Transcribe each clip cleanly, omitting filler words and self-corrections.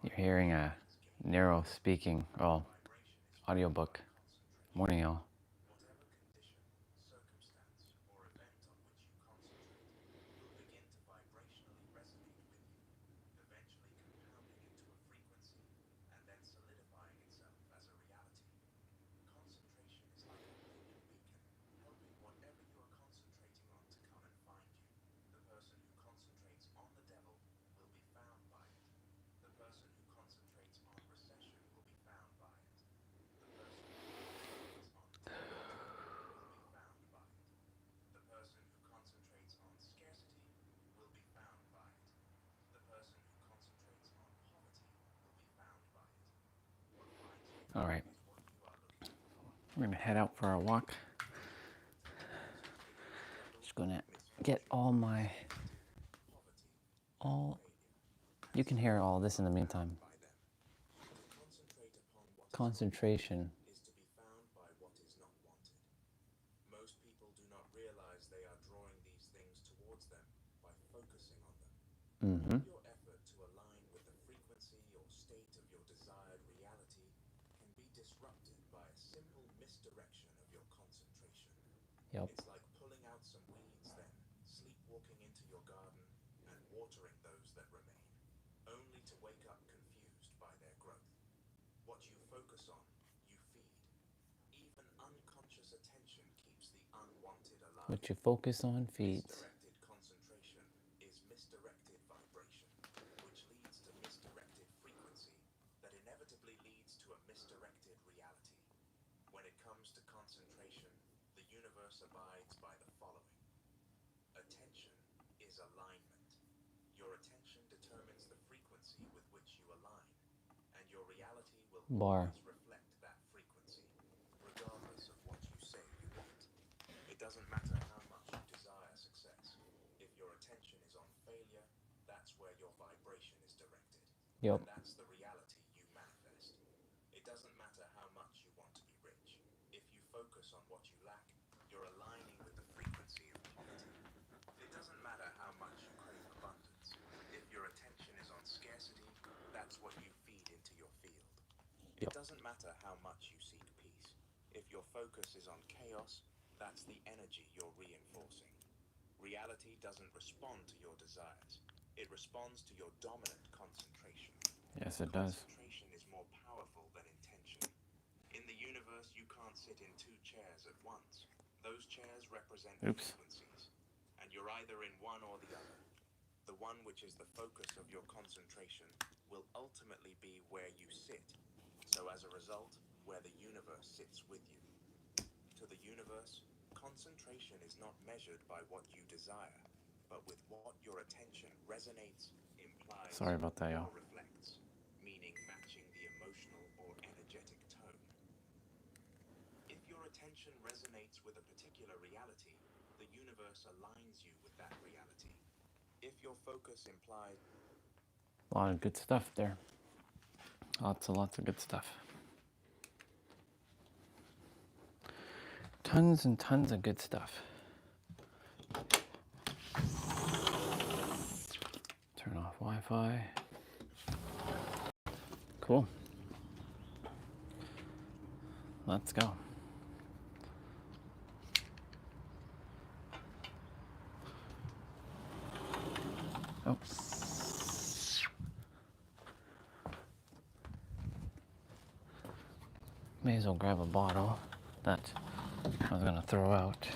You're hearing a narrow speaking, audiobook. Morning, y'all. All right, we're gonna head out for our walk. Just gonna get you can hear all this in the meantime. Concentration. Mm-hmm. Yep. It's like pulling out some weeds, then sleepwalking into your garden and watering those that remain, only to wake up confused by their growth. What you focus on, you feed. Even unconscious attention keeps the unwanted alive. What you focus on feeds. Misdirected concentration is misdirected vibration, which leads to misdirected frequency that inevitably leads to a misdirected reality. When it comes to concentration, the universe abides by the following. Attention is alignment. Your attention determines the frequency with which you align, and your reality will always reflect that frequency, regardless of what you say you want. It doesn't matter how much you desire success. If your attention is on failure, that's where your vibration is directed. Yep. And that's the reality you manifest. It doesn't matter how much you want to be rich. If you focus on what you lack, you're aligning with the frequency of poverty. It doesn't matter how much you crave abundance. If your attention is on scarcity, that's what you feed into your field. Yep. It doesn't matter how much you seek peace. If your focus is on chaos, that's the energy you're reinforcing. Reality doesn't respond to your desires. It responds to your dominant concentration. Yes, it does. Concentration is more powerful than intention. In the universe, you can't sit in two chairs at once. Those chairs represent frequencies, and you're either in one or the other. The one which is the focus of your concentration will ultimately be where you sit. So as a result, where the universe sits with you. To the universe, concentration is not measured by what you desire, but with what your attention resonates, implies, sorry about that, y'all. Or reflects, meaning matching the emotional or energetic tone. If your attention resonates with a particular reality, the universe aligns you with that reality. If your focus implies... A lot of good stuff there. Lots and lots of good stuff. Tons and tons of good stuff. Turn off Wi-Fi. Cool. Let's go. Oh. May as well grab a bottle that I was going to throw out.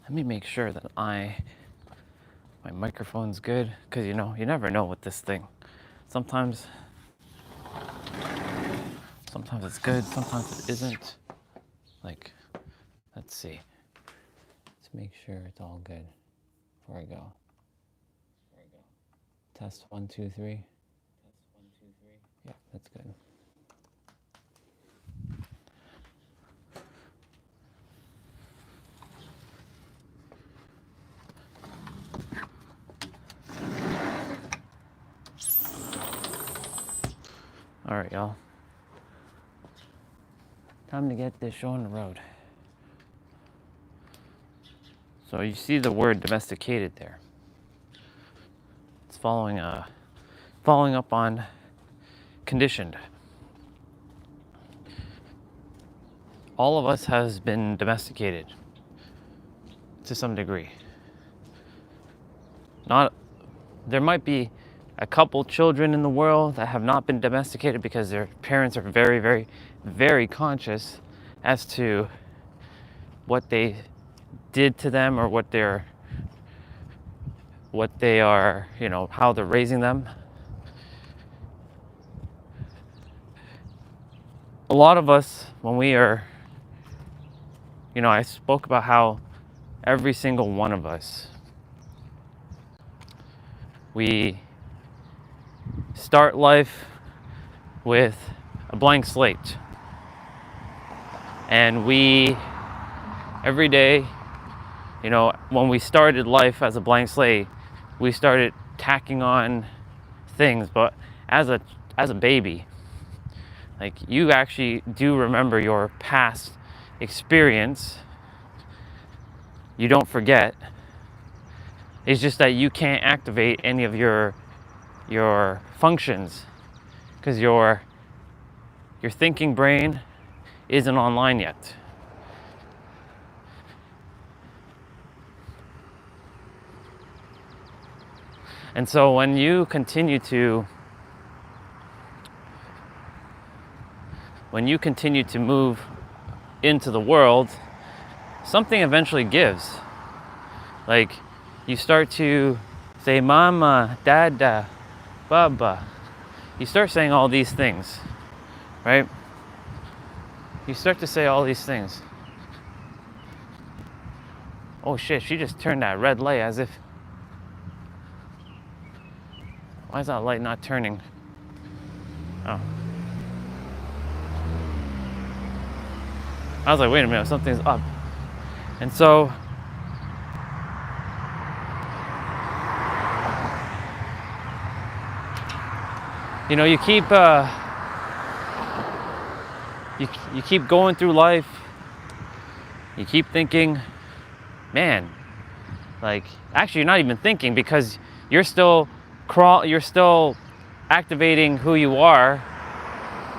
Let me make sure that my microphone's good, because you never know with this thing. Sometimes it's good, sometimes it isn't. Like, let's see. Let's make sure it's all good before I go. Test 1, 2, 3. Yeah, that's good. All right, y'all. Time to get this show on the road. So you see the word domesticated there. It's following up on conditioned. All of us has been domesticated to some degree. There might be a couple children in the world that have not been domesticated because their parents are very, very, very conscious as to what they did to them, or what they are, how they're raising them. A lot of us, when we are, I spoke about how every single one of us, we start life with a blank slate. And we, every day, when we started life as a blank slate, we started tacking on things. But as a baby, like, you actually do remember your past experience. You don't forget. It's just that you can't activate any of your functions because your thinking brain isn't online yet. And so when you continue to move into the world, something eventually gives. Like, you start to say mama, dada, baba. You start saying all these things, right? You start to say all these things. Oh shit, she just turned that red light as if... Why is that light not turning? Oh. I was like, wait a minute, something's up. And so, you keep going through life. You keep thinking, man, like, actually you're not even thinking, because you're still activating who you are.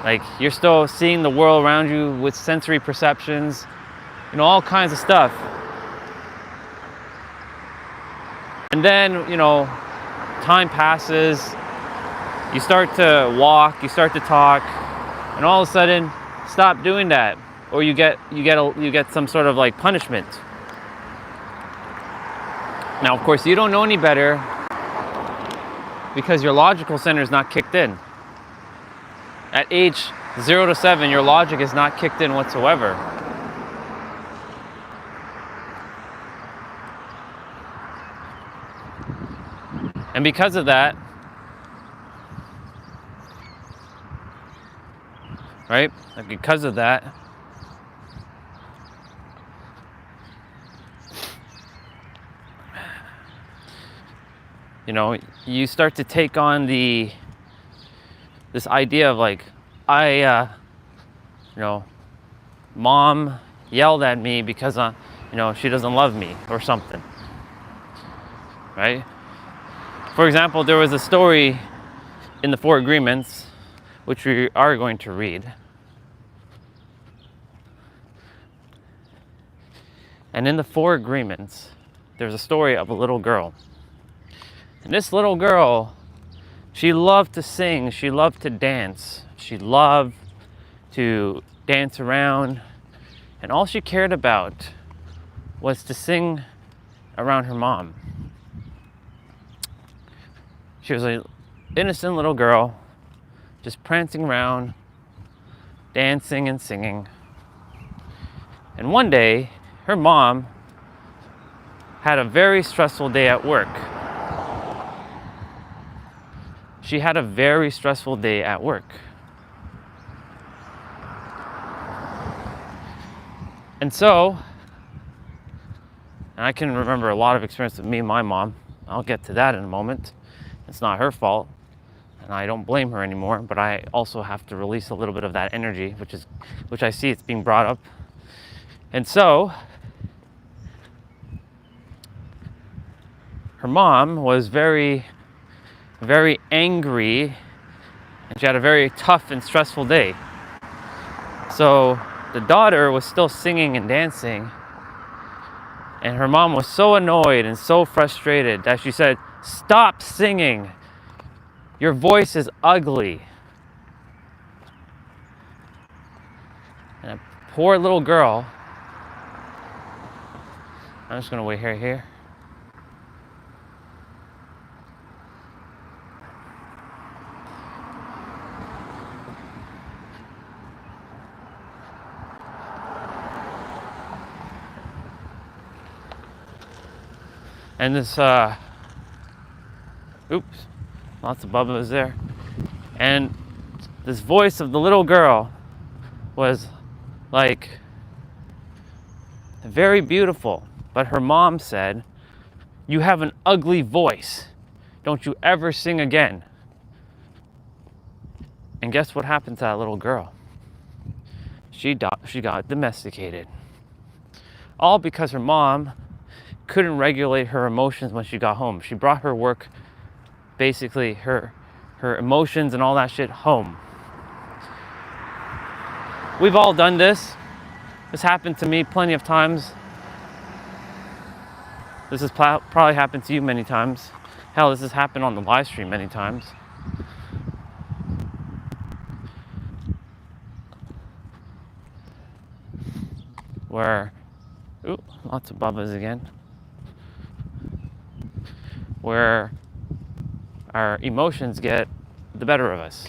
Like, you're still seeing the world around you with sensory perceptions, all kinds of stuff. And then, time passes, you start to walk, you start to talk, and all of a sudden, stop doing that, or you get some sort of like punishment. Now, of course, you don't know any better because your logical center is not kicked in. At age 0 to 7, your logic is not kicked in whatsoever. And because of that, right? Like, because of that, you start to take on this idea of like, mom yelled at me because she doesn't love me or something, right? For example, there was a story in the 4 Agreements, which we are going to read. And in the 4 Agreements, there's a story of a little girl. And this little girl, she loved to sing, she loved to dance, she loved to dance around, and all she cared about was to sing around her mom. She was an innocent little girl, just prancing around, dancing and singing. And one day, her mom had a very stressful day at work. She had a very stressful day at work. And so, and I can remember a lot of experience with me and my mom. I'll get to that in a moment. It's not her fault. And I don't blame her anymore, but I also have to release a little bit of that energy, which I see it's being brought up. And so her mom was very, very angry, and she had a very tough and stressful day. So the daughter was still singing and dancing, and her mom was so annoyed and so frustrated that she said, "Stop singing. Your voice is ugly." And a poor little girl, I'm just gonna wait here. And this, oops, lots of bubbles there. And this voice of the little girl was like very beautiful. But her mom said, "You have an ugly voice. Don't you ever sing again." And guess what happened to that little girl? She got domesticated. All because her mom couldn't regulate her emotions when she got home. She brought her work, basically her emotions and all that shit home. We've all done this. This happened to me plenty of times. This has probably happened to you many times. Hell, this has happened on the live stream many times. Where, ooh, lots of bubbas again. Where our emotions get the better of us.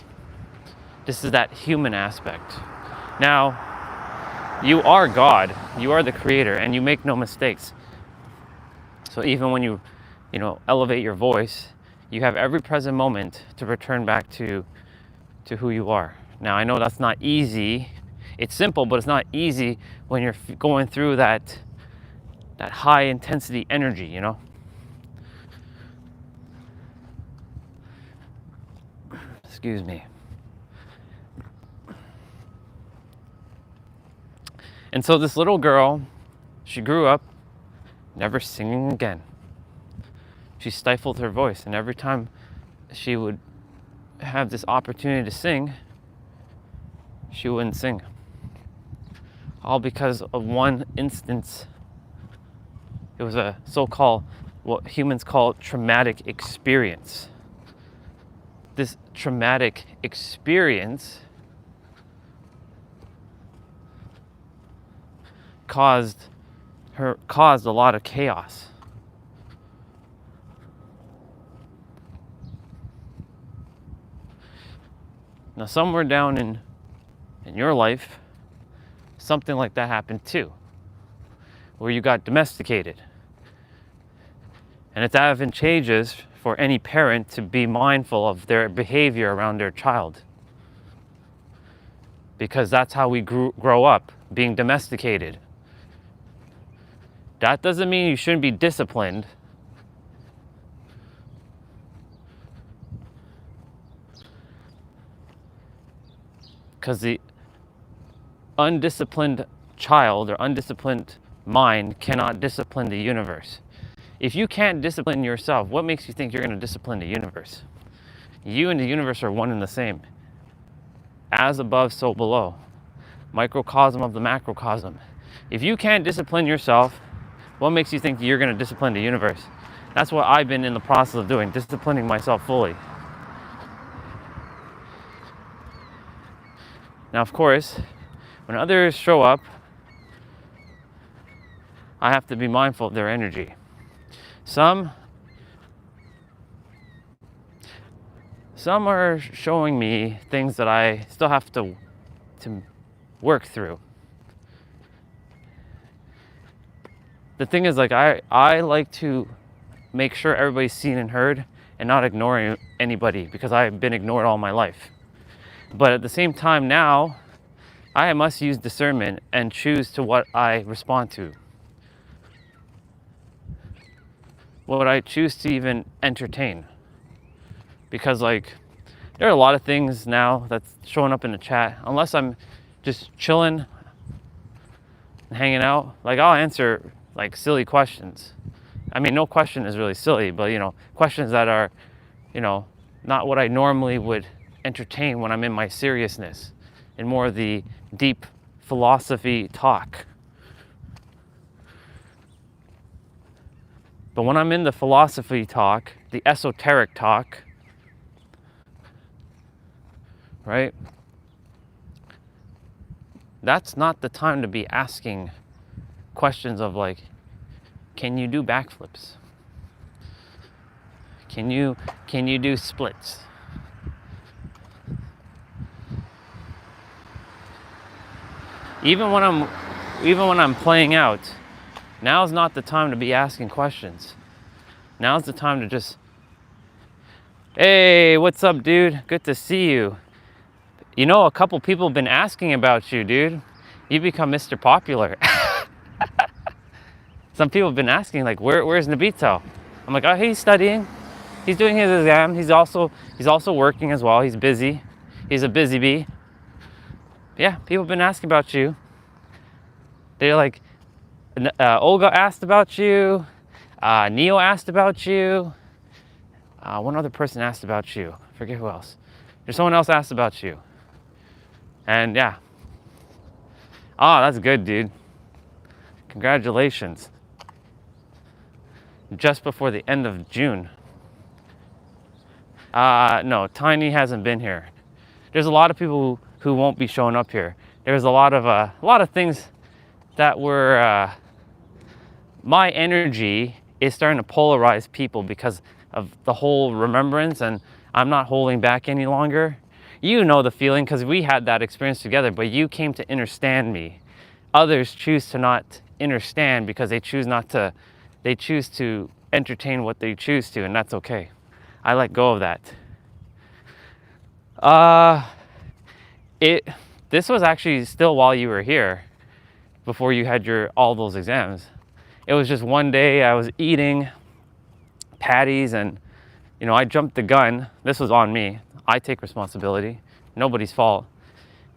This is that human aspect. Now, you are God, you are the creator, and you make no mistakes. So even when you elevate your voice, you have every present moment to return back to who you are. Now, I know that's not easy. It's simple, but it's not easy when you're going through that high intensity energy, you know? Excuse me. And so this little girl, she grew up never singing again. She stifled her voice, and every time she would have this opportunity to sing, she wouldn't sing. All because of one instance. It was a so-called, what humans call traumatic experience. This traumatic experience caused a lot of chaos. Now, somewhere down in your life, something like that happened too, where you got domesticated. And it's advantageous for any parent to be mindful of their behavior around their child, because that's how we grow up, being domesticated. That doesn't mean you shouldn't be disciplined. Because the undisciplined child or undisciplined mind cannot discipline the universe. If you can't discipline yourself, what makes you think you're going to discipline the universe? You and the universe are one and the same. As above, so below. Microcosm of the macrocosm. If you can't discipline yourself, what makes you think you're going to discipline the universe? That's what I've been in the process of doing, disciplining myself fully. Now, of course, when others show up, I have to be mindful of their energy. Some are showing me things that I still have to work through. The thing is, like, I like to make sure everybody's seen and heard and not ignoring anybody, because I've been ignored all my life. But at the same time now, I must use discernment and choose to what I respond to. What I choose to even entertain. Because, like, there are a lot of things now that's showing up in the chat. Unless I'm just chilling and hanging out, like I'll answer like silly questions. I mean, no question is really silly, but you know, questions that are, you know, not what I normally would entertain when I'm in my seriousness and more of the deep philosophy talk. But when I'm in the philosophy talk, the esoteric talk, right? That's not the time to be asking questions of like, can you do backflips? Can you do splits? Even when I'm playing out, now's not the time to be asking questions. Now's the time to just, hey, what's up, dude? Good to see you. You know, a couple people have been asking about you, dude. You become Mr. Popular. Some people have been asking, like, where's Nabito? I'm like, oh, he's studying. He's doing his exam. He's also working as well. He's busy. He's a busy bee. Yeah, people have been asking about you. They're like, Olga asked about you. Neo asked about you. One other person asked about you. I forget who else. There's someone else asked about you. And yeah. Oh, that's good, dude. Congratulations. Just before the end of June. No, Tiny hasn't been here. There's a lot of people who won't be showing up here. There's a lot of things that were, my energy is starting to polarize people because of the whole remembrance, and I'm not holding back any longer. You know the feeling because we had that experience together, but you came to understand me. Others choose to not understand because they choose to entertain what they choose to, and that's okay. I let go of that. This was actually still while you were here, before you had all those exams. It was just one day I was eating patties and, you know, I jumped the gun. This was on me. I take responsibility. Nobody's fault.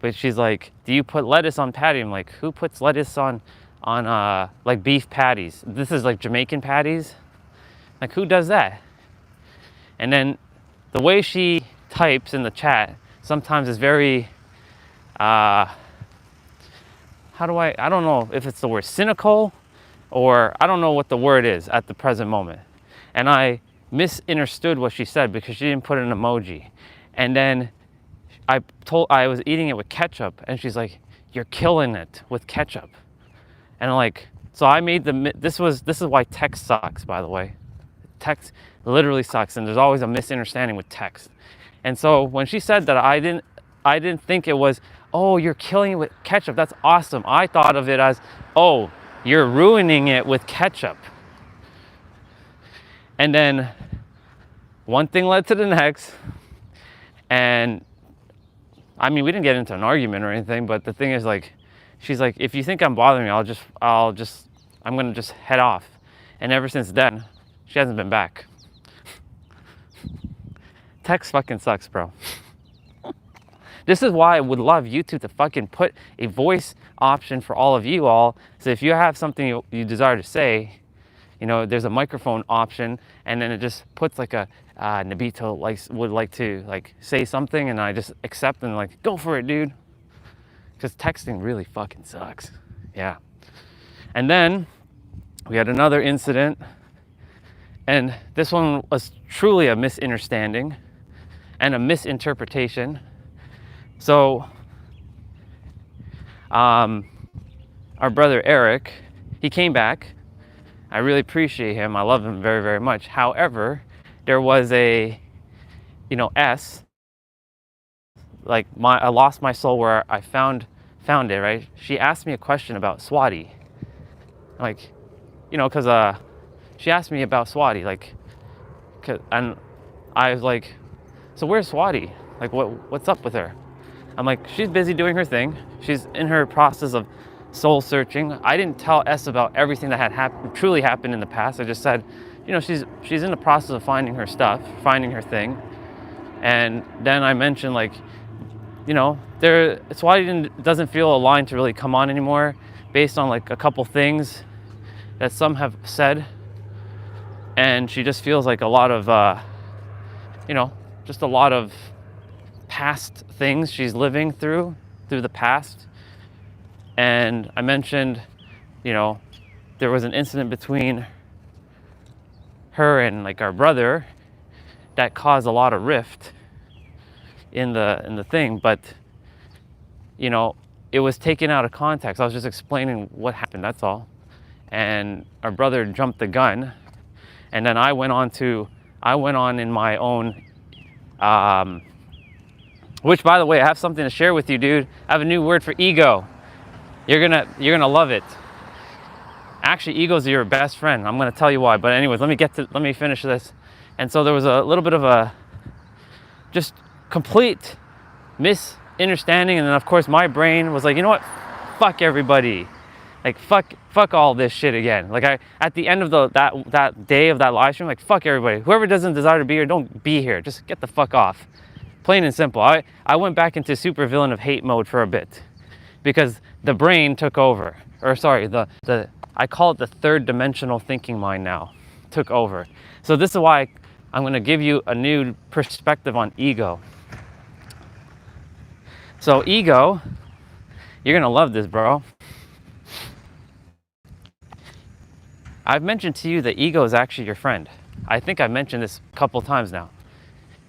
But she's like, do you put lettuce on patty? I'm like, who puts lettuce on like beef patties? This is like Jamaican patties. Like, who does that? And then the way she types in the chat sometimes is very, I don't know if it's the word cynical, or I don't know what the word is at the present moment. And I misunderstood what she said because she didn't put an emoji. And then I was eating it with ketchup, and she's like, you're killing it with ketchup. And I'm like, so I made this is why text sucks, by the way. Text literally sucks, and there's always a misunderstanding with text. And so when she said that, I didn't think it was, oh, you're killing it with ketchup, that's awesome. I thought of it as, oh, you're ruining it with ketchup. And then one thing led to the next, and I mean, we didn't get into an argument or anything, but the thing is, like, she's like, if you think I'm bothering you, I'm gonna just head off. And ever since then, she hasn't been back. Text fucking sucks, bro. This is why I would love YouTube to fucking put a voice option for all of you all. So if you have something you desire to say, you know, there's a microphone option, and then it just puts like a Nabito would like to like say something, and I just accept and like, go for it, dude. Because texting really fucking sucks. Yeah. And then we had another incident, and this one was truly a misunderstanding and a misinterpretation. So our brother Eric, he came back. I really appreciate him. I love him very, very much. However, there was a, you know, like I lost my soul where I found it, right? She asked me a question about Swati. Like, you know, because she asked me about Swati, like, and I was like, so where's Swati? Like, what's up with her? I'm like, she's busy doing her thing. She's in her process of soul searching. I didn't tell S about everything that had truly happened in the past. I just said, you know, she's in the process of finding her stuff, finding her thing. And then I mentioned, like, you know, it's why it doesn't feel aligned to really come on anymore, based on like a couple things that some have said. And she just feels like a lot of, you know, just a lot of past things she's living through the past. And I mentioned, you know, there was an incident between her and like our brother that caused a lot of rift in the thing, but you know, it was taken out of context. I was just explaining what happened, that's all. And our brother jumped the gun, and then I went on in my own, which, by the way, I have something to share with you, dude. I have a new word for ego. You're gonna love it. Actually, ego's your best friend. I'm gonna tell you why. But anyways, let me finish this. And so there was a little bit of a just complete misunderstanding, and then of course my brain was like, you know what? Fuck everybody. Like fuck all this shit again. Like at the end of that day of that live stream, like, fuck everybody. Whoever doesn't desire to be here, don't be here. Just get the fuck off. Plain and simple. I went back into super villain of hate mode for a bit because the brain took over. Or sorry, I call it the third dimensional thinking mind now took over. So this is why I'm going to give you a new perspective on ego. So ego, you're going to love this, bro. I've mentioned to you that ego is actually your friend. I think I've mentioned this a couple times now.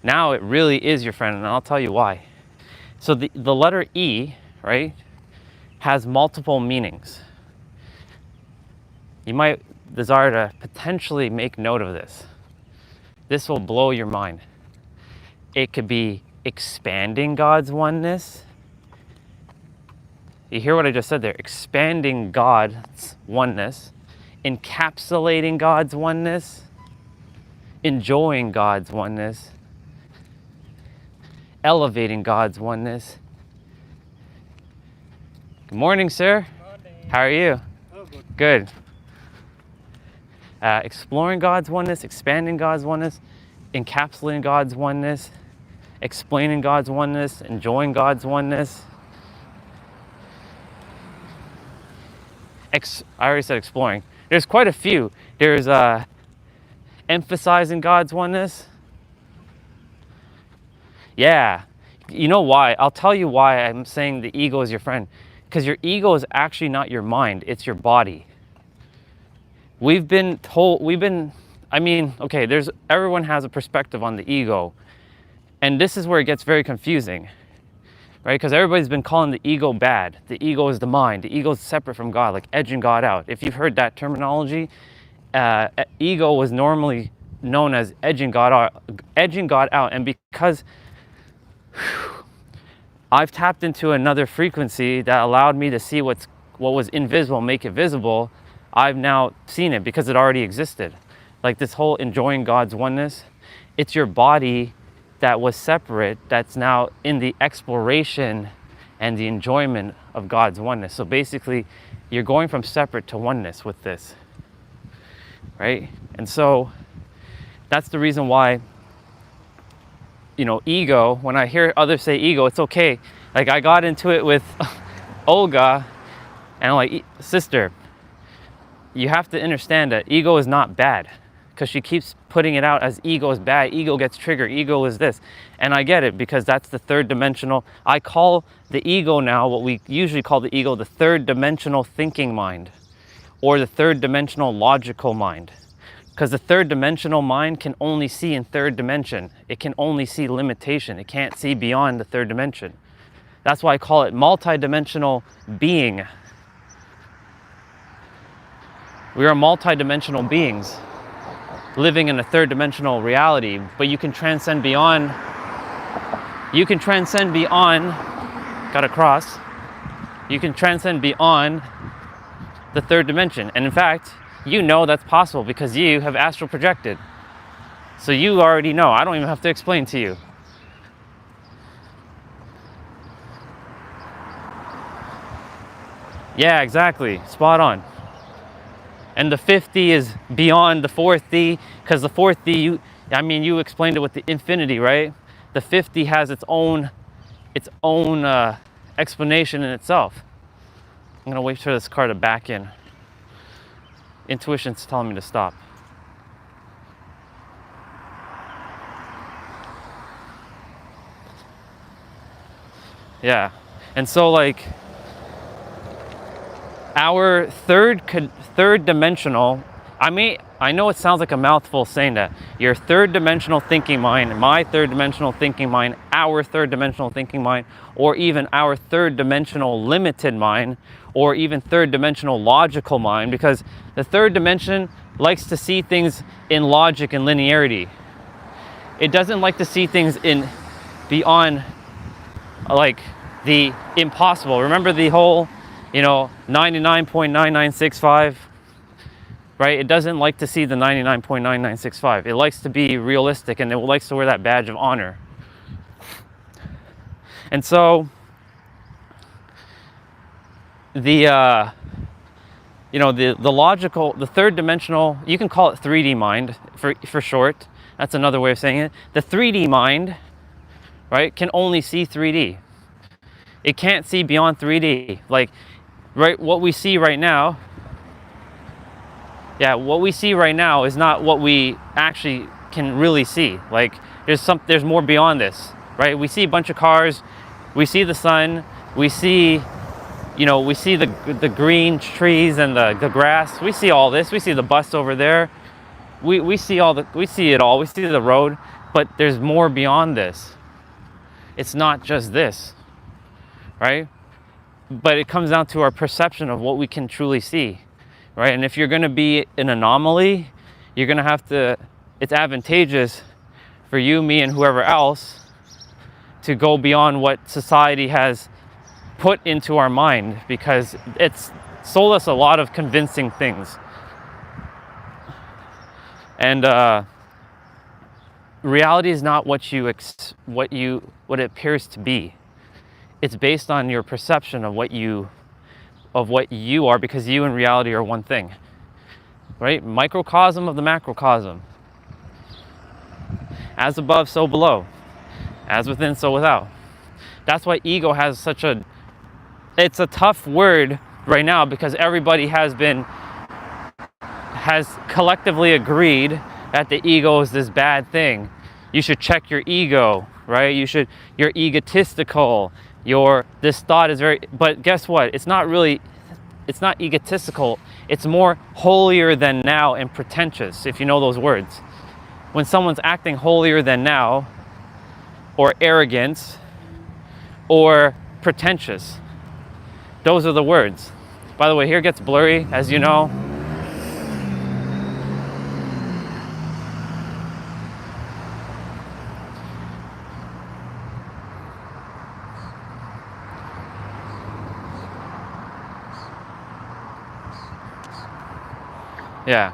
Now it really is your friend, and I'll tell you why. So the letter E, right, has multiple meanings. You might desire to potentially make note of this. This will blow your mind. It could be expanding God's oneness. You hear what I just said there? Expanding God's oneness, encapsulating God's oneness, enjoying God's oneness, elevating God's oneness. Good morning, sir. Good morning. How are you? Oh, good. Good. Exploring God's oneness, expanding God's oneness, encapsulating God's oneness, explaining God's oneness, enjoying God's oneness. I already said exploring. There's quite a few. There's emphasizing God's oneness. Yeah. You know why? I'll tell you why I'm saying the ego is your friend. Because your ego is actually not your mind, it's your body. Everyone has a perspective on the ego. And this is where it gets very confusing, right? Because everybody's been calling the ego bad. The ego is the mind. The ego is separate from God, like edging God out. If you've heard that terminology, ego was normally known as edging God out. And because I've tapped into another frequency that allowed me to see what was invisible, make it visible, I've now seen it because it already existed. Like this whole enjoying God's oneness, it's your body that was separate that's now in the exploration and the enjoyment of God's oneness. So basically, you're going from separate to oneness with this, right? And so that's the reason why, you know, ego, when I hear others say ego, it's okay. Like I got into it with Olga, and I'm like, sister, you have to understand that ego is not bad, because she keeps putting it out as ego is bad, ego gets triggered, ego is this. And I get it, because that's the third dimensional. I call the ego now, what we usually call the ego, the third dimensional thinking mind, or the third dimensional logical mind. Because the third dimensional mind can only see in third dimension. It can only see limitation. It can't see beyond the third dimension. That's why I call it multidimensional being. We are multidimensional beings living in a third dimensional reality, but you can transcend beyond, you can transcend beyond the third dimension. And in fact, you know that's possible because you have astral projected. So you already know. I don't even have to explain to you. Yeah, exactly. Spot on. And the fifth D is beyond the fourth D, because the fourth D, you explained it with the infinity, right? the 50 has its own explanation in itself. I'm gonna wait for this car to back in. Intuition's telling me to stop. Yeah, and so like our third dimensional, I know it sounds like a mouthful saying that. Your third dimensional thinking mind, my third dimensional thinking mind, our third dimensional thinking mind, or even our third dimensional limited mind, or even third dimensional logical mind, because the third dimension likes to see things in logic and linearity. It doesn't like to see things in beyond like the impossible. Remember the whole, 99.9965, right? It doesn't like to see the 99.9965. It likes to be realistic, and it likes to wear that badge of honor. And so the logical, the third dimensional, you can call it 3D mind for short. That's another way of saying it. The 3D mind, right, can only see 3D. It can't see beyond 3D. Like, right, what we see right now, what we see right now is not what we actually can really see. Like, there's more beyond this, right? We see a bunch of cars, we see the sun, we see, we see the green trees and the grass. We see all this. We see the bus over there. We see it all. We see the road, but there's more beyond this. It's not just this, right? But it comes down to our perception of what we can truly see, right? And if you're going to be an anomaly, you're going to have to, it's advantageous for you, me, and whoever else to go beyond what society has put into our mind, because it's sold us a lot of convincing things. And reality is not what it appears to be. It's based on your perception of what you are, because you and reality are one thing, right? Microcosm of the macrocosm. As above, so below. As within, so without. That's why ego has it's a tough word right now, because everybody has collectively agreed that the ego is this bad thing. You should check your ego, right? You're egotistical. This thought is but guess what? It's not egotistical. It's more holier than now and pretentious, if you know those words. When someone's acting holier than now, or arrogant, or pretentious, those are the words. By the way, here it gets blurry, as you know. Yeah.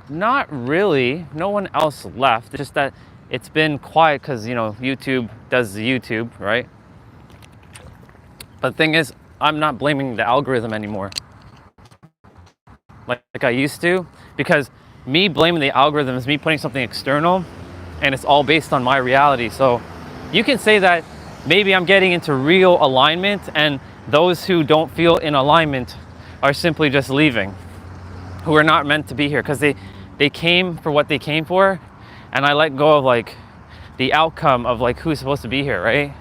Not really. No one else left. It's just that it's been quiet because, YouTube does the YouTube, right? But the thing is, I'm not blaming the algorithm anymore like I used to, because me blaming the algorithm is me putting something external, and it's all based on my reality. So you can say that maybe I'm getting into real alignment, and those who don't feel in alignment are simply just leaving, who are not meant to be here, because they came for what they came for, and I let go of the outcome of who's supposed to be here, right?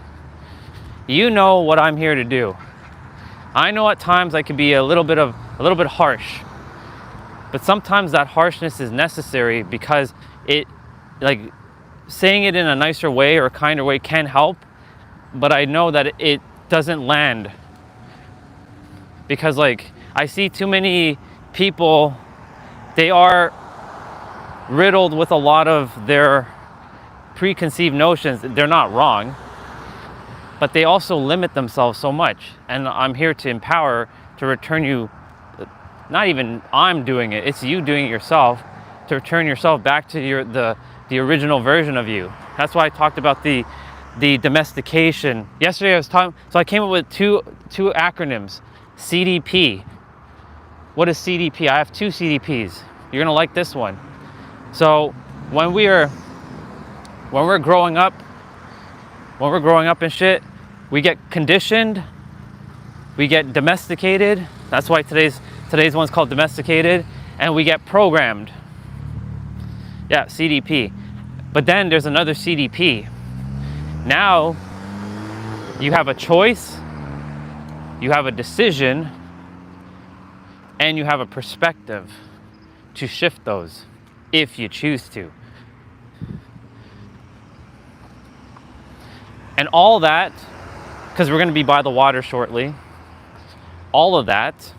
You know what I'm here to do. I know at times I could be a little bit harsh, but sometimes that harshness is necessary, because saying it in a nicer way or a kinder way can help, but I know that it doesn't land, because I see too many people, they are riddled with a lot of their preconceived notions. They're not wrong, but they also limit themselves so much. And I'm here to empower, to return you, not even I'm doing it, it's you doing it yourself, to return yourself back to the original version of you. That's why I talked about the domestication. Yesterday I was talking, so I came up with two acronyms. CDP. What is CDP? I have two CDPs. You're gonna like this one. So when we're growing up, and shit, we get conditioned, we get domesticated. That's why today's one's called Domesticated, and we get programmed. Yeah, CDP. But then there's another CDP. Now you have a choice, you have a decision, and you have a perspective to shift those if you choose to. And all that, because we're going to be by the water shortly, all of that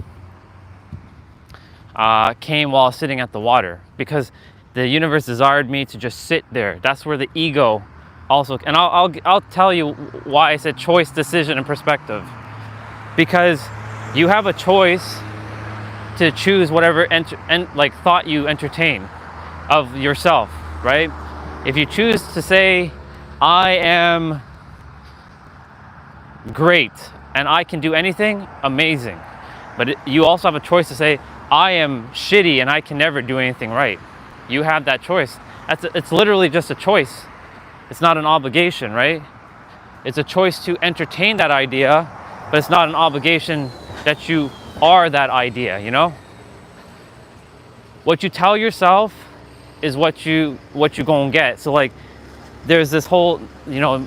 came while sitting at the water, because the universe desired me to just sit there. That's where the ego also, and I'll tell you why I said choice, decision, and perspective. Because you have a choice to choose whatever thought you entertain of yourself, right? If you choose to say, I am great and I can do anything, amazing. But you also have a choice to say, I am shitty and I can never do anything right. You have that choice. It's literally just a choice. It's not an obligation, right? It's a choice to entertain that idea, but it's not an obligation that you are that idea, you know? What you tell yourself is what you gonna get. So like, there's this whole, you know,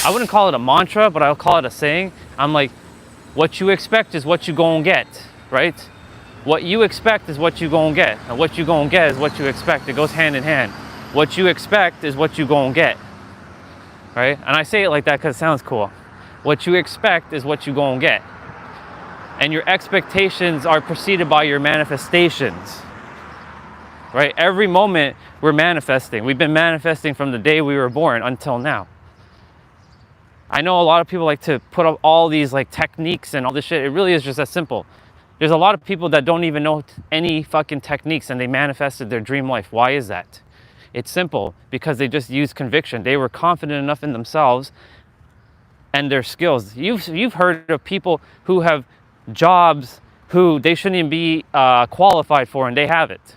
I wouldn't call it a mantra, but I'll call it a saying. I'm like, what you expect is what you gonna get, right? What you expect is what you gonna get, and what you gonna get is what you expect. It goes hand in hand. What you expect is what you gonna get, right? And I say it like that because it sounds cool. What you expect is what you gonna get. And your expectations are preceded by your manifestations, right? Every moment we're manifesting. We've been manifesting from the day we were born until now. I know a lot of people like to put up all these like techniques and all this shit. It really is just that simple. There's a lot of people that don't even know any fucking techniques and they manifested their dream life. Why is that? It's simple, because they just used conviction. They were confident enough in themselves and their skills. You've heard of people who have jobs who they shouldn't even be qualified for, and they have it.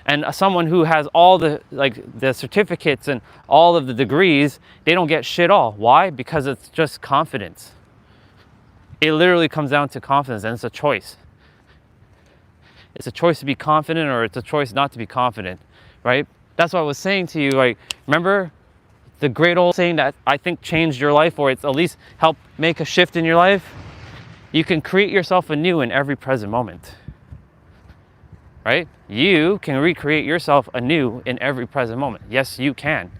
And someone who has all the certificates and all of the degrees, they don't get shit all. Why? Because it's just confidence. It literally comes down to confidence, and it's a choice. It's a choice to be confident, or it's a choice not to be confident, right? That's what I was saying to you. Like, remember the great old saying that I think changed your life, or it's at least helped make a shift in your life? You can create yourself anew in every present moment, right? You can recreate yourself anew in every present moment. Yes, you can,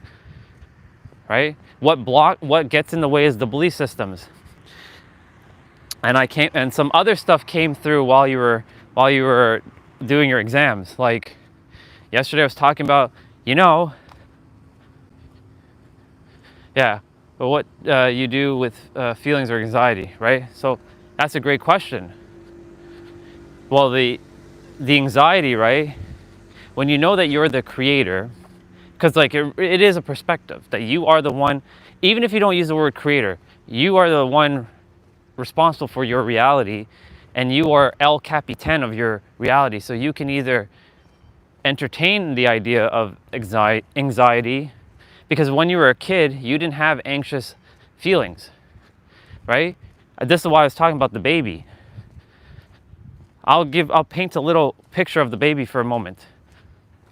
right? What gets in the way is the belief systems. And some other stuff came through while you were doing your exams. Like yesterday I was talking about, but what you do with feelings or anxiety, right? So that's a great question. Well, the anxiety, right? When you know that you're the creator, because like it is a perspective that you are the one, even if you don't use the word creator, you are the one responsible for your reality, and you are El Capitan of your reality. So you can either entertain the idea of anxiety, because when you were a kid, you didn't have anxious feelings, right? This is why I was talking about the baby. I'll paint a little picture of the baby for a moment.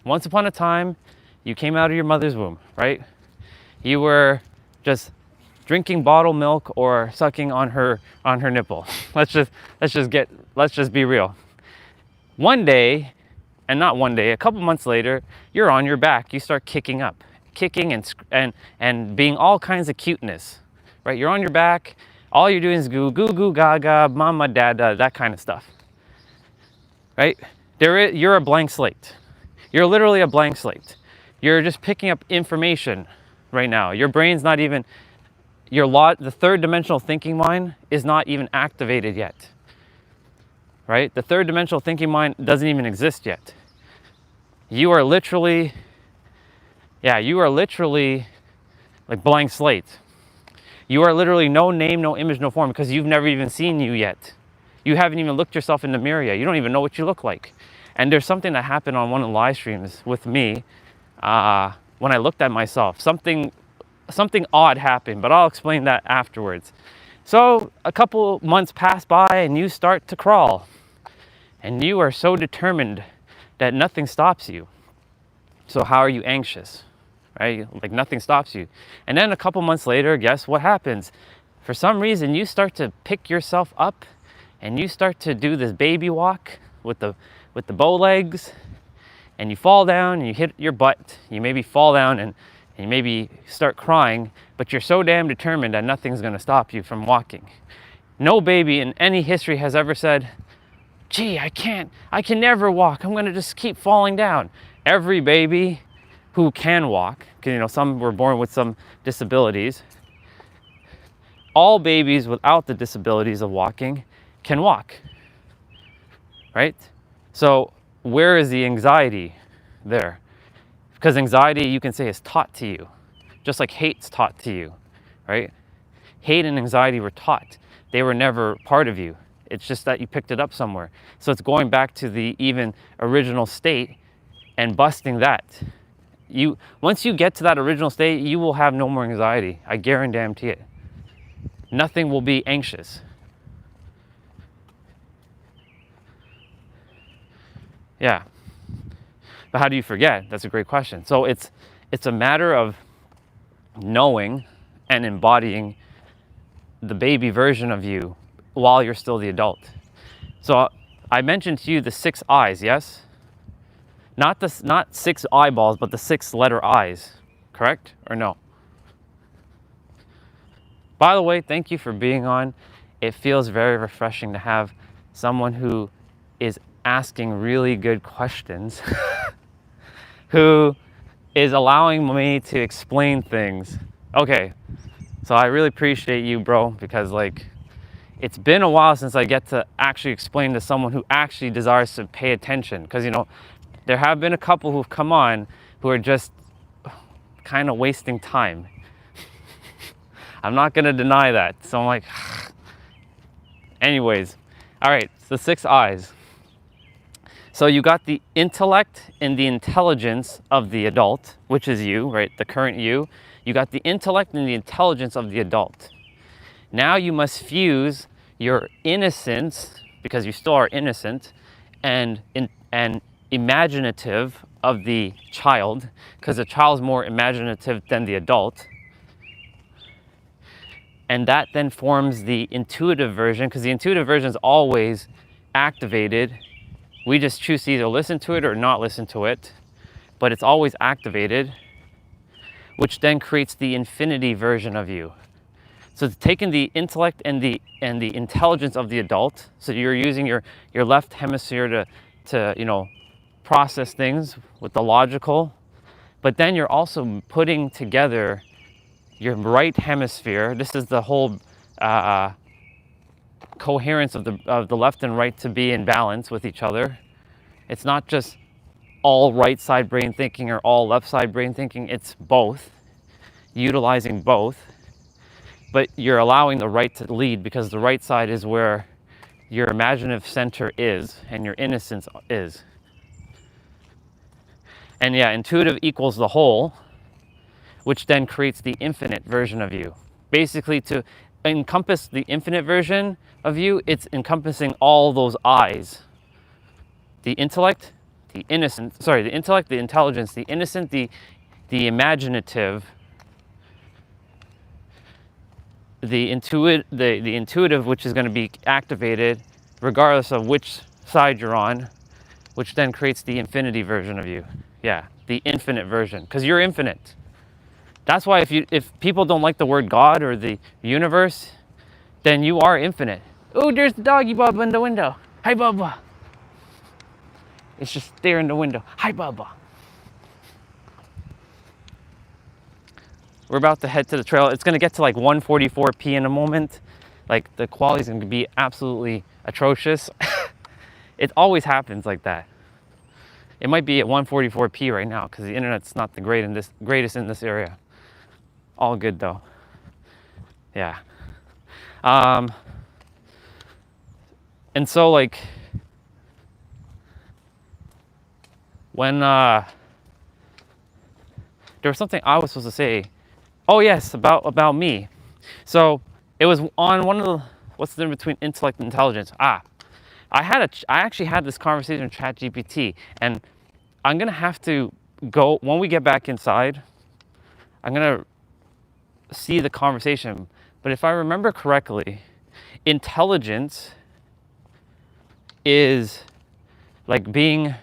Once upon a time, you came out of your mother's womb, right? You were just drinking bottled milk or sucking on her nipple. Let's just be real. One day, and not one day, a couple months later, you're on your back. You start kicking and being all kinds of cuteness, right? You're on your back. All you're doing is goo goo gaga, mama dada, that kind of stuff, right? You're a blank slate. You're literally a blank slate. You're just picking up information right now. Your brain's not even, the third dimensional thinking mind is not even activated yet, right? The third dimensional thinking mind doesn't even exist yet. You are literally like blank slate. You are literally no name, no image, no form, because you've never even seen you yet. You haven't even looked yourself in the mirror yet. You don't even know what you look like. And there's something that happened on one of the live streams with me when I looked at myself. Something odd happened, but I'll explain that afterwards. So a couple months pass by and you start to crawl. And you are so determined that nothing stops you. So how are you anxious, right? Like nothing stops you. And then a couple months later, guess what happens? For some reason, you start to pick yourself up and you start to do this baby walk with the bow legs, and you fall down and you hit your butt. You maybe fall down and you maybe start crying, but you're so damn determined that nothing's gonna stop you from walking. No baby in any history has ever said, gee, I can never walk. I'm gonna just keep falling down. Every baby who can walk, because some were born with some disabilities, all babies without the disabilities of walking can walk, right? So where is the anxiety there? Because anxiety, you can say, is taught to you, just like hate's taught to you, right? Hate and anxiety were taught. They were never part of you. It's just that you picked it up somewhere. So it's going back to the even original state and busting that. Once you get to that original state, you will have no more anxiety. I guarantee it. Nothing will be anxious. Yeah. But how do you forget? That's a great question. So it's a matter of knowing and embodying the baby version of you while you're still the adult. So I mentioned to you the 6 eyes, yes? Not 6 eyeballs, but the 6 letter eyes, correct or no? By the way, thank you for being on. It feels very refreshing to have someone who is asking really good questions, who is allowing me to explain things. Okay, so I really appreciate you, bro, because it's been a while since I get to actually explain to someone who actually desires to pay attention. Because, there have been a couple who've come on who are just kind of wasting time. I'm not going to deny that. So I'm like, anyways. All right, so 6 eyes. So you got the intellect and the intelligence of the adult, which is you, right? The current you. You got the intellect and the intelligence of the adult. Now you must fuse your innocence, because you still are innocent, and imaginative of the child, because the child is more imaginative than the adult. And that then forms the intuitive version, because the intuitive version is always activated. We just choose to either listen to it or not listen to it, but it's always activated, which then creates the infinity version of you. So it's taking the intellect and the intelligence of the adult. So you're using your left hemisphere to process things with the logical, but then you're also putting together your right hemisphere. This is the whole coherence of the left and right to be in balance with each other. It's not just all right side brain thinking or all left side brain thinking. It's both, utilizing both. But you're allowing the right to lead, because the right side is where your imaginative center is and your innocence is. And yeah, intuitive equals the whole, which then creates the infinite version of you. Basically, to encompass the infinite version of you, it's encompassing all those eyes. The intellect, the intellect, the intelligence, the innocent, the imaginative, the intuitive, which is going to be activated regardless of which side you're on, which then creates the infinity version of you. Yeah, the infinite version, because you're infinite. That's why if people don't like the word God or the universe, then you are infinite. Oh, there's the doggy Bubba in the window. Hi, Bubba. It's just there in the window. Hi, Bubba. We're about to head to the trail. It's going to get to 1:44 in a moment. The quality is going to be absolutely atrocious. It always happens like that. It might be at 1:44 right now because the internet's not the greatest in this area. All good though. Yeah. And so when there was something I was supposed to say. Oh yes, about me. So it was on one of the, what's the difference between intellect and intelligence? I actually had this conversation with ChatGPT, and I'm gonna have to go when we get back inside. I'm gonna see the conversation, but if I remember correctly, intelligence is like being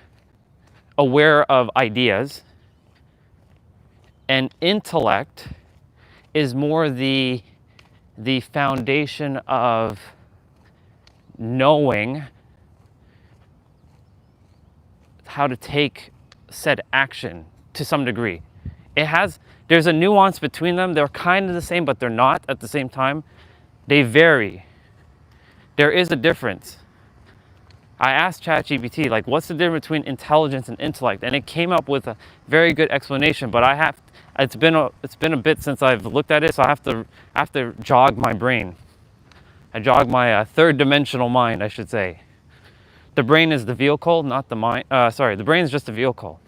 aware of ideas, and intellect is more the foundation of knowing how to take said action to some degree. There's a nuance between them. They're kind of the same, but they're not at the same time. They vary. There is a difference. I asked ChatGPT, like, what's the difference between intelligence and intellect? And it came up with a very good explanation, but it's been a bit since I've looked at it, so I have to jog my brain. I jog my third dimensional mind, I should say. The brain is the vehicle, not the mind. The brain is just a vehicle.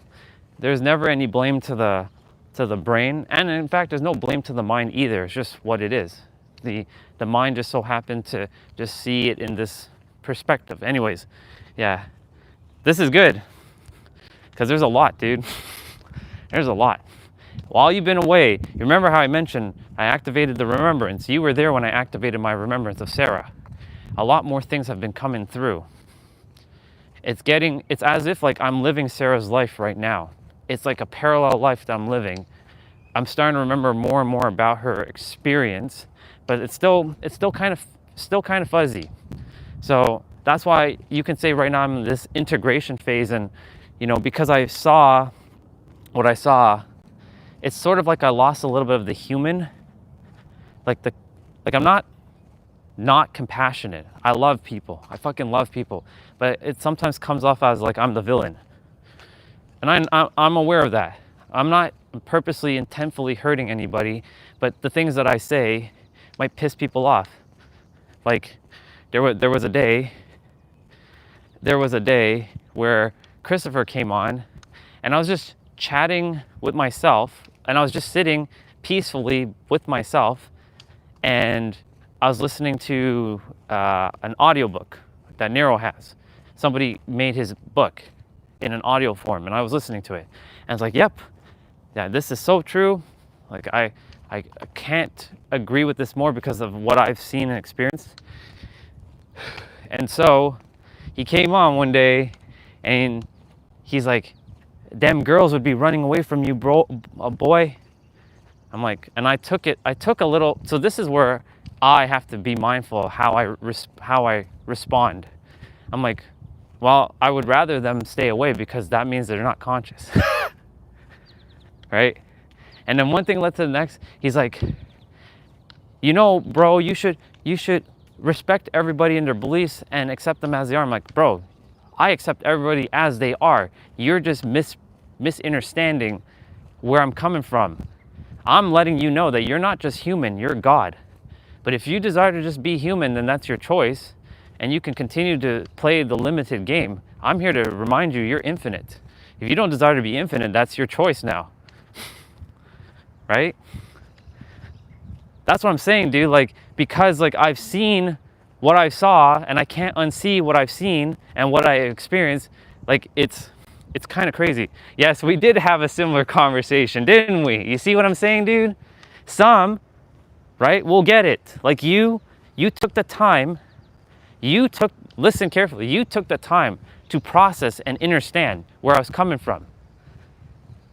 There's never any blame to the brain, and in fact, there's no blame to the mind either. It's just what it is. The mind just so happened to just see it in this perspective. Anyways, yeah, this is good because there's a lot, dude. There's a lot. While you've been away, you remember how I mentioned I activated the remembrance. You were there when I activated my remembrance of Sarah. A lot more things have been coming through. It's as if like I'm living Sarah's life right now. It's like a parallel life that I'm living. I'm starting to remember more and more about her experience, but it's still kind of fuzzy. So that's why you can say right now I'm in this integration phase, and because I saw what I saw, it's sort of like I lost a little bit of the human. Like I'm not compassionate. I love people. I fucking love people, but it sometimes comes off as like I'm the villain. And I'm aware of that. I'm not purposely, intentfully hurting anybody, but the things that I say might piss people off. Like there was a day where Christopher came on, and I was just chatting with myself, and I was just sitting peacefully with myself, and I was listening to an audiobook that Nero has. Somebody made his book in an audio form, and I was listening to it, and I was like, yep, yeah, this is so true. Like I can't agree with this more because of what I've seen and experienced. And so he came on one day, and he's like, damn girls would be running away from you, bro, boy. I'm like, and I took a little, so this is where I have to be mindful of how I respond. I'm like, well, I would rather them stay away because that means they're not conscious. Right? And then one thing led to the next. He's like, bro, you should respect everybody in their beliefs and accept them as they are. I'm like, bro, I accept everybody as they are. You're just misunderstanding where I'm coming from. I'm letting you know that you're not just human, you're God. But if you desire to just be human, then that's your choice, and you can continue to play the limited game. I'm here to remind you, you're infinite. If you don't desire to be infinite, that's your choice now. Right? That's what I'm saying, dude. Like, because like I've seen what I saw, and I can't unsee what I've seen and what I experienced. Like it's kind of crazy. Yes, we did have a similar conversation, didn't we? You see what I'm saying, dude? Some, right? We'll get it. Like you took the time, listen carefully, you took the time to process and understand where I was coming from.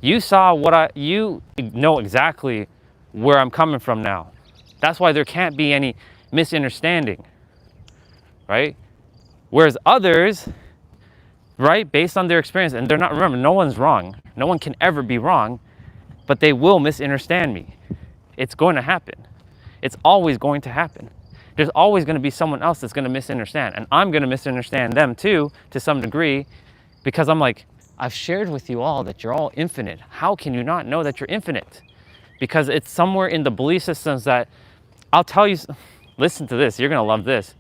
You saw you know exactly where I'm coming from now. That's why there can't be any misunderstanding, right? Whereas others, right, based on their experience, and they're not, remember, no one's wrong. No one can ever be wrong, but they will misunderstand me. It's going to happen. It's always going to happen. There's always going to be someone else that's going to misunderstand, and I'm going to misunderstand them too, to some degree, because I'm like, I've shared with you all that you're all infinite. How can you not know that you're infinite? Because it's somewhere in the belief systems that, I'll tell you, listen to this, you're going to love this.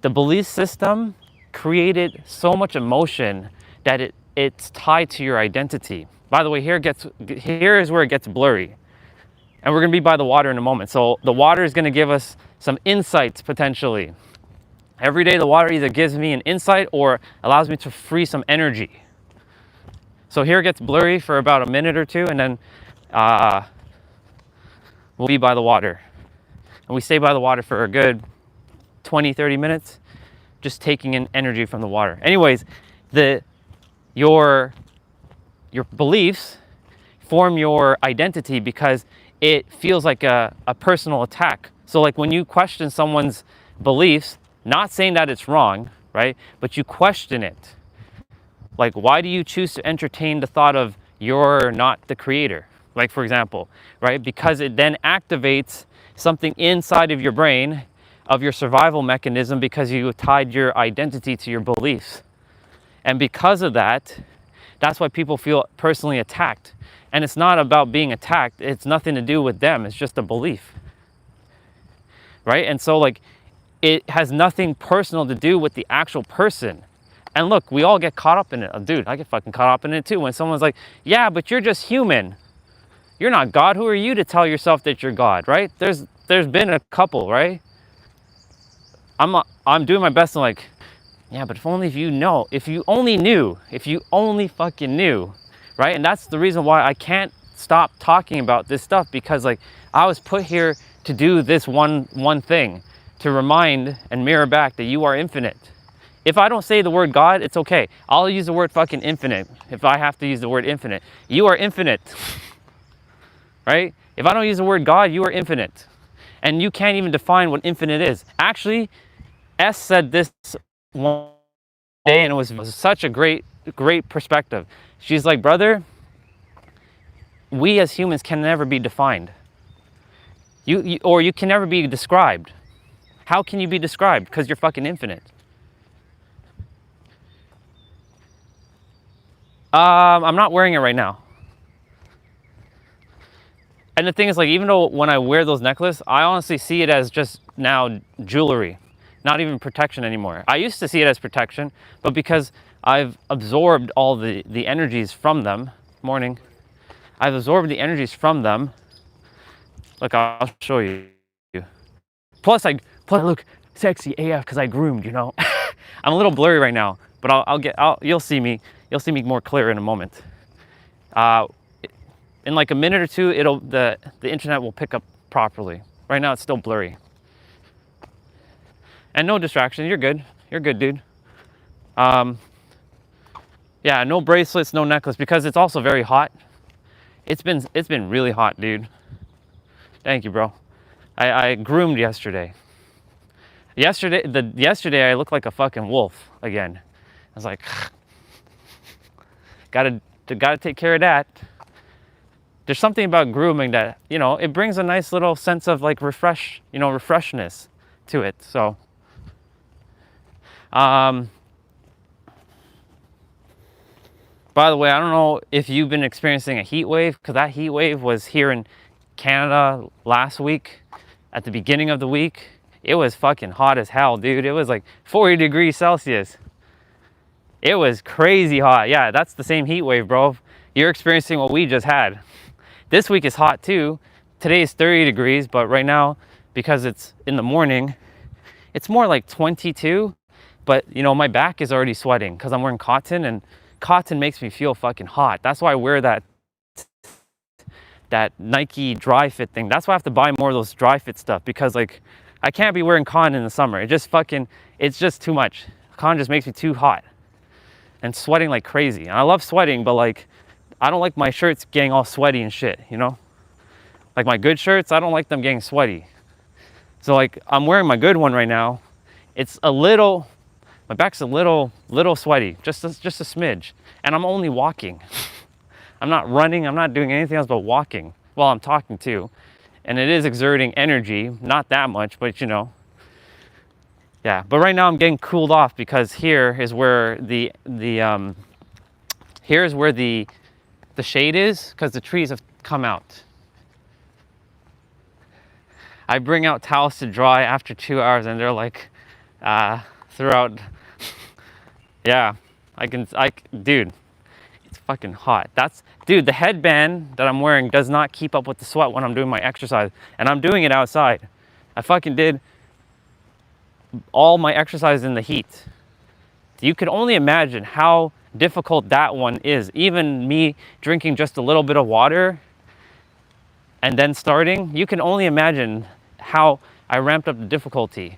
The belief system created so much emotion that it's tied to your identity. By the way, here is where it gets blurry. And we're gonna be by the water in a moment. So the water is gonna give us some insights potentially. Every day the water either gives me an insight or allows me to free some energy. So here it gets blurry for about a minute or two, and then we'll be by the water. And we stay by the water for a good 20, 30 minutes, just taking in energy from the water. Anyways, your beliefs form your identity because it feels like a personal attack. So like when you question someone's beliefs, not saying that it's wrong, right? But you question it. Like, why do you choose to entertain the thought of you're not the creator? Like, for example, right? Because it then activates something inside of your brain, of your survival mechanism, because you tied your identity to your beliefs. And because of that, that's why people feel personally attacked. And it's not about being attacked. It's nothing to do with them. It's just a belief, right? And so like, it has nothing personal to do with the actual person. And look, we all get caught up in it. Dude, I get fucking caught up in it too. When someone's like, yeah, but you're just human. You're not God. Who are you to tell yourself that you're God, right? There's been a couple, right? I'm doing my best to like, yeah, but if only if you know, if you only knew, if you only fucking knew, right? And that's the reason why I can't stop talking about this stuff, because like I was put here to do this one thing, to remind and mirror back that you are infinite. If I don't say the word God, it's okay. I'll use the word fucking infinite if I have to use the word infinite. You are infinite, right? If I don't use the word God, you are infinite. And you can't even define what infinite is. Actually, S said this one day, and it was such a great perspective. She's like, brother, we as humans can never be defined. Or you can never be described. How can you be described? Because you're fucking infinite. I'm not wearing it right now. And the thing is, like, even though when I wear those necklaces, I honestly see it as just now jewelry, not even protection anymore. I used to see it as protection, but because I've absorbed all the energies from them, I've absorbed the energies from them. Look, I'll show you. Plus I look sexy AF because I groomed, you know. I'm a little blurry right now, but you'll see me more clear in a moment. In like a minute or two, the internet will pick up properly. Right now it's still blurry. And no distraction, you're good, dude. Yeah, no bracelets, no necklace, because it's also very hot. It's been really hot, dude. Thank you, bro. I groomed yesterday. Yesterday I looked like a fucking wolf again. I was like, gotta take care of that. There's something about grooming that, you know, it brings a nice little sense of like refreshness to it. So, by the way, I don't know if you've been experiencing a heat wave, because that heat wave was here in Canada last week. At the beginning of the week, it was fucking hot as hell, dude. It was like 40 degrees Celsius. It was crazy hot. Yeah, that's the same heat wave, bro. You're experiencing what we just had. This week is hot too. Today is 30 degrees, but right now, because it's in the morning, it's more like 22. But you know, my back is already sweating because I'm wearing cotton, and cotton makes me feel fucking hot. That's why I wear that Nike dry fit thing. That's why I have to buy more of those dry fit stuff, because like I can't be wearing cotton in the summer. It's just too much. Cotton just makes me too hot and sweating like crazy. And I love sweating, but like I don't like my shirts getting all sweaty and shit, you know? Like my good shirts, I don't like them getting sweaty. So like I'm wearing my good one right now. My back's a little sweaty, just a smidge. And I'm only walking. I'm not running, I'm not doing anything else but walking while I'm talking too. And it is exerting energy, not that much, but you know. Yeah, but right now I'm getting cooled off, because here is where the shade is, because the trees have come out. I bring out towels to dry after 2 hours, and they're like throughout. Yeah, dude, fucking hot. Dude, the headband that I'm wearing does not keep up with the sweat when I'm doing my exercise. And I'm doing it outside. I fucking did all my exercise in the heat. You could only imagine how difficult that one is. Even me drinking just a little bit of water and then starting, you can only imagine how I ramped up the difficulty.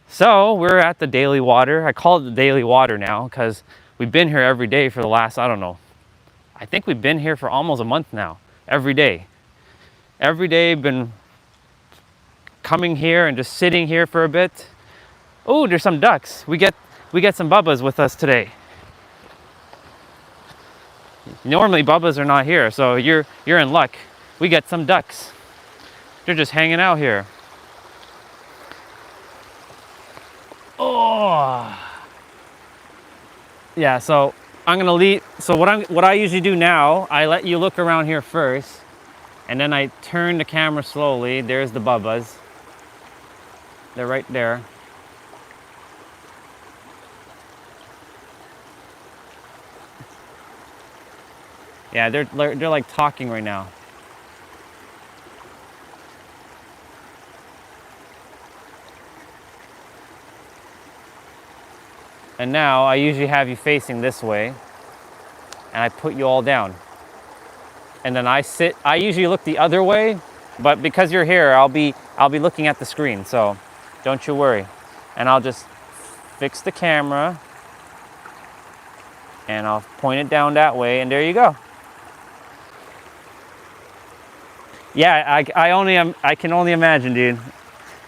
So we're at the daily water. I call it the daily water now because we've been here every day for the last, I don't know, I think we've been here for almost a month now, every day. Every day, been coming here and just sitting here for a bit. Oh, there's some ducks. We get some bubbas with us today. Normally bubbas are not here, so you're in luck. We get some ducks. They're just hanging out here. Oh. Yeah, so I'm gonna leave. So what I usually do now, I let you look around here first, and then I turn the camera slowly. There's the bubbas. They're right there. Yeah, they're like talking right now. And now I usually have you facing this way, and I put you all down. And then I usually look the other way, but because you're here, I'll be looking at the screen, so don't you worry. And I'll just fix the camera, and I'll point it down that way, and there you go. Yeah, I can only imagine, dude.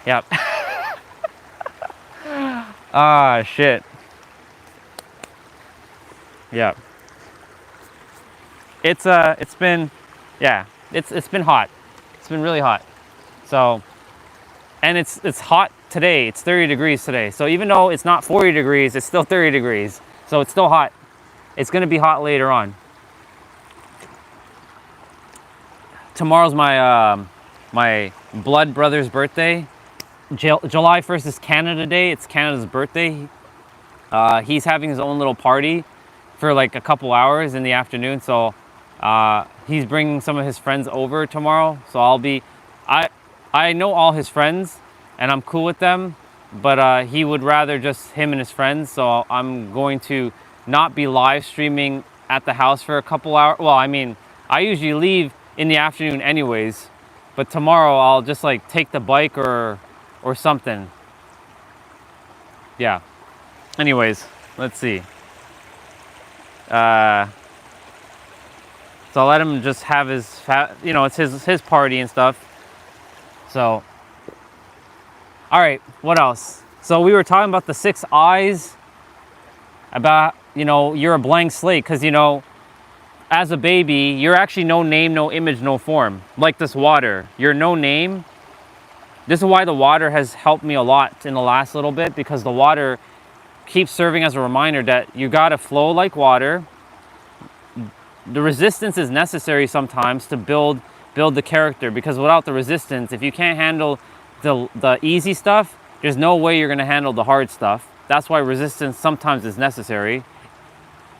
Yep. Ah, shit. Yeah. It's been hot. It's been really hot. So, and it's hot today. It's 30 degrees today. So even though it's not 40 degrees, it's still 30 degrees. So it's still hot. It's going to be hot later on. Tomorrow's my blood brother's birthday. July 1st is Canada Day. It's Canada's birthday. He's having his own little party for like a couple hours in the afternoon. So he's bringing some of his friends over tomorrow. So I know all his friends and I'm cool with them, but he would rather just him and his friends. So I'm going to not be live streaming at the house for a couple hours. Well, I mean, I usually leave in the afternoon anyways, but tomorrow I'll just like take the bike or something. Yeah. Anyways, let's see. So I'll let him just have his, it's his party and stuff. So, all right, what else? So we were talking about the 6 eyes, about, you're a blank slate, because, as a baby, you're actually no name, no image, no form. Like this water, you're no name. This is why the water has helped me a lot in the last little bit, because the water keeps serving as a reminder that you gotta flow like water. The resistance is necessary sometimes to build the character, because without the resistance, if you can't handle the easy stuff, there's no way you're gonna handle the hard stuff. That's why resistance sometimes is necessary.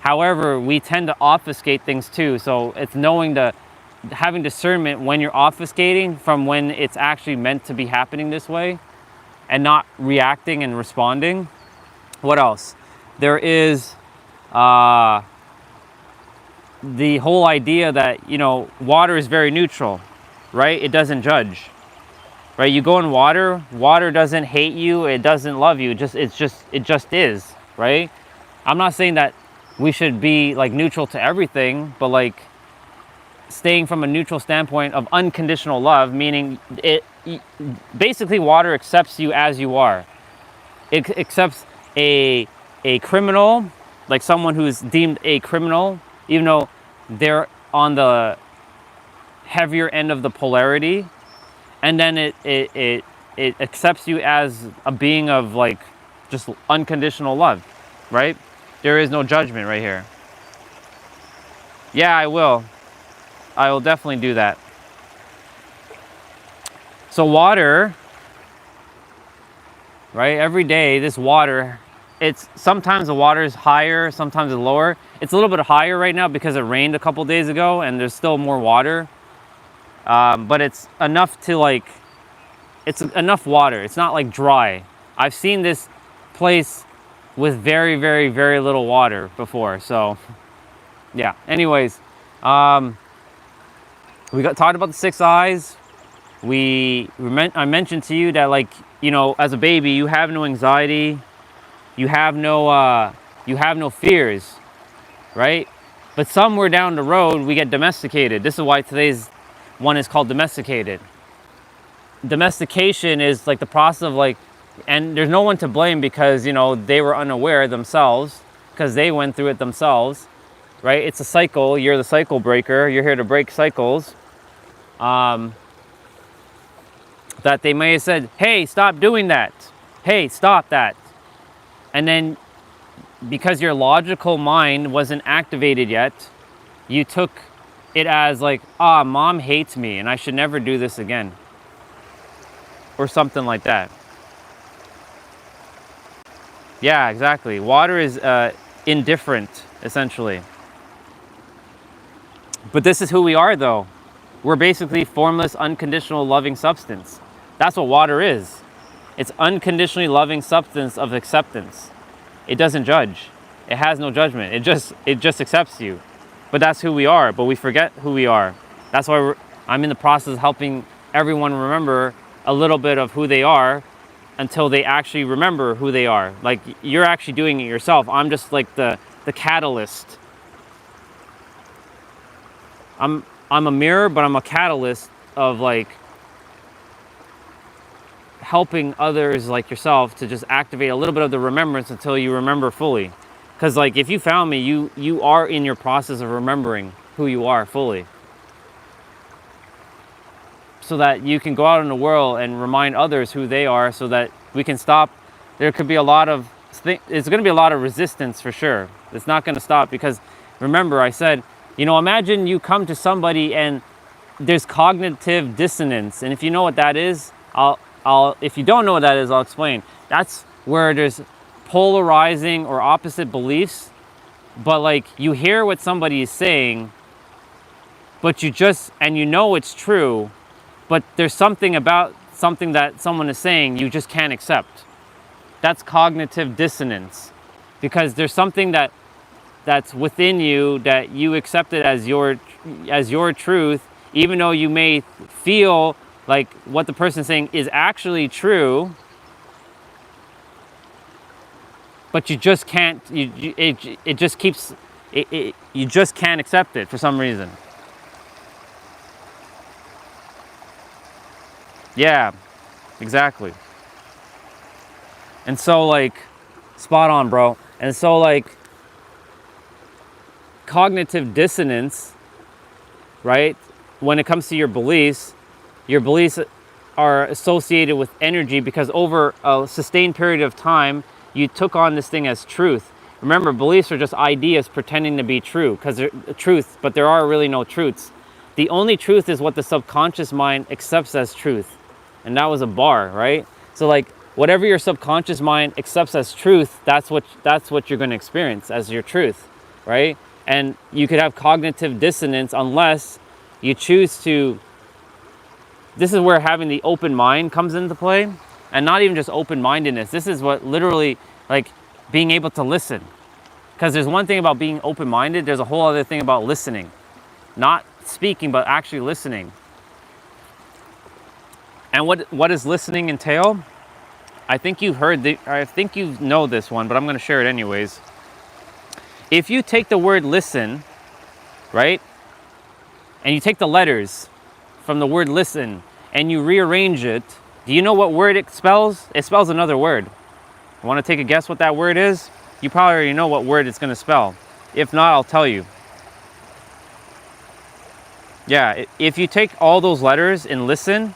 However, we tend to obfuscate things too, so it's having discernment when you're obfuscating from when it's actually meant to be happening this way, and not reacting and responding. What else? There is the whole idea that, water is very neutral, right? It doesn't judge, right? You go in water doesn't hate you, it doesn't love you, it just is, right? I'm not saying that we should be like neutral to everything, but like staying from a neutral standpoint of unconditional love, meaning basically water accepts you as you are. It accepts a criminal, like someone who's deemed a criminal, even though they're on the heavier end of the polarity, and then it accepts you as a being of like just unconditional love, right? There is no judgment right here. Yeah, I will definitely do that. So water, right? Every day, this water it's sometimes the water is higher, sometimes it's lower. It's a little bit higher right now because it rained a couple days ago and there's still more water. But it's enough to like, it's enough water. It's not like dry. I've seen this place with very, very, very little water before. So yeah, anyways, we talked about the 6 eyes. I mentioned to you that, like, you know, as a baby, you have no anxiety, you have no fears, right? But somewhere down the road, we get domesticated. This is why today's one is called domesticated. Domestication is like the process of like, and there's no one to blame because, you know, they were unaware themselves because they went through it themselves, right? It's a cycle. You're the cycle breaker. You're here to break cycles. That they may have said, hey, stop doing that. Hey, stop that. And then because your logical mind wasn't activated yet, you took it as like, mom hates me and I should never do this again. Or something like that. Yeah, exactly. Water is indifferent, essentially. But this is who we are, though. We're basically formless, unconditional, loving substance. That's what water is. It's unconditionally loving substance of acceptance. It doesn't judge. It has no judgment. It just accepts you. But that's who we are. But we forget who we are. That's why I'm in the process of helping everyone remember a little bit of who they are until they actually remember who they are. Like, you're actually doing it yourself. I'm just like the catalyst. I'm a mirror, but I'm a catalyst of like helping others like yourself to just activate a little bit of the remembrance until you remember fully. Because like, if you found me, you are in your process of remembering who you are fully, so that you can go out in the world and remind others who they are, so that we can stop. There could be a lot of it's going to be a lot of resistance for sure. It's not going to stop because, remember, I said, you know, imagine you come to somebody and there's cognitive dissonance. And if you know what that is, if you don't know what that is, I'll explain. That's where there's polarizing or opposite beliefs, but like, you hear what somebody is saying, but and you know it's true, but there's something about something that someone is saying you just can't accept. That's cognitive dissonance, because there's something that's within you that you accept it as your truth, even though you may feel like what the person is saying is actually true, but you just can't. It just keeps. You just can't accept it for some reason. Yeah, exactly. And so, like, spot on, bro. And so, like, cognitive dissonance, right? When it comes to your beliefs are associated with energy, because over a sustained period of time, you took on this thing as truth. Remember, beliefs are just ideas pretending to be true, because they're truth, but there are really no truths. The only truth is what the subconscious mind accepts as truth. And that was a bar, right? So like, whatever your subconscious mind accepts as truth, that's what you're going to experience as your truth, right? And you could have cognitive dissonance unless you choose to. This is where having the open mind comes into play, and not even just open-mindedness. This is what literally, like, being able to listen. Because there's one thing about being open-minded, there's a whole other thing about listening. Not speaking, but actually listening. And what does listening entail? I think you've I think you know this one, but I'm going to share it anyways. If you take the word listen, right, and you take the letters from the word listen and you rearrange it, do you know what word it spells? It spells another word. Want to take a guess what that word is? You probably already know what word it's going to spell. If not, I'll tell you. Yeah, if you take all those letters in listen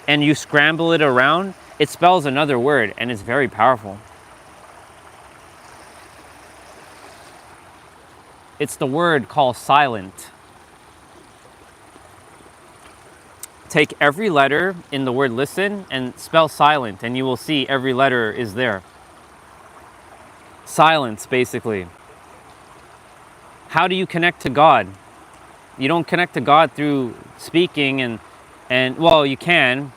and you scramble it around, it spells another word, and it's very powerful. It's the word called silent. Take every letter in the word listen and spell silent, and you will see every letter is there. Silence, basically. How do you connect to God? You don't connect to God through speaking and well, you can,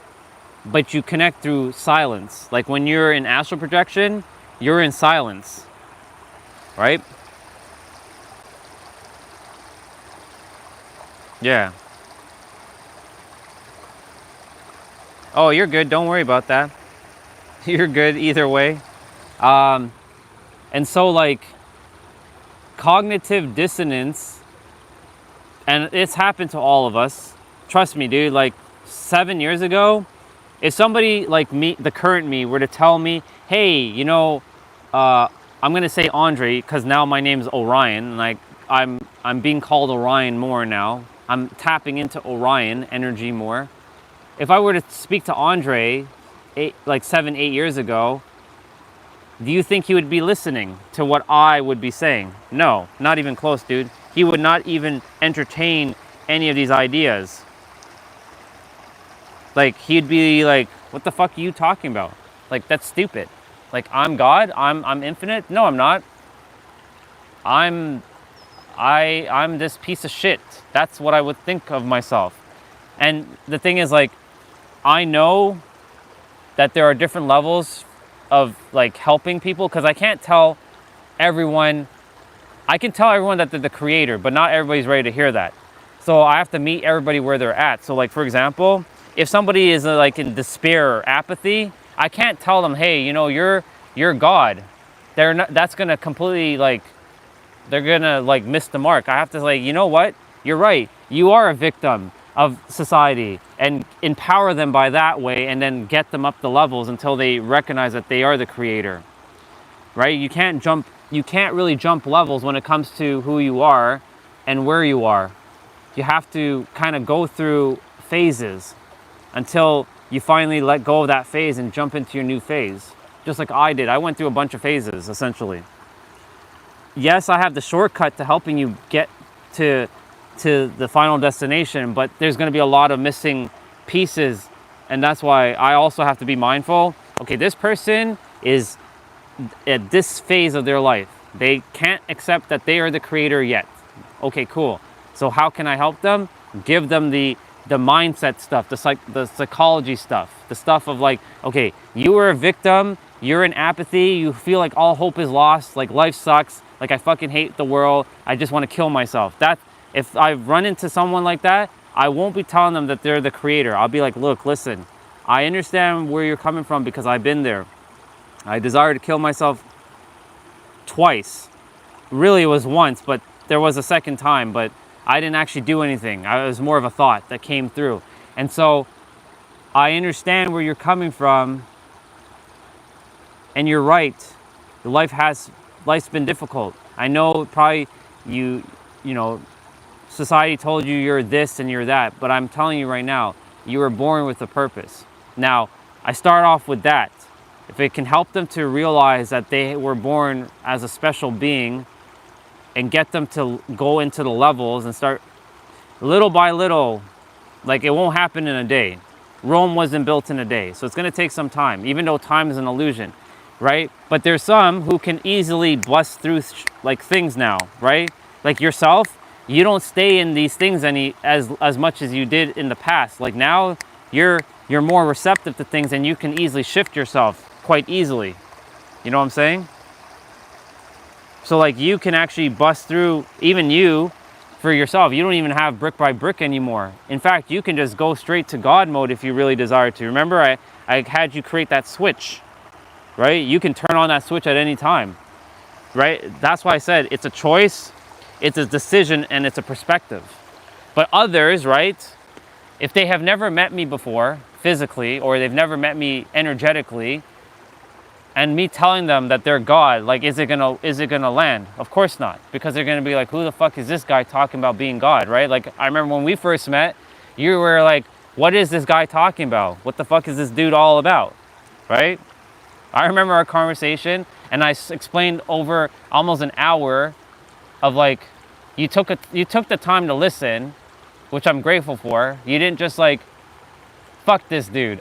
but you connect through silence. Like when you're in astral projection, you're in silence, right? Yeah. Oh, you're good. Don't worry about that. You're good either way. And so, like, cognitive dissonance, and it's happened to all of us. Trust me, dude. Like 7 years ago, if somebody like me, the current me, were to tell me, hey, you know, I'm gonna say Andre because now my name's Orion, like I'm being called Orion more now. I'm tapping into Orion energy more. If I were to speak to Andre, like 7, 8 years ago, do you think he would be listening to what I would be saying? No, not even close, dude. He would not even entertain any of these ideas. Like, he'd be like, what the fuck are you talking about? Like, that's stupid. Like, I'm God? I'm infinite? No, I'm not. I'm this piece of shit. That's what I would think of myself. And the thing is, like, I know that there are different levels of like helping people, because I can't tell everyone. I can tell everyone that they're the creator, but not everybody's ready to hear that. So I have to meet everybody where they're at. So like, for example, if somebody is like in despair or apathy, I can't tell them, hey, you know, you're God. They're not, that's gonna completely like, they're gonna like miss the mark. I have to like, you know what? You're right. You are a victim of society, and empower them by that way, and then get them up the levels until they recognize that they are the creator, right? You can't really jump levels when it comes to who you are and where you are. You have to kind of go through phases until you finally let go of that phase and jump into your new phase. Just like I did. I went through a bunch of phases, essentially. Yes, I have the shortcut to helping you get to the final destination, but there's going to be a lot of missing pieces, and that's why I also have to be mindful. Okay, this person is at this phase of their life. They can't accept that they are the creator yet. Okay, cool. So how can I help them? Give them the mindset stuff, the psychology stuff, the stuff of like, okay, you are a victim, you're in apathy, you feel like all hope is lost, like life sucks, like I fucking hate the world, I just want to kill myself. If I run into someone like that, I won't be telling them that they're the creator. I'll be like, look, listen, I understand where you're coming from because I've been there. I desire to kill myself twice. Really, it was once, but there was a second time, but I didn't actually do anything. It was more of a thought that came through. And so I understand where you're coming from, and you're right. Life's been difficult. I know probably you know, society told you you're this and you're that, but I'm telling you right now, you were born with a purpose. Now, I start off with that. If it can help them to realize that they were born as a special being and get them to go into the levels and start little by little, like it won't happen in a day. Rome wasn't built in a day, so it's gonna take some time, even though time is an illusion, right? But there's some who can easily bust through like things now, right? Like yourself, you don't stay in these things as much as you did in the past. Like now, you're more receptive to things, and you can easily shift yourself quite easily. You know what I'm saying? So like you can actually bust through, even you, for yourself. You don't even have brick by brick anymore. In fact, you can just go straight to God mode if you really desire to. Remember, I had you create that switch, right? You can turn on that switch at any time, right? That's why I said it's a choice. It's a decision, and it's a perspective. But others, right, if they have never met me before physically, or they've never met me energetically, and me telling them that they're God, like, is it gonna land? Of course not, because they're gonna be like, who the fuck is this guy talking about being God, right? Like, I remember when we first met, you were like, what is this guy talking about? What the fuck is this dude all about, right? I remember our conversation, and I explained over almost an hour of like, you took the time to listen, which I'm grateful for. You didn't just like, fuck this dude.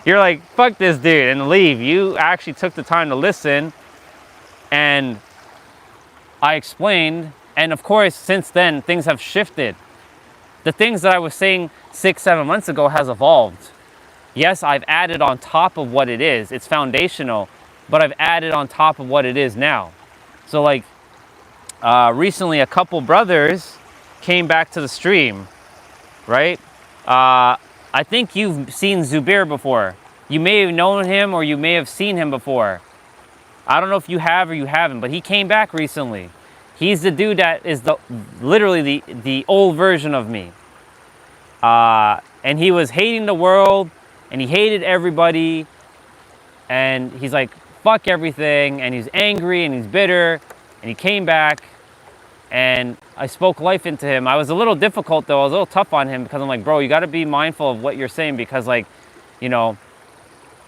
You're like, fuck this dude, and leave. You actually took the time to listen, and I explained, and of course, since then, things have shifted. The things that I was saying 6-7 months ago has evolved. Yes, I've added on top of what it is. It's foundational, but I've added on top of what it is now. So like, recently a couple brothers came back to the stream, right? I think you've seen Zubair before. You may have known him or you may have seen him before. I don't know if you have or you haven't, but he came back recently. He's the dude that is literally the old version of me. And he was hating the world, and he hated everybody, and he's like, fuck everything, and he's angry, and he's bitter, and he came back, and I spoke life into him. I was a little difficult, though. I was a little tough on him, because I'm like, bro, you got to be mindful of what you're saying, because, like, you know,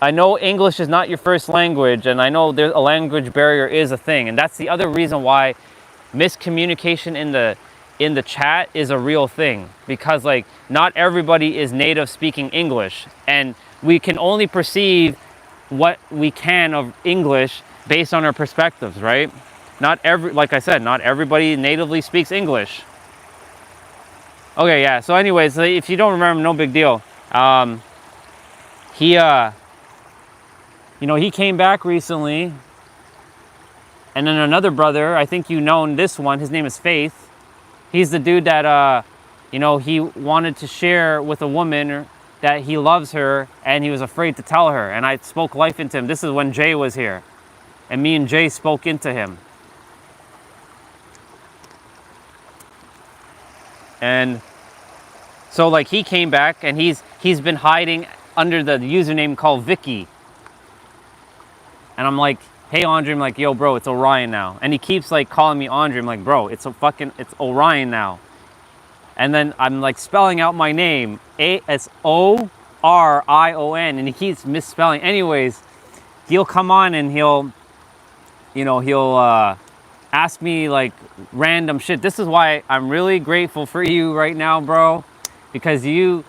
I know English is not your first language, and I know a language barrier is a thing, and that's the other reason why miscommunication in the chat is a real thing, because like not everybody is native speaking English, and we can only perceive what we can of English based on our perspectives, right? Like I said, not everybody natively speaks English. Okay, yeah, so anyways, if you don't remember, no big deal. He came back recently, and then another brother, I think you know this one, his name is Faith. He's the dude that, he wanted to share with a woman that he loves her, and he was afraid to tell her. And I spoke life into him. This is when Jay was here. And me and Jay spoke into him. And so, like, he came back, and he's been hiding under the username called Vicky. And I'm like, hey, Andre, I'm like, yo, bro, it's Orion now. And he keeps like calling me Andre. I'm like, bro, it's Orion now. And then I'm like spelling out my name. It's Orion. And he keeps misspelling. Anyways, he'll come on and he'll ask me like random shit. This is why I'm really grateful for you right now, bro. Because you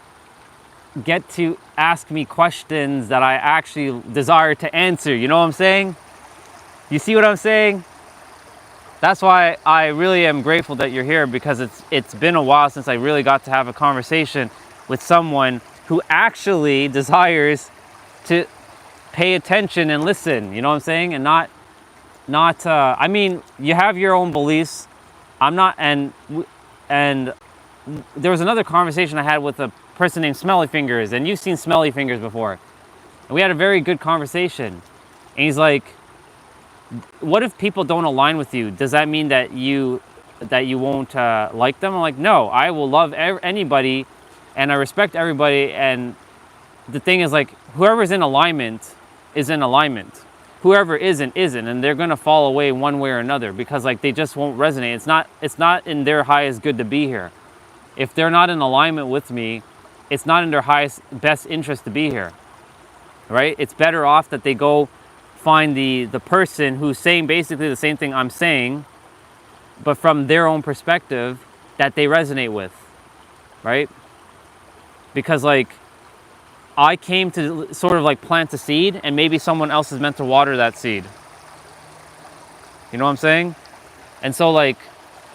get to ask me questions that I actually desire to answer. You know what I'm saying? You see what I'm saying? That's why I really am grateful that you're here, because it's been a while since I really got to have a conversation with someone who actually desires to pay attention and listen. You know what I'm saying? And not I mean, you have your own beliefs. I'm not, and there was another conversation I had with a person named Smelly Fingers, and you've seen Smelly Fingers before. And we had a very good conversation. And he's like, what if people don't align with you? Does that mean that you won't like them? I'm like, no, I will love anybody, and I respect everybody. And the thing is, like, whoever's in alignment is in alignment. Whoever isn't, and they're gonna fall away one way or another, because like they just won't resonate. It's not in their highest good to be here. If they're not in alignment with me, it's not in their best interest to be here, right? It's better off that they go find the person who's saying basically the same thing I'm saying, but from their own perspective that they resonate with, right? Because like I came to sort of like plant a seed, and maybe someone else is meant to water that seed. You know what I'm saying? And so like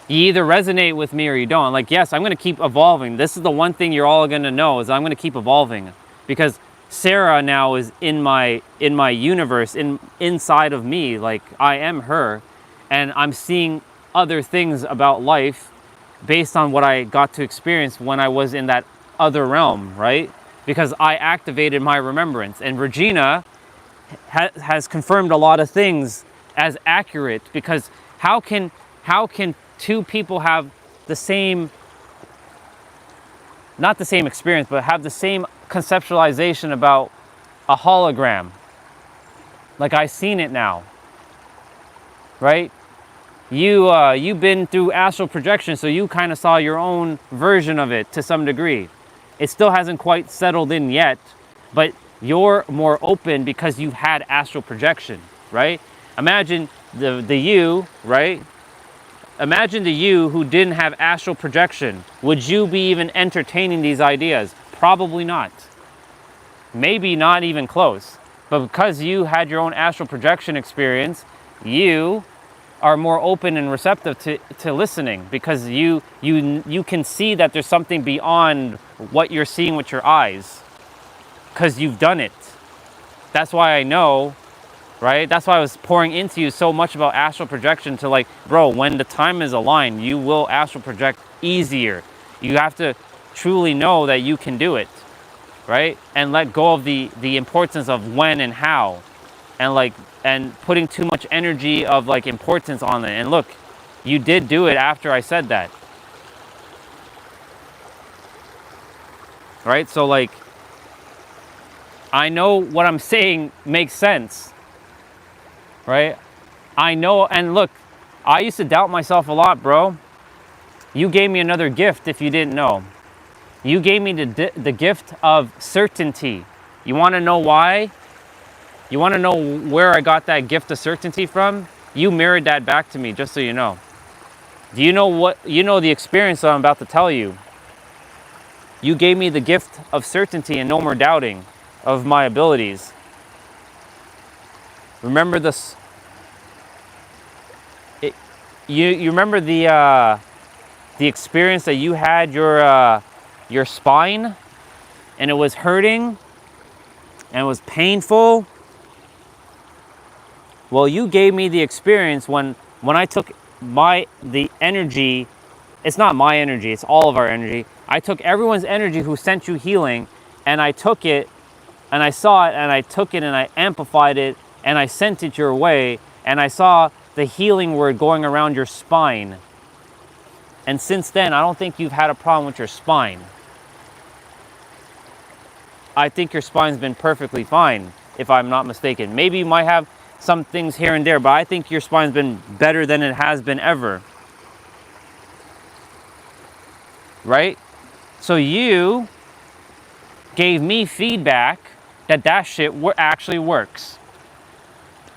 you either resonate with me or you don't. Like, yes, I'm going to keep evolving. This is the one thing you're all going to know, is I'm going to keep evolving, because Sarah now is in my universe, inside of me. Like I am her, and I'm seeing other things about life based on what I got to experience when I was in that other realm, right? Because I activated my remembrance, and Regina has confirmed a lot of things as accurate. Because how can two people have the same, not the same experience, but have the same conceptualization about a hologram? Like, I've seen it now, right? You've been through astral projection, so you kind of saw your own version of it to some degree. It still hasn't quite settled in yet, but you're more open because you've had astral projection, right? Imagine the you, right? Imagine the you who didn't have astral projection. Would you be even entertaining these ideas? Probably not. maybe not even close. But because you had your own astral projection experience, you are more open and receptive to listening, because you can see that there's something beyond what you're seeing with your eyes, because you've done it. That's why I know, right? That's why I was pouring into you so much about astral projection, to like, bro, when the time is aligned, you will astral project easier. You have to truly know that you can do it, right? And let go of the importance of when and how, and putting too much energy of like importance on it. And look, you did do it after I said that, right? So like, I know what I'm saying makes sense, right? I know. And look, I used to doubt myself a lot, bro. You gave me another gift if you didn't know. You gave me the gift of certainty. You want to know why? You want to know where I got that gift of certainty from? You mirrored that back to me, just so you know. Do you know what, you know the experience that I'm about to tell you? You gave me the gift of certainty and no more doubting of my abilities. Remember this? You remember the experience that you had your spine, and it was hurting and it was painful? Well, you gave me the experience when I took the energy. It's not my energy, it's all of our energy. I took everyone's energy who sent you healing, and I took it, and I saw it, and I took it, and I amplified it, and I sent it your way, and I saw the healing word going around your spine. And since then, I don't think you've had a problem with your spine. I think your spine's been perfectly fine, if I'm not mistaken. Maybe you might have some things here and there, but I think your spine's been better than it has been ever. Right? So you gave me feedback that shit actually works.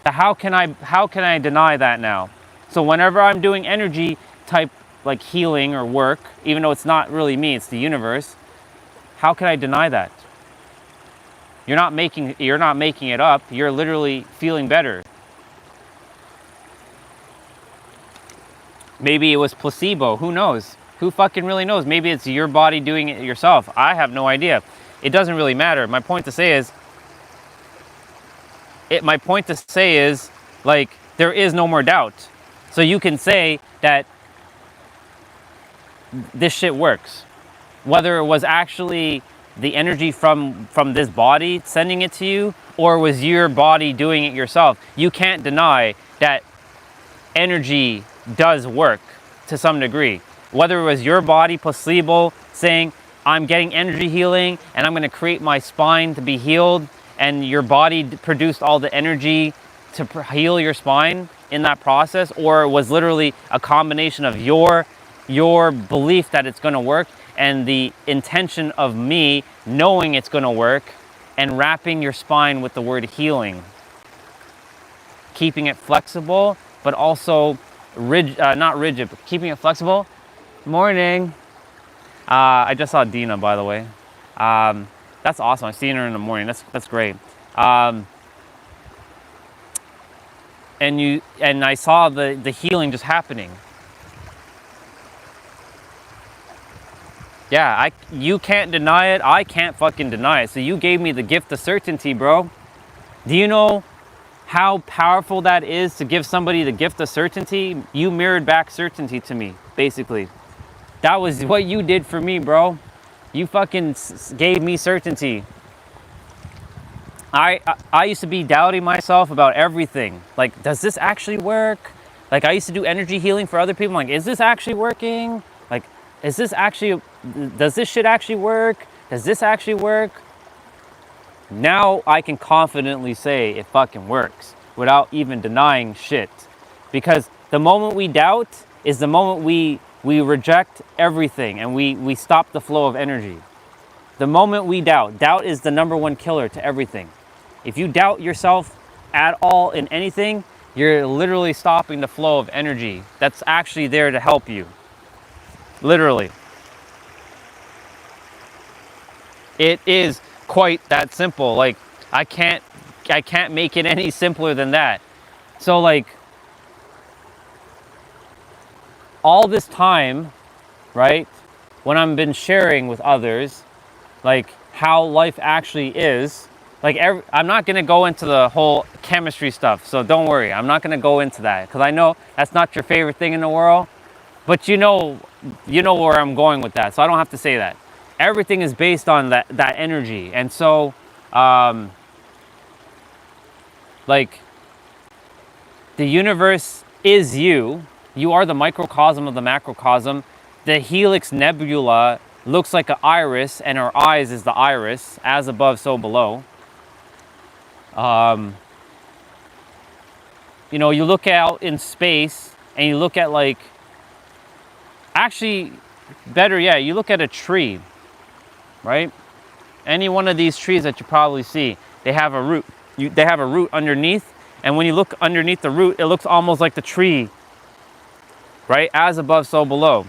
How can I deny that now? So whenever I'm doing energy type like healing or work, even though it's not really me, it's the universe, how can I deny that? You're not making it up. You're literally feeling better. Maybe it was placebo. Who knows? Who fucking really knows? Maybe it's your body doing it yourself. I have no idea. It doesn't really matter. My point to say is, like, there is no more doubt. So you can say that this shit works. Whether it was actually the energy from this body sending it to you, or was your body doing it yourself, you can't deny that energy does work to some degree. Whether it was your body placebo saying, I'm getting energy healing and I'm going to create my spine to be healed, and your body produced all the energy to heal your spine in that process, or it was literally a combination of your belief that it's going to work and the intention of me knowing it's going to work, and wrapping your spine with the word healing, keeping it flexible but also not rigid, but keeping it flexible. Morning. I just saw Dina, by the way. That's awesome. I've seen her in the morning. That's great. And I saw the healing just happening. Yeah, you can't deny it. I can't fucking deny it. So you gave me the gift of certainty, bro. Do you know how powerful that is, to give somebody the gift of certainty? You mirrored back certainty to me, basically. That was what you did for me, bro. You fucking gave me certainty. I used to be doubting myself about everything. Like, does this actually work? Like, I used to do energy healing for other people. I'm like, is this actually working? Like, does this shit actually work? Does this actually work? Now I can confidently say it fucking works without even denying shit. Because the moment we doubt is the moment we reject everything, and we stop the flow of energy. The moment we doubt is the number one killer to everything. If you doubt yourself at all in anything, you're literally stopping the flow of energy that's actually there to help you. Literally. It is quite that simple. Like, I can't make it any simpler than that. So like, all this time, right, when I've been sharing with others, like how life actually is, like I'm not gonna go into the whole chemistry stuff, so don't worry, I'm not gonna go into that, because I know that's not your favorite thing in the world, but you know where I'm going with that, so I don't have to say that. Everything is based on that energy, and so, like, the universe is you. You are the microcosm of the macrocosm. The Helix Nebula looks like an iris, and our eyes is the iris, as above, so below. You know, you look out in space, and you look at, like, actually, better yet, you look at a tree, right? Any one of these trees that you probably see, they have a root. They have a root underneath, and when you look underneath the root, it looks almost like the tree, right? As above, so below.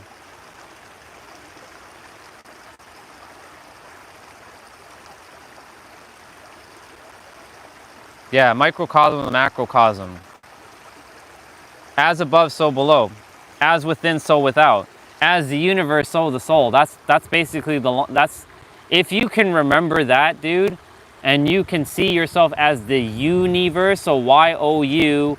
Yeah, microcosm and macrocosm. As above, so below. As within, so without. As the universe, so the soul. That's basically that's, if you can remember that, dude, and you can see yourself as the universe, so YOUNIVERSE,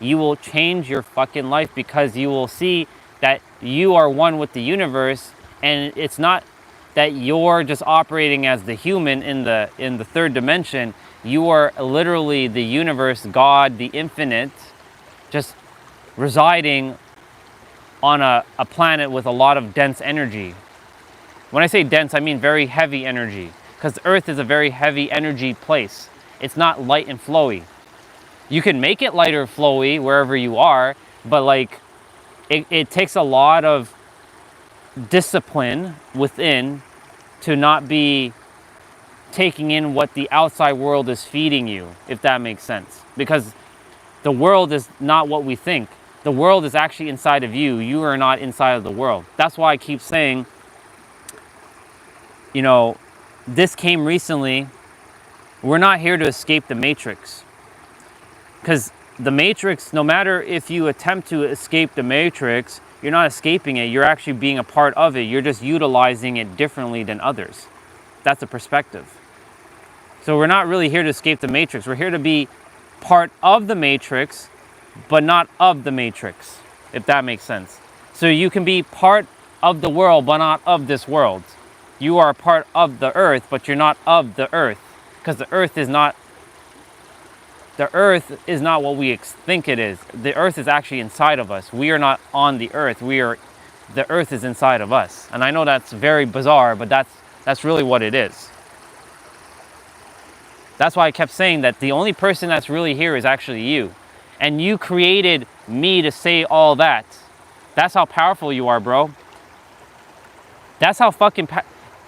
you will change your fucking life, because you will see that you are one with the universe, and it's not that you're just operating as the human in the third dimension. You are literally the universe, God, the infinite, just residing on a planet with a lot of dense energy. When I say dense, I mean very heavy energy, because Earth is a very heavy energy place. It's not light and flowy. You can make it lighter flowy wherever you are, but like, it takes a lot of discipline within to not be taking in what the outside world is feeding you, if that makes sense. Because the world is not what we think. The world is actually inside of you. You are not inside of the world. That's why I keep saying, you know, this came recently. We're not here to escape the matrix. Because the matrix, no matter if you attempt to escape the matrix, you're not escaping it. You're actually being a part of it. You're just utilizing it differently than others. That's a perspective. So we're not really here to escape the matrix. We're here to be part of the matrix, but not of the matrix, if that makes sense. So you can be part of the world, but not of this world. You are a part of the earth, but you're not of the earth, because the earth is not what we think it is. The earth is actually inside of us. We are not on the earth. The earth is inside of us. And I know that's very bizarre, but that's really what it is. That's why I kept saying that the only person that's really here is actually you. And you created me to say all that. That's how powerful you are, bro. That's how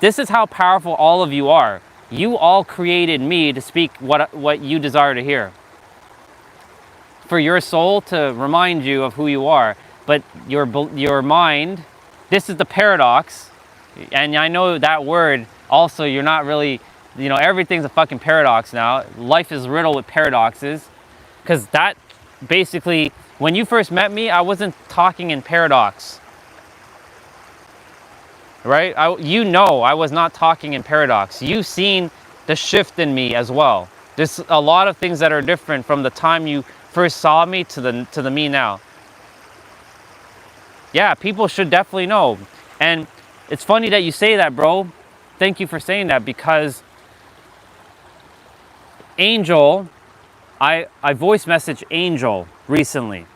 this is how powerful all of you are. You all created me to speak what you desire to hear. For your soul to remind you of who you are. But your mind, this is the paradox. And I know that word also, you're not really, you know, everything's a fucking paradox now. Life is riddled with paradoxes. Because that basically, when you first met me, I wasn't talking in paradox. Right? I was not talking in paradox. You've seen the shift in me as well. There's a lot of things that are different from the time you first saw me to the me now. Yeah, people should definitely know. And it's funny that you say that, bro. Thank you for saying that, because Angel, I voice messaged Angel recently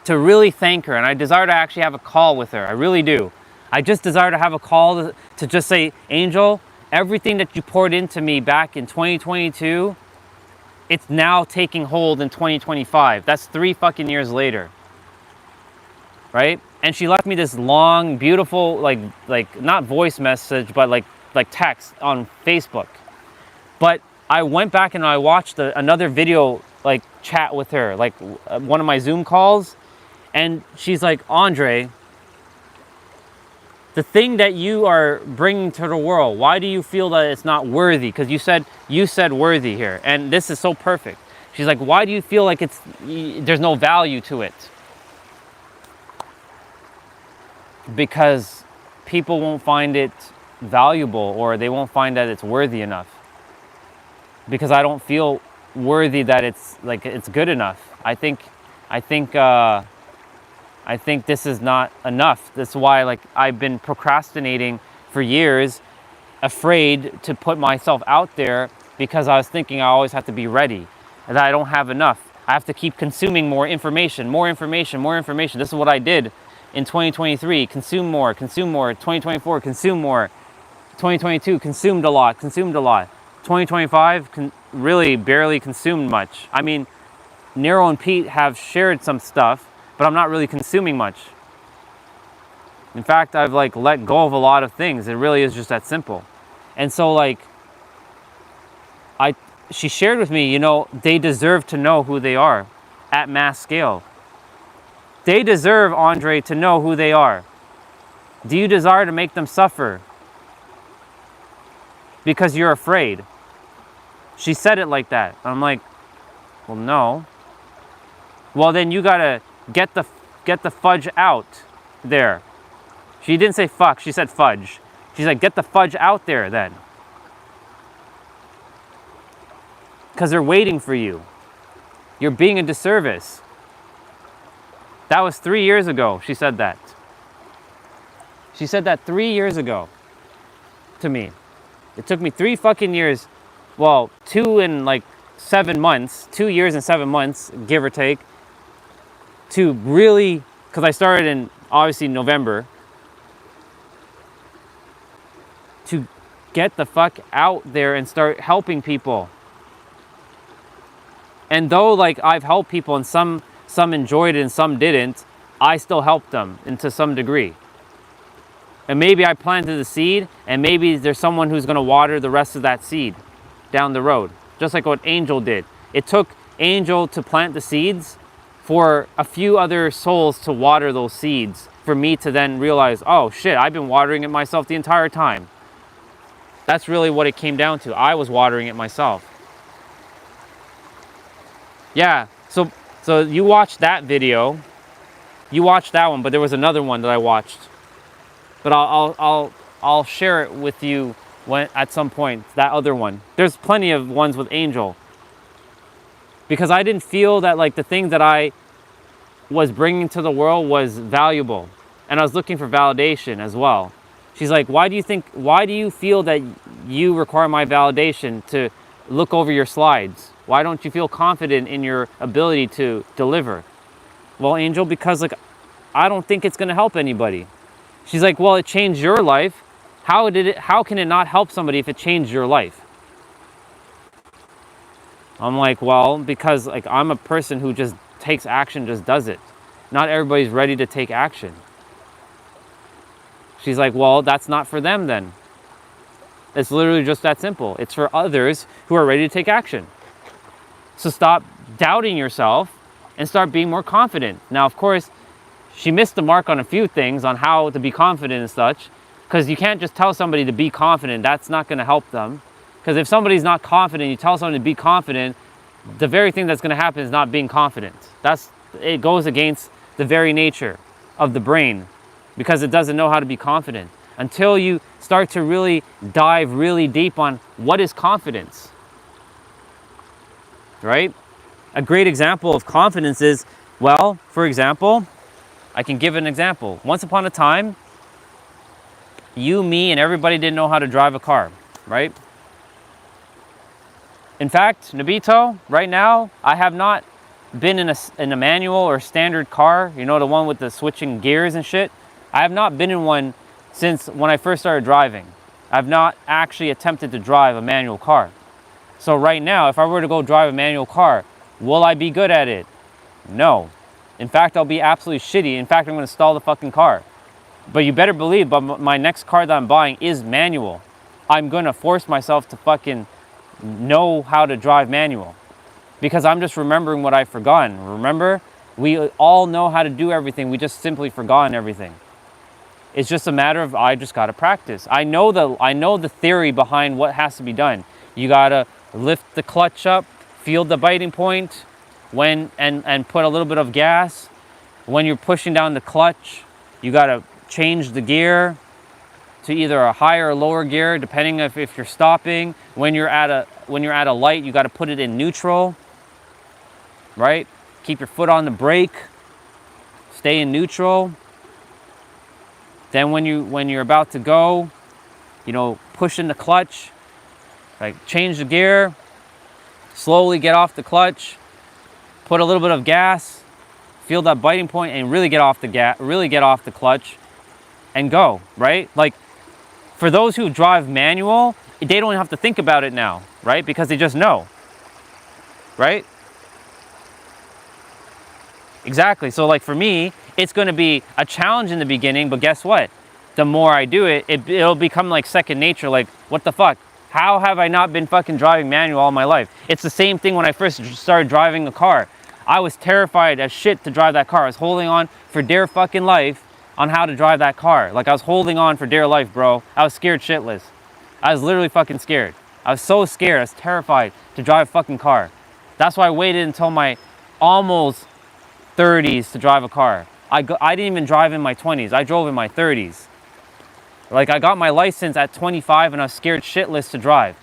to really thank her, and I desire to actually have a call with her. I really do. I just desire to have a call to just say, Angel, everything that you poured into me back in 2022, it's now taking hold in 2025. That's 3 fucking years later. Right? And she left me this long, beautiful, like not voice message, but like text on Facebook. But I went back and I watched another video, like, chat with her, like one of my Zoom calls, and she's like, Andre, the thing that you are bringing to the world, why do you feel that it's not worthy? Because you said worthy here, and this is so perfect. She's like, why do you feel like there's no value to it? Because people won't find it valuable, or they won't find that it's worthy enough. Because I don't feel worthy that it's good enough. I think this is not enough. That's why I've been procrastinating for years, afraid to put myself out there, because I was thinking I always have to be ready and that I don't have enough. I have to keep consuming more information, more information, more information. This is what I did in 2023. Consume more, consume more. 2024, consume more. 2022, consumed a lot, consumed a lot. 2025, really barely consumed much. I mean, Nero and Pete have shared some stuff, but I'm not really consuming much. In fact, I've let go of a lot of things. It really is just that simple. And so she shared with me, they deserve to know who they are at mass scale. They deserve, Andre, to know who they are. Do you desire to make them suffer because you're afraid? She said it like that. I'm like, well, no. Well, then you gotta get the fudge out there. She didn't say fuck, she said fudge. She's like, get the fudge out there then. Because they're waiting for you. You're being a disservice. That was 3 years ago, she said that. She said that 3 years ago to me. It took me 3 fucking years, well, 2 and 7 months, 2 years and 7 months, give or take, to really, because I started in, obviously, November, to get the fuck out there and start helping people. And though I've helped people and some enjoyed it and some didn't, I still helped them to some degree. And maybe I planted the seed, and maybe there's someone who's going to water the rest of that seed down the road, just like what Angel did. It took Angel to plant the seeds for a few other souls to water those seeds, for me to then realize, oh shit, I've been watering it myself the entire time. That's really what it came down to. I was watering it myself. Yeah, so you watched that video. You watched that one, but there was another one that I watched. But I'll share it with you at some point, that other one. There's plenty of ones with Angel. Because I didn't feel that the thing that I was bringing to the world was valuable. And I was looking for validation as well. She's like, why do you feel that you require my validation to look over your slides? Why don't you feel confident in your ability to deliver? Well, Angel, because I don't think it's going to help anybody. She's like, well, it changed your life. How can it not help somebody if it changed your life? I'm like, well, because I'm a person who just takes action, just does it. Not everybody's ready to take action. She's like, well, that's not for them then. It's literally just that simple. It's for others who are ready to take action. So stop doubting yourself and start being more confident. Now, of course, she missed the mark on a few things on how to be confident and such, because you can't just tell somebody to be confident. That's not going to help them. Because if somebody's not confident, you tell someone to be confident, the very thing that's going to happen is not being confident. It goes against the very nature of the brain, because it doesn't know how to be confident. Until you start to really dive really deep on what is confidence, right? A great example of confidence is, well, for example, I can give an example. Once upon a time, you, me, and everybody didn't know how to drive a car, right? In fact, Nabito, right now, I have not been in a manual or standard car, the one with the switching gears and shit. I have not been in one since when I first started driving. I've not actually attempted to drive a manual car. So right now, if I were to go drive a manual car, will I be good at it? No. In fact, I'll be absolutely shitty. In fact, I'm going to stall the fucking car. But you better believe, but my next car that I'm buying is manual. I'm going to force myself to fucking know how to drive manual. Because I'm just remembering what I've forgotten. Remember? We all know how to do everything. We just simply forgotten everything. It's just a matter of I just gotta practice. I know the theory behind what has to be done. You gotta lift the clutch up, feel the biting point, and put a little bit of gas. When you're pushing down the clutch, you gotta change the gear to either a higher or lower gear, depending if you're stopping. When you're at a light, you gotta put it in neutral, right? Keep your foot on the brake, stay in neutral. Then when you're about to go, push in the clutch, like change the gear, slowly get off the clutch, put a little bit of gas, feel that biting point, and really get off the clutch, and go, right? Like for those who drive manual, they don't have to think about it now, right? Because they just know, right? Exactly. So like for me, it's going to be a challenge in the beginning, but guess what? The more I do it, it'll become like second nature. Like, what the fuck? How have I not been fucking driving manual all my life? It's the same thing when I first started driving a car. I was terrified as shit to drive that car. I was holding on for dear fucking life on how to drive that car. Like I was holding on for dear life, bro. I was scared shitless. I was literally fucking scared. I was so scared. I was terrified to drive a fucking car. That's why I waited until my almost 30s to drive a car. I didn't even drive in my 20s. I drove in my 30s. Like I got my license at 25 and I was scared shitless to drive.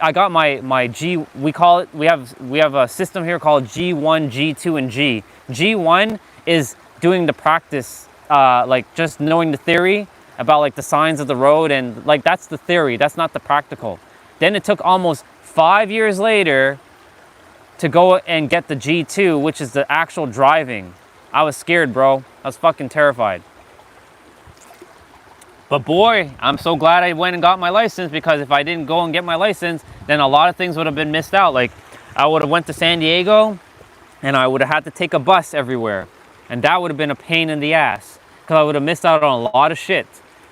I got my G, we have a system here called G1, G2, and G. G1 is doing the practice, like just knowing the theory about like the signs of the road, and like that's the theory, that's not the practical. Then it took almost 5 years later to go and get the G2, which is the actual driving. I was scared, bro. I was fucking terrified. But boy, I'm so glad I went and got my license, because if I didn't go and get my license, then a lot of things would have been missed out. Like I would have went to San Diego and I would have had to take a bus everywhere. And that would have been a pain in the ass, because I would have missed out on a lot of shit.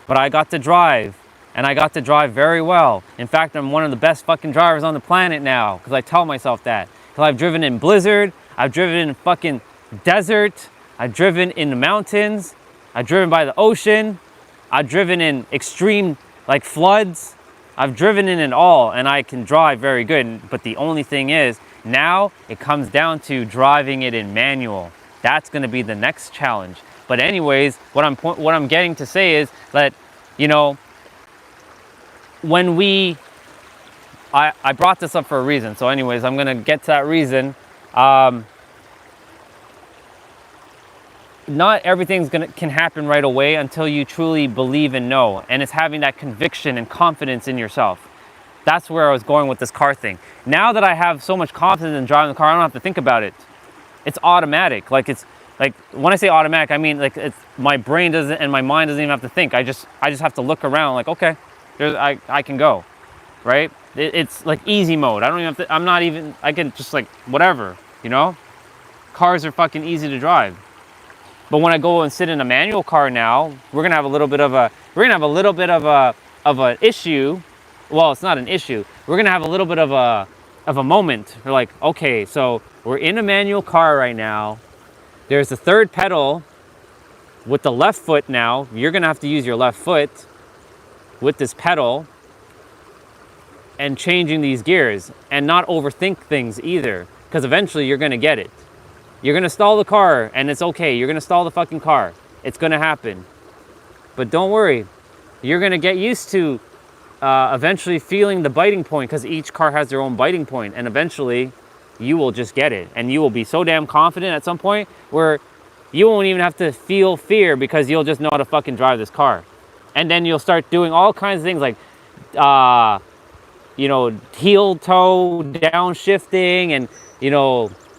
But I got to drive, and I got to drive very well. In fact, I'm one of the best fucking drivers on the planet now, because I tell myself that. Because I've driven in blizzard, I've driven in fucking desert, I've driven in the mountains, I've driven by the ocean, I've driven in extreme like floods, I've driven in it all, and I can drive very good. But the only thing is, now it comes down to driving it in manual. That's going to be the next challenge. But anyways, what I'm getting to say is that, when I brought this up for a reason. So anyways, I'm going to get to that reason. Not everything's can happen right away until you truly believe and know. And it's having that conviction and confidence in yourself. That's where I was going with this car thing. Now that I have so much confidence in driving the car, I don't have to think about it. It's automatic. Like when I say automatic, I mean like it's my brain doesn't and my mind doesn't even have to think. I just have to look around like, okay, I can go, right? It's like easy mode. I don't even have to, I can just like whatever, Cars are fucking easy to drive. But when I go and sit in a manual car now, we're gonna have a little bit of a issue. Well, it's not an issue. We're gonna have a little bit of a moment. We're like, okay, so we're in a manual car right now. There's the third pedal with the left foot now. You're gonna have to use your left foot with this pedal and changing these gears, and not overthink things either, because eventually you're gonna get it. You're gonna stall the car, and it's okay. You're gonna stall the fucking car. It's gonna happen. But don't worry. You're gonna get used to eventually feeling the biting point, because each car has their own biting point, and eventually you will just get it. And you will be so damn confident at some point where you won't even have to feel fear, because you'll just know how to fucking drive this car. And then you'll start doing all kinds of things like, heel toe downshifting and,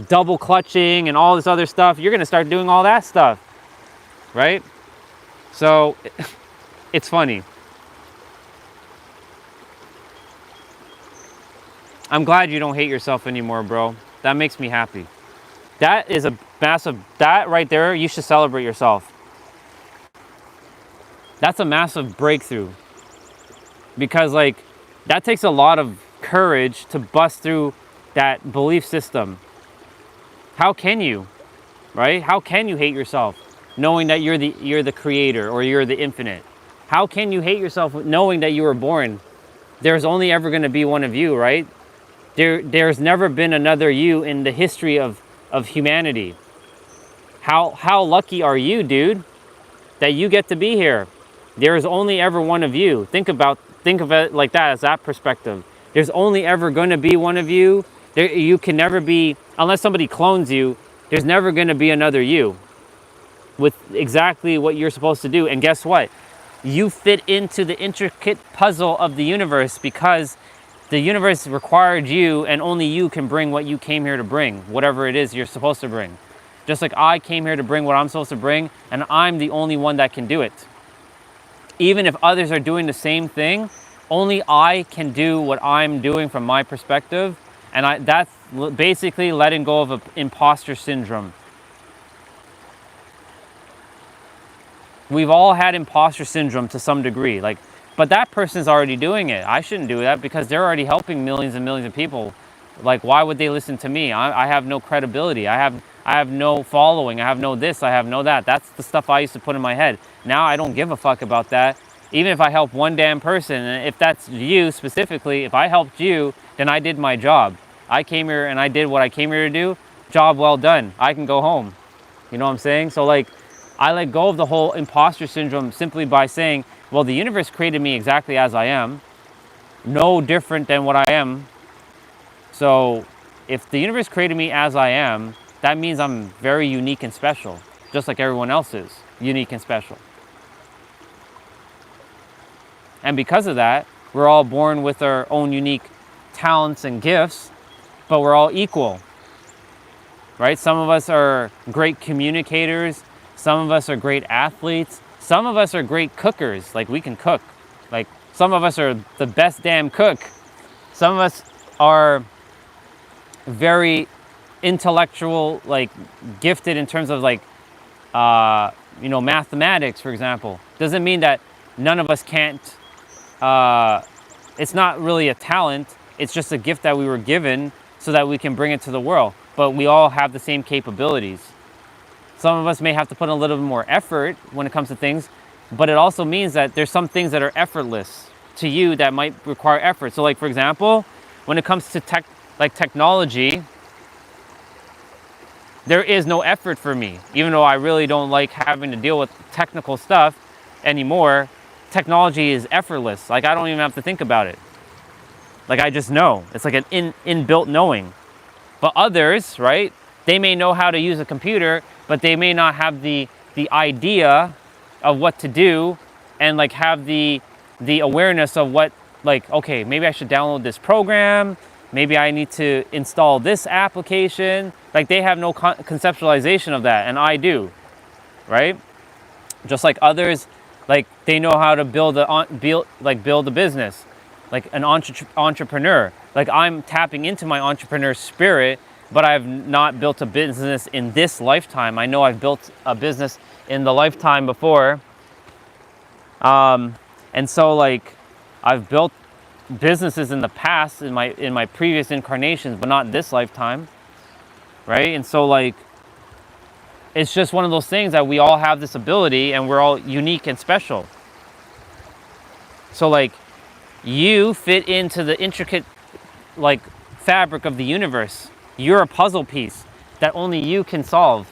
double clutching and all this other stuff. You're going to start doing all that stuff, right? So it's funny. I'm glad you don't hate yourself anymore, bro. That makes me happy. That is a massive, that right there, you should celebrate yourself. That's a massive breakthrough, because like that takes a lot of courage to bust through that belief system. How can you, right? How can you hate yourself? knowing that you're the creator or you're the infinite? How can you hate yourself knowing that you were born? There's only ever going to be one of you, right? There's never been another you in the history of humanity. How lucky are you, dude, that you get to be here? There is only ever one of you. Think of it like that, as that perspective. There's only ever going to be one of you. You can never be, unless somebody clones you, there's never going to be another you with exactly what you're supposed to do. And guess what? You fit into the intricate puzzle of the universe because the universe required you, and only you can bring what you came here to bring, whatever it is you're supposed to bring. Just like I came here to bring what I'm supposed to bring, and I'm the only one that can do it. Even if others are doing the same thing, only I can do what I'm doing from my perspective. And that's basically letting go of imposter syndrome. We've all had imposter syndrome to some degree, but that person's already doing it. I shouldn't do that because they're already helping millions and millions of people. Like, why would they listen to me? I have no credibility. I have no following. I have no this. I have no that. That's the stuff I used to put in my head. Now I don't give a fuck about that. Even if I help one damn person, and if that's you specifically, if I helped you, then I did my job. I came here and I did what I came here to do. Job well done. I can go home. You know what I'm saying? So I let go of the whole imposter syndrome simply by saying, well, the universe created me exactly as I am, no different than what I am. So if the universe created me as I am, that means I'm very unique and special, just like everyone else is unique and special. And because of that, we're all born with our own unique talents and gifts, but we're all equal, right? Some of us are great communicators. Some of us are great athletes. Some of us are great cookers. Like, we can cook. Like, some of us are the best damn cook. Some of us are very intellectual, gifted in terms of mathematics, for example. Doesn't mean that none of us can't, it's not really a talent. It's just a gift that we were given so that we can bring it to the world. But we all have the same capabilities. Some of us may have to put in a little bit more effort when it comes to things, but it also means that there's some things that are effortless to you that might require effort. So for example, when it comes to technology, there is no effort for me. Even though I really don't like having to deal with technical stuff anymore, technology is effortless. I don't even have to think about it. I just know. It's like an inbuilt knowing. But others, right, they may know how to use a computer, but they may not have the idea of what to do and have the awareness of what, okay, maybe I should download this program. Maybe I need to install this application. They have no conceptualization of that, and I do, right? Just like others, they know how to build a business, an entrepreneur. I'm tapping into my entrepreneur spirit, but I've not built a business in this lifetime. I know I've built a business in the lifetime before. And so I've built businesses in the past, in my previous incarnations, but not this lifetime, right? And so it's just one of those things that we all have this ability and we're all unique and special. So you fit into the intricate fabric of the universe. You're a puzzle piece that only you can solve,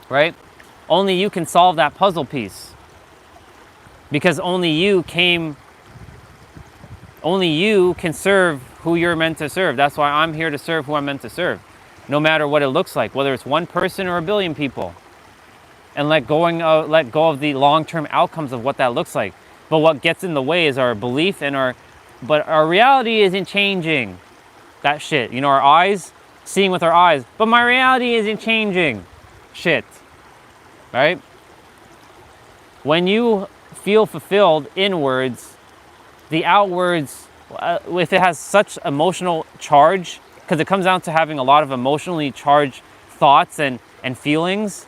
right? Only you can solve that puzzle piece because only you can serve who you're meant to serve. That's why I'm here to serve who I'm meant to serve, no matter what it looks like, whether it's one person or a billion people, and let go of the long-term outcomes of what that looks like. But what gets in the way is our belief but our reality isn't changing. That shit, our eyes, seeing with our eyes, but my reality isn't changing. Shit, right? When you feel fulfilled inwards, the outwards, if it has such emotional charge, because it comes down to having a lot of emotionally charged thoughts and feelings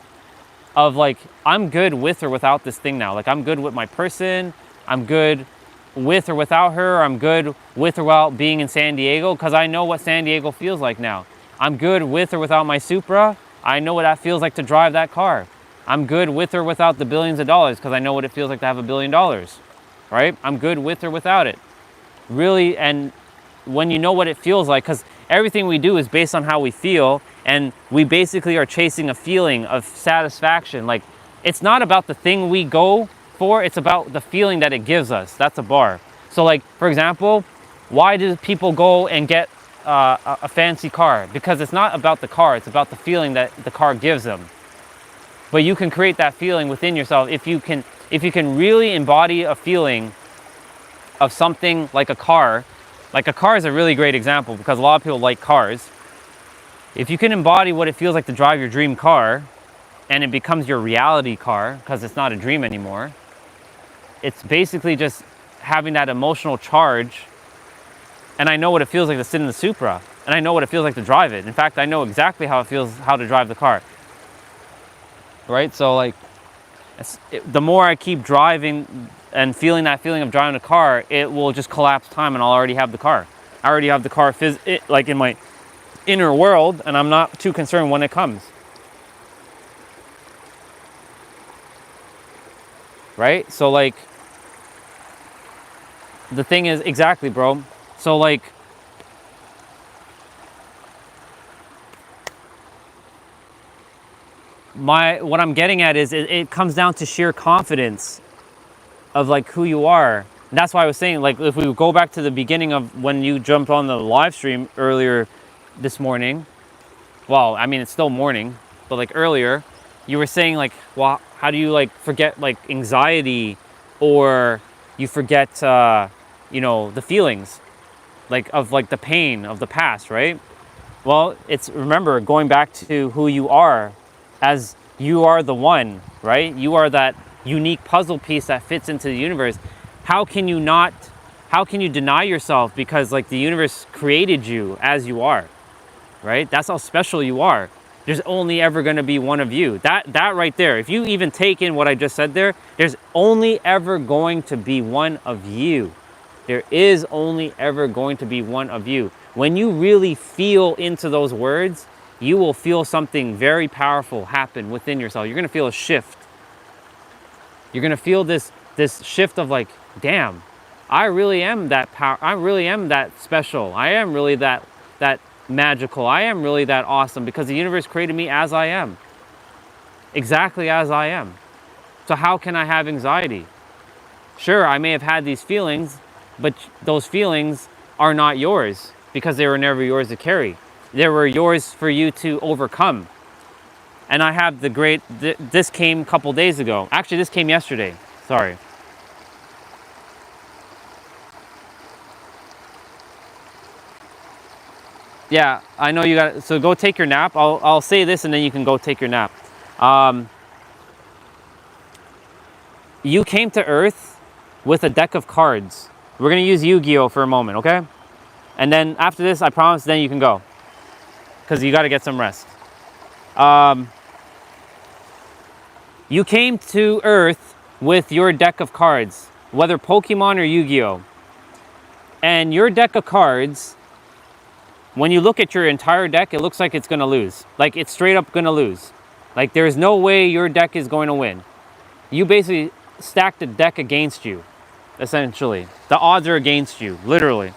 of I'm good with or without this thing now. I'm good with my person. I'm good with or without her. I'm good with or without being in San Diego because I know what San Diego feels like now. I'm good with or without my Supra. I know what that feels like to drive that car. I'm good with or without the billions of dollars because I know what it feels like to have $1 billion, right? I'm good with or without it. Really, and when you know what it feels like, because everything we do is based on how we feel, and we basically are chasing a feeling of satisfaction. Like, it's not about the thing we go for, it's about the feeling that it gives us. That's a bar. So like, for example, why do people go and get a fancy car? Because it's not about the car, it's about the feeling that the car gives them. But you can create that feeling within yourself if you can really embody a feeling of something like a car. Like a car is a really great example because a lot of people like cars. If you can embody what it feels like to drive your dream car, and it becomes your reality car because it's not a dream anymore, it's basically just having that emotional charge. And I know what it feels like to sit in the Supra, and I know what it feels like to drive it. In fact, I know exactly how it feels how to drive the car. Right? So like, the more I keep driving and feeling that feeling of driving a car, it will just collapse time and I'll already have the car. I already have the car like in my inner world, and I'm not too concerned when it comes. Right? So like, the thing is, exactly, bro. So like, what I'm getting at is it comes down to sheer confidence of like who you are. And that's why I was saying, like, if we go back to the beginning of when you jumped on the live stream earlier this morning, well, I mean, it's still morning, but like earlier, you were saying like, well, how do you like forget like anxiety, or you forget, you know, the feelings like of like the pain of the past, right? Well, it's, remember, going back to who you are, as you are the one, right? You are that unique puzzle piece that fits into the universe. How can you deny yourself? Because like the universe created you as you are, right? That's how special you are. There's only ever going to be one of you. That right there, if you even take in what I just said there, there's only ever going to be one of you. There is only ever going to be one of you. When you really feel into those words, you will feel something very powerful happen within yourself. You're going to feel a shift. You're going to feel this shift of like, damn, I really am that power. I really am that special. I am really that magical. I am really that awesome because the universe created me as I am. Exactly as I am. So how can I have anxiety? Sure, I may have had these feelings, but those feelings are not yours because they were never yours to carry. They were yours for you to overcome. And I have this came a couple days ago. Actually, this came yesterday. Sorry. Yeah, I know you got, so go take your nap. I'll say this and then you can go take your nap. You came to Earth with a deck of cards. We're going to use Yu-Gi-Oh for a moment, okay? And then after this, I promise, then you can go. Because you got to get some rest. You came to Earth with your deck of cards, whether Pokemon or Yu-Gi-Oh. And your deck of cards, when you look at your entire deck, it looks like it's going to lose. Like, it's straight up going to lose. Like, there's no way your deck is going to win. You basically stacked the deck against you, essentially. The odds are against you, literally.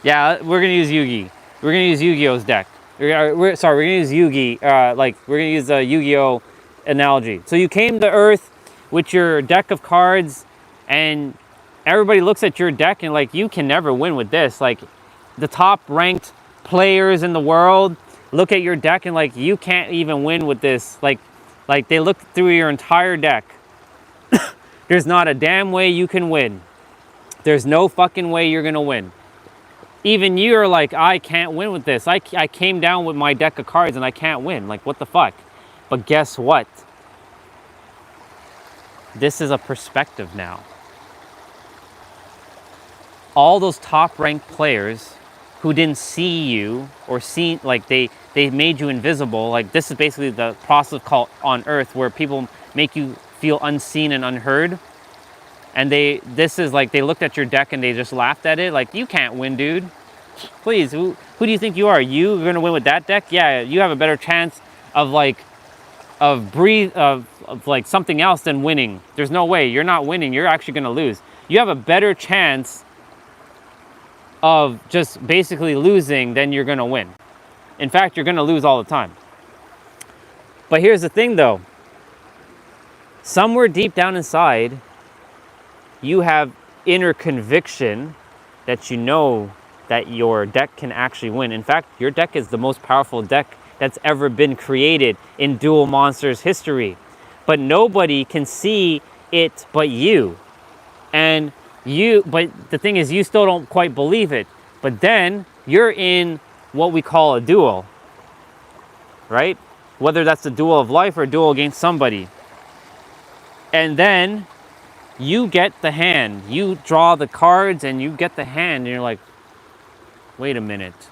Yeah, we're going to use Yugi. We're going to use Yu-Gi-Oh's deck. We're going to use Yugi. We're going to use the Yu-Gi-Oh analogy. So you came to Earth with your deck of cards, and everybody looks at your deck and like, you can never win with this. Like, the top ranked players in the world look at your deck and like, you can't even win with this. Like they look through your entire deck. There's not a damn way you can win. There's no fucking way you're gonna win. Even you're like, I can't win with this. I came down with my deck of cards and I can't win. Like, what the fuck? But guess what? This is a perspective now. All those top ranked players who didn't see you or see, like they made you invisible. Like, this is basically the process called on Earth where people make you feel unseen and unheard. And this is like, they looked at your deck and they just laughed at it. Like, you can't win, dude. Please, Who do you think you are? You're gonna win with that deck? Yeah, you have a better chance of like like something else than winning. There's no way. You're not winning. You're actually gonna lose. You have a better chance of just basically losing than you're gonna win. In fact, you're gonna lose all the time. But here's the thing though. Somewhere deep down inside, you have inner conviction that you know that your deck can actually win. In fact, your deck is the most powerful deck that's ever been created in Duel Monsters history. But nobody can see it but you. But the thing is, you still don't quite believe it. But then you're in what we call a duel, right? Whether that's a duel of life or a duel against somebody. And then you get the hand. You draw the cards and you get the hand, and you're like, wait a minute.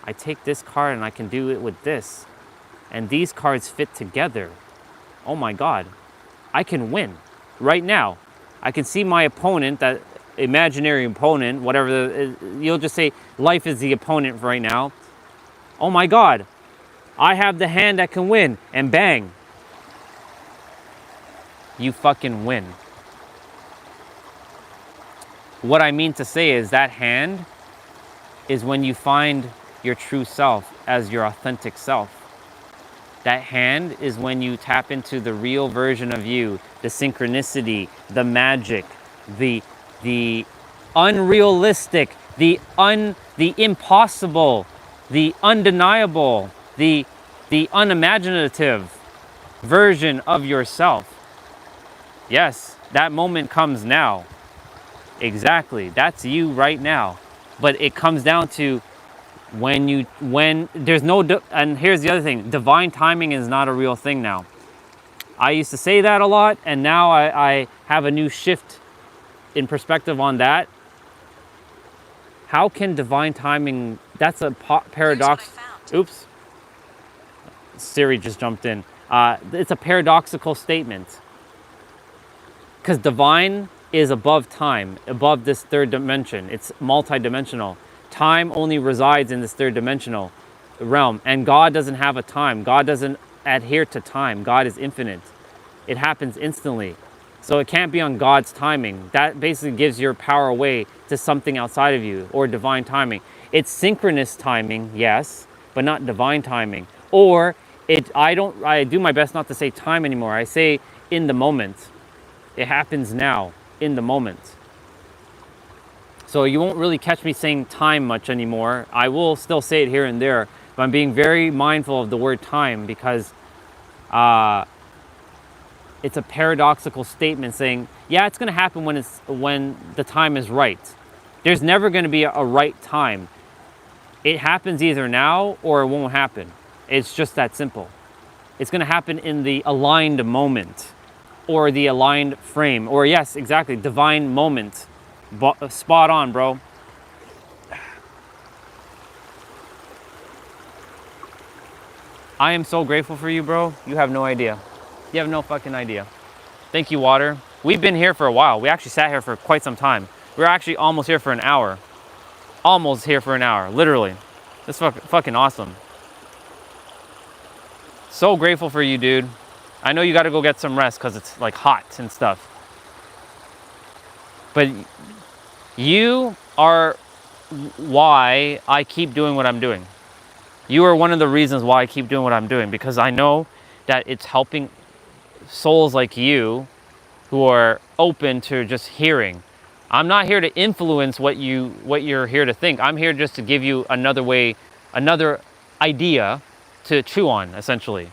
I take this card and I can do it with this. And these cards fit together. Oh my God, I can win right now. I can see my opponent, that imaginary opponent, whatever, you'll just say life is the opponent right now. Oh my God, I have the hand that can win. And bang, you fucking win. What I mean to say is that hand is when you find your true self as your authentic self. That hand is when you tap into the real version of you, the synchronicity, the magic, the unrealistic, the impossible, the undeniable, the unimaginative version of yourself. Yes, that moment comes now. Exactly, that's you right now. But it comes down to when there's no, and here's the other thing, divine timing is not a real thing now. I used to say that a lot, and now I have a new shift in perspective on that. How can divine timing, that's a paradox. Oops. Siri just jumped in. It's a paradoxical statement. Because divine is above time, above this third dimension. It's multidimensional. Time only resides in this third dimensional realm. And God doesn't have a time. God doesn't adhere to time. God is infinite. It happens instantly. So it can't be on God's timing. That basically gives your power away to something outside of you, or divine timing. It's synchronous timing, yes, but not divine timing. Or I do my best not to say time anymore. I say in the moment. It happens now, in the moment. So you won't really catch me saying time much anymore. I will still say it here and there, but I'm being very mindful of the word time because it's a paradoxical statement saying, yeah, it's going to happen when the time is right. There's never going to be a right time. It happens either now or it won't happen. It's just that simple. It's going to happen in the aligned moment or the aligned frame, or yes, exactly, divine moment. Spot on, bro. I am so grateful for you, bro. You have no idea. You have no fucking idea. Thank you, water. We've been here for a while. We actually sat here for quite some time. We're actually almost here for an hour. Almost here for an hour, literally. That's fucking awesome. So grateful for you, dude. I know you gotta go get some rest because it's like hot and stuff. But you are why I keep doing what I'm doing. You are one of the reasons why I keep doing what I'm doing, because I know that it's helping souls like you who are open to just hearing. I'm not here to influence what you're here to think. I'm here just to give you another way, another idea to chew on, essentially.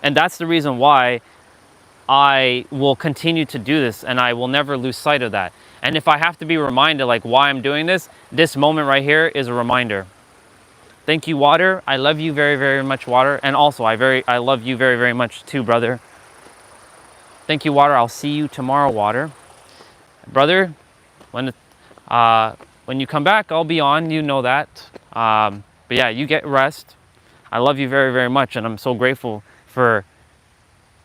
And that's the reason why I will continue to do this, and I will never lose sight of that. And if I have to be reminded like why I'm doing this moment right here is a reminder. Thank you, water. I love you very, very much, water. And also I love you very, very much too, brother. Thank you, water. I'll see you tomorrow, water. Brother, when you come back, I'll be on, you know that. But yeah, you get rest. I love you very, very much, and I'm so grateful for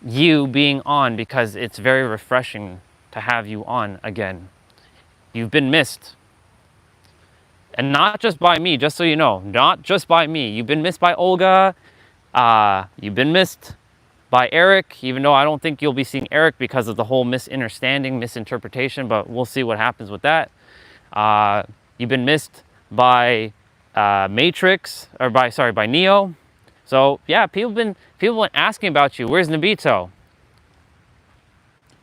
you being on, because it's very refreshing to have you on again. You've been missed. And not just by me, just so you know, not just by me. You've been missed by Olga. You've been missed by Eric, even though I don't think you'll be seeing Eric because of the whole misinterpretation, but we'll see what happens with that. You've been missed by Matrix, or by Neo. So yeah, people been asking about you. Where's Nabito?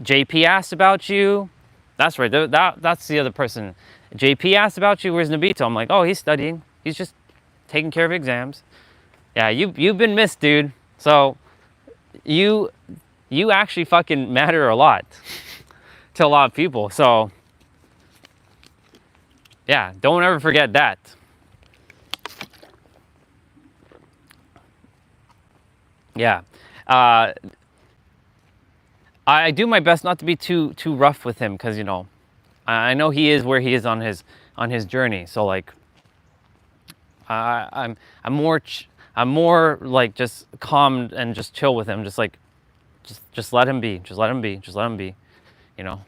JP asked about you. That's right. That's the other person. JP asked about you. Where's Nabito? I'm like, oh, he's studying. He's just taking care of exams. Yeah, you've been missed, dude. So you actually fucking matter a lot to a lot of people. So yeah, don't ever forget that. Yeah. I do my best not to be too rough with him, because, you know, I know he is where he is on his journey. So like, I'm more like just calm and just chill with him. Just like, just let him be. Just let him be. Just let him be. You know.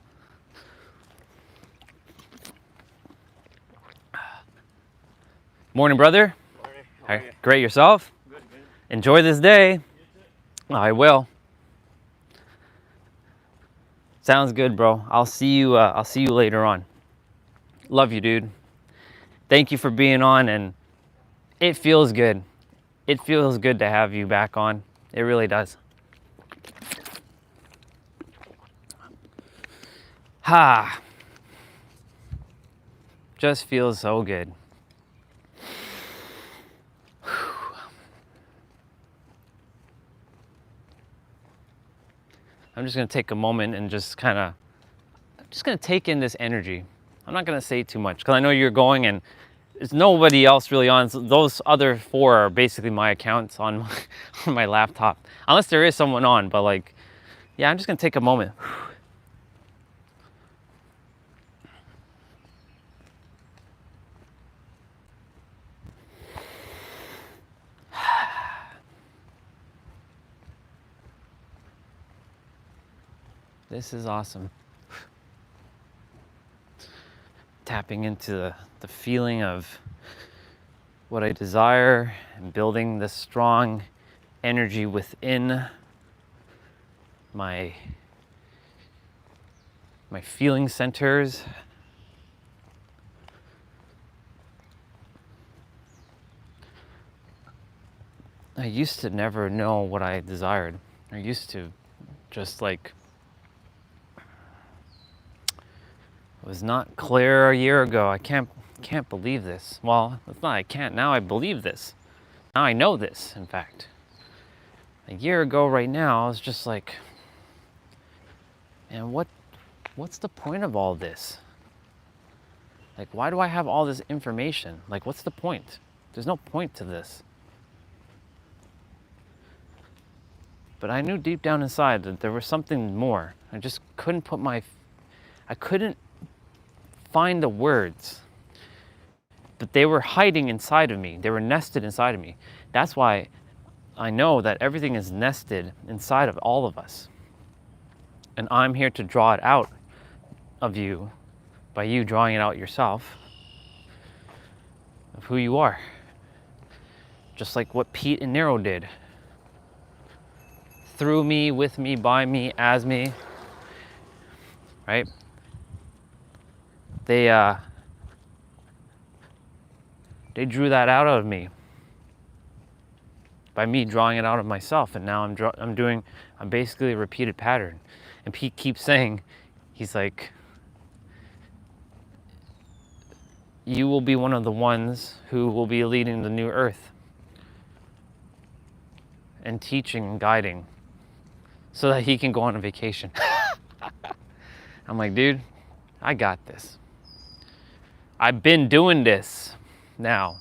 Morning, brother. Morning. How are you? Great, yourself? Good. Enjoy this day. I will. Sounds good, bro. I'll see you later on. Love you, dude. Thank you for being on, and it feels good. It feels good to have you back on. It really does. Ha. Just feels so good. I'm just gonna take a moment and just kind of take in this energy. I'm not gonna say too much because I know you're going, and there's nobody else really on. So those other 4 are basically my accounts on my laptop, unless there is someone on. But like, yeah, I'm just gonna take a moment. This is awesome. Tapping into the feeling of what I desire and building this strong energy within my feeling centers. I used to never know what I desired. I used to just like, it was not clear a year ago. I can't believe this. Well, it's not I can't. Now I believe this. Now I know this, in fact. A year ago right now, I was just like, man, what's the point of all this? Like, why do I have all this information? Like, what's the point? There's no point to this. But I knew deep down inside that there was something more. I just couldn't I couldn't find the words. But they were hiding inside of me. They were nested inside of me. That's why I know that everything is nested inside of all of us. And I'm here to draw it out of you by you drawing it out yourself of who you are. Just like what Pete and Nero did. Through me, with me, by me, as me. Right? They drew that out of me by me drawing it out of myself, and now I'm basically a repeated pattern. And Pete keeps saying, he's like, you will be one of the ones who will be leading the new earth and teaching and guiding so that he can go on a vacation. I'm like, dude, I got this. I've been doing this now.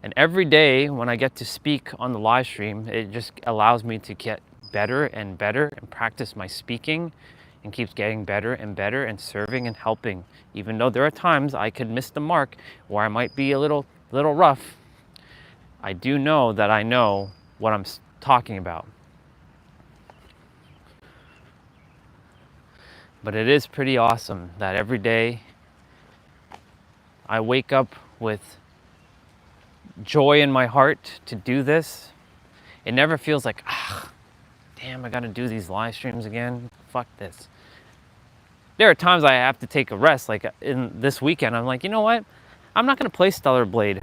And every day when I get to speak on the live stream, it just allows me to get better and better and practice my speaking, and keeps getting better and better and serving and helping. Even though there are times I could miss the mark where I might be a little rough, I do know that I know what I'm talking about. But it is pretty awesome that every day I wake up with joy in my heart to do this. It never feels like, damn, I gotta do these live streams again. Fuck this. There are times I have to take a rest, like in this weekend, I'm like, you know what? I'm not gonna play Stellar Blade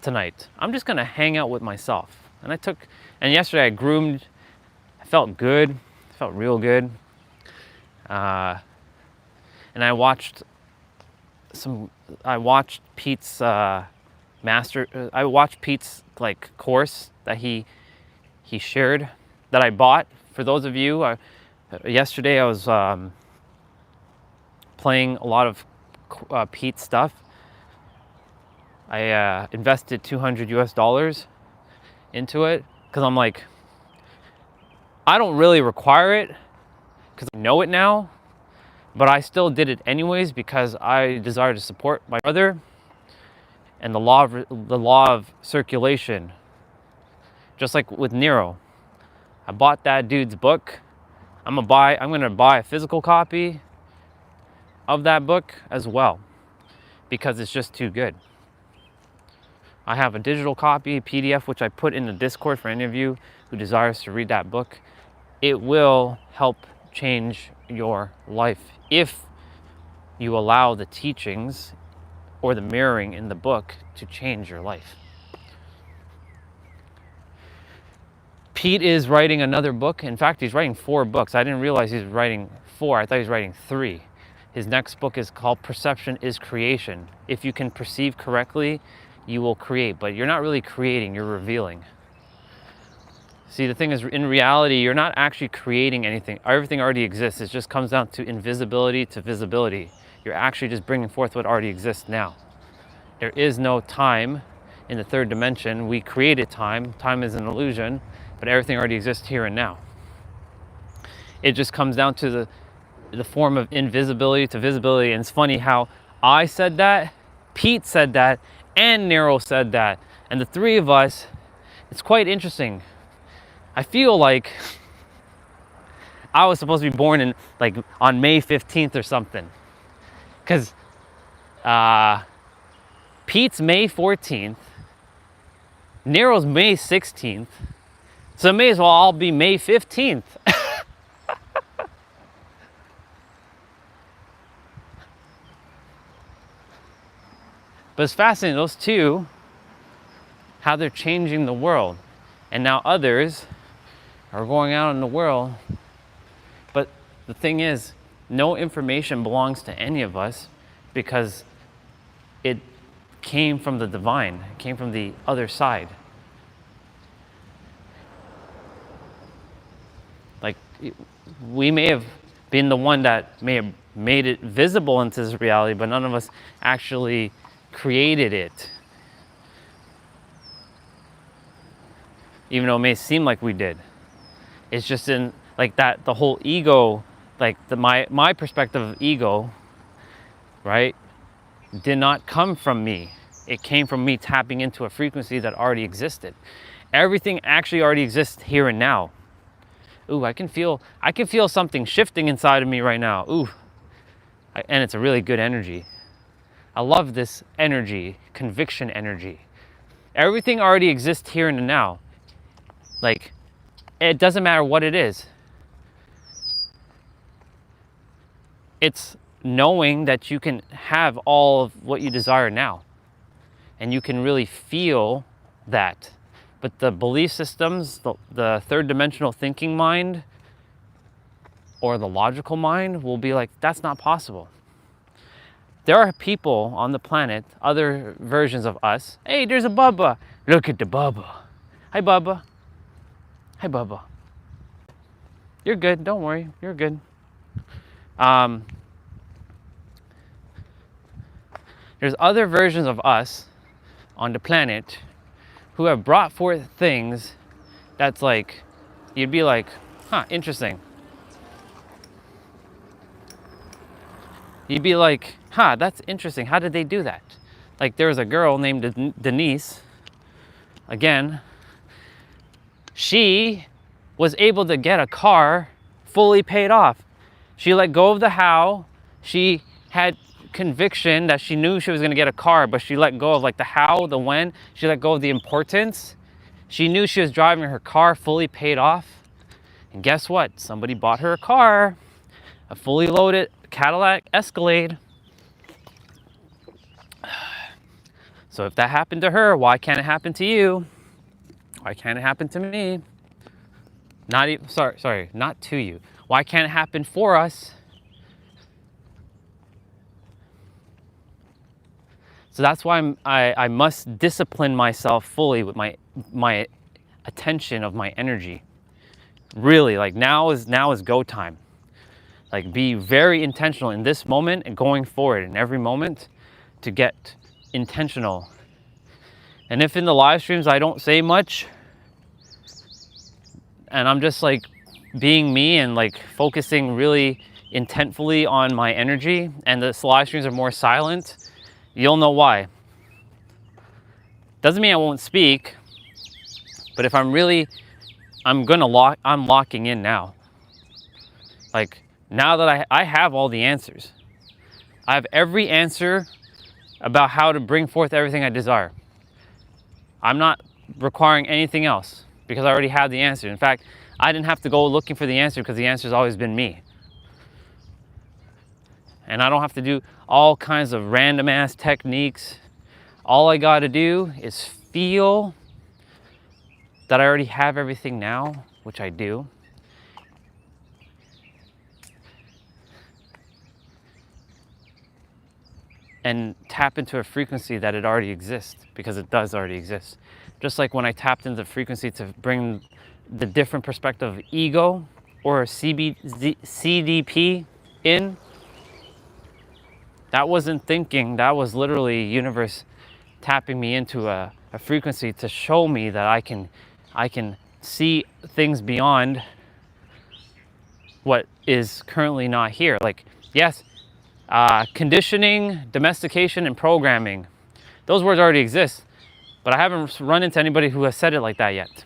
tonight. I'm just gonna hang out with myself. And yesterday I groomed, I felt good, I felt real good. And I watched Pete's like course that he shared that I bought. For those of you, yesterday I was playing a lot of Pete's stuff. I invested $200 into it because I'm like, I don't really require it because I know it now, but I still did it anyways because I desire to support my brother and the law of circulation. Just like with Nero, I bought that dude's book. I'm gonna buy a physical copy of that book as well because it's just too good. I have a digital copy, PDF, which I put in the Discord for any of you who desires to read that book. It will help change your life if you allow the teachings or the mirroring in the book to change your life. Pete is writing another book. In fact, he's writing 4 books. I didn't realize he was writing 4. I thought he was writing 3. His next book is called Perception is Creation. If you can perceive correctly, you will create, but you're not really creating, you're revealing. See, the thing is, in reality, you're not actually creating anything. Everything already exists. It just comes down to invisibility to visibility. You're actually just bringing forth what already exists now. There is no time in the third dimension. We created time. Time is an illusion, but everything already exists here and now. It just comes down to the form of invisibility to visibility. And it's funny how I said that, Pete said that, and Nero said that. And the 3 of us, it's quite interesting. I feel like I was supposed to be born on May 15th or something. Because Pete's May 14th, Nero's May 16th, so it may as well all be May 15th. But it's fascinating, those 2, how they're changing the world. And now others are going out in the world. But the thing is, no information belongs to any of us because it came from the divine, it came from the other side. Like, we may have been the one that may have made it visible into this reality, but none of us actually created it. Even though it may seem like we did. It's just in like that, the whole ego, like my perspective of ego, right, did not come from me. It came from me tapping into a frequency that already existed. Everything actually already exists here and now. Ooh, I can feel something shifting inside of me right now. Ooh, and it's a really good energy. I love this energy, conviction energy. Everything already exists here and now. Like, it doesn't matter what it is. It's knowing that you can have all of what you desire now. And you can really feel that. But the belief systems, the third dimensional thinking mind, or the logical mind will be like, that's not possible. There are people on the planet, other versions of us. Hey, there's a Bubba. Look at the Bubba. Hi, Bubba. Hi, Bubba. You're good. Don't worry. You're good. There's other versions of us on the planet who have brought forth things that's like, you'd be like, huh, interesting. You'd be like, huh, that's interesting. How did they do that? Like, there was a girl named Denise. Again, she was able to get a car fully paid off. She let go of the how. She had conviction that she knew she was going to get a car, but she let go of like the how, the when. She let go of the importance. She knew she was driving her car fully paid off. And guess what? Somebody bought her a car, a fully loaded Cadillac Escalade. So if that happened to her, why can't it happen to you? Why can't it happen to me? Not even, sorry, not to you. Why can't it happen for us? So that's why I must discipline myself fully with my attention of my energy. Really, like now is go time. Like be very intentional in this moment and going forward in every moment to get intentional. And if in the live streams I don't say much and I'm just like being me and like focusing really intentfully on my energy, and the live streams are more silent, you'll know why. Doesn't mean I won't speak, but if I'm locking in now. Like now that I have all the answers. I have every answer about how to bring forth everything I desire. I'm not requiring anything else because I already have the answer. In fact, I didn't have to go looking for the answer because the answer's always been me. And I don't have to do all kinds of random ass techniques. All I got to do is feel that I already have everything now, which I do. And tap into a frequency that it already exists, because it does already exist. Just like when I tapped into the frequency to bring the different perspective of ego or CDP in, that wasn't thinking, that was literally universe tapping me into a frequency to show me that I can see things beyond what is currently not here. Like, yes, conditioning, domestication, and programming. Those words already exist, but I haven't run into anybody who has said it like that yet.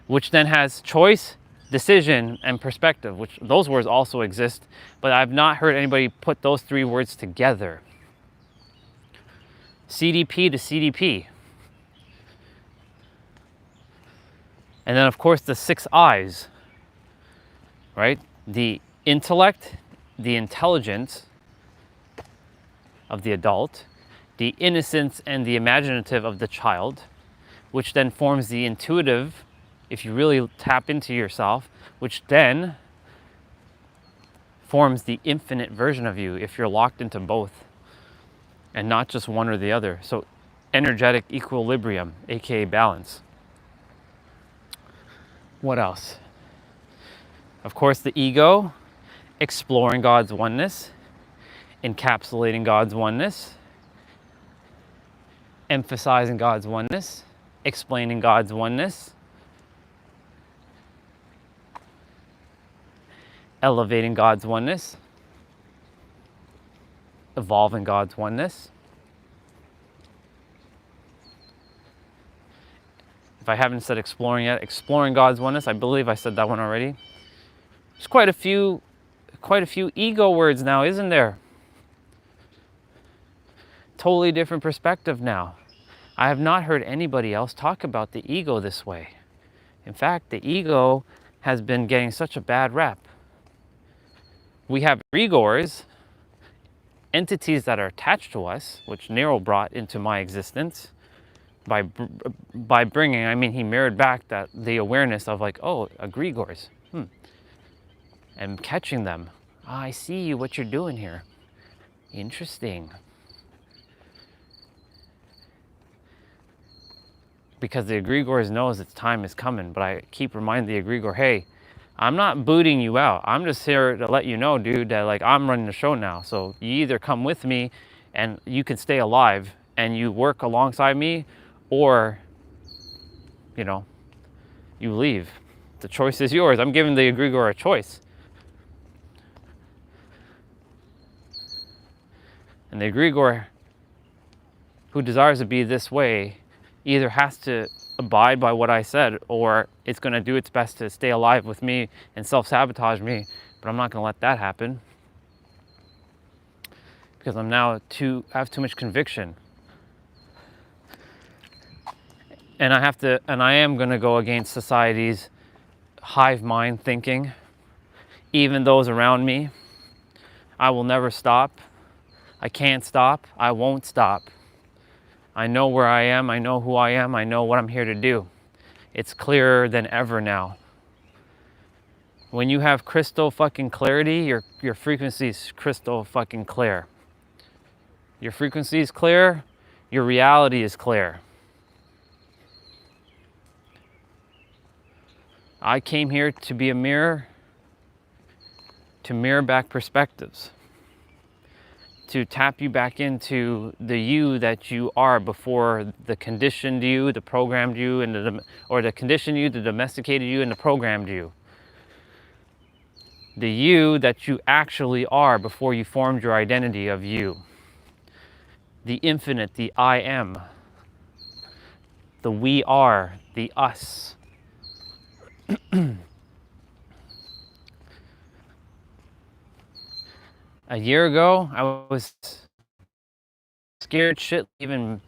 Which then has choice, decision, and perspective, which those words also exist, but I've not heard anybody put those three words together. CDP to CDP. And then of course the 6 eyes, right? The intellect, the intelligence of the adult, the innocence and the imaginative of the child, which then forms the intuitive, if you really tap into yourself, which then forms the infinite version of you if you're locked into both and not just one or the other. So energetic equilibrium, aka balance. What else? Of course, the ego, exploring God's oneness, encapsulating God's oneness, emphasizing God's oneness, explaining God's oneness, elevating God's oneness, evolving God's oneness. If I haven't said exploring yet, exploring God's oneness, I believe I said that one already. There's quite a few ego words now, isn't there? Totally different perspective now. I have not heard anybody else talk about the ego this way. In fact, the ego has been getting such a bad rap. We have egregores, entities that are attached to us, which Nero brought into my existence. By bringing, I mean he mirrored back the awareness of like, oh, egregores, and catching them. Oh, I see what you're doing here. Interesting. Because the egregores knows its time is coming, but I keep reminding the egregore, hey, I'm not booting you out. I'm just here to let you know, dude, that like I'm running the show now. So you either come with me and you can stay alive and you work alongside me, or, you know, you leave. The choice is yours. I'm giving the egregore a choice. And the egregore who desires to be this way either has to abide by what I said, or it's going to do its best to stay alive with me and self-sabotage me, but I'm not going to let that happen. because I have too much conviction. And I am going to go against society's hive mind thinking, even those around me. I will never stop. I can't stop. I won't stop. I know where I am. I know who I am. I know what I'm here to do. It's clearer than ever now. When you have crystal fucking clarity, your frequency's crystal fucking clear. Your frequency is clear. Your reality is clear. I came here to be a mirror, to mirror back perspectives, to tap you back into the you that you are before the conditioned you, the programmed you, or the conditioned you, the domesticated you, and the programmed you. The you that you actually are before you formed your identity of you. The infinite, the I am. The we are, the us. A year ago, I was scared shit even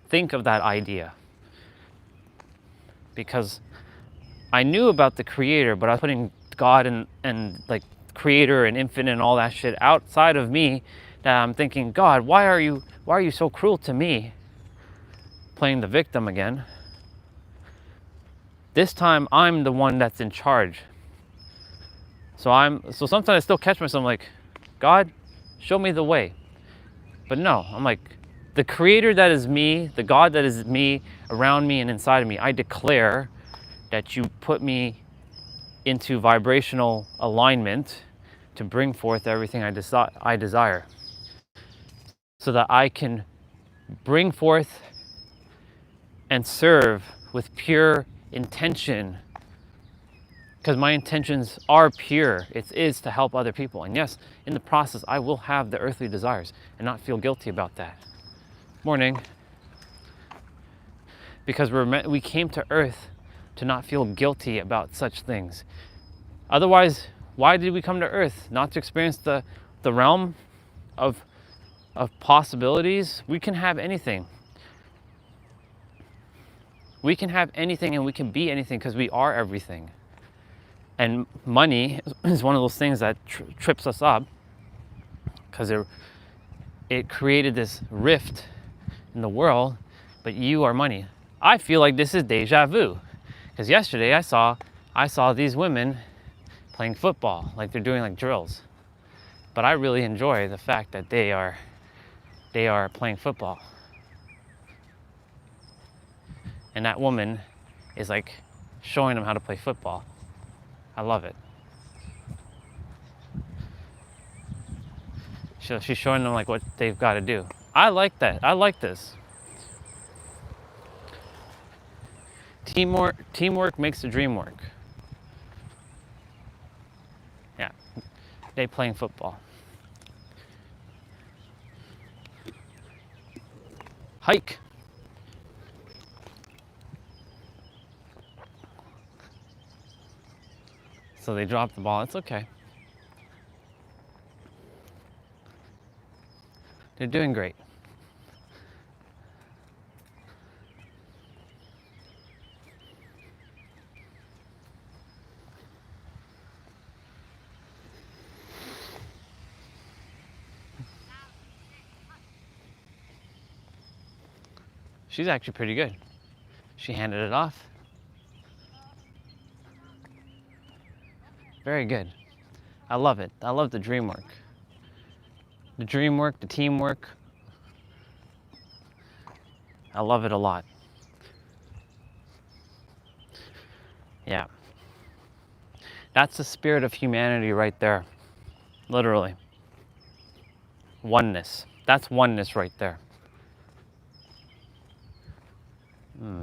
think of that idea, because I knew about the creator, but I was putting God and like creator and infinite and all that shit outside of me, that I'm thinking, God, why are you so cruel to me? Playing the victim again. This time I'm the one that's in charge. So sometimes I still catch myself like, God, show me the way. But no, I'm like, the creator that is me, the God that is me, around me and inside of me, I declare that you put me into vibrational alignment to bring forth everything I desire. So that I can bring forth and serve with pure intention. Because my intentions are pure. It is to help other people. And yes, in the process, I will have the earthly desires and not feel guilty about that. Morning. Because we came to earth to not feel guilty about such things. Otherwise, why did we come to earth? Not to experience the realm of possibilities? We can have anything. We can have anything and we can be anything because we are everything. And money is one of those things that trips us up, because it created this rift in the world, but you are money. I feel like this is deja vu, because yesterday I saw these women playing football, like they're doing like drills. But I really enjoy the fact that they are playing football. And that woman is like showing them how to play football. I love it. So she's showing them like what they've got to do. I like that. I like this. Teamwork makes the dream work. Yeah. They playing football. Hike. So they dropped the ball. It's okay. They're doing great. She's actually pretty good. She handed it off. Very good. I love it. I love the dream work. The dream work, the teamwork. I love it a lot. Yeah. That's the spirit of humanity right there. Literally. Oneness. That's oneness right there.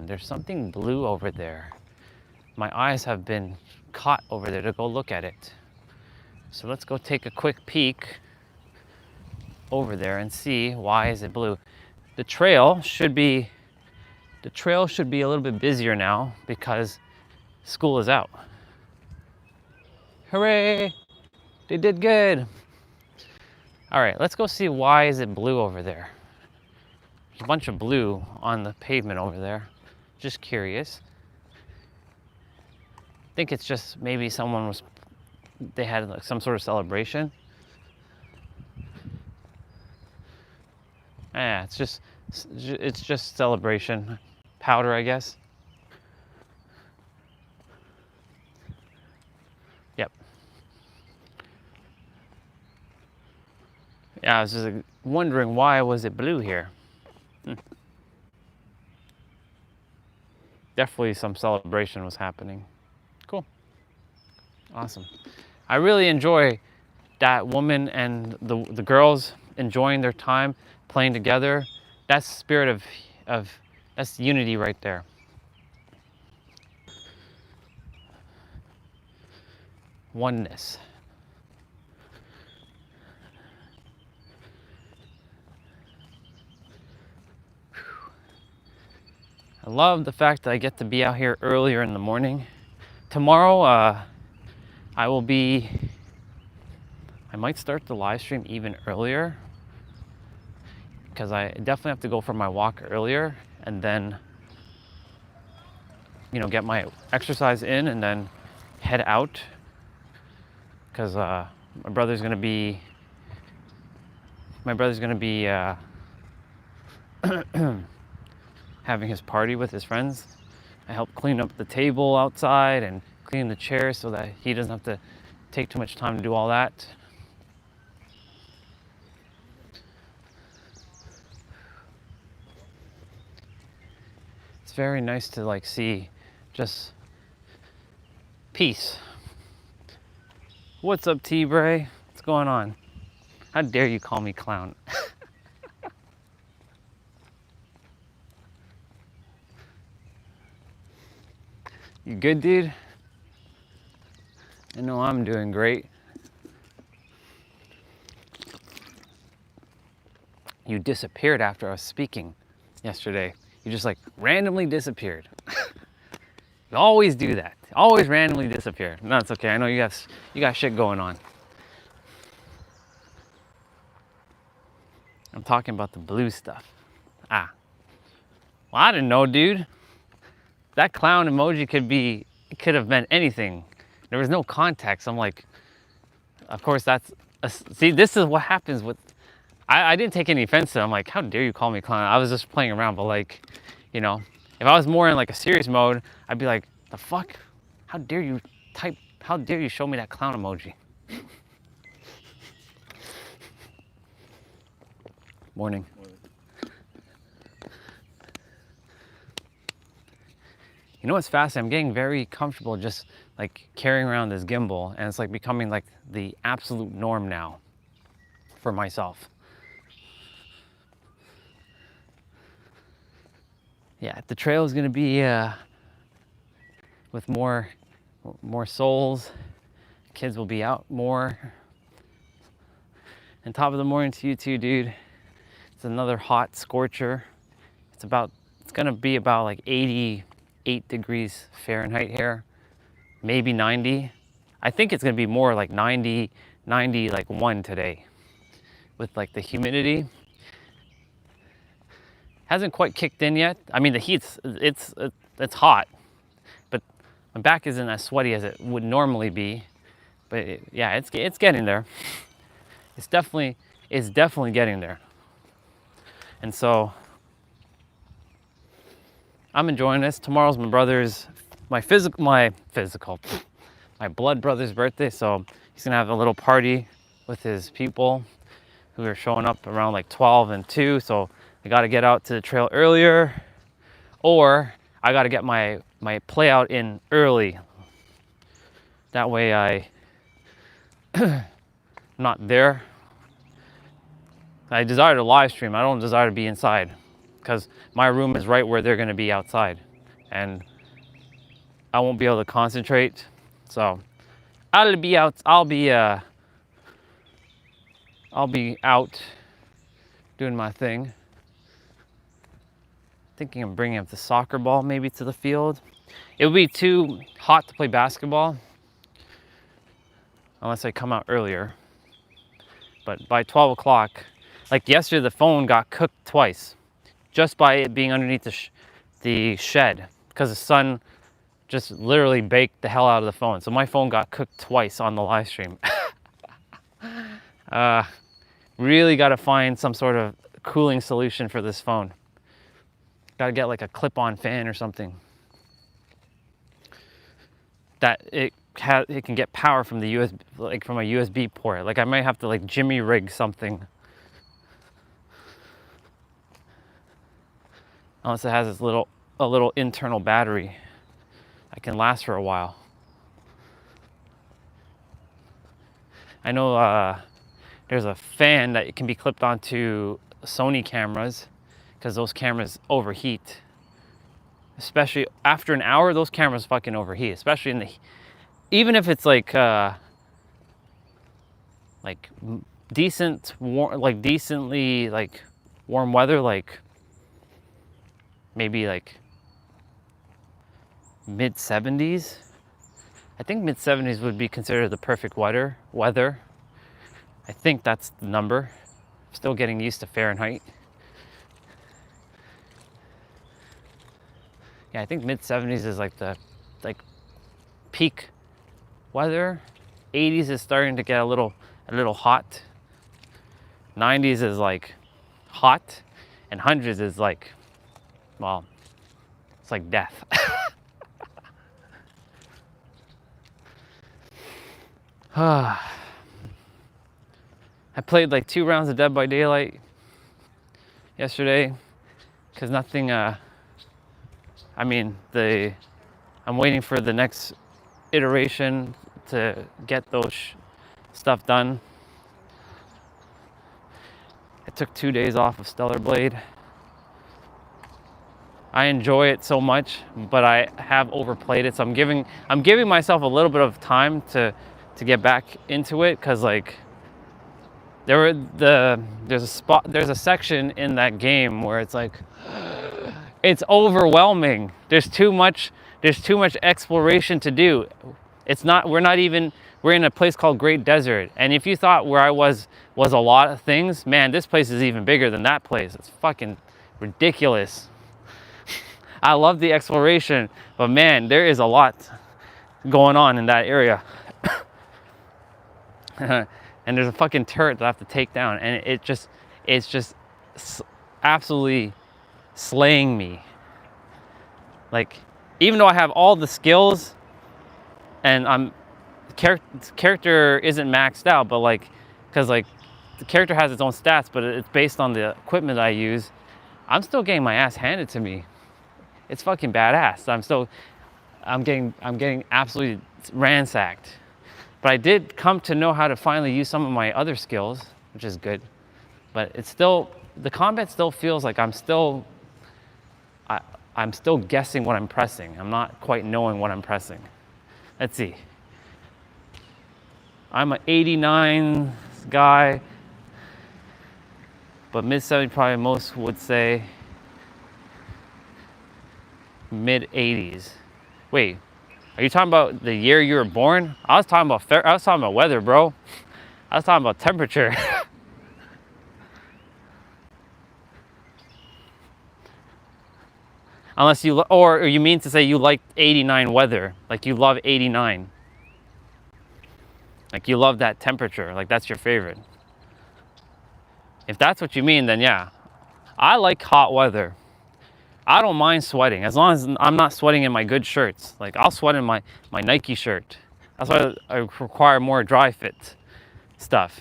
There's something blue over there. My eyes have been caught over there to go look at it. So let's go take a quick peek over there and see why is it blue. The trail should be a little bit busier now because school is out. Hooray! They did good. All right, let's go see why is it blue over there. There's a bunch of blue on the pavement over there. Just curious. I think it's just maybe they had like some sort of celebration. Yeah, it's just celebration. Powder, I guess. Yep. Yeah, I was just wondering why was it blue here. Definitely some celebration was happening. Cool. Awesome. I really enjoy that woman and the girls enjoying their time playing together. That's spirit of that's unity right there. Oneness. I love the fact that I get to be out here earlier in the morning. Tomorrow, I might start the live stream even earlier because I definitely have to go for my walk earlier and then, get my exercise in and then head out because my brother's gonna be having his party with his friends. I help clean up the table outside and clean the chairs so that he doesn't have to take too much time to do all that. It's very nice to see just peace. What's up, T-Bray? What's going on? How dare you call me clown? You good, dude? I know I'm doing great. You disappeared after I was speaking yesterday. You just randomly disappeared. You always do that. Always randomly disappear. No, it's okay. I know you got shit going on. I'm talking about the blue stuff. Well, I didn't know, dude. That clown emoji could have meant anything. There was no context. I'm like, of course see, this is what happens with, I didn't take any offense to it. I'm like, how dare you call me clown? I was just playing around, but if I was more in a serious mode, I'd be like, the fuck? How dare you show me that clown emoji? Morning. You know what's fascinating? I'm getting very comfortable just carrying around this gimbal, and it's becoming the absolute norm now for myself. Yeah, the trail is gonna be with more souls. Kids will be out more. And top of the morning to you too, dude. It's another hot scorcher. It's gonna be about 88 degrees Fahrenheit here, maybe 90. I think it's gonna be more 90, 91 today with the humidity. Hasn't quite kicked in yet. I mean, the heat's, it's hot, but my back isn't as sweaty as it would normally be. But it's getting there. It's definitely getting there. And so I'm enjoying this. Tomorrow's my blood brother's birthday. So he's gonna have a little party with his people who are showing up around 12 and 2. So I gotta get out to the trail earlier, or I gotta get my play out in early. That way I'm not there. I desire to live stream. I don't desire to be inside because my room is right where they're gonna be outside, and I won't be able to concentrate. So I'll be out doing my thing. Thinking of bringing up the soccer ball maybe to the field. It would be too hot to play basketball unless I come out earlier. But by 12 o'clock, like yesterday, the phone got cooked twice just by it being underneath the shed, because the sun just literally baked the hell out of the phone. So my phone got cooked twice on the live stream. Really got to find some sort of cooling solution for this phone. Got to get like a clip-on fan or something that it can get power from the USB, like from a USB port. Like I might have to like jimmy rig something, unless it has a little internal battery that can last for a while. I know there's a fan that can be clipped onto Sony cameras, because those cameras overheat. Especially after an hour, those cameras fucking overheat. Especially in the, even if it's like decent warm, like decently like warm weather, like maybe like mid 70s. I think mid 70s would be considered the perfect weather. I think that's the number. Still getting used to Fahrenheit. Yeah, I think mid 70s is like the peak weather. 80s is starting to get a little hot. 90s is like hot, and hundreds is like, well, it's like death. I played like 2 rounds of Dead by Daylight yesterday, because nothing, I'm waiting for the next iteration to get those stuff done. I took 2 days off of Stellar Blade. I enjoy it so much, but I have overplayed it, so I'm giving myself a little bit of time to get back into it, because like there's a section in that game where it's like it's overwhelming. There's too much exploration to do. We're in a place called Great Desert, and if you thought where I was a lot of things, man, this place is even bigger than that place. It's fucking ridiculous. I love the exploration, but man, there is a lot going on in that area. And there's a fucking turret that I have to take down, and it's just absolutely slaying me. Like, even though I have all the skills and character isn't maxed out, but like, because like the character has its own stats, but it's based on the equipment I use, I'm still getting my ass handed to me. It's fucking badass. I'm getting absolutely ransacked. But I did come to know how to finally use some of my other skills, which is good. But it's still, the combat still feels like I'm still guessing what I'm pressing. I'm not quite knowing what I'm pressing. Let's see. I'm an 89 guy, but mid 70 probably most would say mid 80s. Wait, are you talking about the year you were born? I was talking about weather, bro. I was talking about temperature. Unless or you mean to say you like 89 weather, like you love 89. Like you love that temperature, like that's your favorite. If that's what you mean, then yeah. I like hot weather. I don't mind sweating, as long as I'm not sweating in my good shirts. Like I'll sweat in my Nike shirt. That's why I require more dry fit stuff.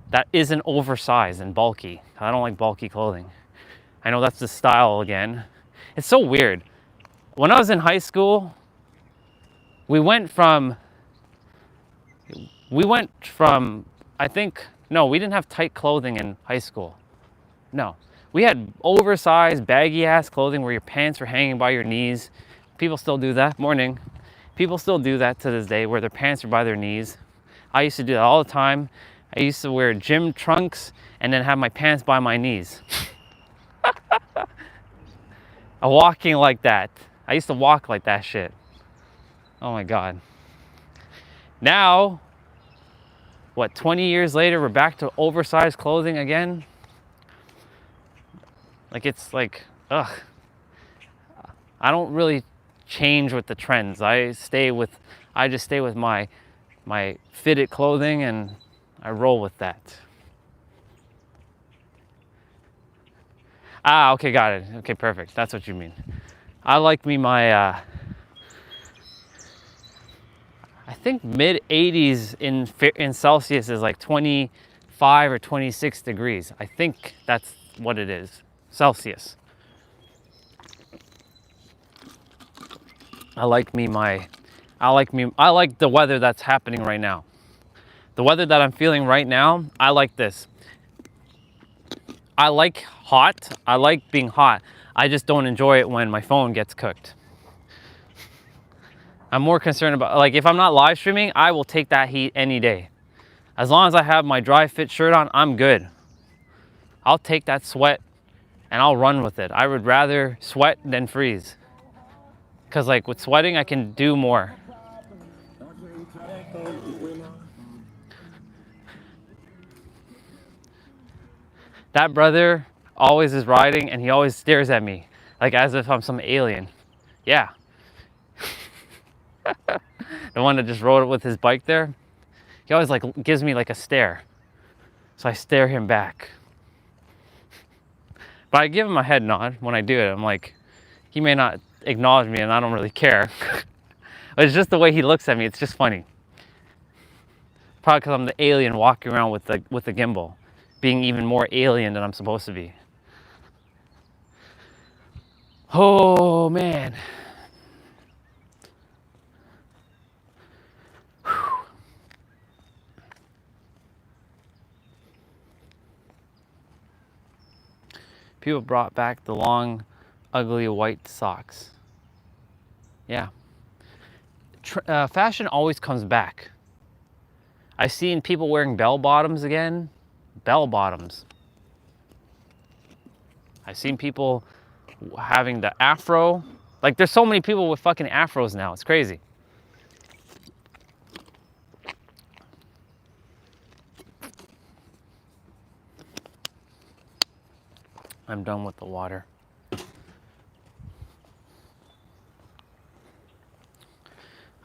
That isn't oversized and bulky. I don't like bulky clothing. I know that's the style again. It's so weird. When I was in high school, we went from, I think, no, we didn't have tight clothing in high school. No. We had oversized, baggy-ass clothing where your pants were hanging by your knees. People still do that. Morning. People still do that to this day, where their pants are by their knees. I used to do that all the time. I used to wear gym trunks and then have my pants by my knees. I'm walking like that. I used to walk like that shit. Oh my God. Now, what, 20 years later, we're back to oversized clothing again. Like, it's like, ugh. I don't really change with the trends. I just stay with my fitted clothing, and I roll with that. Ah, okay, got it. Okay, perfect. That's what you mean. I like me my, I think mid 80s in Celsius is like 25 or 26 degrees. I think that's what it is, Celsius. I like the weather that's happening right now. The weather that I'm feeling right now, I like this. I like hot. I like being hot. I just don't enjoy it when my phone gets cooked. I'm more concerned about, like, if I'm not live streaming, I will take that heat any day. As long as I have my dry fit shirt on, I'm good. I'll take that sweat and I'll run with it. I would rather sweat than freeze. Because, like, with sweating, I can do more. That brother always is riding and he always stares at me, like as if I'm some alien. Yeah. The one that just rode it with his bike there, he always like gives me like a stare. So I stare him back. But I give him a head nod when I do it. I'm like, he may not acknowledge me and I don't really care. But it's just the way he looks at me. It's just funny. Probably because I'm the alien walking around with the gimbal, being even more alien than I'm supposed to be. Oh man. People brought back the long, ugly white socks. Yeah. Fashion always comes back. I've seen people wearing bell bottoms again. Bell bottoms. I've seen people having the afro. Like, there's so many people with fucking afros now. It's crazy. I'm done with the water.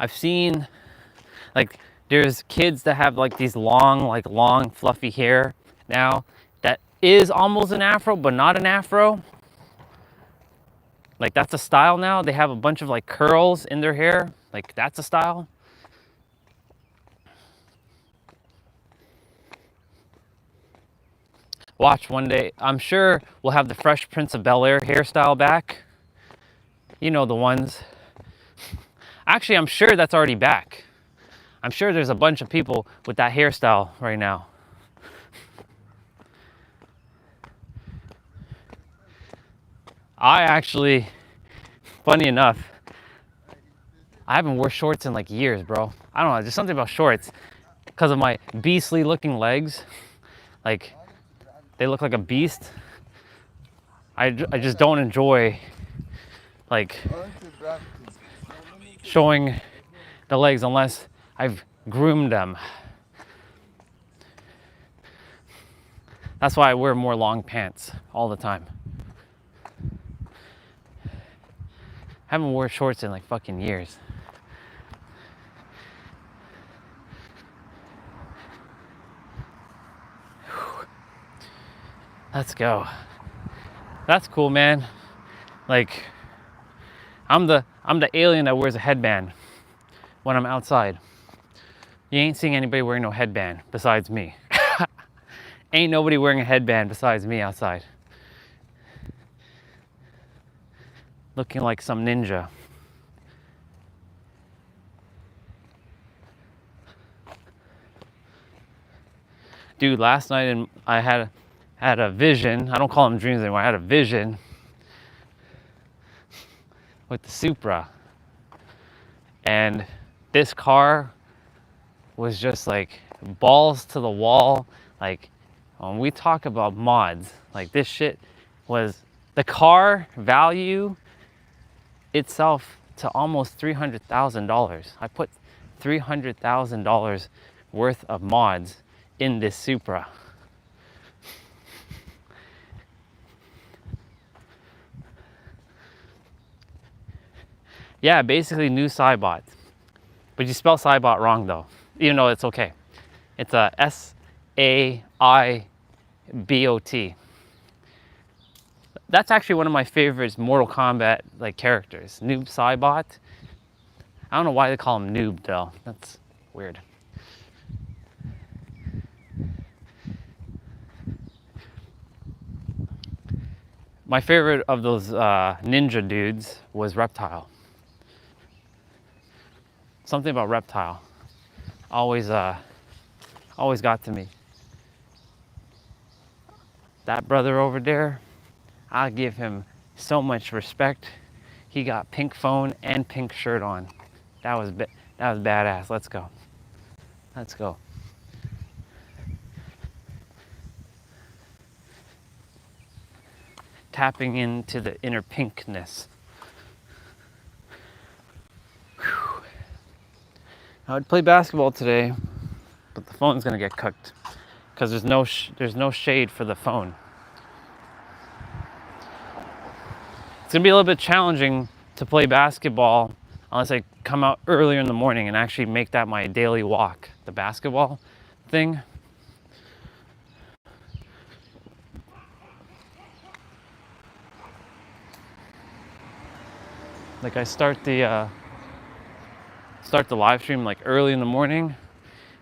I've seen, like, there's kids that have like these long fluffy hair now that is almost an afro, but not an afro. Like, that's a style now. They have a bunch of like curls in their hair. Like, that's a style. Watch one day. I'm sure we'll have the Fresh Prince of Bel-Air hairstyle back. You know, the ones. Actually, I'm sure that's already back. I'm sure there's a bunch of people with that hairstyle right now. I actually, funny enough, I haven't worn shorts in like years, bro. I don't know, there's something about shorts because of my beastly looking legs. Like, they look like a beast. I just don't enjoy like showing the legs unless I've groomed them. That's why I wear more long pants all the time. I haven't worn shorts in like fucking years. Let's go. That's cool, man. Like, I'm the alien that wears a headband when I'm outside. You ain't seeing anybody wearing no headband besides me. Ain't nobody wearing a headband besides me outside. Looking like some ninja. Dude, last night I had a vision. I don't call them dreams anymore. I had a vision with the Supra. And this car was just like balls to the wall. Like, when we talk about mods, like, this shit was the car value itself to almost $300,000. I put $300,000 worth of mods in this Supra. Yeah, basically new Saibot. But you spell Saibot wrong though, even though it's okay. It's a S-A-I-B-O-T. That's actually one of my favorites Mortal Kombat like characters. Noob Saibot. I don't know why they call him Noob though. That's weird. My favorite of those ninja dudes was Reptile. Something about Reptile always got to me. That brother over there, I give him so much respect. He got pink phone and pink shirt on. That was badass. Let's go. Let's go. Tapping into the inner pinkness. Whew. I would play basketball today, but the phone's gonna get cooked because there's no shade for the phone. It's gonna be a little bit challenging to play basketball unless I come out earlier in the morning and actually make that my daily walk, the basketball thing. Like I start the live stream like early in the morning,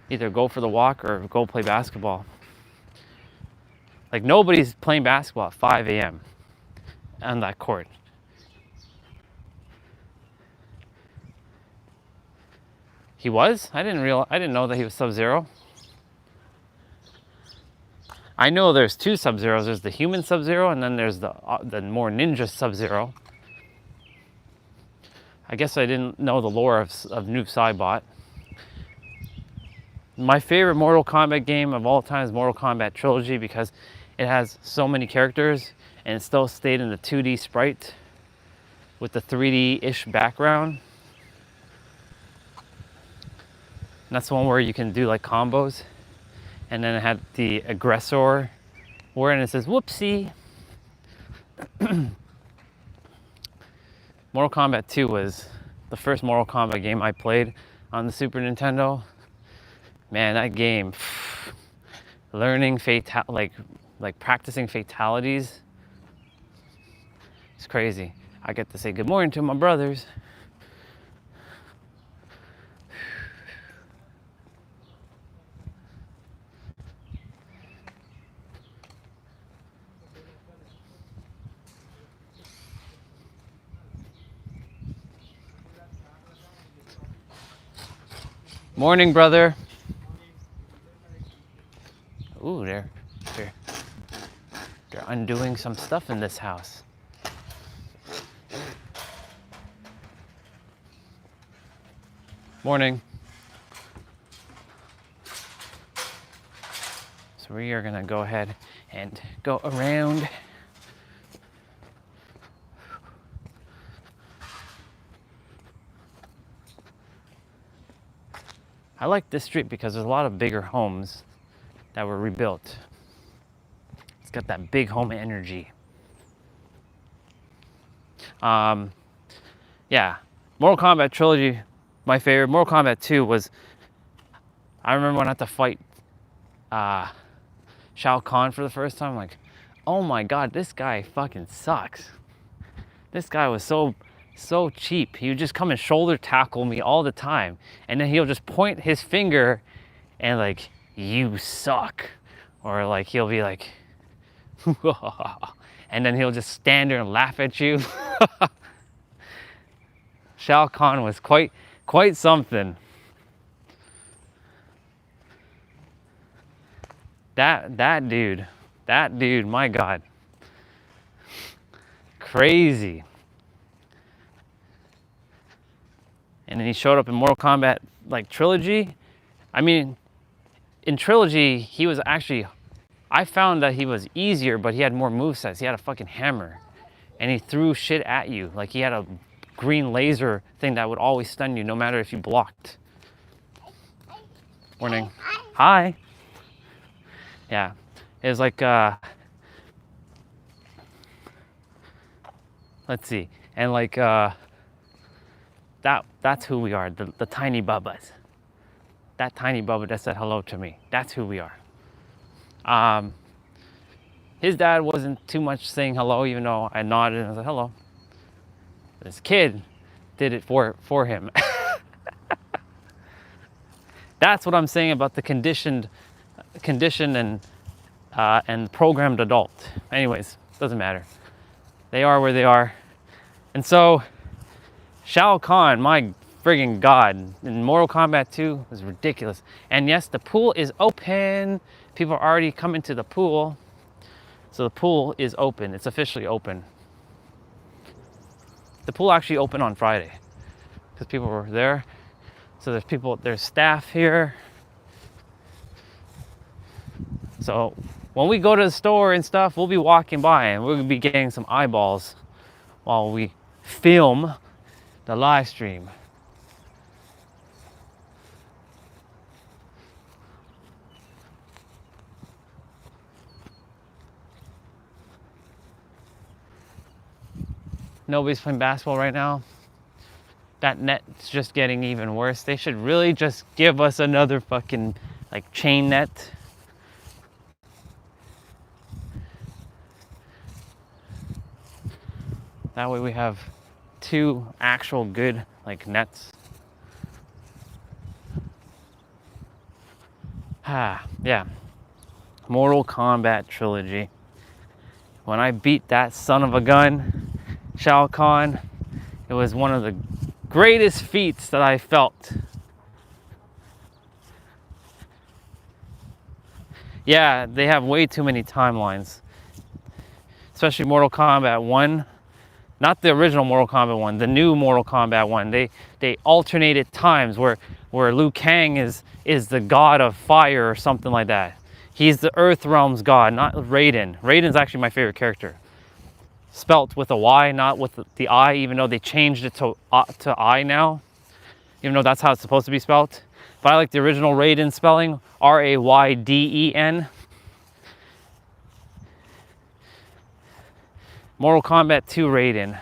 either go for the walk or go play basketball. Like nobody's playing basketball at 5 a.m. on that court. He was? I didn't know that he was Sub-Zero. I know there's two Sub-Zeros. There's the human Sub-Zero and then there's the more ninja Sub-Zero. I guess I didn't know the lore of Noob Saibot. My favorite Mortal Kombat game of all time is Mortal Kombat Trilogy because it has so many characters and it still stayed in the 2D sprite with the 3D-ish background. And that's the one where you can do like combos. And then it had the aggressor wherein it says, whoopsie. Mortal Kombat 2 was the first Mortal Kombat game I played on the Super Nintendo. Man, that game, learning like practicing fatalities, it's crazy. I get to say good morning to my brothers. Morning, brother. Ooh, they're undoing some stuff in this house. Morning. So we are gonna go ahead and go around. I like this street because there's a lot of bigger homes that were rebuilt. It's got that big home energy. Yeah, Mortal Kombat Trilogy, my favorite. Mortal Kombat 2 was, I remember when I had to fight Shao Kahn for the first time, like, oh my God, this guy fucking sucks. This guy was so cheap. He would just come and shoulder tackle me all the time. And then he'll just point his finger and like, you suck. Or like, he'll be like, and then he'll just stand there and laugh at you. Shao Kahn was quite something. That dude, my God. Crazy. And then he showed up in Mortal Kombat like Trilogy. I mean, in Trilogy, he was actually, I found that he was easier, but he had more movesets. He had a fucking hammer. And he threw shit at you. Like he had a green laser thing that would always stun you no matter if you blocked. Morning. Hi. Yeah, it was like let's see, and like that's who we are, the tiny bubbas. That tiny bubba that said hello to me. That's who we are. His dad wasn't too much saying hello, even though I nodded and I was like, hello. This kid did it for him. That's what I'm saying about the conditioned and programmed adult. Anyways, doesn't matter. They are where they are. And so, Shao Kahn, my friggin' god, in Mortal Kombat 2 was ridiculous. And yes, the pool is open. People are already coming to the pool. So the pool is open. It's officially open. The pool actually opened on Friday because people were there. So there's staff here. So when we go to the store and stuff, we'll be walking by and we'll be getting some eyeballs while we film the live stream. Nobody's playing basketball right now. That net's just getting even worse. They should really just give us another fucking like chain net. That way we have 2 actual good like nets. Yeah. Mortal Kombat trilogy. When I beat that son of a gun, Shao Kahn, it was one of the greatest feats that I felt. Yeah, they have way too many timelines. Especially Mortal Kombat 1. Not the original Mortal Kombat 1, the new Mortal Kombat 1. They alternated times where Liu Kang is the god of fire or something like that. He's the Earth Realm's god, not Raiden. Raiden's actually my favorite character. Spelt with a Y, not with the I, even though they changed it to I now. Even though that's how it's supposed to be spelt. But I like the original Raiden spelling, Rayden. Mortal Kombat 2 Raiden.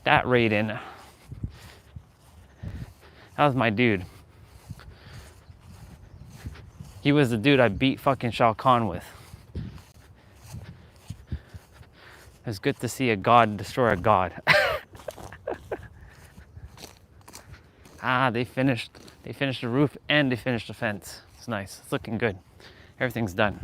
That Raiden. That was my dude. He was the dude I beat fucking Shao Kahn with. It was good to see a god destroy a god. They finished the roof and they finished the fence. It's nice. It's looking good. Everything's done.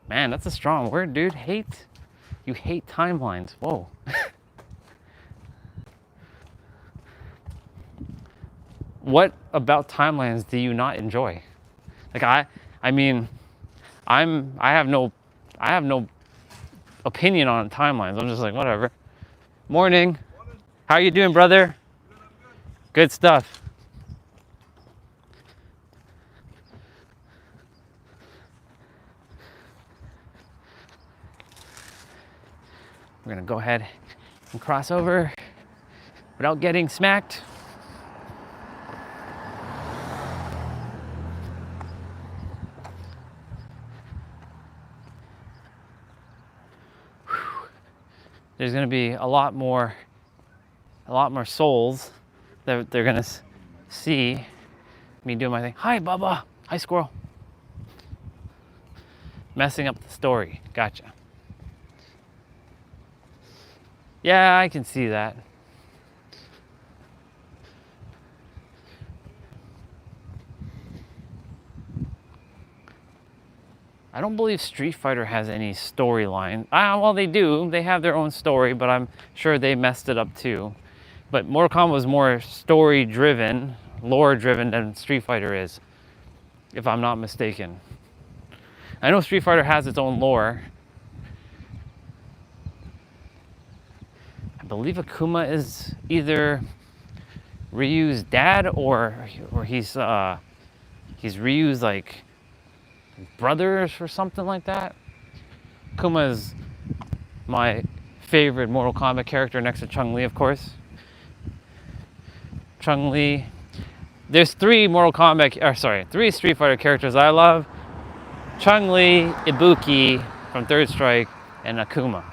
Man, that's a strong word, dude. Hate. You hate timelines. Whoa. What about timelines do you not enjoy? Like I mean, I have no opinion on timelines. I'm just like, whatever. Morning. How you doing, brother? Good stuff. We're gonna go ahead and cross over without getting smacked. There's gonna be a lot more souls that they're gonna see me doing my thing. Hi, Bubba. Hi, squirrel. Messing up the story. Gotcha. Yeah, I can see that. I don't believe Street Fighter has any storyline. Well, they do. They have their own story, but I'm sure they messed it up too. But Mortal Kombat was more story-driven, lore-driven than Street Fighter is, if I'm not mistaken. I know Street Fighter has its own lore. I believe Akuma is either Ryu's dad or he's Ryu's like brothers or something like that. Akuma is my favorite Mortal Kombat character next to Chun-Li, of course. Chun-Li. There's three three Street Fighter characters I love. Chun-Li, Ibuki from Third Strike, and Akuma.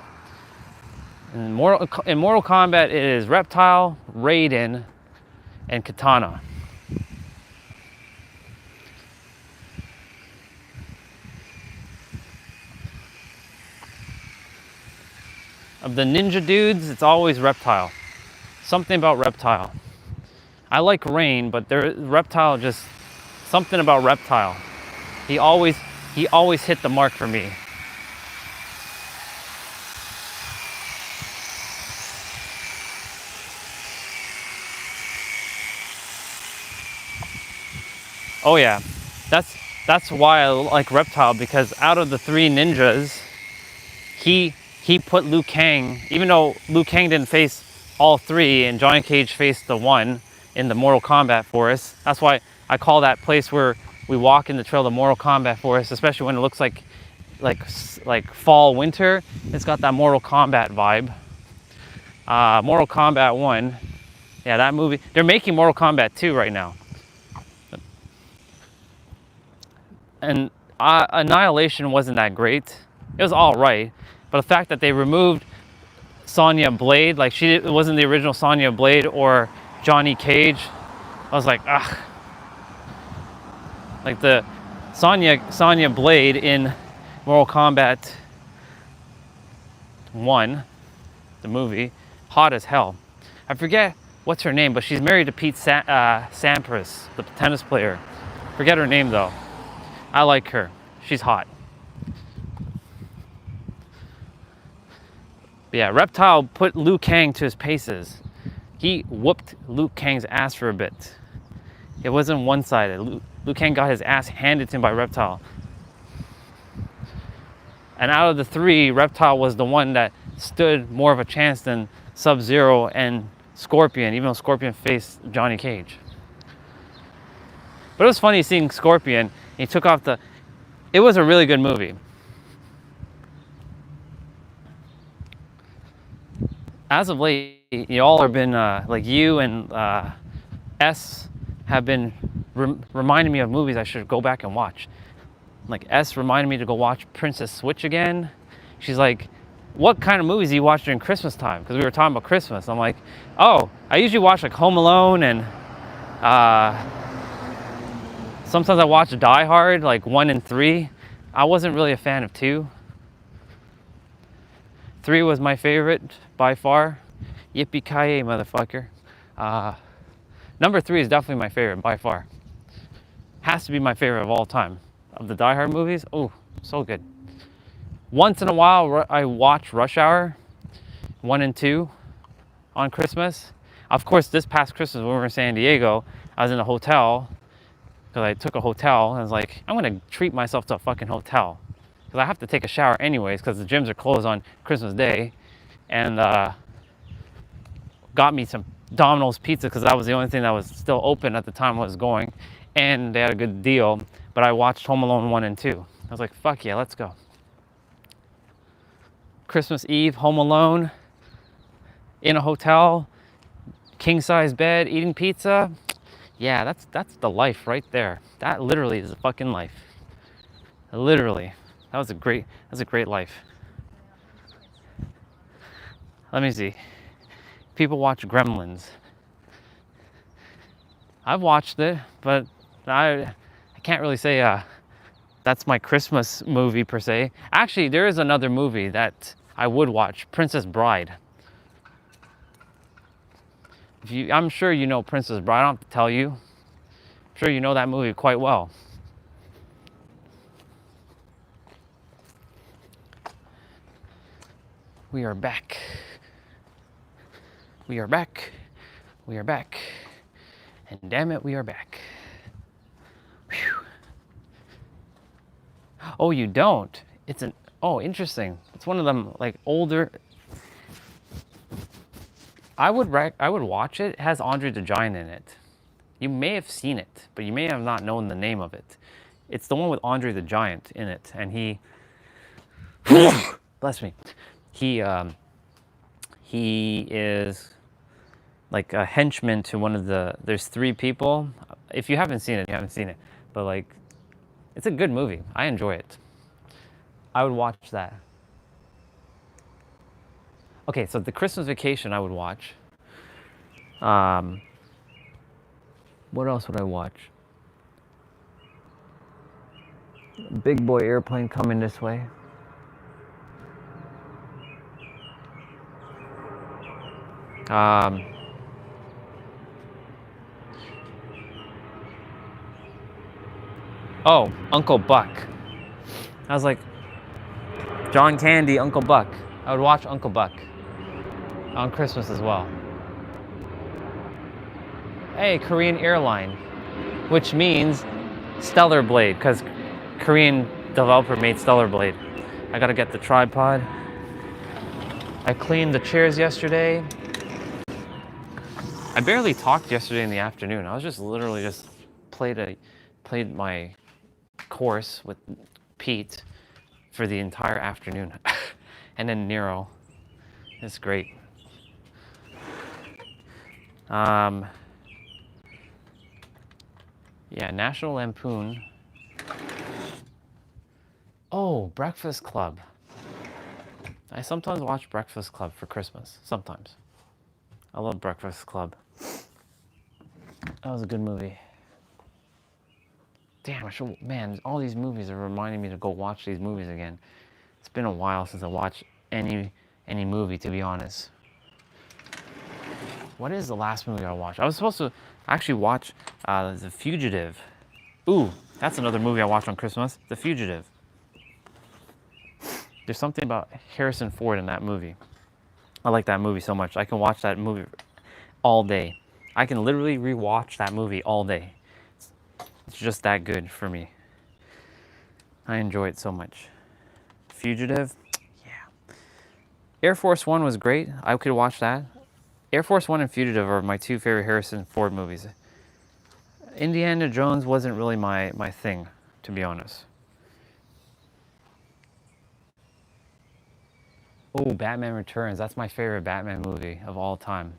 In Mortal Kombat, it is Reptile, Raiden, and Katana. Of the ninja dudes, it's always Reptile. Something about Reptile. I like Rain, but Reptile, just something about Reptile. He always hit the mark for me. Oh yeah, that's why I like Reptile, because out of the three ninjas, he put Liu Kang, even though Liu Kang didn't face all three and Johnny Cage faced the one in the Mortal Kombat forest. That's why I call that place where we walk in the trail the Mortal Kombat forest, especially when it looks like fall, winter. It's got that Mortal Kombat vibe. Mortal Kombat 1, yeah, that movie. They're making Mortal Kombat 2 right now. And Annihilation wasn't that great. It was all right, but the fact that they removed Sonya Blade, like it wasn't the original Sonya Blade or Johnny Cage, I was like, ugh. Like the Sonya Blade in Mortal Kombat 1, the movie, hot as hell. I forget what's her name, but she's married to Pete Sampras, the tennis player. Forget her name though. I like her. She's hot. But yeah, Reptile put Liu Kang to his paces. He whooped Liu Kang's ass for a bit. It wasn't one-sided. Liu Kang got his ass handed to him by Reptile. And out of the three, Reptile was the one that stood more of a chance than Sub-Zero and Scorpion, even though Scorpion faced Johnny Cage. But it was funny seeing Scorpion. He took off it was a really good movie. As of late, y'all have been, like you and S have been reminding me of movies I should go back and watch. Like S reminded me to go watch Princess Switch again. She's like, what kind of movies do you watch during Christmas time? Because we were talking about Christmas. I'm like, oh, I usually watch like Home Alone, and sometimes I watch Die Hard, like 1 and 3. I wasn't really a fan of 2. 3 was my favorite by far. Yippee-ki-yay, motherfucker. Number 3 is definitely my favorite by far. Has to be my favorite of all time. Of the Die Hard movies, oh, so good. Once in a while, I watch Rush Hour 1 and 2 on Christmas. Of course, this past Christmas when we were in San Diego, I was in a hotel, because I took a hotel, and I was like, I'm going to treat myself to a fucking hotel. Because I have to take a shower anyways, because the gyms are closed on Christmas Day. And got me some Domino's pizza, because that was the only thing that was still open at the time I was going. And they had a good deal. But I watched Home Alone 1 and 2. I was like, fuck yeah, let's go. Christmas Eve, Home Alone, in a hotel, king-size bed, eating pizza. Yeah, that's the life right there. That literally is a fucking life. Literally. That was a great life. Let me see. People watch Gremlins. I've watched it, but I can't really say that's my Christmas movie per se. Actually, there is another movie that I would watch, Princess Bride. I'm sure you know Princess Bride. I don't have to tell you. I'm sure you know that movie quite well. We are back. We are back. We are back. And damn it, we are back. Whew. Oh, you don't? Oh, interesting. It's one of them like older. I would watch it. It has Andre the Giant in it. You may have seen it, but you may have not known the name of it. It's the one with Andre the Giant in it, and he bless me. He is like a henchman to one of the, there's 3 people. If you haven't seen it, you haven't seen it. But like, it's a good movie. I enjoy it. I would watch that. Okay, so the Christmas Vacation I would watch. What else would I watch? Big Boy Airplane Coming This Way. Oh, Uncle Buck. I was like, John Candy, Uncle Buck. I would watch Uncle Buck on Christmas as well. Hey, Korean airline, which means Stellar Blade, because Korean developer made Stellar Blade. I gotta get the tripod. I cleaned the chairs yesterday. I barely talked yesterday in the afternoon. I was just literally just played my course with Pete for the entire afternoon. And then Nero. It's great. Yeah, National Lampoon. Oh, Breakfast Club. I sometimes watch Breakfast Club for Christmas. Sometimes. I love Breakfast Club. That was a good movie. Damn, man, all these movies are reminding me to go watch these movies again. It's been a while since I watched any movie, to be honest. What is the last movie I watched? I was supposed to actually watch The Fugitive. Ooh, that's another movie I watched on Christmas. The Fugitive. There's something about Harrison Ford in that movie. I like that movie so much. I can watch that movie all day. I can literally rewatch that movie all day. It's just that good for me. I enjoy it so much. Fugitive, yeah. Air Force One was great. I could watch that. Air Force One and Fugitive are my 2 favorite Harrison Ford movies. Indiana Jones wasn't really my thing, to be honest. Oh, Batman Returns. That's my favorite Batman movie of all time.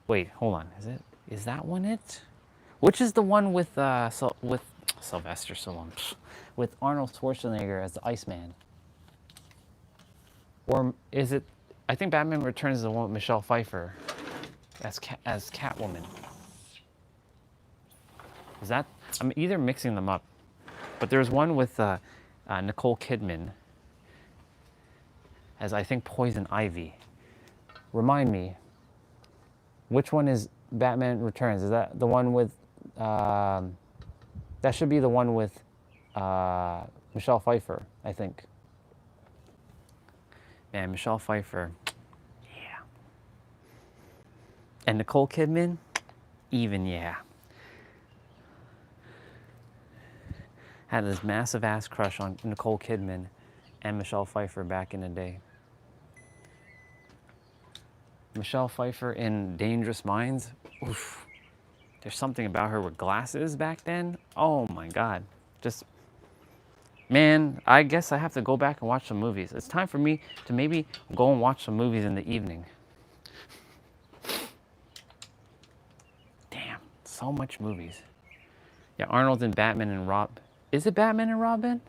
Wait, hold on. Is that one it? Which is the one with Sylvester Stallone, with Arnold Schwarzenegger as the Iceman? Or is it? I think Batman Returns is the one with Michelle Pfeiffer as Catwoman. Is that? I'm either mixing them up, but there's one with Nicole Kidman as, I think, Poison Ivy. Remind me. Which one is Batman Returns? Is that the one with, that should be the one with Michelle Pfeiffer, I think. Man, Michelle Pfeiffer, yeah. And Nicole Kidman, even yeah. Had this massive ass crush on Nicole Kidman and Michelle Pfeiffer back in the day. Michelle Pfeiffer in Dangerous Minds. Oof. There's something about her with glasses back then. Oh my God. Just, man, I guess I have to go back and watch some movies. It's time for me to maybe go and watch some movies in the evening. Damn, so much movies. Yeah, Arnold and Batman and Rob. Is it Batman and Robin?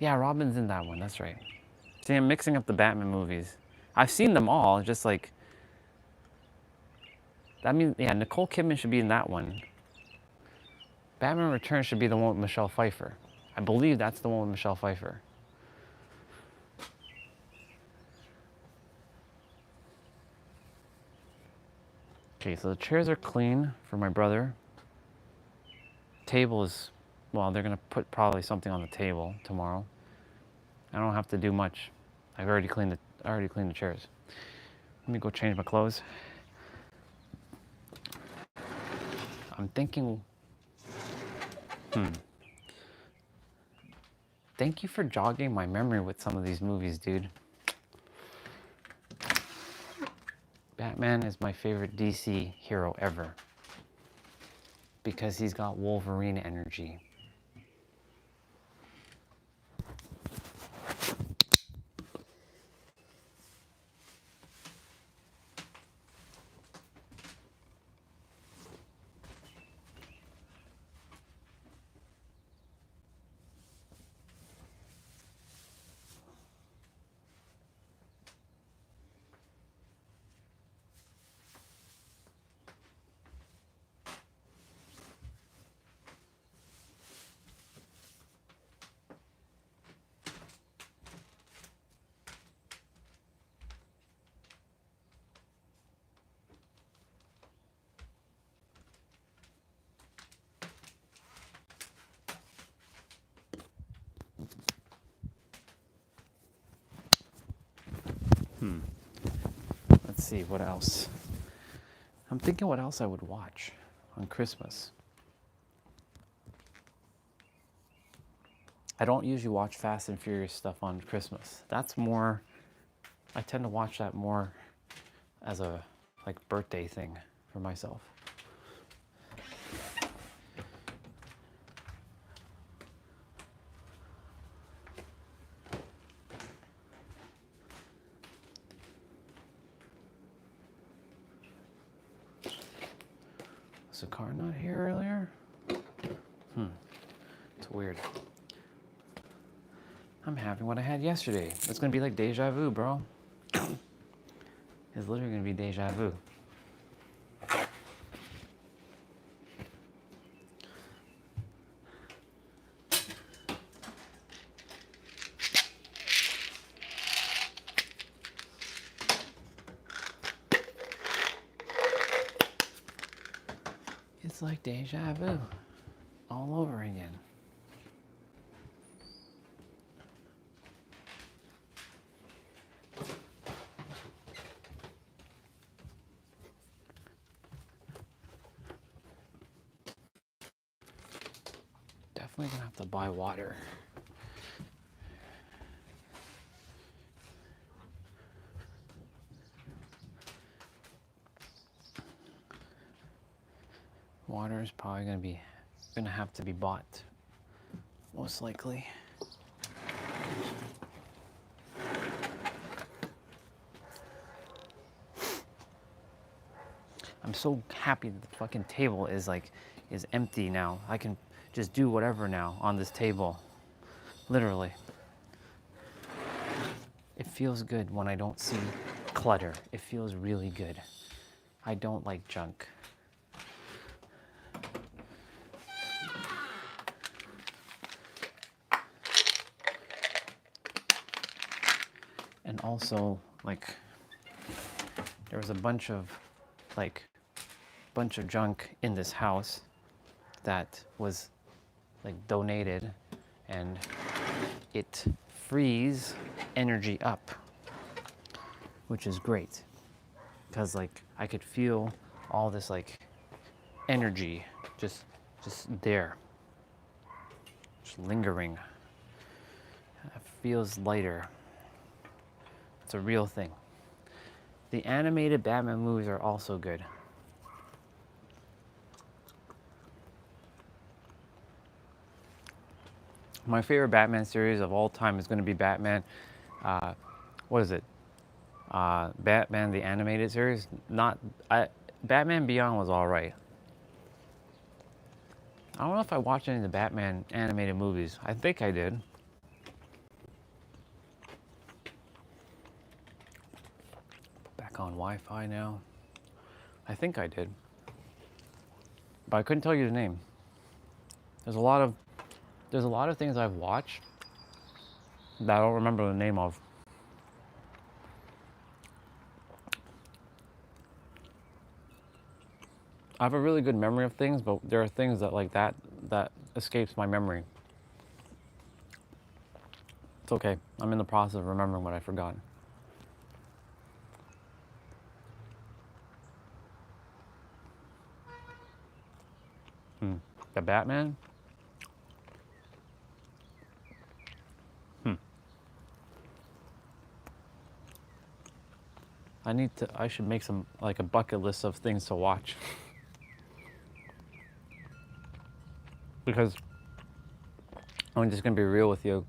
Yeah, Robin's in that one. That's right. See, I'm mixing up the Batman movies. I've seen them all, just like... That means, yeah, Nicole Kidman should be in that one. Batman Returns should be the one with Michelle Pfeiffer. I believe that's the one with Michelle Pfeiffer. Okay, so the chairs are clean for my brother. Table is, well, they're gonna put probably something on the table tomorrow. I don't have to do much. I already cleaned the chairs. Let me go change my clothes. I'm thinking, Thank you for jogging my memory with some of these movies, dude. Batman is my favorite DC hero ever. Because he's got Wolverine energy. Let's see, what else? I'm thinking what else I would watch on Christmas. I don't usually watch Fast and Furious stuff on Christmas. That's more, I tend to watch that more as a like birthday thing for myself. Was the car not here earlier? It's weird. I'm having what I had yesterday. It's gonna be like deja vu, bro. It's literally gonna be deja vu. It's like deja vu all over again. Definitely gonna have to buy water. Water is probably gonna have to be bought, most likely. I'm so happy that the fucking table is empty now. I can just do whatever now on this table. Literally. It feels good when I don't see clutter. It feels really good. I don't like junk. And also, like, there was a bunch of junk in this house that was like donated, and it frees energy up, which is great because like I could feel all this like energy just there, just lingering. It feels lighter. It's a real thing. The animated Batman movies are also good. My favorite Batman series of all time is going to be Batman, what is it? Batman the Animated Series? Batman Beyond was alright. I don't know if I watched any of the Batman animated movies. I think I did. Back on Wi-Fi now. I think I did. But I couldn't tell you the name. There's a lot of things I've watched that I don't remember the name of. I have a really good memory of things, but there are things that like that escapes my memory. It's okay. I'm in the process of remembering what I forgot. The Batman? I should make some, like a bucket list of things to watch. Because I'm just gonna be real with you.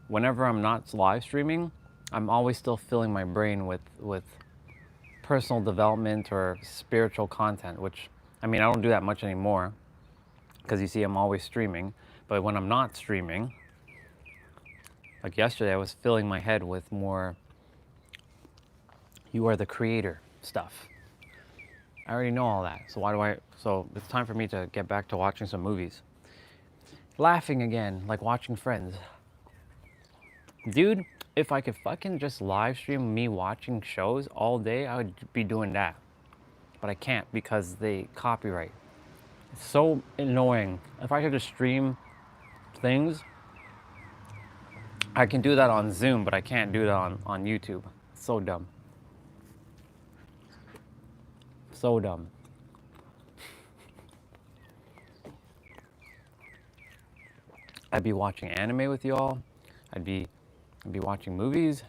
Whenever I'm not live streaming, I'm always still filling my brain with personal development or spiritual content, which, I mean, I don't do that much anymore because you see I'm always streaming. But when I'm not streaming, like yesterday, I was filling my head with more you are the creator stuff. I already know all that, so it's time for me to get back to watching some movies. Laughing again, like watching Friends. Dude, if I could fucking just live stream me watching shows all day, I would be doing that. But I can't because they copyright. It's so annoying. If I could just stream things, I can do that on Zoom, but I can't do that on YouTube. So dumb. So dumb. I'd be watching anime with y'all. I'd be watching movies.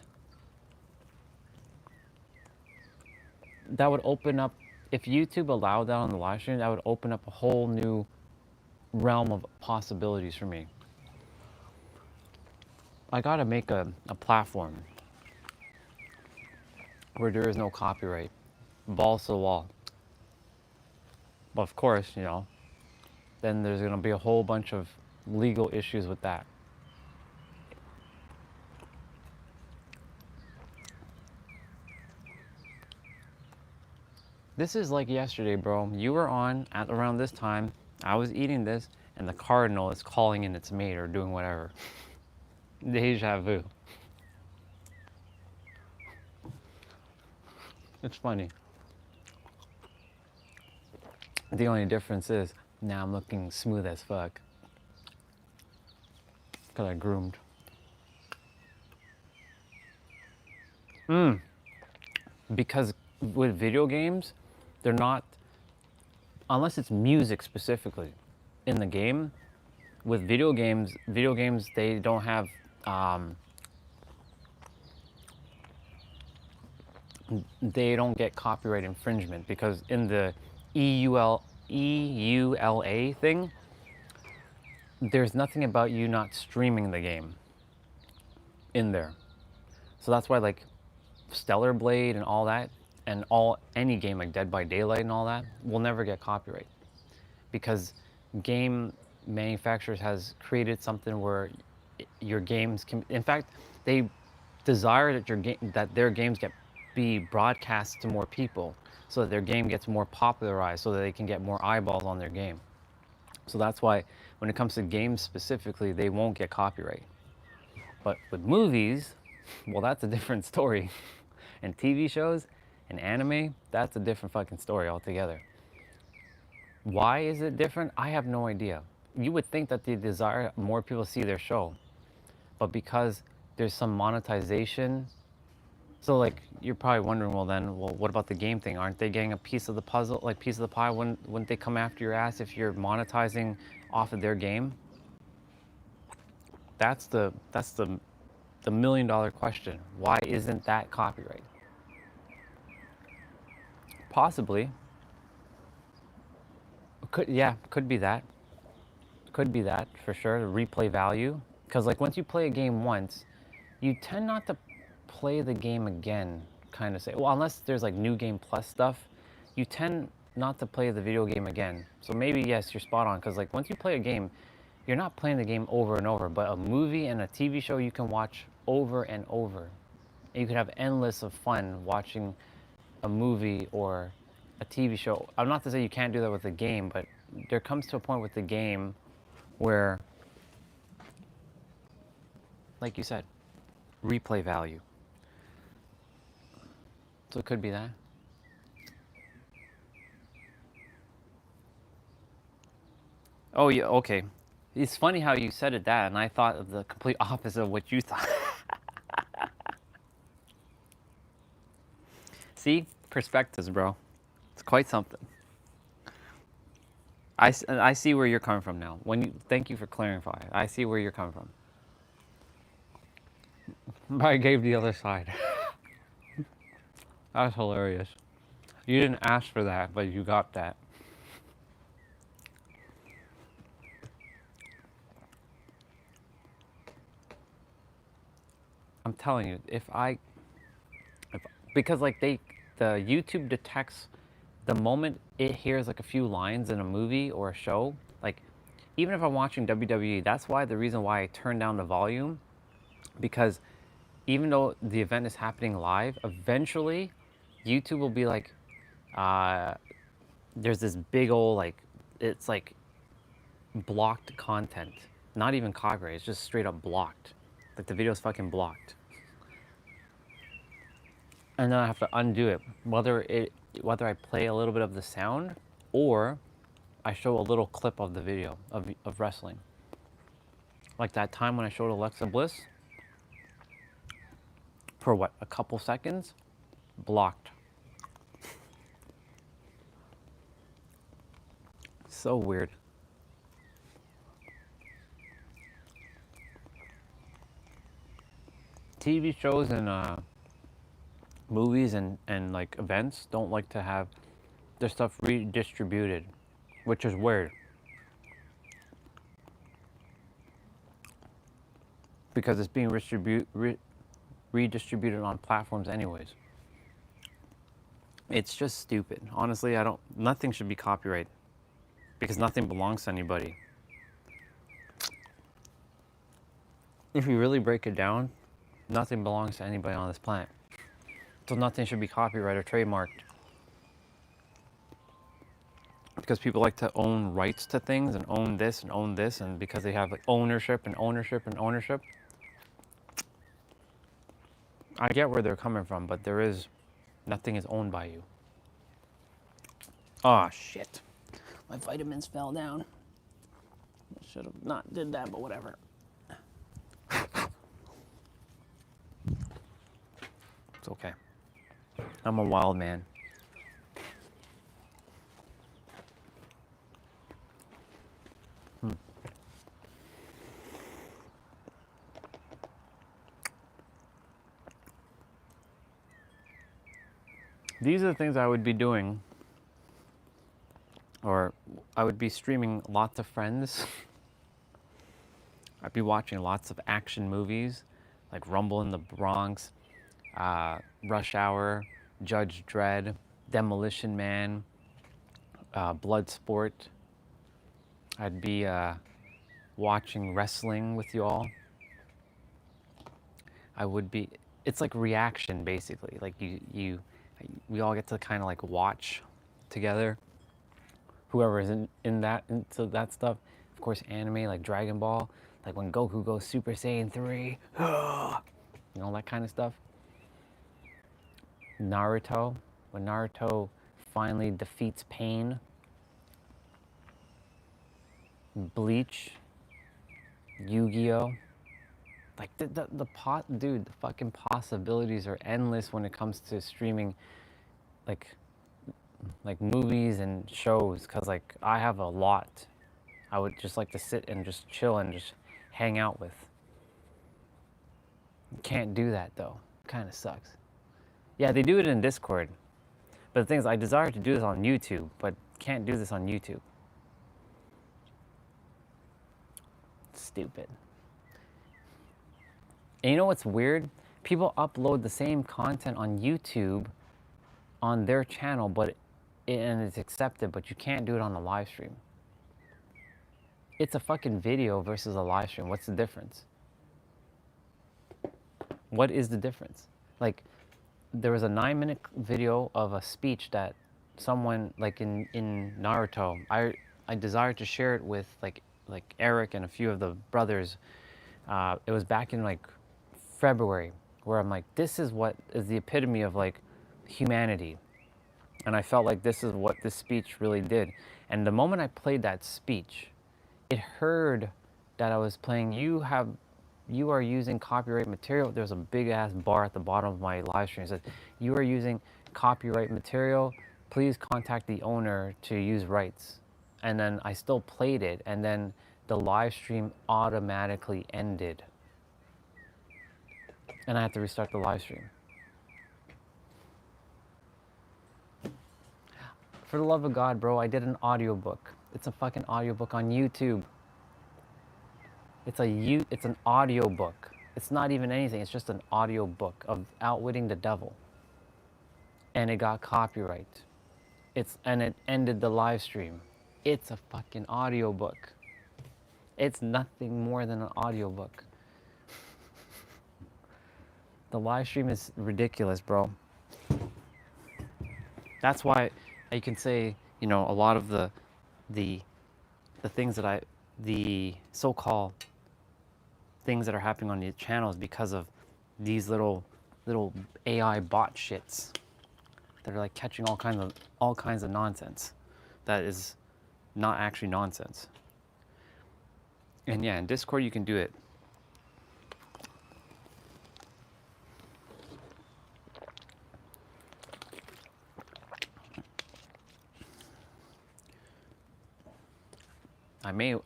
That would open up, if YouTube allowed that on the live stream, that would open up a whole new realm of possibilities for me. I gotta make a platform where there is no copyright. Balls to the wall. But of course, you know, then there's gonna be a whole bunch of legal issues with that. This is like yesterday, bro. You were on at around this time. I was eating this, and the cardinal is calling in its mate or doing whatever. Deja vu. It's funny. The only difference is now I'm looking smooth as fuck. Because I groomed. Because with video games, they're not, unless it's music specifically in the game. With video games, they don't have, they don't get copyright infringement because in the EULA thing, there's nothing about you not streaming the game in there. So that's why like Stellar Blade and all that, and any game like Dead by Daylight and all that will never get copyright because game manufacturers has created something where your games can, in fact, they desire that that their games be broadcast to more people so that their game gets more popularized so that they can get more eyeballs on their game. So that's why when it comes to games specifically, they won't get copyright. But with movies, well, that's a different story. And TV shows and anime, that's a different fucking story altogether. Why is it different? I have no idea. You would think that they desire more people to see their show, but because there's some monetization. So like you're probably wondering, well then, what about the game thing? Aren't they getting a piece of the puzzle, like piece of the pie? Wouldn't they come after your ass if you're monetizing off of their game? That's the $1 million question. Why isn't that copyright? Possibly. Could be that. Could be that for sure. The replay value, because like once you play a game once, you tend not to play the game again. Kind of say, well, unless there's like new game plus stuff, you tend not to play the video game again. So maybe yes, you're spot on. Because like once you play a game, you're not playing the game over and over. But a movie and a TV show you can watch over and over. And you could have endless of fun watching a movie or a TV show. I'm not to say you can't do that with a game, but there comes to a point with the game where, like you said, replay value. So it could be that. Oh yeah, okay. It's funny how you said it that, and I thought of the complete opposite of what you thought. See? Perspectives, bro. It's quite something. I see where you're coming from now. Thank you for clarifying. I see where you're coming from. I gave the other side. That's hilarious. You didn't ask for that, but you got that. I'm telling you, because like the YouTube detects the moment it hears like a few lines in a movie or a show, like even if I'm watching WWE, that's why the reason why I turn down the volume, because even though the event is happening live, eventually YouTube will be like, there's this big old like, it's like blocked content, not even copyright, it's just straight up blocked. Like the video's fucking blocked. And then I have to undo it, whether I play a little bit of the sound or I show a little clip of the video of wrestling. Like that time when I showed Alexa Bliss, for what, a couple seconds? Blocked. So weird. TV shows and movies and like events don't like to have their stuff redistributed, which is weird. Because it's being redistributed on platforms anyways. It's just stupid. Honestly, nothing should be copyright because nothing belongs to anybody. If you really break it down, nothing belongs to anybody on this planet. So nothing should be copyrighted or trademarked. Because people like to own rights to things and own this and own this, and because they have like ownership and ownership and ownership. I get where they're coming from, but nothing is owned by you. Oh shit. My vitamins fell down. I should have not did that, but whatever. It's okay. I'm a wild man. These are the things I would be doing, or I would be streaming lots of Friends. I'd be watching lots of action movies, like Rumble in the Bronx, Rush Hour, Judge Dredd, Demolition Man, Bloodsport. I'd be watching wrestling with you all. It's like reaction basically. Like we all get to kind of like watch together. Whoever is into that stuff. Of course, anime like Dragon Ball, like when Goku goes Super Saiyan 3, you know, that kind of stuff. Naruto, when Naruto finally defeats Pain. Bleach, Yu-Gi-Oh. Like the fucking possibilities are endless when it comes to streaming, like movies and shows. Cause like I have a lot. I would just like to sit and just chill and just hang out with. Can't do that though. Kind of sucks. Yeah, they do it in Discord. But the thing is, I desire to do this on YouTube, but can't do this on YouTube. Stupid. And you know what's weird? People upload the same content on YouTube on their channel, and it's accepted, but you can't do it on a live stream. It's a fucking video versus a live stream. What's the difference? What is the difference? Like, there was a 9-minute video of a speech that someone, like in Naruto, I desired to share it with like Eric and a few of the brothers. It was back in like February, where I'm like, this is what is the epitome of like humanity. And I felt like this is what this speech really did. And the moment I played that speech, it heard that I was playing, you are using copyright material. There's a big ass bar at the bottom of my live stream. It said, you are using copyright material. Please contact the owner to use rights. And then I still played it, and then the live stream automatically ended. And I had to restart the live stream. For the love of God, bro, I did an audiobook. It's a fucking audiobook on YouTube. It's an audiobook. It's not even anything. It's just an audiobook of Outwitting the Devil. And it got copyright. And it ended the live stream. It's a fucking audiobook. It's nothing more than an audiobook. The live stream is ridiculous, bro. That's why you can say, you know, a lot of the things that the so-called things that are happening on the channels because of these little AI bot shits that are like catching all kinds of nonsense that is not actually nonsense. And yeah, in Discord you can do it.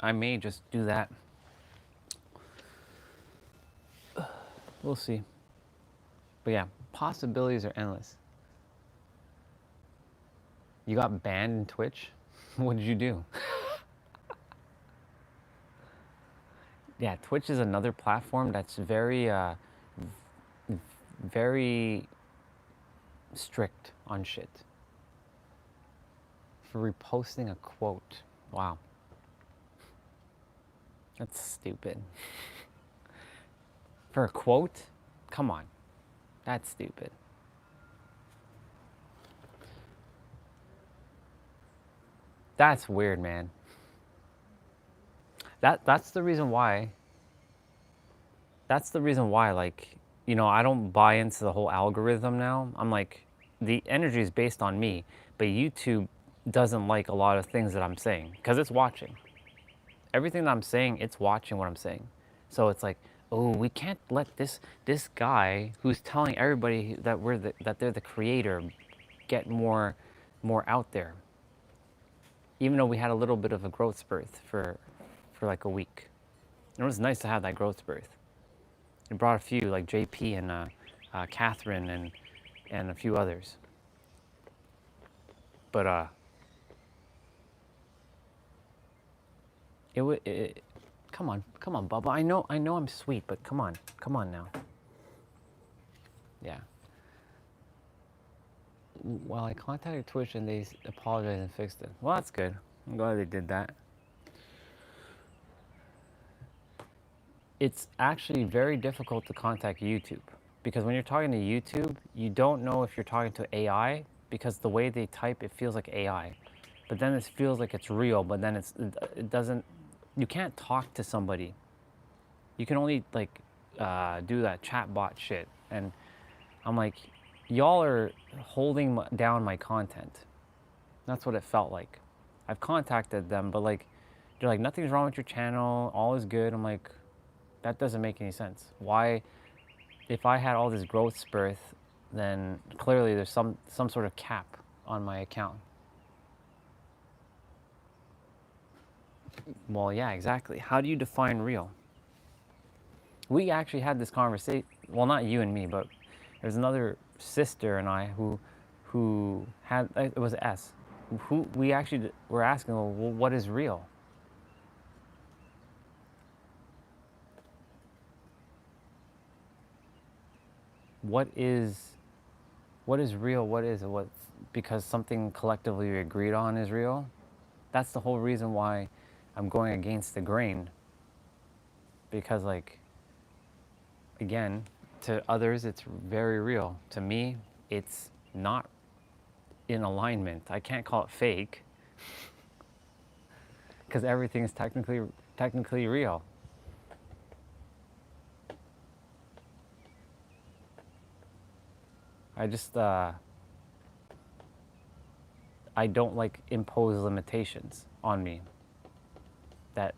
I may just do that. We'll see. But yeah, possibilities are endless. You got banned in Twitch? What did you do? Yeah, Twitch is another platform that's very strict on shit. For reposting a quote. Wow. That's stupid. For a quote? Come on. That's stupid. That's weird, man. That's the reason why. That's the reason why, like, you know, I don't buy into the whole algorithm now. I'm like, the energy is based on me, but YouTube doesn't like a lot of things that I'm saying because it's watching. Everything that I'm saying, it's watching what I'm saying. So it's like, oh, we can't let this guy who's telling everybody that that they're the creator get more out there. Even though we had a little bit of a growth spurt for like a week. It was nice to have that growth spurt. It brought a few, like JP and Catherine and a few others. But come on, Bubba. I know I'm sweet, but come on now. Yeah. Well, I contacted Twitch and they apologized and fixed it. Well, that's good. I'm glad they did that. It's actually very difficult to contact YouTube because when you're talking to YouTube, you don't know if you're talking to AI because the way they type, it feels like AI. But then it feels like it's real, but then it doesn't, you can't talk to somebody. You can only like do that chatbot shit. And I'm like, y'all are holding down my content. That's what it felt like. I've contacted them, but like, they're like, nothing's wrong with your channel, all is good. I'm like, that doesn't make any sense. Why, if I had all this growth spurt, then clearly there's some sort of cap on my account. Well, yeah, exactly. How do you define real? We actually had this conversation, well, not you and me, but there's another sister and I who had, it was S, who we actually were asking, well, what is real? What is real? What is it? What, because something collectively we agreed on is real? That's the whole reason why I'm going against the grain. Because, like, again, to others it's very real. To me, it's not in alignment. I can't call it fake because everything is technically real. I just I don't like impose limitations on me that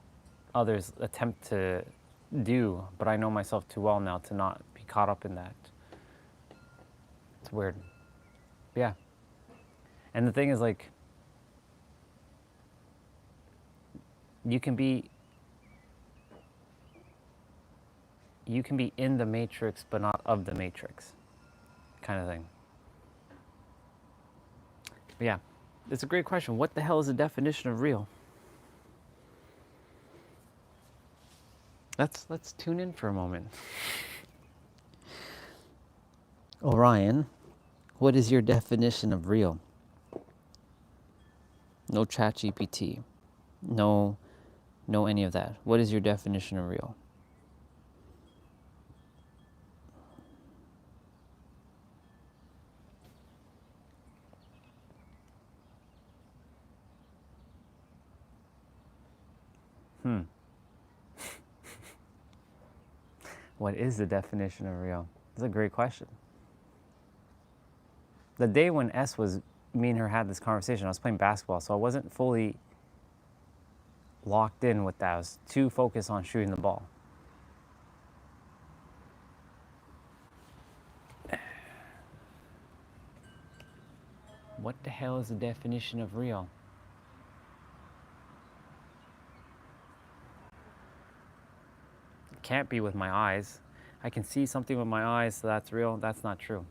others attempt to do, but I know myself too well now to not be caught up in that. It's weird. Yeah. And the thing is, like, you can be in the matrix but not of the matrix, kind of thing. But yeah, it's a great question. What the hell is the definition of real? Let's tune in for a moment. Orion, what is your definition of real? No chat GPT. No any of that. What is your definition of real? What is the definition of real? That's a great question. The day when me and her had this conversation, I was playing basketball, so I wasn't fully locked in with that. I was too focused on shooting the ball. What the hell is the definition of real? can't be with my eyes. I can see something with my eyes, so that's real. That's not true.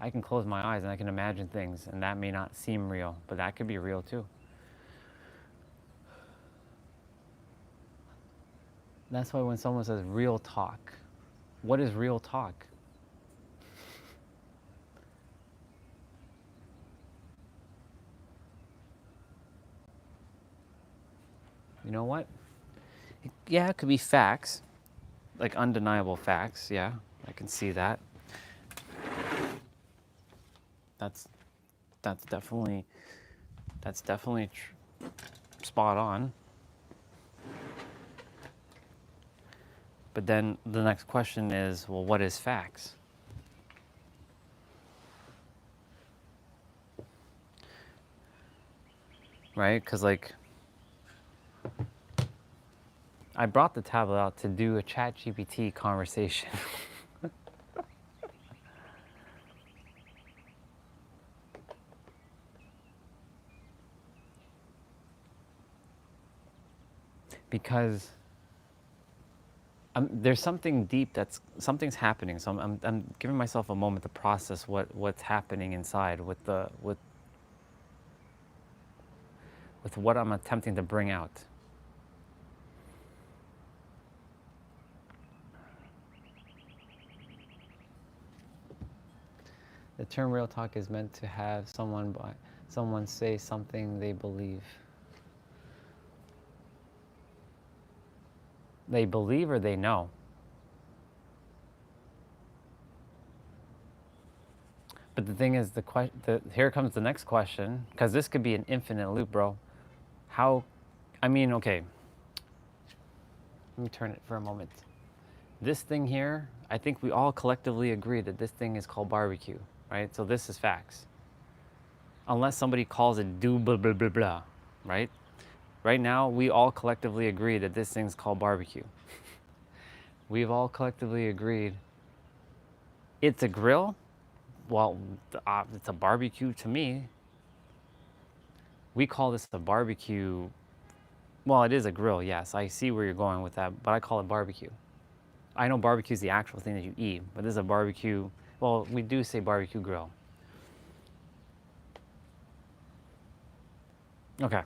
I can close my eyes and I can imagine things, and that may not seem real, but that could be real too. That's why when someone says real talk, what is real talk? You know what? Yeah, it could be facts, like undeniable facts. Yeah, I can see that. That's that's definitely spot on. But then the next question is, well, what is facts? Right? Because like, I brought the tablet out to do a ChatGPT conversation. Because there's something deep something's happening. So I'm giving myself a moment to process what's happening inside with what I'm attempting to bring out. The term real talk is meant to have someone say something they believe. They believe or they know. But the thing is, here comes the next question, because this could be an infinite loop, bro. Okay. Let me turn it for a moment. This thing here, I think we all collectively agree that this thing is called barbecue, right? So this is facts. Unless somebody calls it do blah blah blah blah, right? Right now, we all collectively agree that this thing's called barbecue. We've all collectively agreed it's a grill. Well, it's a barbecue to me. We call this a barbecue. Well, it is a grill, yes. I see where you're going with that, but I call it barbecue. I know barbecue is the actual thing that you eat, but this is a barbecue. Well, we do say barbecue grill. Okay.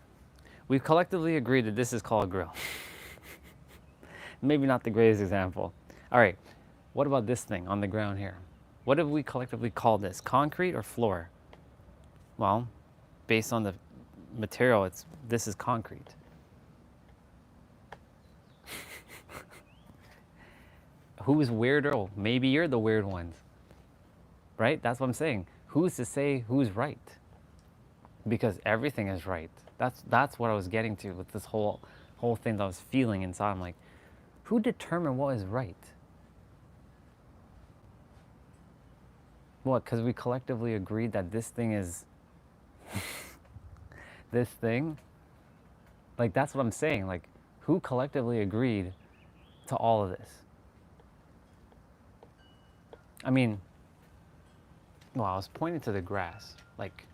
We've collectively agreed that this is called a grill. Maybe not the greatest example. All right. What about this thing on the ground here? What have we collectively called this? Concrete or floor? Well, based on the material, this is concrete. Who's weirder? Maybe you're the weird ones. Right? That's what I'm saying. Who's to say who's right? Because everything is right. That's what I was getting to with this whole thing that I was feeling inside. I'm like, who determined what is right? What? Because we collectively agreed that this thing is this thing? Like, that's what I'm saying. Like, who collectively agreed to all of this? I mean, well, I was pointing to the grass. Like,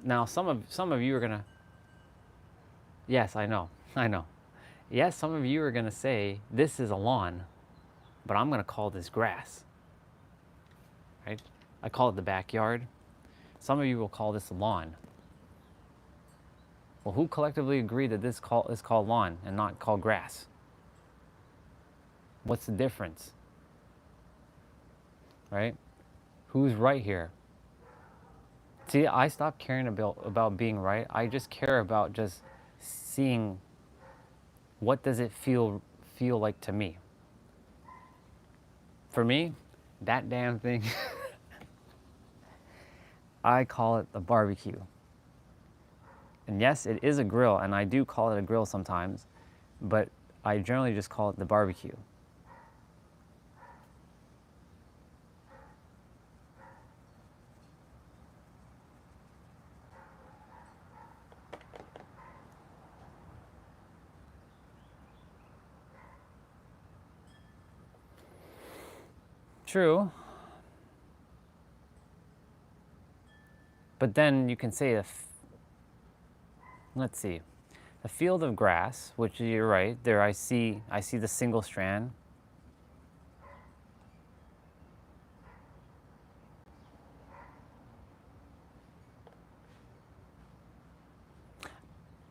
now some of you are gonna. Yes, I know. Yes, some of you are gonna say this is a lawn, but I'm gonna call this grass. Right? I call it the backyard. Some of you will call this a lawn. Well, who collectively agreed that this is called lawn and not called grass? What's the difference? Right? Who's right here? See, I stopped caring about being right. I just care about just seeing what does it feel like to me. For me, that damn thing, I call it the barbecue. And yes, it is a grill, and I do call it a grill sometimes, but I generally just call it the barbecue. True. But then you can say let's see. a field of grass, which you're right, there I see the single strand.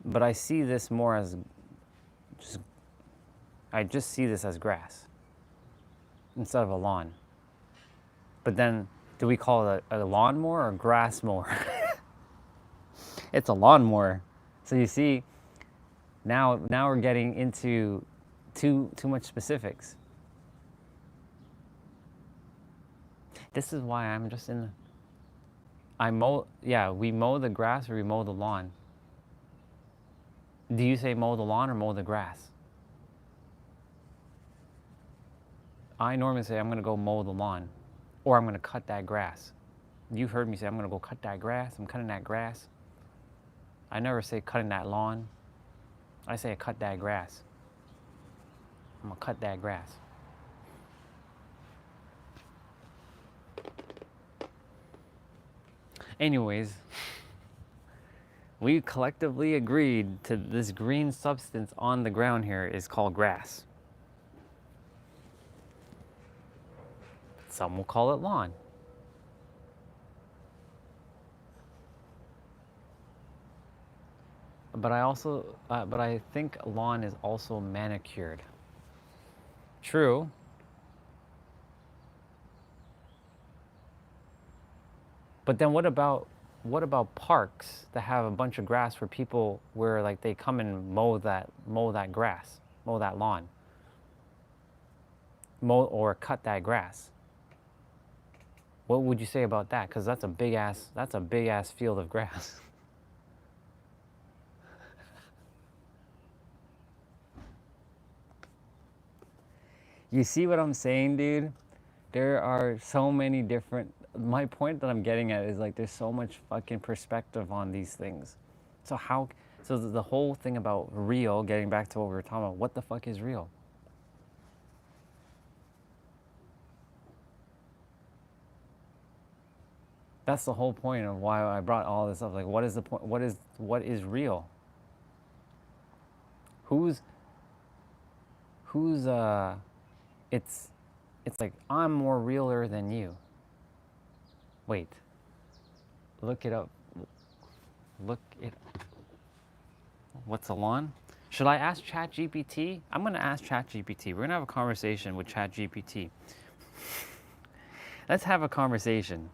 But I see this more as I just see this as grass instead of a lawn. But then, do we call it a lawnmower or a grass mower? It's a lawnmower. So you see, now we're getting into too much specifics. This is why I'm just in. We mow the grass or we mow the lawn. Do you say mow the lawn or mow the grass? I normally say I'm gonna go mow the lawn, or I'm gonna cut that grass. You've heard me say I'm gonna go cut that grass. I'm cutting that grass. I never say cutting that lawn. I say cut that grass. I'm gonna cut that grass. Anyways, we collectively agreed to this green substance on the ground here is called grass. Some will call it lawn. But I think lawn is also manicured. True. But then what about parks that have a bunch of grass for people where like they come and mow that grass, mow that lawn, mow or cut that grass? What would you say about that? Because that's a big ass field of grass. You see what I'm saying, dude? There are so many different. My point that I'm getting at is like there's so much fucking perspective on these things. So the whole thing about real, getting back to what we were talking about, what the fuck is real? That's the whole point of why I brought all this up. Like, what is the point? What is real? Who's it's like I'm more realer than you. Wait. Look it up. What's a lawn? Should I ask ChatGPT? I'm gonna ask ChatGPT. We're gonna have a conversation with ChatGPT. Let's have a conversation.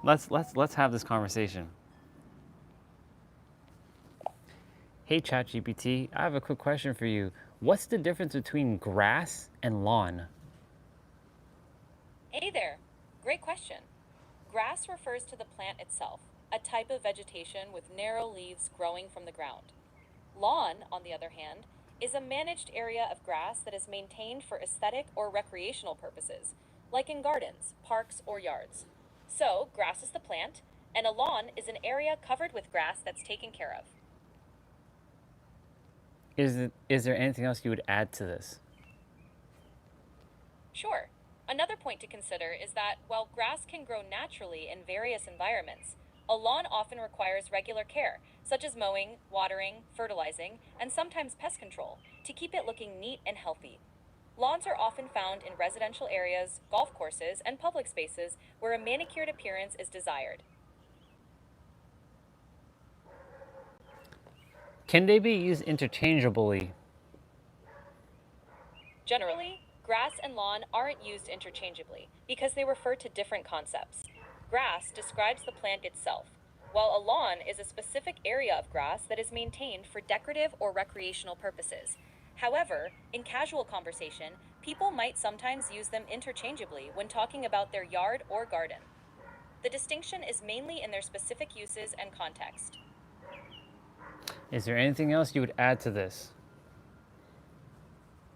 Let's have this conversation. Hey ChatGPT, I have a quick question for you. What's the difference between grass and lawn? Hey there, great question. Grass refers to the plant itself, a type of vegetation with narrow leaves growing from the ground. Lawn, on the other hand, is a managed area of grass that is maintained for aesthetic or recreational purposes, like in gardens, parks, or yards. So, grass is the plant, and a lawn is an area covered with grass that's taken care of. Is there anything else you would add to this? Sure. Another point to consider is that while grass can grow naturally in various environments, a lawn often requires regular care, such as mowing, watering, fertilizing, and sometimes pest control, to keep it looking neat and healthy. Lawns are often found in residential areas, golf courses, and public spaces where a manicured appearance is desired. Can they be used interchangeably? Generally, grass and lawn aren't used interchangeably because they refer to different concepts. Grass describes the plant itself, while a lawn is a specific area of grass that is maintained for decorative or recreational purposes. However, in casual conversation, people might sometimes use them interchangeably when talking about their yard or garden. The distinction is mainly in their specific uses and context. Is there anything else you would add to this?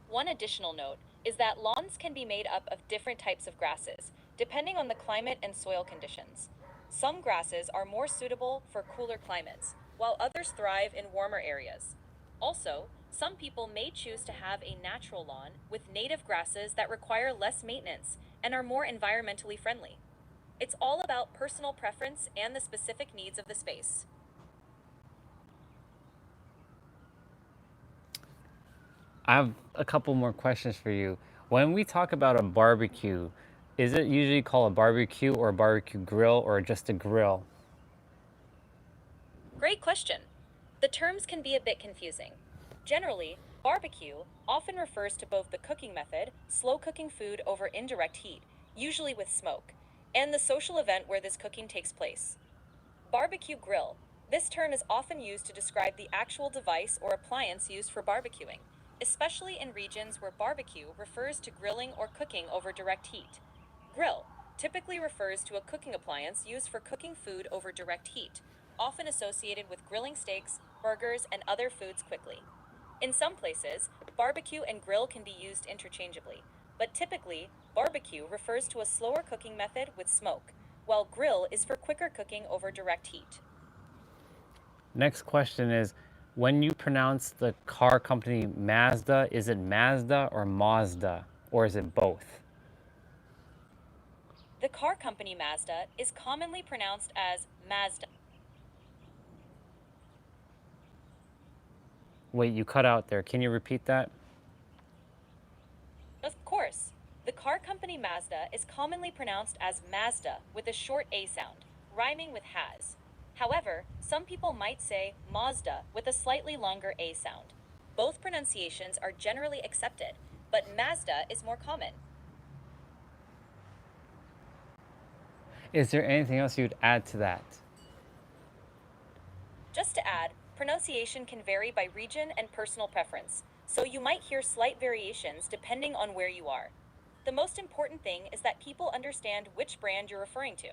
One additional note is that lawns can be made up of different types of grasses, depending on the climate and soil conditions. Some grasses are more suitable for cooler climates, while others thrive in warmer areas. Also, some people may choose to have a natural lawn with native grasses that require less maintenance and are more environmentally friendly. It's all about personal preference and the specific needs of the space. I have a couple more questions for you. When we talk about a barbecue, is it usually called a barbecue or a barbecue grill or just a grill? Great question. The terms can be a bit confusing. Generally, barbecue often refers to both the cooking method, slow cooking food over indirect heat, usually with smoke, and the social event where this cooking takes place. Barbecue grill. This term is often used to describe the actual device or appliance used for barbecuing, especially in regions where barbecue refers to grilling or cooking over direct heat. Grill typically refers to a cooking appliance used for cooking food over direct heat, often associated with grilling steaks, burgers, and other foods quickly. In some places, barbecue and grill can be used interchangeably, but typically, barbecue refers to a slower cooking method with smoke, while grill is for quicker cooking over direct heat. Next question is, when you pronounce the car company Mazda, is it Mazda or Mazda, or is it both? The car company Mazda is commonly pronounced as Mazda. Wait, you cut out there. Can you repeat that? Of course, the car company Mazda is commonly pronounced as Mazda with a short A sound, rhyming with has. However, some people might say Mazda with a slightly longer A sound. Both pronunciations are generally accepted, but Mazda is more common. Is there anything else you'd add to that? Just to add, pronunciation can vary by region and personal preference, so you might hear slight variations depending on where you are. The most important thing is that people understand which brand you're referring to.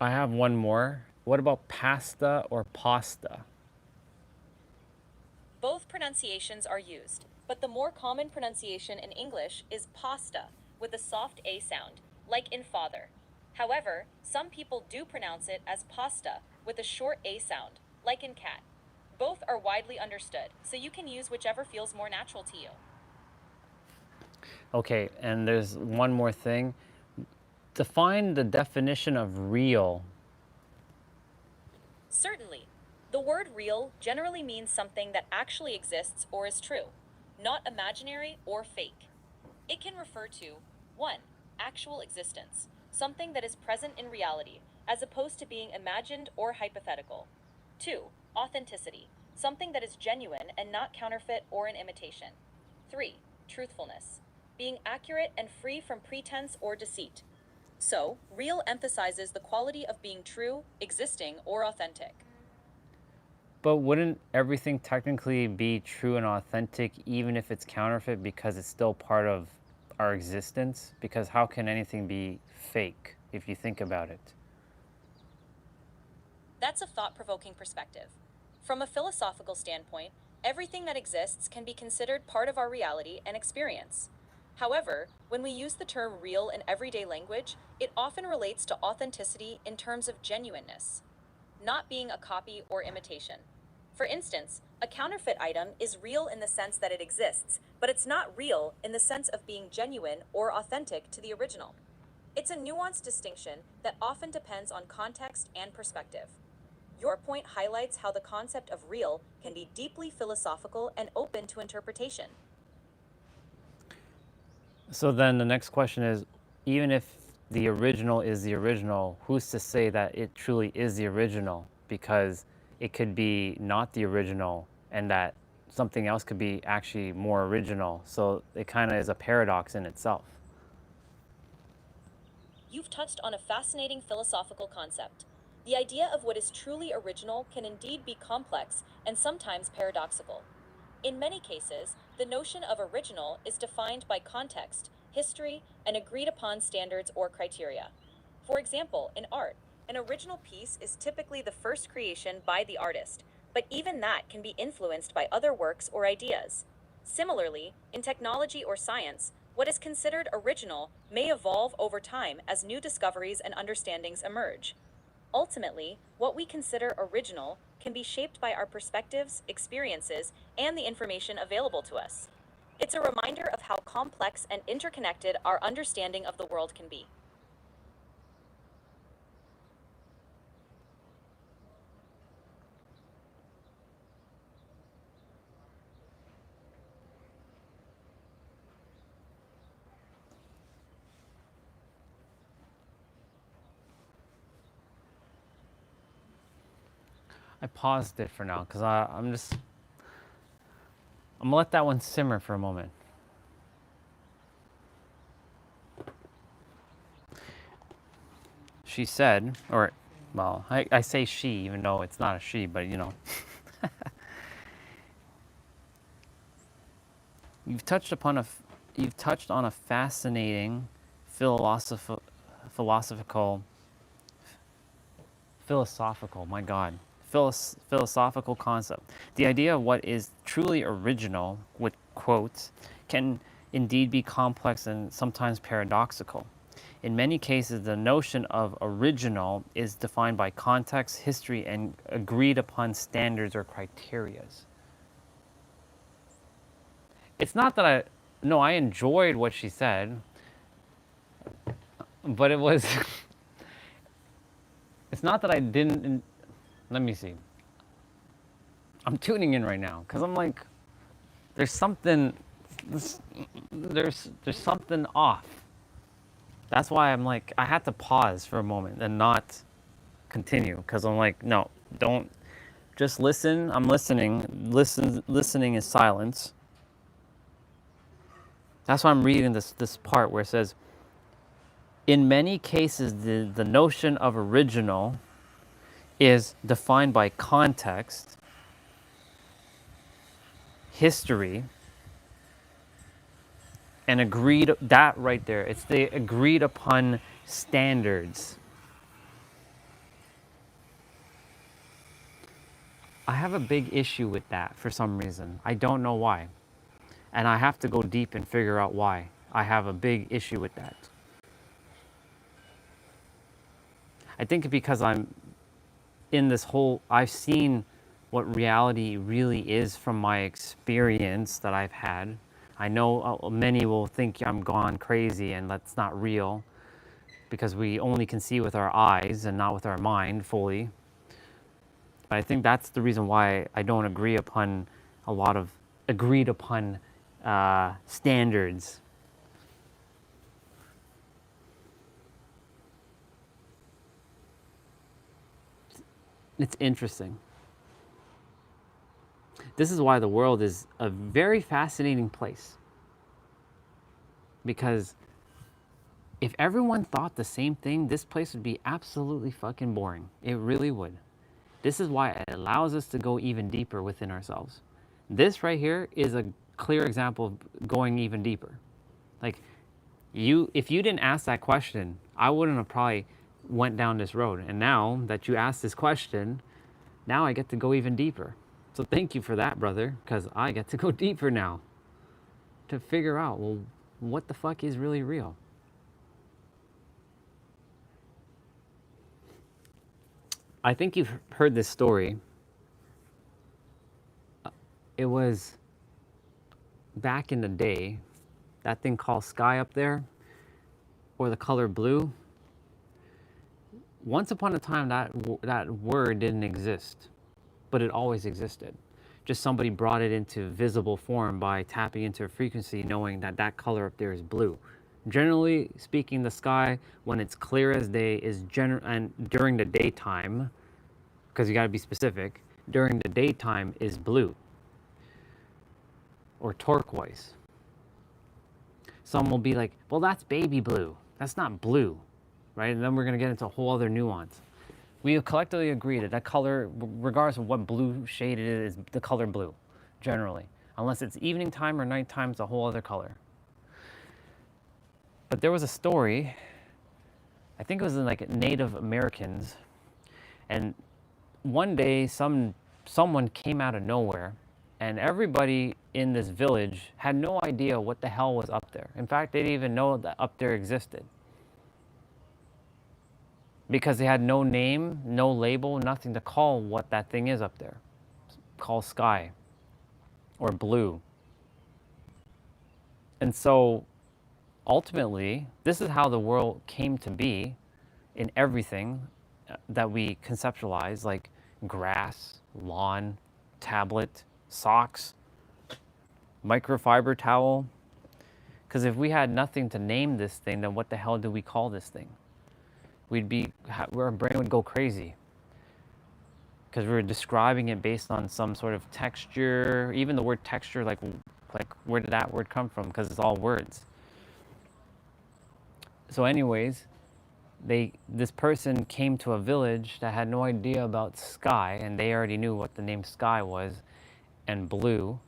I have one more. What about pasta or pasta? Both pronunciations are used, but the more common pronunciation in English is pasta with a soft A sound, like in father. However, some people do pronounce it as pasta with a short A sound, like in cat. Both are widely understood, so you can use whichever feels more natural to you. Okay, and there's one more thing. Define the definition of real. Certainly. The word real generally means something that actually exists or is true, not imaginary or fake. It can refer to 1. Actual existence, something that is present in reality, as opposed to being imagined or hypothetical. 2. Authenticity, something that is genuine and not counterfeit or an imitation. 3. Truthfulness, being accurate and free from pretense or deceit. So, real emphasizes the quality of being true, existing, or authentic. But wouldn't everything technically be true and authentic even if it's counterfeit because it's still part of our existence? Because how can anything be fake if you think about it? That's a thought provoking perspective. From a philosophical standpoint, everything that exists can be considered part of our reality and experience. However, when we use the term real in everyday language, it often relates to authenticity in terms of genuineness, not being a copy or imitation. For instance, a counterfeit item is real in the sense that it exists, but it's not real in the sense of being genuine or authentic to the original. It's a nuanced distinction that often depends on context and perspective. Your point highlights how the concept of real can be deeply philosophical and open to interpretation. So then the next question is, even if the original is the original, who's to say that it truly is the original? Because it could be not the original and that something else could be actually more original. So it kind of is a paradox in itself. You've touched on a fascinating philosophical concept. The idea of what is truly original can indeed be complex and sometimes paradoxical. In many cases, the notion of original is defined by context, history, and agreed upon standards or criteria. For example, in art, an original piece is typically the first creation by the artist, but even that can be influenced by other works or ideas. Similarly, in technology or science, what is considered original may evolve over time as new discoveries and understandings emerge. Ultimately, what we consider original can be shaped by our perspectives, experiences, and the information available to us. It's a reminder of how complex and interconnected our understanding of the world can be. I paused it for now because I'm gonna let that one simmer for a moment. She said, or, well, I say she, even though it's not a she, but you know. You've touched on a fascinating philosophical, my God, philosophical concept. The idea of what is truly original, with quotes, can indeed be complex and sometimes paradoxical. In many cases, the notion of original is defined by context, history, and agreed upon standards or criterias. It's not that no, I enjoyed what she said, but it was, it's not that I didn't, let me see. I'm tuning in right now because I'm like, there's something, there's something off. That's why I'm like, I had to pause for a moment and not continue because I'm like, no, don't, just listen. I'm listening. Listening is silence. That's why I'm reading this part where it says, in many cases, the notion of original is defined by context, history, and agreed, that right there, it's the agreed upon standards. I have a big issue with that for some reason. I don't know why. And I have to go deep and figure out why I have a big issue with that. I think because I'm in this whole, I've seen what reality really is from my experience that I've had. I know many will think I'm gone crazy and that's not real because we only can see with our eyes and not with our mind fully. But I think that's the reason why I don't agree upon a lot of agreed upon standards. It's interesting. This is why the world is a very fascinating place. Because if everyone thought the same thing, this place would be absolutely fucking boring. It really would. This is why it allows us to go even deeper within ourselves. This right here is a clear example of going even deeper. Like, if you didn't ask that question, I wouldn't have probably went down this road. And now that you asked this question, now I get to go even deeper. So thank you for that, brother, because I get to go deeper now to figure out, well, what the fuck is really real? I think you've heard this story. It was back in the day, that thing called sky up there, or the color blue. Once upon a time, that word didn't exist, but it always existed. Just somebody brought it into visible form by tapping into a frequency, knowing that that color up there is blue. Generally speaking, the sky, when it's clear as day, is and during the daytime, because you got to be specific, during the daytime is blue or turquoise. Some will be like, well, that's baby blue. That's not blue, right? And then we're going to get into a whole other nuance. We have collectively agreed that that color, regardless of what blue shade it is the color blue, generally. Unless it's evening time or nighttime, it's a whole other color. But there was a story, I think it was in like Native Americans, and one day someone came out of nowhere, and everybody in this village had no idea what the hell was up there. In fact, they didn't even know that up there existed. Because they had no name, no label, nothing to call what that thing is up there. It's called sky or blue. And so ultimately, this is how the world came to be in everything that we conceptualize, like grass, lawn, tablet, socks, microfiber towel. Because if we had nothing to name this thing, then what the hell do we call this thing? Our brain would go crazy. because we were describing it based on some sort of texture. Even the word texture, like where did that word come from? Because it's all words. So anyways, this person came to a village that had no idea about sky, and they already knew what the name sky was, and blue.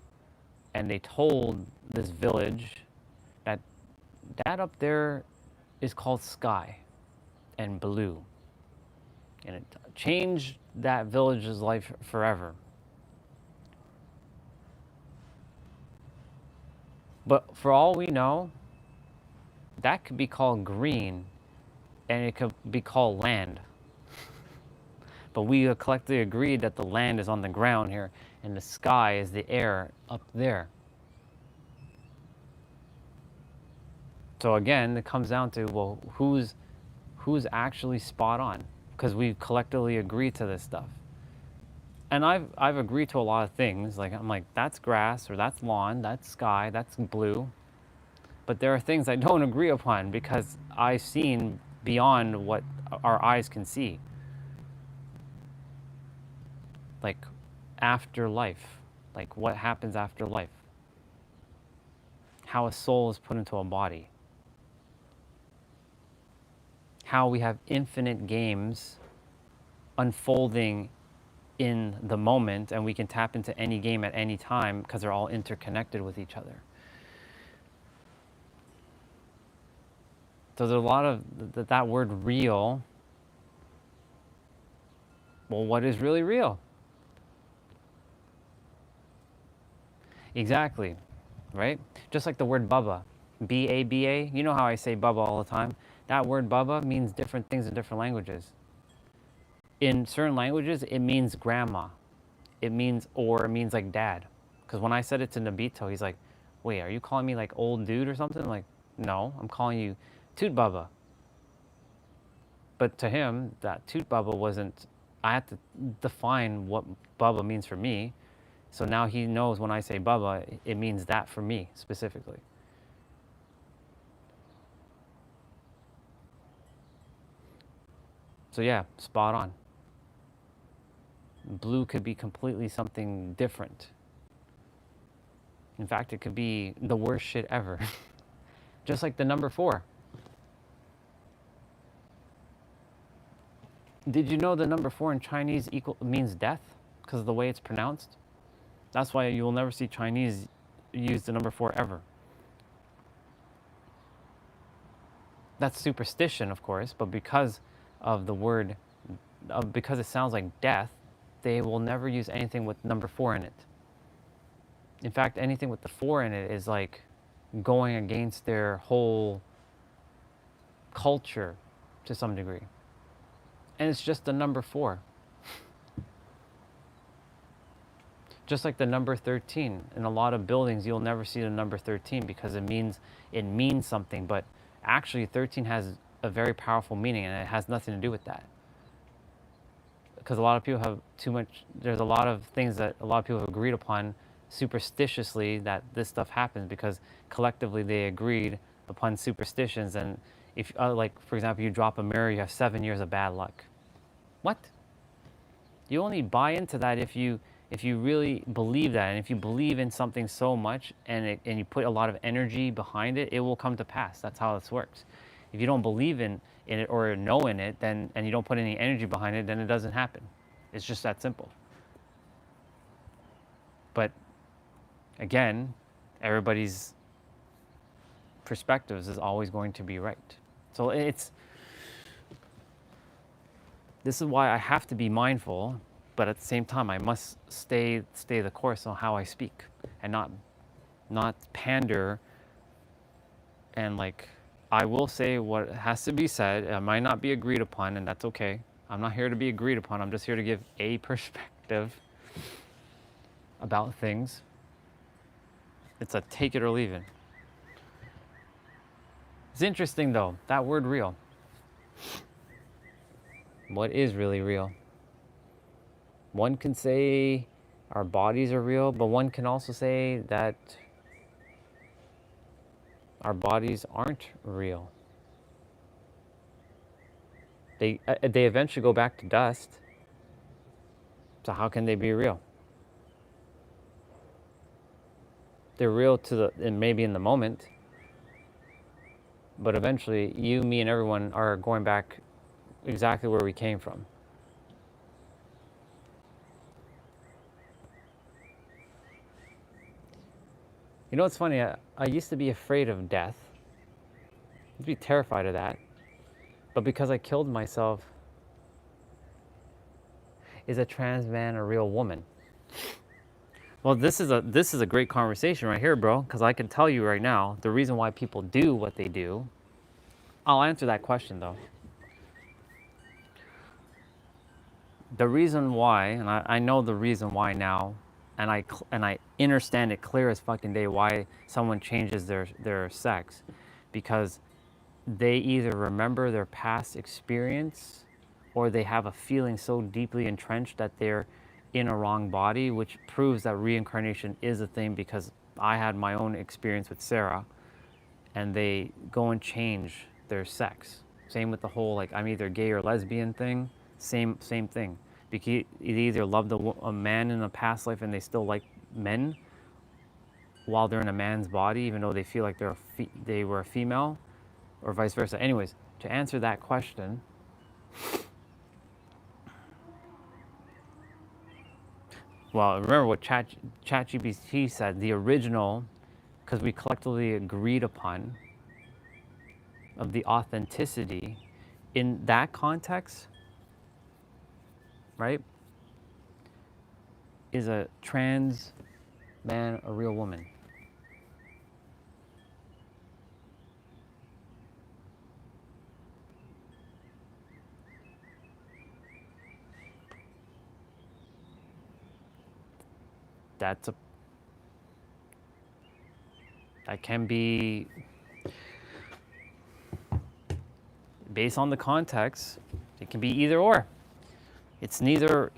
And they told this village that up there is called sky and blue. And it changed that village's life forever. But for all we know, that could be called green, and it could be called land. But we collectively agreed that the land is on the ground here, and the sky is the air up there. So again, it comes down to, well, who's actually spot on? Because we collectively agreed to this stuff. And I've agreed to a lot of things. Like, I'm like, that's grass, or that's lawn, that's sky, that's blue. But there are things I don't agree upon because I've seen beyond what our eyes can see. Like afterlife, like what happens after life, how a soul is put into a body, how we have infinite games unfolding in the moment, and we can tap into any game at any time because they're all interconnected with each other. So there's a lot of that word real. Well, what is really real? Exactly, right? Just like the word Bubba, B-A-B-A. You know how I say Bubba all the time? That word Bubba means different things in different languages. In certain languages, it means grandma. It means like dad. Because when I said it to Nabito, he's like, wait, are you calling me like old dude or something? I'm like, no, I'm calling you Toot Bubba. But to him, that Toot Bubba wasn't, I had to define what Bubba means for me. So now he knows when I say Bubba, it means that for me specifically. So yeah, spot on. Blue could be completely something different. In fact, it could be the worst shit ever. Just like the number 4. Did you know the number 4 in Chinese means death? Because of the way it's pronounced? That's why you will never see Chinese use the number 4 ever. That's superstition, of course, but because of the word, because it sounds like death, they will never use anything with number 4 in it. In fact, anything with the 4 in it is like going against their whole culture to some degree. And it's just the number 4. Just like the number 13. In a lot of buildings, you'll never see the number 13 because it means something. But actually, 13 has a very powerful meaning, and it has nothing to do with that. Because a lot of people have too much, there's a lot of things that a lot of people have agreed upon superstitiously that this stuff happens because collectively they agreed upon superstitions. And if, like, for example, you drop a mirror, you have 7 years of bad luck. What? You only buy into that if you really believe that, and if you believe in something so much and you put a lot of energy behind it, it will come to pass. That's how this works. If you don't believe in it or know in it, then, and you don't put any energy behind it, then it doesn't happen. It's just that simple. But again, everybody's perspectives is always going to be right. So this is why I have to be mindful, but at the same time, I must stay the course on how I speak and not pander. And like, I will say what has to be said. It might not be agreed upon, and that's okay. I'm not here to be agreed upon. I'm just here to give a perspective about things. It's a take it or leave it. It's interesting though, that word real. What is really real? One can say our bodies are real, but one can also say that our bodies aren't real. They eventually go back to dust. So how can they be real? They're real and maybe in the moment, but eventually you, me, and everyone are going back exactly where we came from. You know what's funny? I used to be afraid of death. I used to be terrified of that. But because I killed myself, is a trans man a real woman? Well, this is a great conversation right here, bro, because I can tell you right now the reason why people do what they do. I'll answer that question though. The reason why, and I know the reason why now, and I understand it clear as fucking day why someone changes their sex, because they either remember their past experience or they have a feeling so deeply entrenched that they're in a wrong body, which proves that reincarnation is a thing, because I had my own experience with Sarah, and they go and change their sex. Same with the whole like I'm either gay or lesbian thing. Same thing. Because they either loved a man in a past life and they still like men while they're in a man's body, even though they feel like they were a female, or vice versa. Anyways, to answer that question, well, remember what ChatGPT said, the original, because we collectively agreed upon, of the authenticity in that context, right? Is a trans man a real woman? That can be, based on the context, it can be either or. It's neither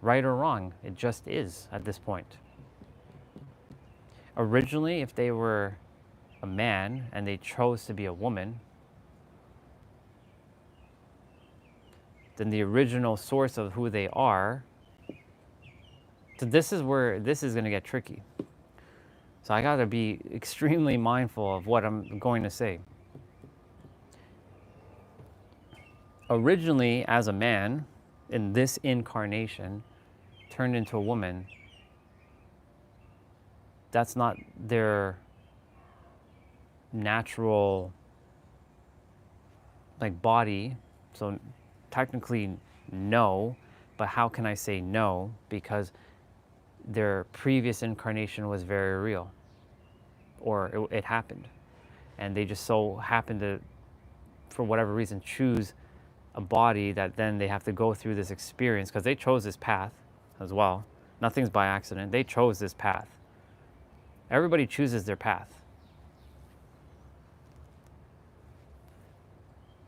right or wrong. It just is at this point. Originally, if they were a man and they chose to be a woman, then the original source of who they are. So this is where this is going to get tricky. So I got to be extremely mindful of what I'm going to say. Originally, as a man, in this incarnation, turned into a woman, that's not their natural like body. So technically no, but how can I say no? Because their previous incarnation was very real, or it happened, and they just so happened to, for whatever reason, choose a body that then they have to go through this experience, because they chose this path as well. Nothing's by accident. They chose this path. Everybody chooses their path,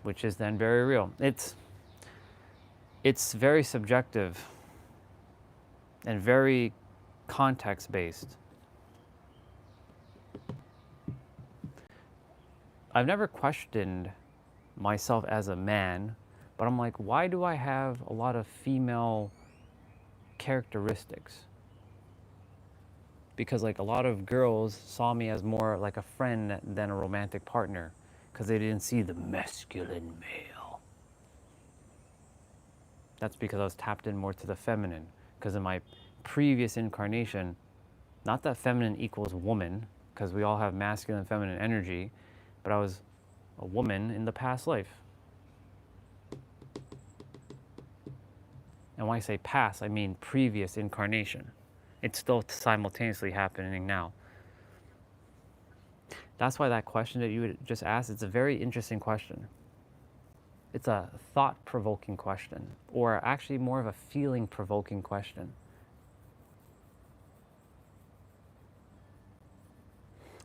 which is then very real. It's very subjective and very context-based. I've never questioned myself as a man, but I'm like, why do I have a lot of female characteristics? Because like a lot of girls saw me as more like a friend than a romantic partner, because they didn't see the masculine male. That's because I was tapped in more to the feminine, because in my previous incarnation, not that feminine equals woman, because we all have masculine and feminine energy, but I was a woman in the past life. And when I say past, I mean previous incarnation. It's still simultaneously happening now. That's why that question that you would just asked, it's a very interesting question. It's a thought-provoking question, or actually more of a feeling-provoking question.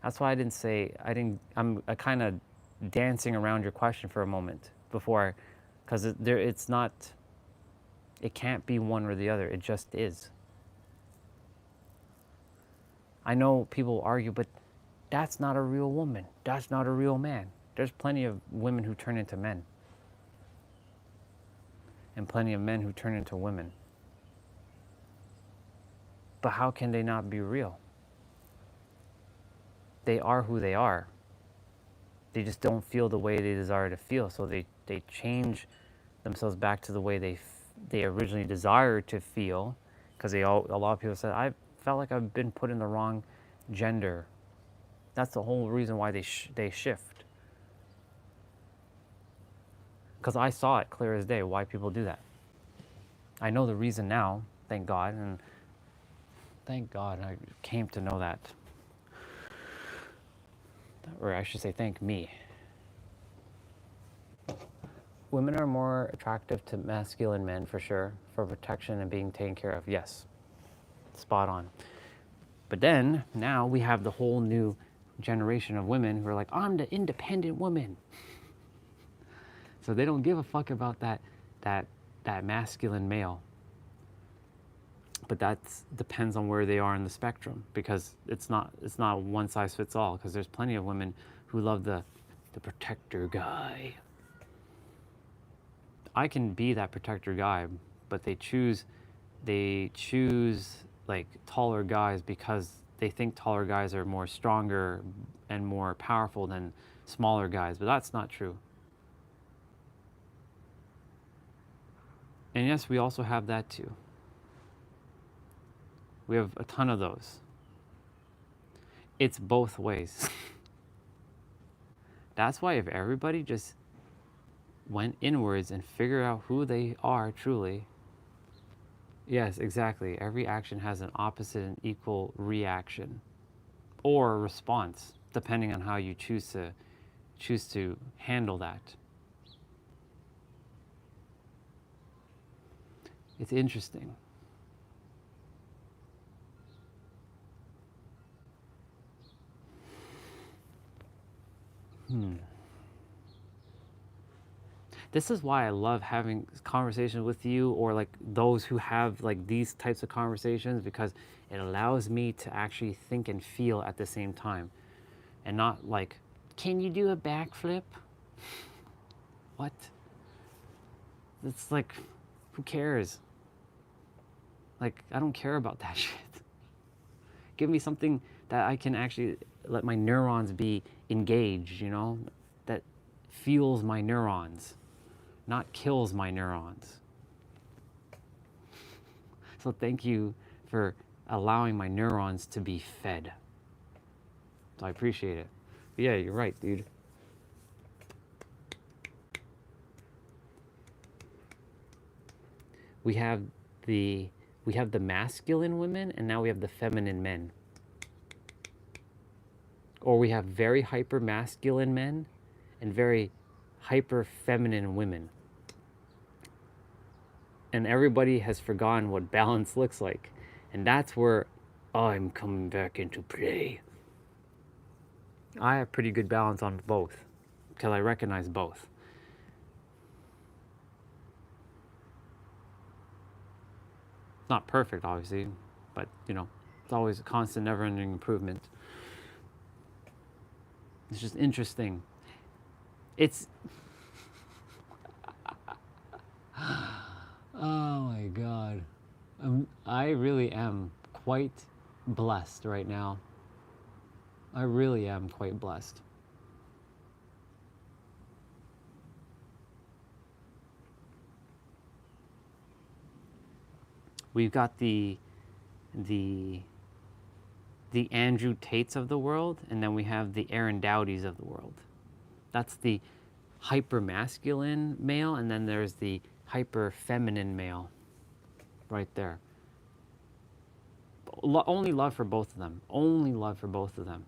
That's why I'm kind of dancing around your question for a moment before, because it can't be one or the other, it just is. I know people argue, but that's not a real woman, that's not a real man. There's plenty of women who turn into men. and plenty of men who turn into women. But how can they not be real? They are who they are. They just don't feel the way they desire to feel, so they change themselves back to the way they originally desired to feel, because a lot of people said, I felt like I've been put in the wrong gender. That's the whole reason why they shift. Because I saw it clear as day why people do that. I know the reason now, thank God, and thank God I came to know that. Or I should say, thank me. Women are more attractive to masculine men, for sure, for protection and being taken care of. Yes, spot on. But then, now we have the whole new generation of women who are like, I'm the independent woman. So they don't give a fuck about that masculine male. But that depends on where they are in the spectrum, because it's not one size fits all, because there's plenty of women who love the protector guy. I can be that protector guy, but they choose like taller guys because they think taller guys are more stronger and more powerful than smaller guys, but that's not true. And yes, we also have that too. We have a ton of those. It's both ways. That's why if everybody just went inwards and figured out who they are truly, yes, exactly. Every action has an opposite and equal reaction or response, depending on how you choose to handle that. It's interesting. This is why I love having conversations with you, or like those who have like these types of conversations, because it allows me to actually think and feel at the same time, and not like, can you do a backflip? What? It's like, who cares? Like, I don't care about that shit. Give me something that I can actually let my neurons be engaged, you know, that fuels my neurons, not kills my neurons. So thank you for allowing my neurons to be fed. So I appreciate it. But yeah, you're right, dude. We have the masculine women, and now we have the feminine men. Or we have very hyper masculine men and very hyper feminine women. And everybody has forgotten what balance looks like. And that's where I'm coming back into play. I have pretty good balance on both, because I recognize both. It's not perfect, obviously, but you know, it's always a constant, never-ending improvement. It's just interesting. It's oh my God. I really am quite blessed right now. I really am quite blessed. We've got the Andrew Tates of the world, and then we have the Aaron Dowdys of the world. That's the hyper masculine male, and then there's the hyper feminine male right there. Only love for both of them. Only love for both of them.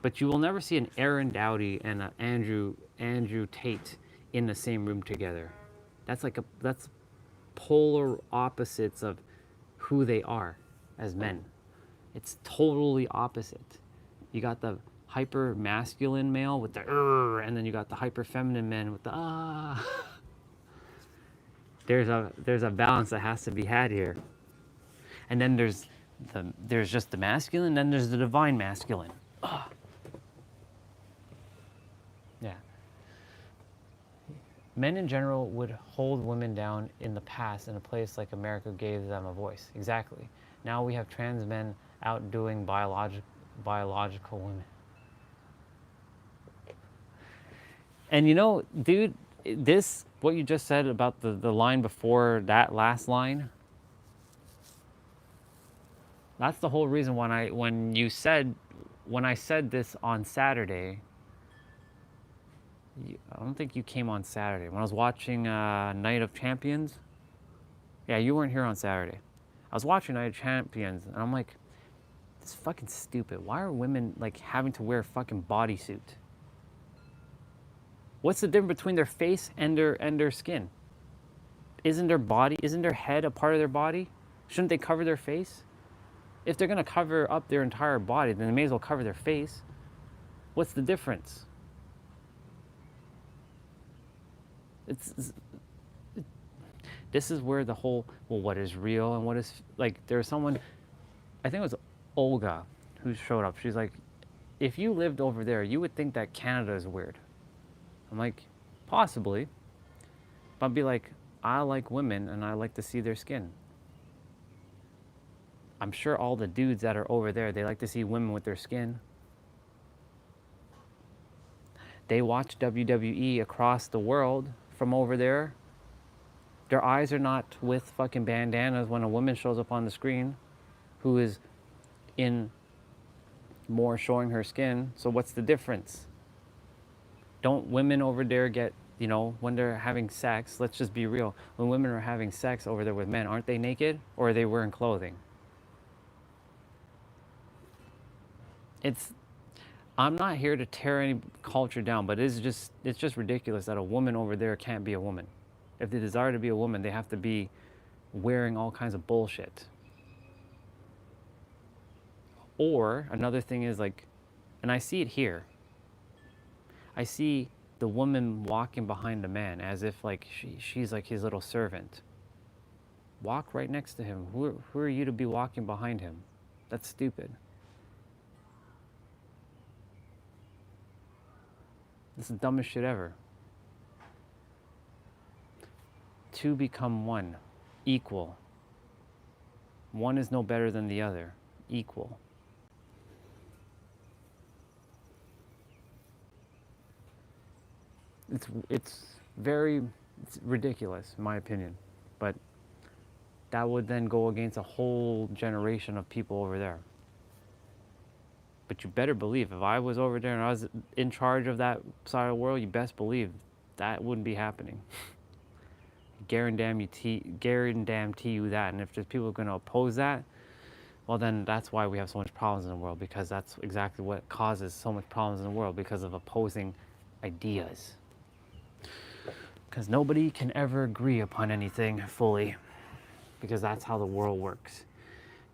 But you will never see an Aaron Dowdy and an Andrew Tate in the same room together. That's polar opposites of who they are as men. It's totally opposite. You got the hyper masculine male with the and then you got the hyper feminine men with the There's a balance that has to be had here. And then there's just the masculine, then there's the divine masculine. Yeah. Men in general would hold women down in the past in a place like America gave them a voice. Exactly. Now we have trans men outdoing biological women. And you know, dude, this, what you just said about the line before that last line, that's the whole reason when I said this on Saturday, I don't think you came on Saturday. When I was watching Night of Champions, yeah, you weren't here on Saturday. I was watching Night of Champions, and I'm like, this is fucking stupid. Why are women like having to wear a fucking bodysuit? What's the difference between their face and their skin? Isn't their head a part of their body? Shouldn't they cover their face? If they're gonna cover up their entire body, then they may as well cover their face. What's the difference? This is where the whole, well, what is real and what is, like, there's someone, I think it was Olga, who showed up. She's like, if you lived over there, you would think that Canada is weird. I'm like, possibly. But I'd be like, I like women and I like to see their skin. I'm sure all the dudes that are over there, they like to see women with their skin. They watch WWE across the world from over there. Their eyes are not with fucking bandanas when a woman shows up on the screen who is in more showing her skin. So what's the difference? Don't women over there get, you know, when they're having sex, let's just be real. When women are having sex over there with men, aren't they naked or are they wearing clothing? I'm not here to tear any culture down, but it's just ridiculous that a woman over there can't be a woman. If they desire to be a woman, they have to be wearing all kinds of bullshit. Or another thing is like, and I see it here, I see the woman walking behind the man as if like she's like his little servant. Walk right next to him. Who are you to be walking behind him? That's stupid. This is the dumbest shit ever. Two become one, equal. One is no better than the other, equal. It's ridiculous, in my opinion. But that would then go against a whole generation of people over there. But you better believe, if I was over there and I was in charge of that side of the world, you best believe that wouldn't be happening. Guarantee you that. And if there's people going to oppose that, well, then that's why we have so much problems in the world, because that's exactly what causes so much problems in the world, because of opposing ideas. Because nobody can ever agree upon anything fully, because that's how the world works.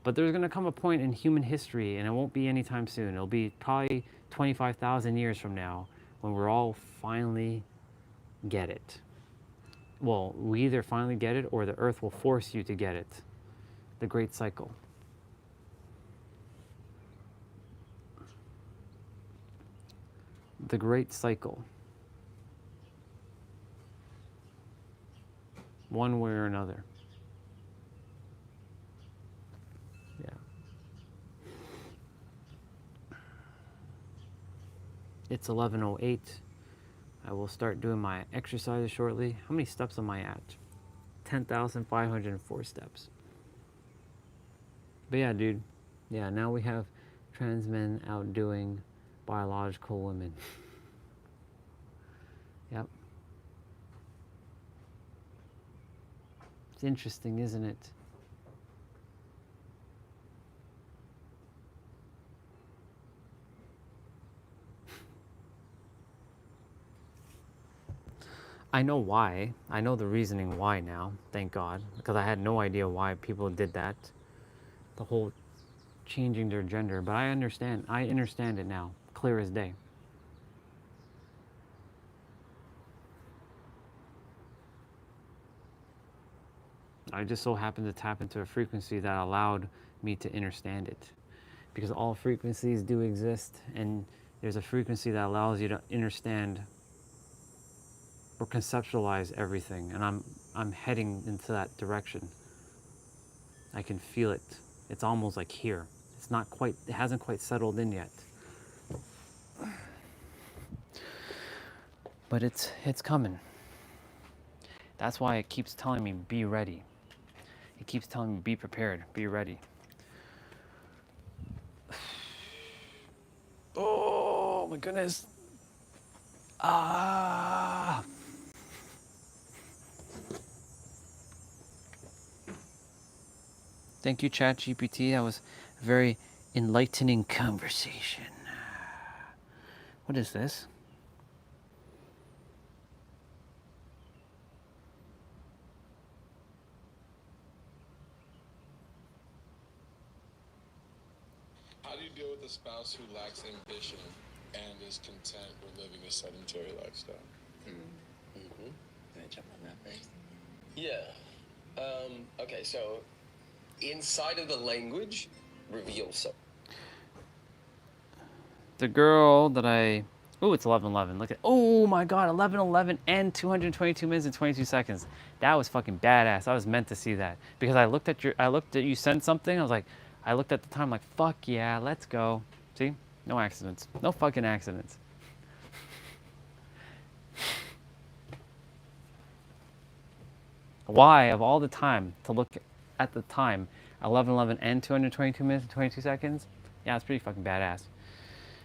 But there's going to come a point in human history, and it won't be anytime soon. It'll be probably 25,000 years from now when we're all finally get it. Well, we either finally get it or the earth will force you to get it. The great cycle. The great cycle. One way or another. Yeah. It's 11:08. I will start doing my exercises shortly. How many steps am I at? 10,504 steps. But yeah, dude. Yeah, now we have trans men outdoing biological women. Yep. It's interesting, isn't it? I know why. I know the reasoning why now, thank God, because I had no idea why people did that. The whole changing their gender, but I understand it now, clear as day. I just so happened to tap into a frequency that allowed me to understand it. Because all frequencies do exist, and there's a frequency that allows you to understand or conceptualize everything, and I'm heading into that direction. I can feel it. It's almost like here. It's not quite, it hasn't quite settled in yet. But it's coming. That's why it keeps telling me, be ready. It keeps telling me, be prepared, be ready. Oh my goodness. Ah. Thank you, ChatGPT. That was a very enlightening conversation. What is this? How do you deal with a spouse who lacks ambition and is content with living a sedentary lifestyle? Can I jump on that first? Yeah. Okay, so inside of the language, reveal something. The girl that I... Oh, it's 11:11. Look at... Oh my god, 11:11 and 222 minutes and 22 seconds. That was fucking badass. I was meant to see that. Because I looked at you sent something, I looked at the time like, fuck yeah, let's go. See? No accidents. No fucking accidents. Why, of all the time, to look at the time, 11:11 and 222 minutes and 22 seconds? Yeah, it's pretty fucking badass.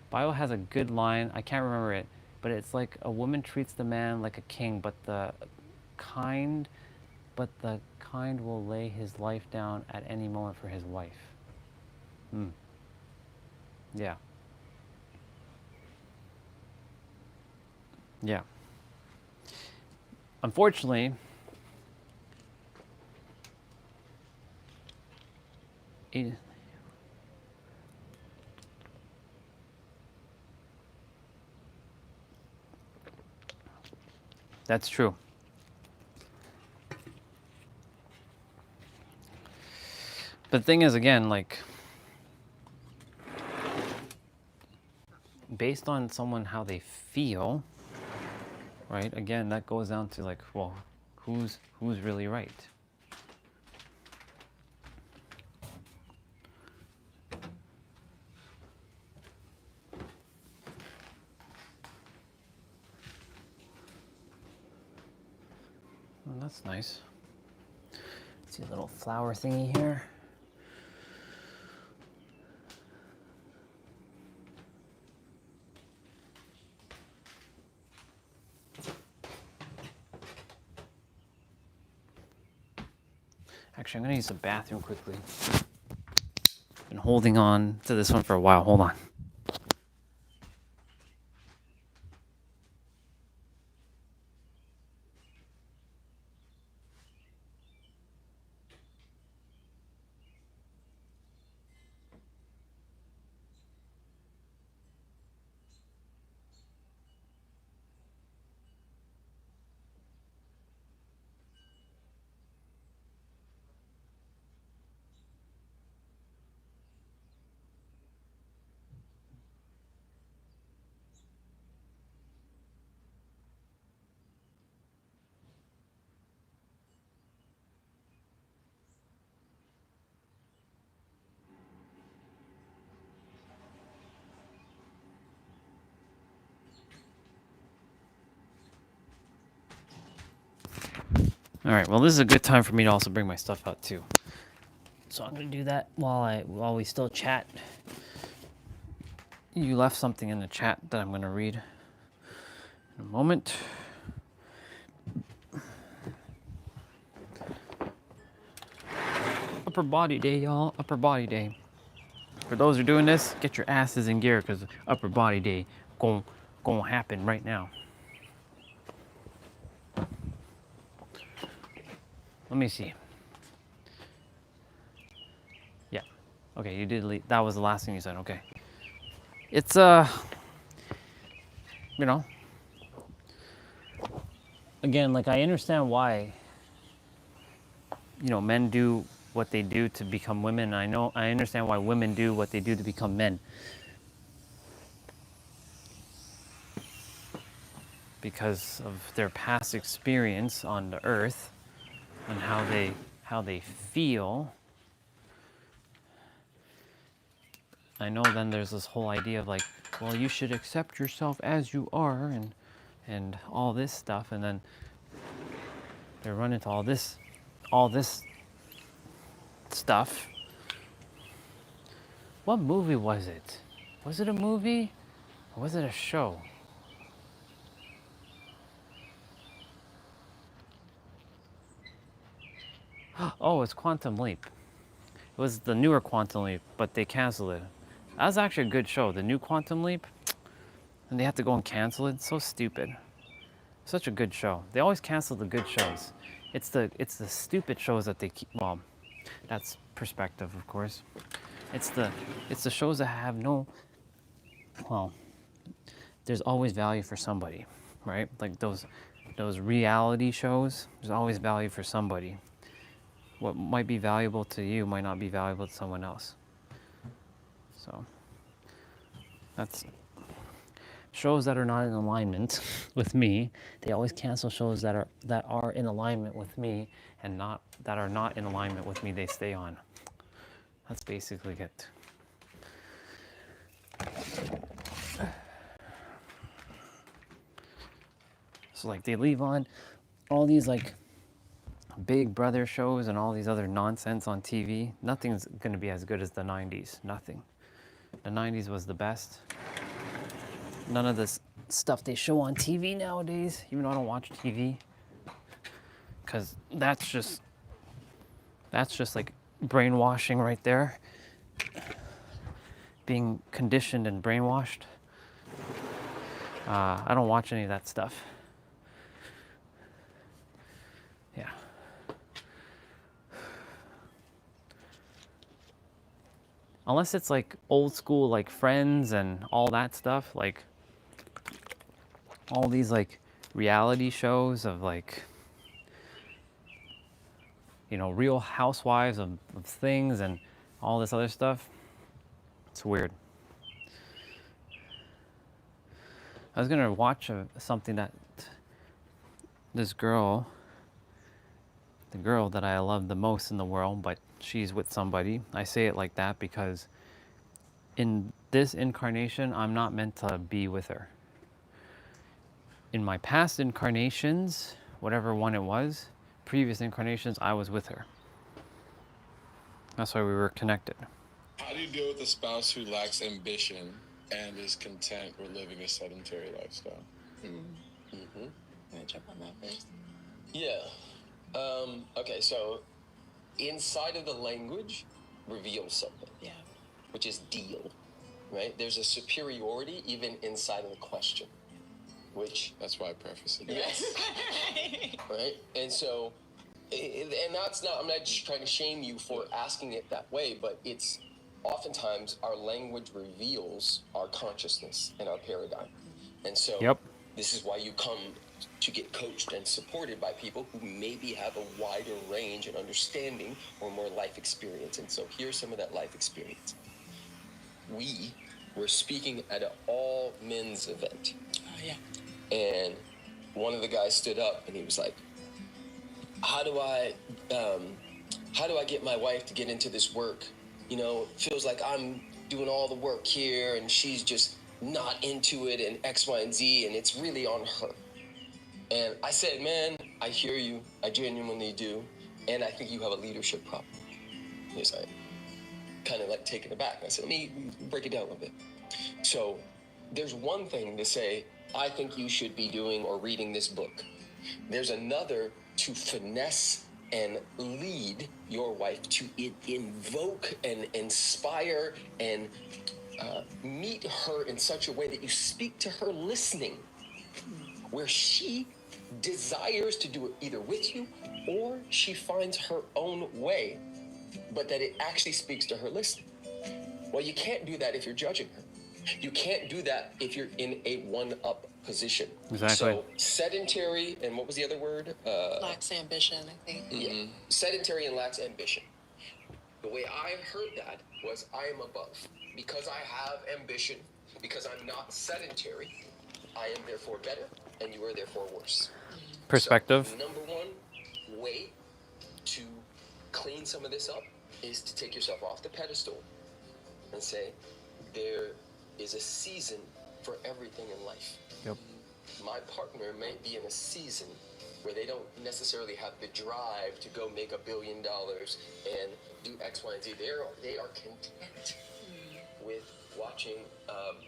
Bio has a good line, I can't remember it, but it's like a woman treats the man like a king, but the kind will lay his life down at any moment for his wife. Yeah. Yeah. Unfortunately, that's true. But the thing is, again, like, based on someone how they feel, right? Again, that goes down to like, well, who's really right? Oh, that's nice. See a little flower thingy here. Actually, I'm gonna use the bathroom quickly. Been holding on to this one for a while. Hold on. All right, well, this is a good time for me to also bring my stuff out too. So I'm gonna do that while we still chat. You left something in the chat that I'm gonna read in a moment. Upper body day, y'all. Upper body day. For those who are doing this, get your asses in gear because upper body day gonna happen right now. Let me see. Yeah. Okay, you did leave. That was the last thing you said. Okay. It's you know, again, like, I understand why, you know, men do what they do to become women. I understand why women do what they do to become men. because of their past experience on the earth and how they feel. I know then there's this whole idea of like, well, you should accept yourself as you are and all this stuff, and then they run into all this stuff. What movie was it? Was it a movie or was it a show? Oh, it's Quantum Leap. It was the newer Quantum Leap, but they canceled it. That was actually a good show, the new Quantum Leap, and they had to go and cancel it. It's so stupid. Such a good show. They always cancel the good shows. It's the stupid shows that they keep. Well, that's perspective, of course. It's the shows that have no. Well, there's always value for somebody, right? Like those reality shows. There's always value for somebody. What might be valuable to you might not be valuable to someone else. So that's shows that are not in alignment with me. They always cancel shows that are in alignment with me, and not that are not in alignment with me. They stay on. That's basically it. So like they leave on all these like Big Brother shows and all these other nonsense on TV. Nothing's going to be as good as the 90s. Nothing. The 90s was the best. None of this stuff they show on TV nowadays, even though I don't watch TV, because that's just like brainwashing right there. Being conditioned and brainwashed. I don't watch any of that stuff. Yeah. Unless it's like old school, like Friends and all that stuff, like all these like reality shows of like, you know, Real Housewives of things and all this other stuff. It's weird. I was gonna watch something that this girl, the girl that I love the most in the world, but she's with somebody. I say it like that because in this incarnation, I'm not meant to be with her. In my past incarnations, whatever one it was, previous incarnations, I was with her. That's why we were connected. How do you deal with a spouse who lacks ambition and is content with living a sedentary lifestyle? Mm-hmm. Can I jump on that first? Yeah. Okay, so inside of the language reveals something. Yeah. Which is deal, right? There's a superiority even inside of the question, which... That's why I preface it. Yes. Right? And so, and that's not, I'm not just trying to shame you for asking it that way, but it's oftentimes our language reveals our consciousness and our paradigm. And so this is why you come to get coached and supported by people who maybe have a wider range and understanding or more life experience. And so here's some of that life experience. We were speaking at an all men's event. Oh, yeah. And one of the guys stood up and he was like, how do I get my wife to get into this work? You know, it feels like I'm doing all the work here and she's just not into it and X, Y, and Z, and it's really on her. And I said, man, I hear you. I genuinely do. And I think you have a leadership problem. He's like, kind of like taken aback. I said, let me break it down a little bit. So there's one thing to say, I think you should be doing or reading this book. There's another to finesse and lead your wife to invoke and inspire and meet her in such a way that you speak to her listening, where she desires to do it either with you or she finds her own way, but that it actually speaks to her listening. Well, you can't do that if you're judging her. You can't do that if you're in a one-up position. Exactly. So sedentary, and what was the other word? Lacks ambition, I think. Yeah. Sedentary and lacks ambition. The way I heard that was I am above. Because I have ambition, because I'm not sedentary, I am therefore better, and you are therefore worse. Perspective. So, number one way to clean some of this up is to take yourself off the pedestal and say, there is a season for everything in life. Yep. My partner may be in a season where they don't necessarily have the drive to go make $1 billion and do X, Y, and Z. They are content with watching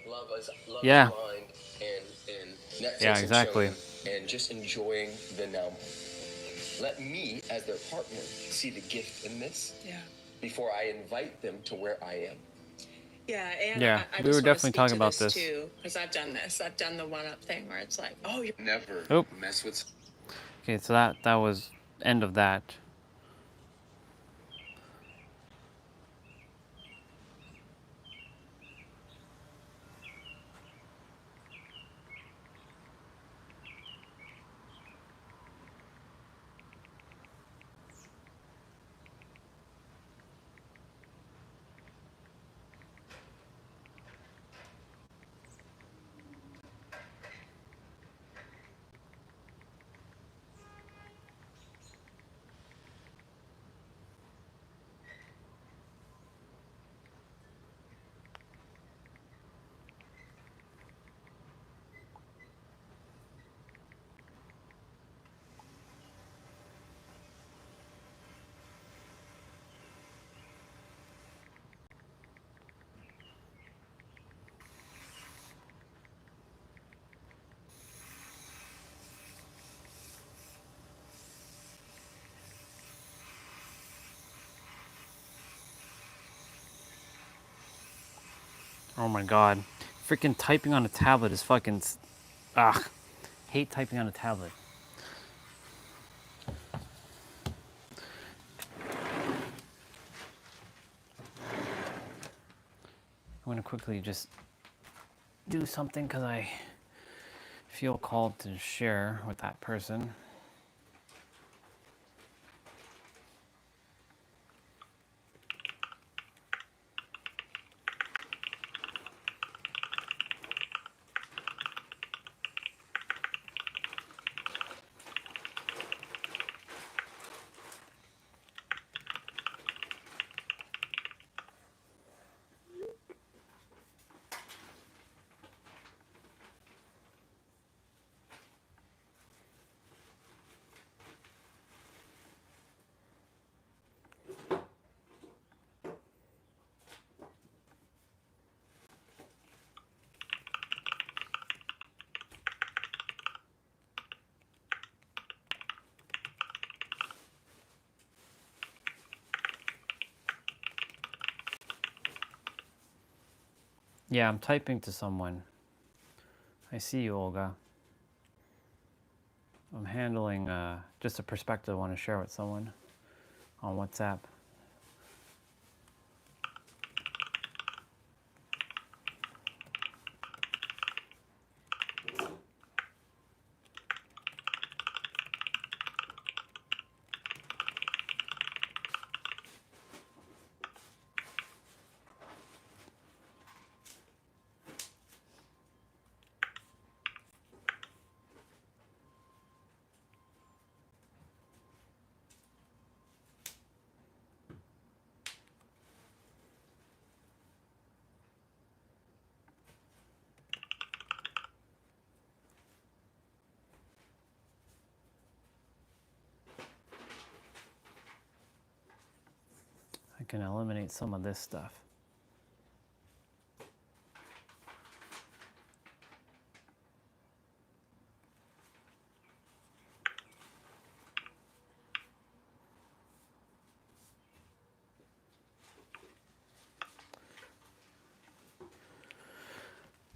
Love is Yeah. Blind and Netflix Yeah, exactly. and chilling and just enjoying the now. Let me, as their partner, see the gift in this before I invite them to where I am. Yeah, and Yeah, I we just were wanna definitely speak talking to about this. too, because I've done this. I've done the one-up thing where it's like, oh, you're Never Oop. mess with. Okay, so that was end of that. Oh my god. Freaking typing on a tablet is fucking... Hate typing on a tablet. I'm gonna quickly just do something because I feel called to share with that person. Yeah, I'm typing to someone. I see you, Olga. I'm handling just a perspective I want to share with someone on WhatsApp. I can eliminate some of this stuff.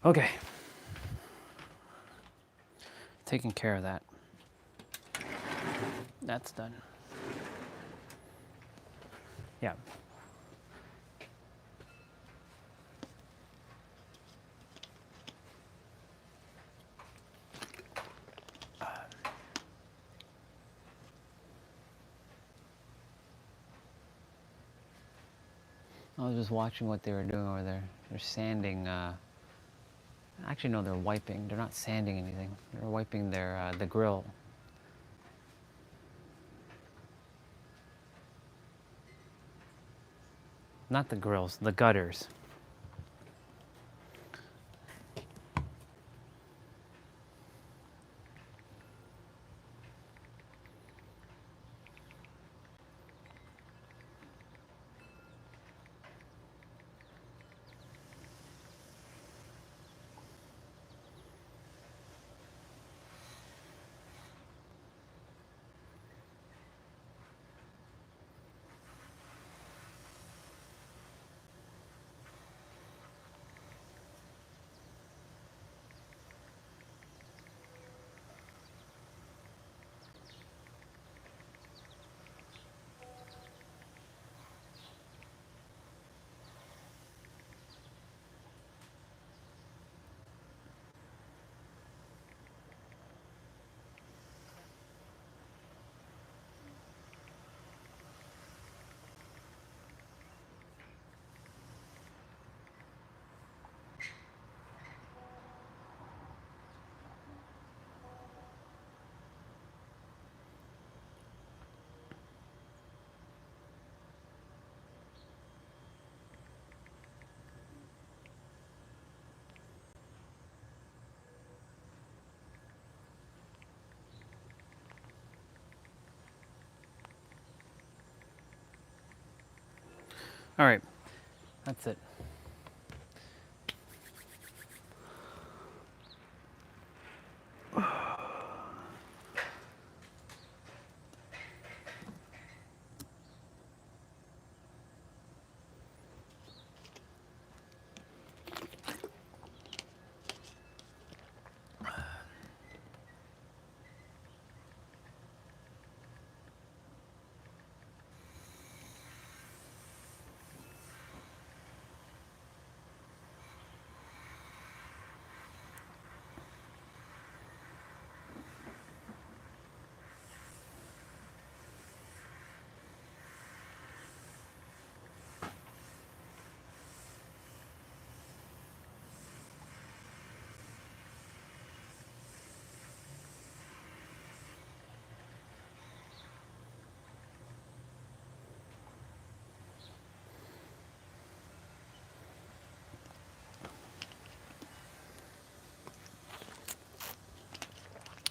Okay. Taking care of that. That's done. Yeah. I was just watching what they were doing over there. They're sanding Actually, no, they're wiping. They're not sanding anything. They're wiping their the grill. Not the grills, the gutters. All right, that's it.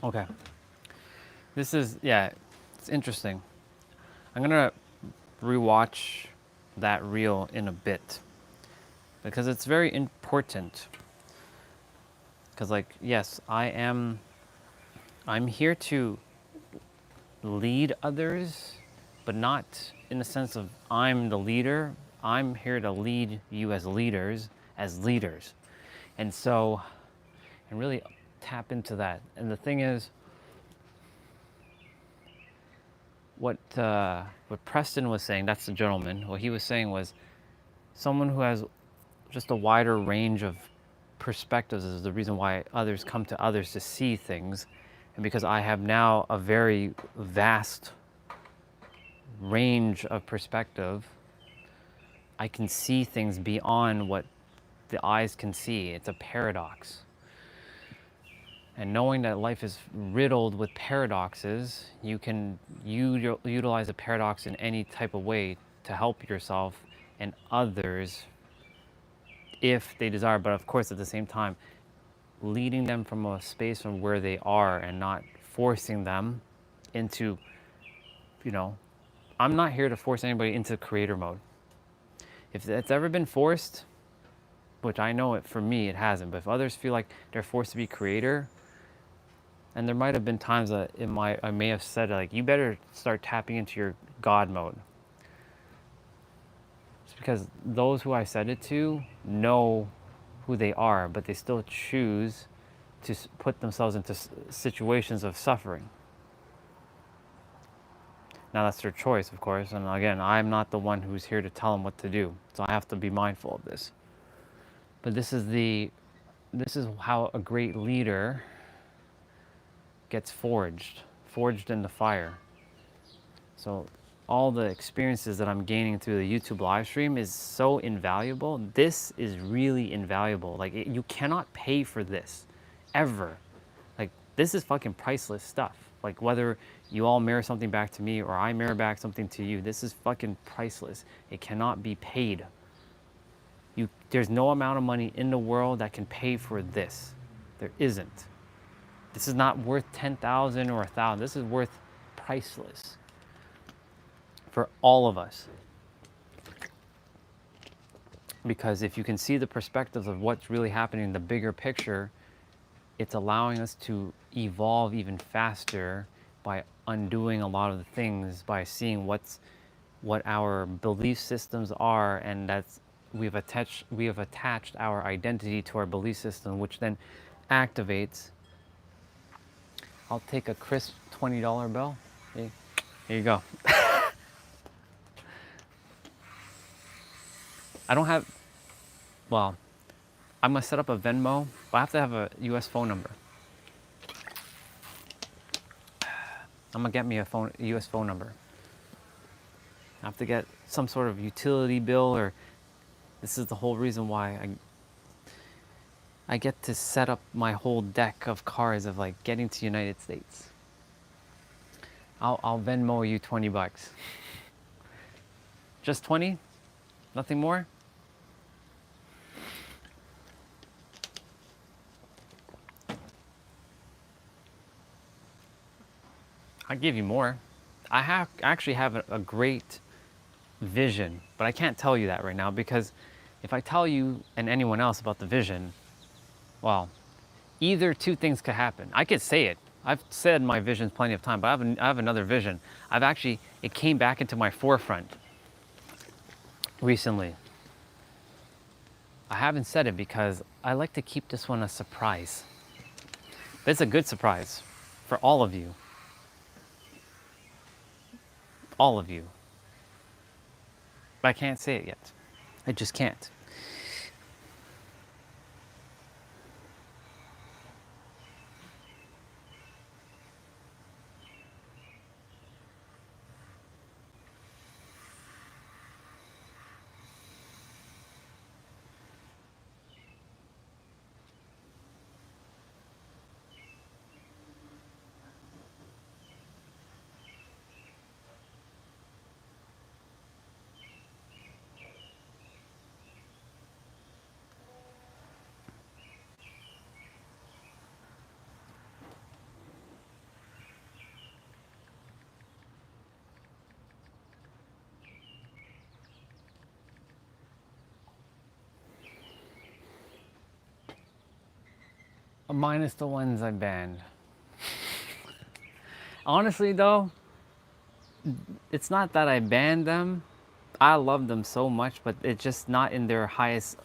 Okay. This is, yeah, it's interesting. I'm gonna rewatch that reel in a bit because it's very important. Because, like, yes, I'm here to lead others, but not in the sense of I'm the leader. I'm here to lead you as leaders, And so, and really tap into that. And the thing is, what Preston was saying, that's the gentleman, what he was saying was someone who has just a wider range of perspectives is the reason why others come to others to see things. And because I have now a very vast range of perspective, I can see things beyond what the eyes can see. It's a paradox. And knowing that life is riddled with paradoxes, you can utilize a paradox in any type of way to help yourself and others if they desire. But of course, at the same time, leading them from a space from where they are and not forcing them into, I'm not here to force anybody into creator mode. If it's ever been forced, which I know it for me, it hasn't, but if others feel like they're forced to be creator, and there might have been times that I may have said, like, you better start tapping into your God mode. It's because those who I said it to know who they are, but they still choose to put themselves into situations of suffering. Now that's their choice, of course, and again, I'm not the one who's here to tell them what to do, so I have to be mindful of this. But this is how a great leader gets forged in the fire. So all the experiences that I'm gaining through the YouTube live stream is so invaluable. This is really invaluable. Like you cannot pay for this ever. Like this is fucking priceless stuff. Like whether you all mirror something back to me or I mirror back something to you, this is fucking priceless. It cannot be paid. There's no amount of money in the world that can pay for this. There isn't. This is not worth 10,000 or 1,000. This is worth priceless for all of us. Because if you can see the perspectives of what's really happening in the bigger picture, it's allowing us to evolve even faster by undoing a lot of the things, by seeing what our belief systems are, and that's we have attached our identity to our belief system, which then activates. I'll take a crisp $20 bill. Here you go. I don't have, well, I'm gonna set up a Venmo, but I have to have a US phone number. I'm gonna get me a US phone number. I have to get some sort of utility bill, or this is the whole reason why I get to set up my whole deck of cards of like getting to United States. I'll Venmo you 20 bucks. Just 20? Nothing more? I'll give you more. I actually have a great vision, but I can't tell you that right now, because if I tell you and anyone else about the vision, well, either two things could happen. I could say it. I've said my visions plenty of time, but I have another vision. It came back into my forefront recently. I haven't said it because I like to keep this one a surprise. But it's a good surprise for all of you. All of you. But I can't say it yet. I just can't. Minus the ones I banned. Honestly though, it's not that I banned them. I love them so much, but it's just not in their highest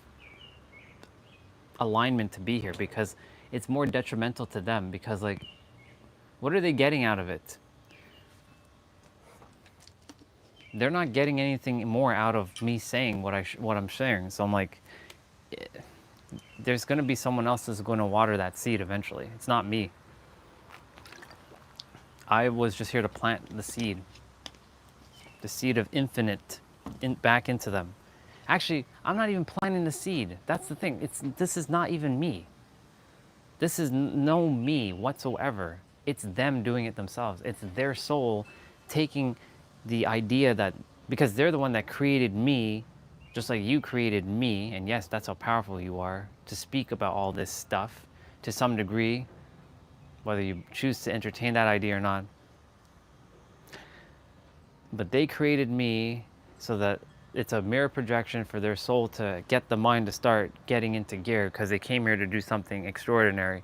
alignment to be here, because it's more detrimental to them, because like, what are they getting out of it? They're not getting anything more out of me saying what I'm sharing. So I'm like, there's going to be someone else that's going to water that seed eventually. It's not me. I was just here to plant the seed of infinite back into them. Actually, I'm not even planting the seed. That's the thing. This is not even me. This is no me whatsoever. It's them doing it themselves. It's their soul taking the idea that, because they're the one that created me, just like you created me, and yes, that's how powerful you are, to speak about all this stuff to some degree, whether you choose to entertain that idea or not. But they created me so that it's a mirror projection for their soul to get the mind to start getting into gear, because they came here to do something extraordinary.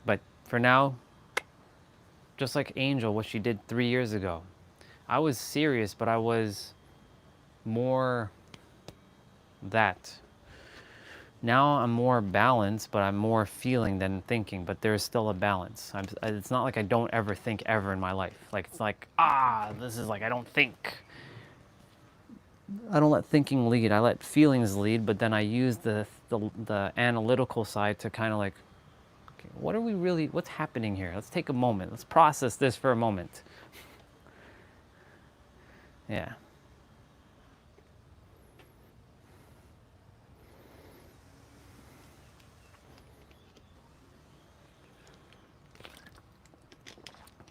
But for now, just like Angel, what she did 3 years ago, I was serious, but I was more that. Now I'm more balanced, but I'm more feeling than thinking, but there's still a balance. It's not like I don't ever think ever in my life. Like, it's like, this is like, I don't think. I don't let thinking lead. I let feelings lead, but then I use the analytical side to kind of like, okay, what's happening here? Let's take a moment. Let's process this for a moment. Yeah.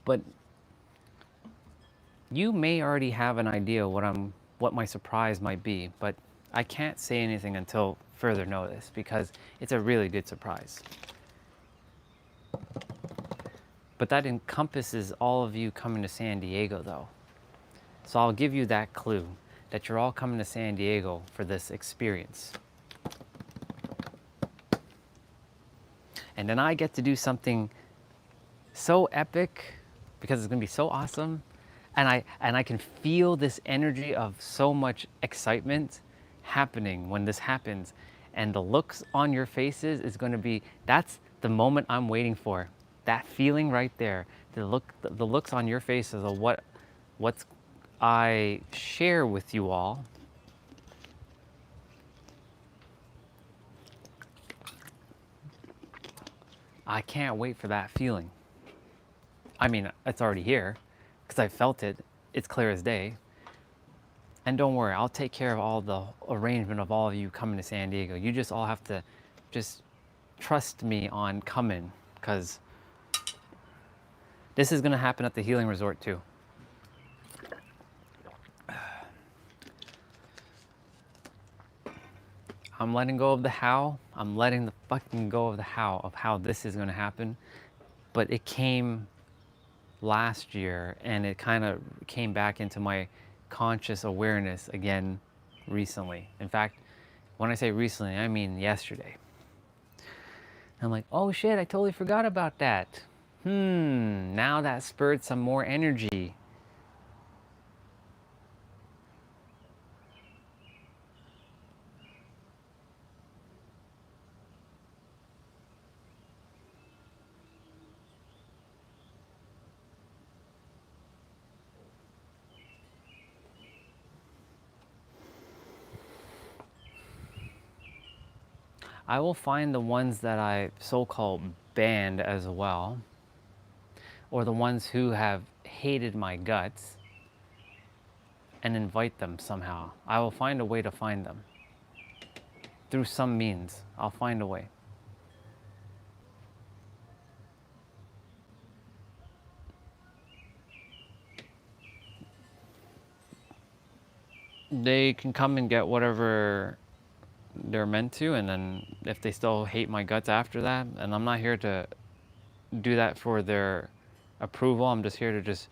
But you may already have an idea what my surprise might be, but I can't say anything until further notice because it's a really good surprise. But that encompasses all of you coming to San Diego though. So I'll give you that clue that you're all coming to San Diego for this experience. And then I get to do something so epic because it's going to be so awesome. And I can feel this energy of so much excitement happening when this happens. And the looks on your faces is going to be, that's the moment I'm waiting for. That feeling right there. The looks on your faces of what's I share with you all. I can't wait for that feeling. I mean, it's already here because I felt it. It's clear as day. And don't worry, I'll take care of all the arrangement of all of you coming to San Diego. You just all have to just trust me on coming because this is going to happen at the healing resort too. I'm letting go of the how. I'm letting the fucking go of the how of how this is going to happen. But it came last year and it kind of came back into my conscious awareness again recently. In fact, when I say recently, I mean yesterday. I'm like, oh shit, I totally forgot about that. Now that spurred some more energy. I will find the ones that I so-called banned as well, or the ones who have hated my guts, and invite them somehow. I will find a way to find them. Through some means, I'll find a way. They can come and get whatever they're meant to, and then if they still hate my guts after that, and I'm not here to do that for their approval, I'm just here to just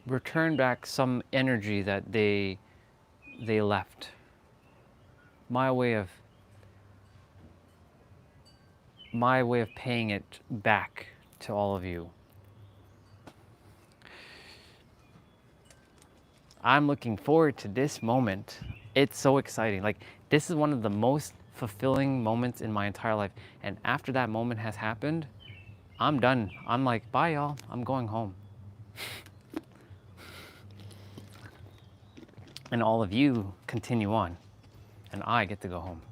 return back some energy that they left. My way of paying it back to all of you. I'm looking forward to this moment. It's so exciting. Like, this is one of the most fulfilling moments in my entire life. And after that moment has happened, I'm done. I'm like, bye y'all, I'm going home. And all of you continue on. And I get to go home.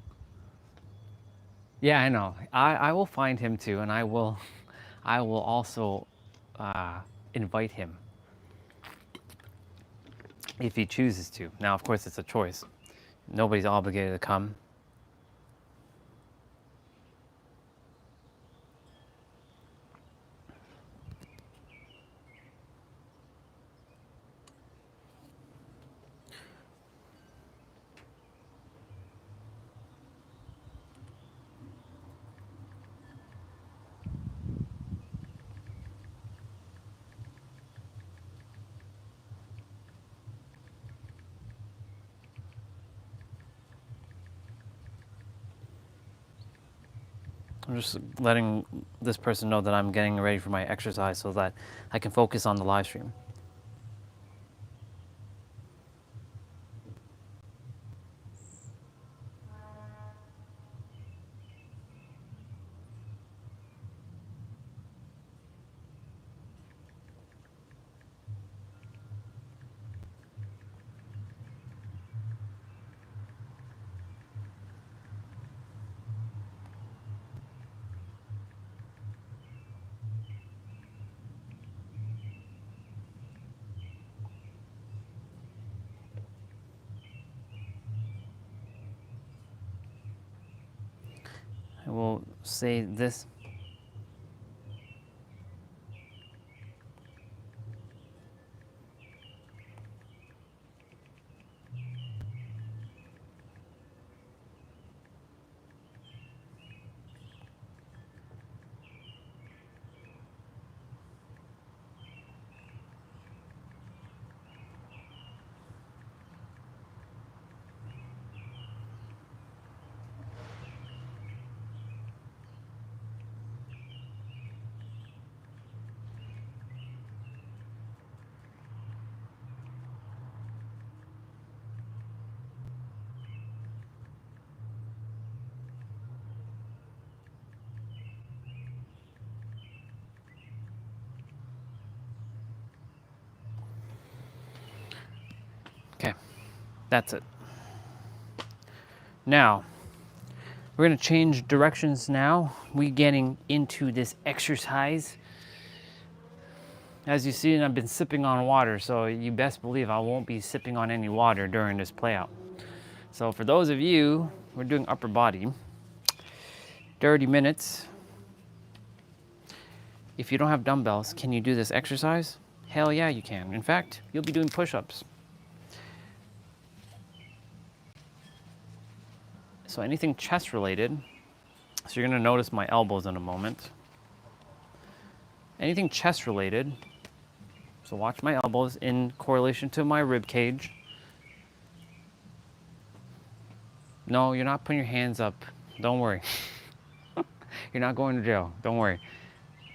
Yeah, I know. I will find him too, and I will also invite him if he chooses to. Now, of course, it's a choice. Nobody's obligated to come. I'm just letting this person know that I'm getting ready for my exercise so that I can focus on the live stream. And we'll say this. Okay, that's it. Now, we're gonna change directions now. We're getting into this exercise. As you see, I've been sipping on water, so you best believe I won't be sipping on any water during this play out. So for those of you, we're doing upper body, 30 minutes. If you don't have dumbbells, can you do this exercise? Hell yeah, you can. In fact, you'll be doing push-ups. So anything chest related, so you're gonna notice my elbows in a moment. Anything chest related, so watch my elbows in correlation to my rib cage. No, you're not putting your hands up. Don't worry. You're not going to jail. Don't worry.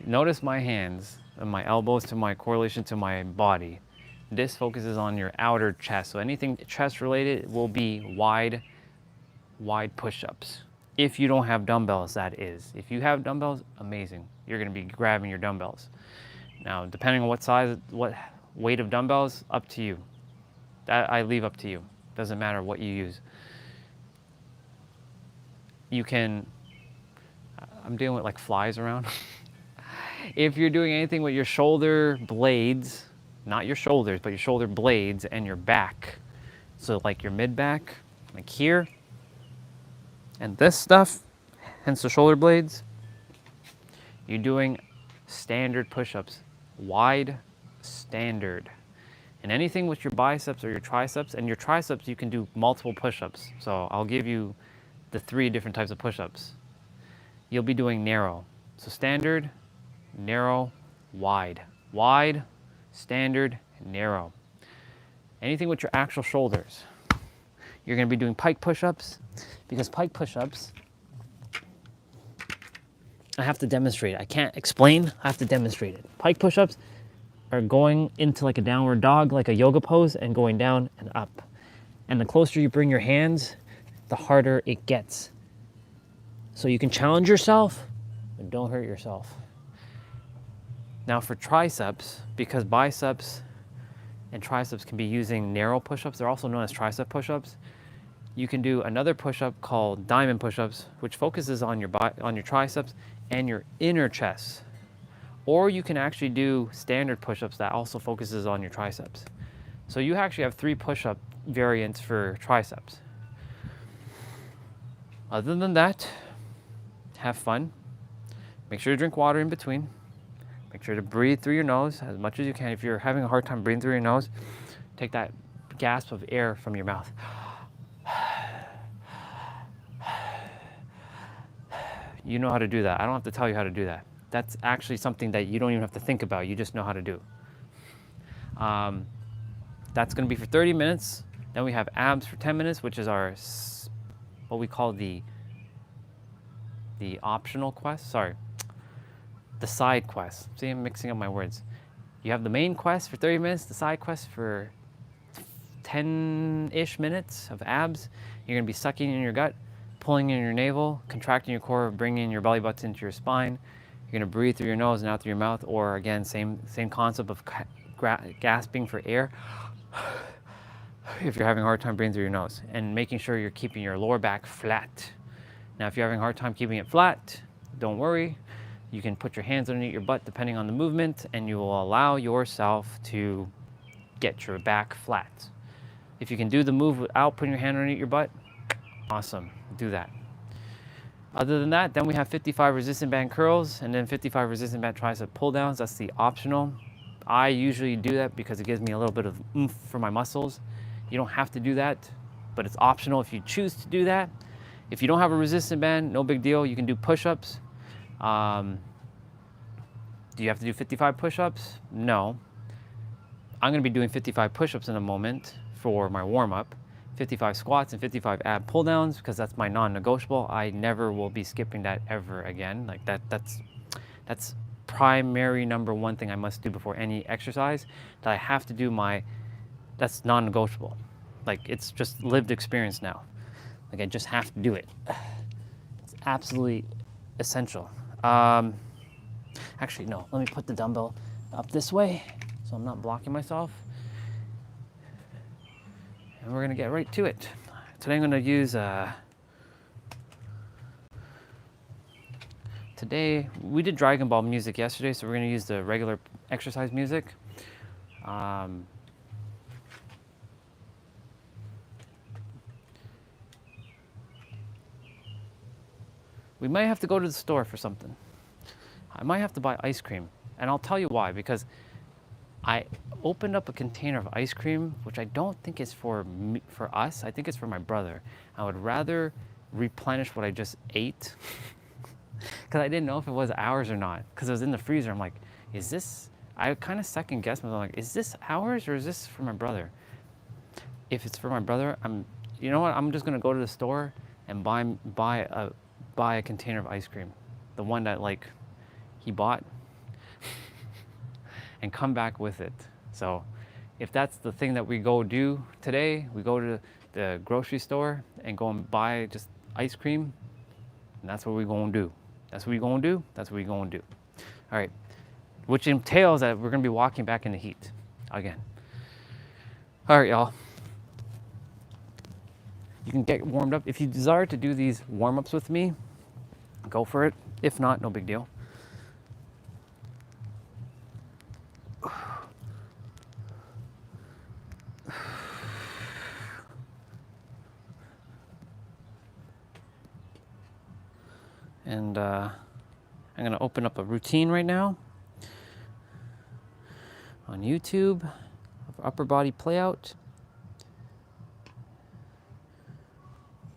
Notice my hands and my elbows to my correlation to my body. This focuses on your outer chest. So anything chest related will be wide push-ups. If you don't have dumbbells, that is. If you have dumbbells, amazing. You're gonna be grabbing your dumbbells. Now, depending on what size, what weight of dumbbells, up to you. That I leave up to you. Doesn't matter what you use. You can, I'm dealing with like flies around. If you're doing anything with your shoulder blades, not your shoulders, but your shoulder blades and your back. So like your mid-back, like here, and this stuff, hence the shoulder blades, you're doing standard push-ups, wide standard. And anything with your biceps or your triceps, and your triceps you can do multiple push-ups. So I'll give you the 3 different types of push-ups. You'll be doing narrow. So standard, narrow, wide. Wide, standard, narrow. Anything with your actual shoulders. You're gonna be doing pike push-ups, because pike push-ups, I have to demonstrate it. I can't explain, I have to demonstrate it. Pike push-ups are going into like a downward dog, like a yoga pose, and going down and up. And the closer you bring your hands, the harder it gets. So you can challenge yourself, but don't hurt yourself. Now for triceps, because biceps and triceps can be using narrow push-ups, they're also known as tricep push-ups, you can do another push-up called diamond push-ups, which focuses on your triceps and your inner chest. Or you can actually do standard push-ups that also focuses on your triceps. So you actually have 3 push-up variants for triceps. Other than that, have fun. Make sure to drink water in between. Make sure to breathe through your nose as much as you can. If you're having a hard time breathing through your nose, take that gasp of air from your mouth. You know how to do that. I don't have to tell you how to do that. That's actually something that you don't even have to think about. You just know how to do. That's going to be for 30 minutes. Then we have abs for 10 minutes, which is our, what we call the optional quest. Sorry, the side quest. See, I'm mixing up my words. You have the main quest for 30 minutes, the side quest for 10-ish minutes of abs. You're going to be sucking in your gut, pulling in your navel, contracting your core, bringing your belly button into your spine. You're gonna breathe through your nose and out through your mouth, or again, same concept of gasping for air if you're having a hard time breathing through your nose, and making sure you're keeping your lower back flat. Now, if you're having a hard time keeping it flat, don't worry. You can put your hands underneath your butt depending on the movement, and you will allow yourself to get your back flat. If you can do the move without putting your hand underneath your butt, awesome, do that. Other than that, then we have 55 resistant band curls and then 55 resistant band tricep pull downs. That's the optional. I usually do that because it gives me a little bit of oomph for my muscles. You don't have to do that, but it's optional if you choose to do that. If you don't have a resistant band, no big deal. You can do push-ups. Do you have to do 55 push-ups? No. I'm gonna be doing 55 push-ups in a moment for my warm-up, 55 squats and 55 ab pull downs because that's my non-negotiable. I never will be skipping that ever again. Like that's primary number one thing I must do before any exercise that I have to do that's non-negotiable. Like it's just lived experience now. Like I just have to do it. It's absolutely essential. Actually, no, let me put the dumbbell up this way so I'm not blocking myself. And we're gonna get right to it. Today I'm gonna use, today, we did Dragon Ball music yesterday, so we're gonna use the regular exercise music. We might have to go to the store for something. I might have to buy ice cream, and I'll tell you why, because I opened up a container of ice cream, which I don't think is for me, for us. I think it's for my brother. I would rather replenish what I just ate because I didn't know if it was ours or not because it was in the freezer. I'm like, is this, I kind of second guessed myself, like, is this ours or is this for my brother? If it's for my brother, you know what? I'm just gonna go to the store and buy a container of ice cream, the one that like he bought, and come back with it. So if that's the thing that we go do today, we go to the grocery store and go and buy just ice cream, and that's what we're gonna do. That's what we're gonna do. That's what we're gonna do. All right, which entails that we're gonna be walking back in the heat again. All right, y'all. You can get warmed up. If you desire to do these warm-ups with me, go for it. If not, no big deal. And I'm gonna open up a routine right now on YouTube of upper body play out.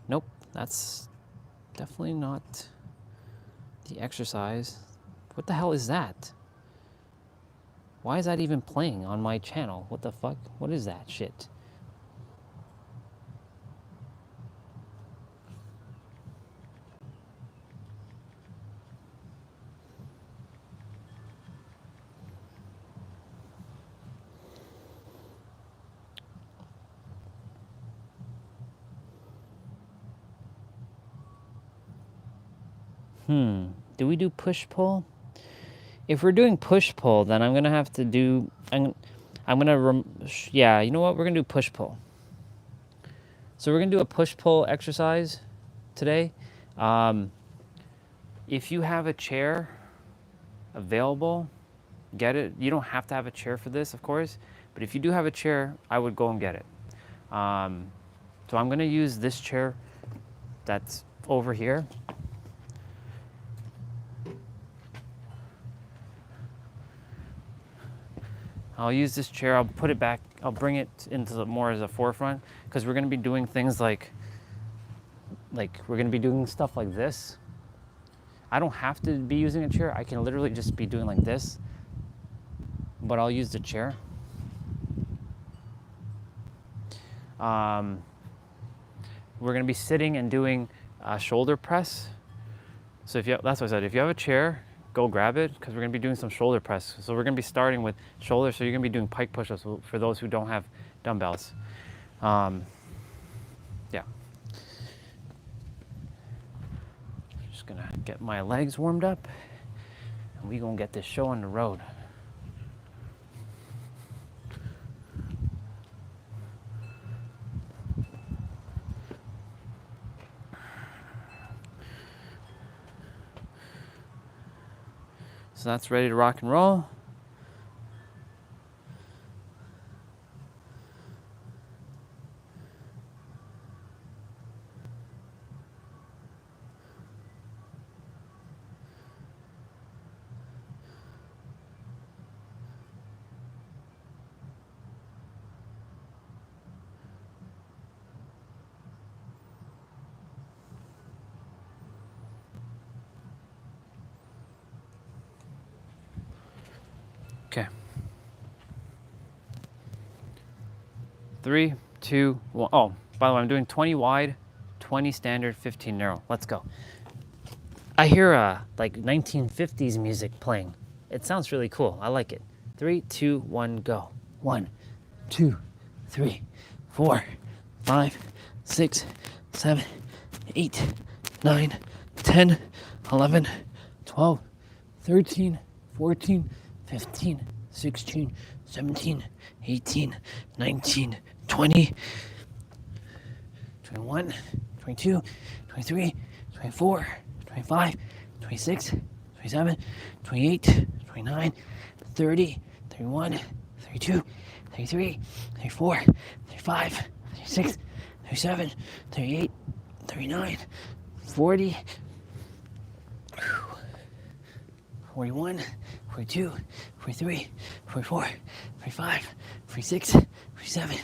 Nope, that's definitely not the exercise. What the hell is that? Why is that even playing on my channel? What the fuck? What is that shit? Do we do push-pull? If we're doing push-pull, then I'm gonna have to do, yeah, you know what? We're gonna do push-pull. So we're gonna do a push-pull exercise today. If you have a chair available, get it. You don't have to have a chair for this, of course, but if you do have a chair, I would go and get it. So I'm gonna use this chair that's over here. I'll use this chair, I'll put it back, I'll bring it into more as a forefront, because we're gonna be doing things like we're gonna be doing stuff like this. I don't have to be using a chair, I can literally just be doing like this, but I'll use the chair. We're gonna be sitting and doing shoulder press. So that's what I said, if you have a chair, go grab it, because we're gonna be doing some shoulder press. So we're gonna be starting with shoulder, so you're gonna be doing pike push-ups for those who don't have dumbbells. Yeah. Just gonna get my legs warmed up, and we gonna get this show on the road. So that's ready to rock and roll. 3, 2, 1. Oh, by the way, I'm doing 20 wide, 20 standard, 15 narrow. Let's go. I hear like 1950s music playing. It sounds really cool. I like it. 3, 2, 1, go. 1, 2, 3, 4, 5, 6, 7, 8, 9, 10, 11, 12, 13, 14, 15, 16, 17, 18, 19, 20, 21, 22, 23, 24, 25, 26, 27, 28, 29, 30, 31, 32, 33, 34, 35, 36, 37, 38, 39, 40, 41, 42, 43, 44, 45, 46, 47,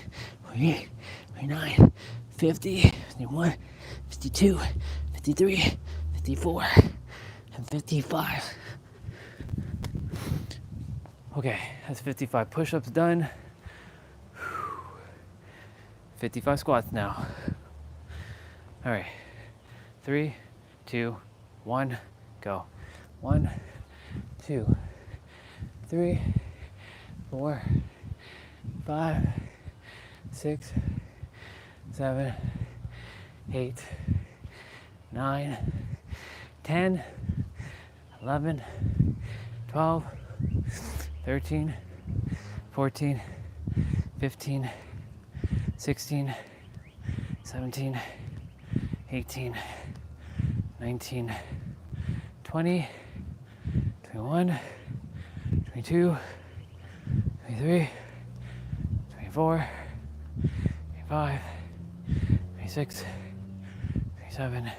48, 49, 50, 51, 52, 53, 54, and 55. Okay, that's 55 push-ups done. 55 squats now. All right, 3, 2, 1, go. 1, 2, 3, 4, 5, 6, 7, 8, 9, 10, 11, 12, 13, 14, 15, 16, 17, 18, 19, 20, 21, 22, 23, 24, 25, 26, 27,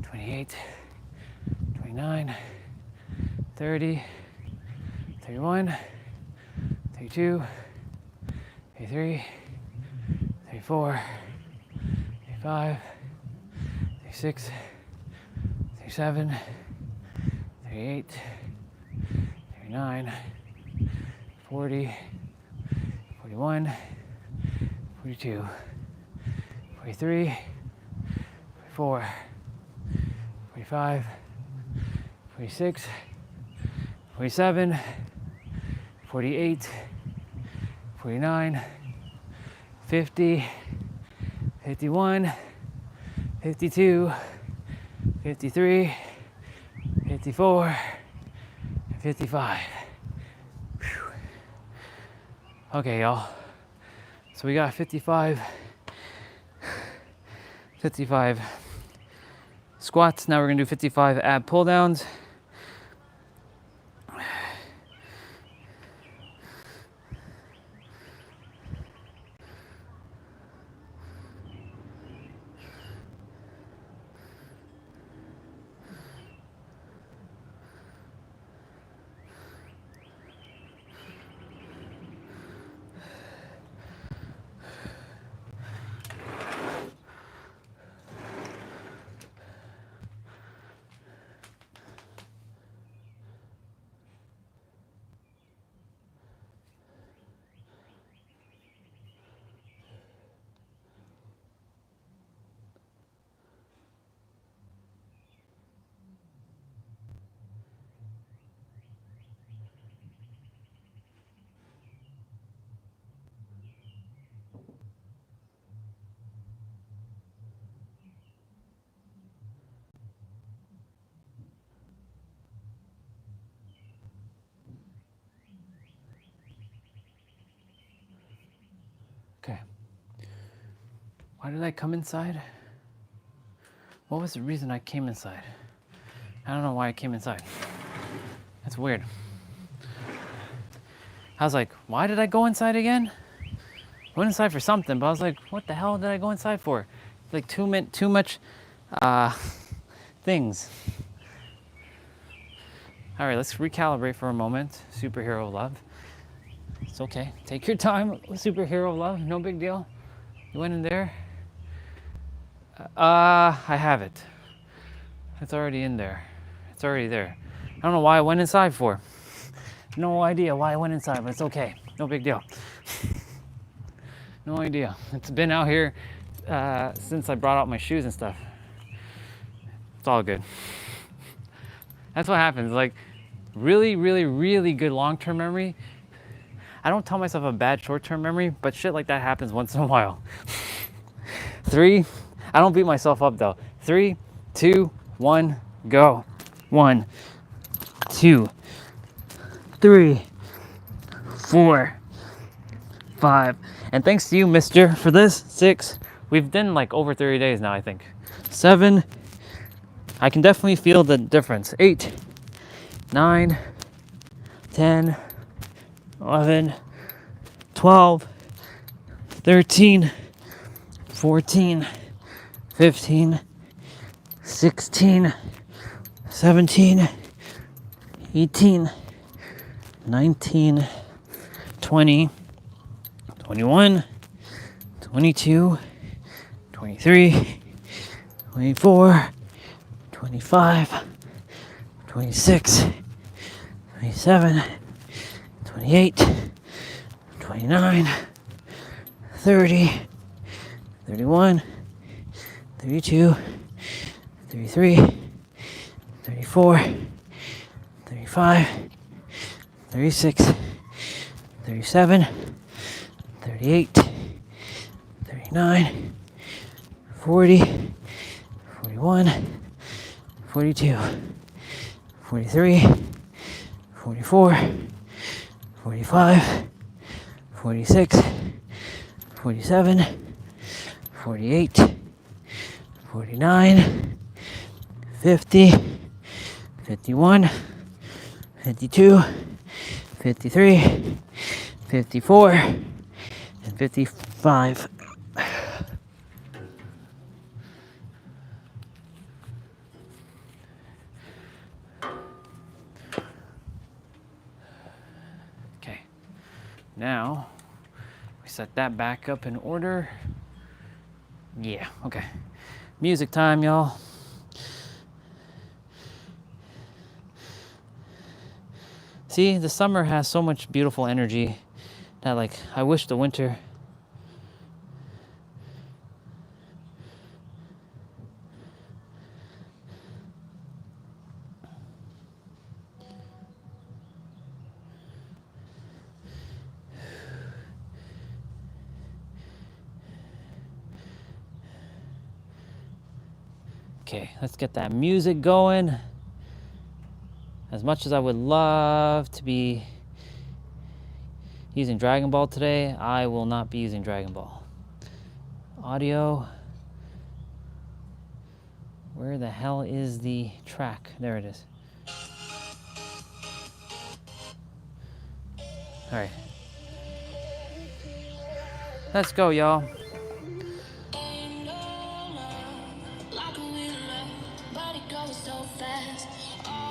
28, 29, 30, 31, 32, 33, 34, 35, 36, 37, 38, 39, 40, 41, 42, 43, 44, 45, 46, 47, 48, 49, 50, 51, 52, 53, 54, 55. Whew. Okay, y'all. So we got 55 squats. Now we're gonna do 55 ab pull downs. Okay. Why did I come inside? What was the reason I came inside? I don't know why I came inside. That's weird. I was like, why did I go inside again? I went inside for something, but I was like, what the hell did I go inside for? Like too much things. All right, let's recalibrate for a moment. Superhero love. It's okay. Take your time. Superhero love, no big deal. You went in there. I have it. It's already in there. It's already there. I don't know why I went inside for. No idea why I went inside, but it's okay. No big deal. No idea. It's been out here since I brought out my shoes and stuff. It's all good. That's what happens. Like really, really, really good long-term memory. I don't tell myself a bad short-term memory, but shit like that happens once in a while. 3, I don't beat myself up though. 3, 2, 1, go. 1, 2, 3, 4, 5. And thanks to you, mister, for this. 6. We've done like over 30 days now, I think. 7. I can definitely feel the difference. 8, 9, 10, 11, 12, 13, 14, 15, 16, 17, 18, 19, 20, 21, 22, 23, 24, 25, 26, 27, 28, 29, 30, 31, 32, 33, 34, 35, 36, 37, 38, 39, 40, 41, 42, 43, 44, 45, 46, 47, 48, 49, 50, 51, 52, 53, 54, and 55. Okay, now we set that back up in order. Yeah, okay. Music time, y'all. See, the summer has so much beautiful energy that, like, I wish the winter. Okay, let's get that music going. As much as I would love to be using Dragon Ball today, I will not be using Dragon Ball. Audio. Where the hell is the track? There it is. All right. Let's go, y'all.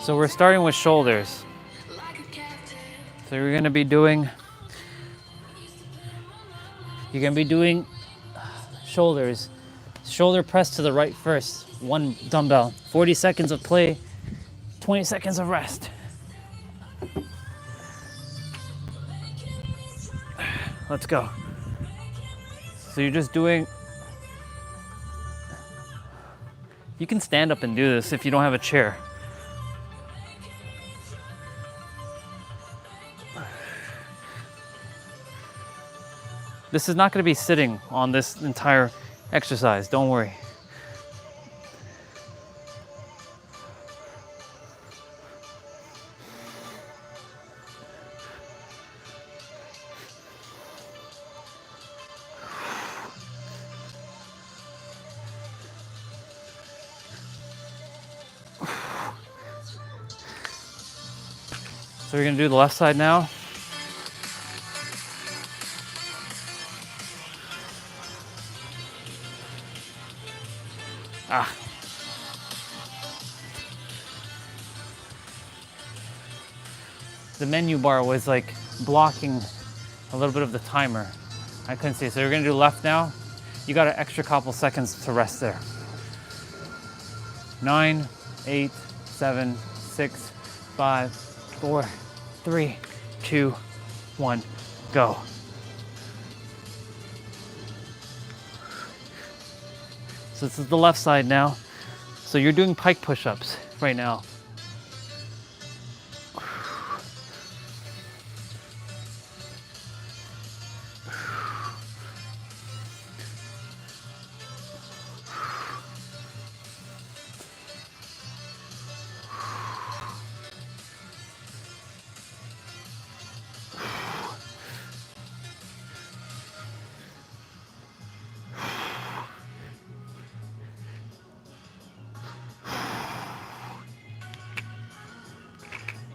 So we're starting with shoulders. So you're gonna be doing shoulders. Shoulder press to the right first. 1 dumbbell. 40 seconds of play, 20 seconds of rest. Let's go. So you're just doing, you can stand up and do this if you don't have a chair. This is not going to be sitting on this entire exercise, don't worry. So we're going to do the left side now. The menu bar was like blocking a little bit of the timer. I couldn't see. So we're gonna do left now. You got an extra couple seconds to rest there. 9, 8, 7, 6, 5, 4, 3, 2, 1, go. So this is the left side now. So you're doing pike push-ups right now.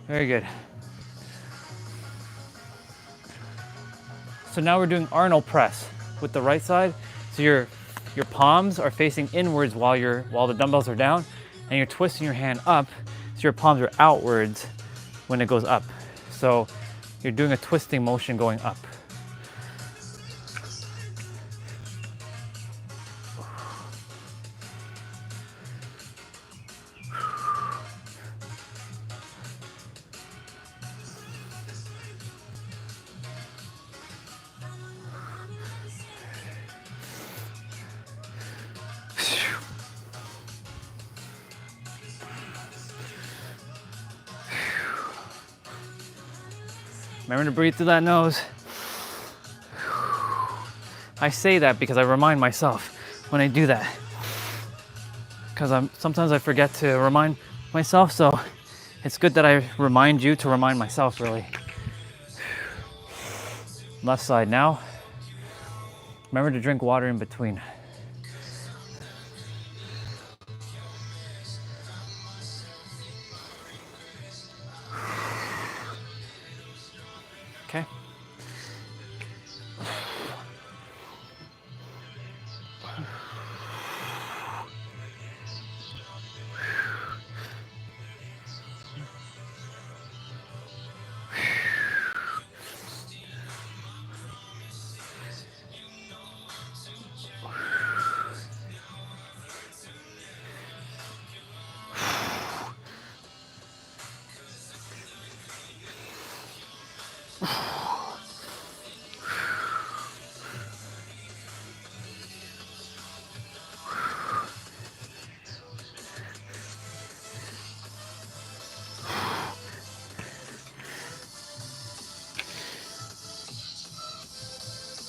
Very good. So now we're doing Arnold press with the right side. So your palms are facing inwards while the dumbbells are down, and you're twisting your hand up so your palms are outwards when it goes up. So you're doing a twisting motion going up. Remember to breathe through that nose. I say that because I remind myself when I do that. Because sometimes I forget to remind myself, so it's good that I remind you to remind myself, really. Left side now. Remember to drink water in between. Okay.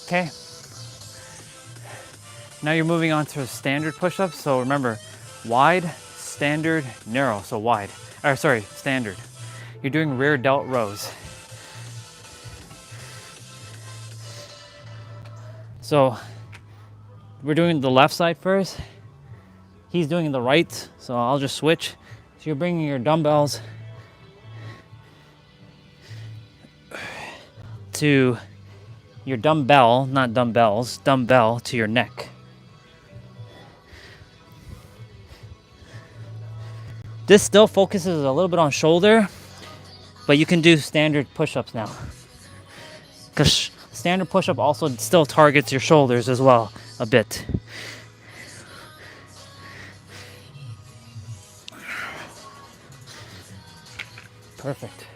Okay. Now you're moving on to standard push-ups. So remember, wide, standard, narrow. So wide, or sorry, standard. You're doing rear delt rows. So we're doing the left side first. He's doing the right, so I'll just switch. So you're bringing your dumbbells to your dumbbell, not dumbbells, dumbbell to your neck. This still focuses a little bit on shoulder, but you can do standard push-ups now. Because standard push-up also still targets your shoulders as well, a bit. Perfect.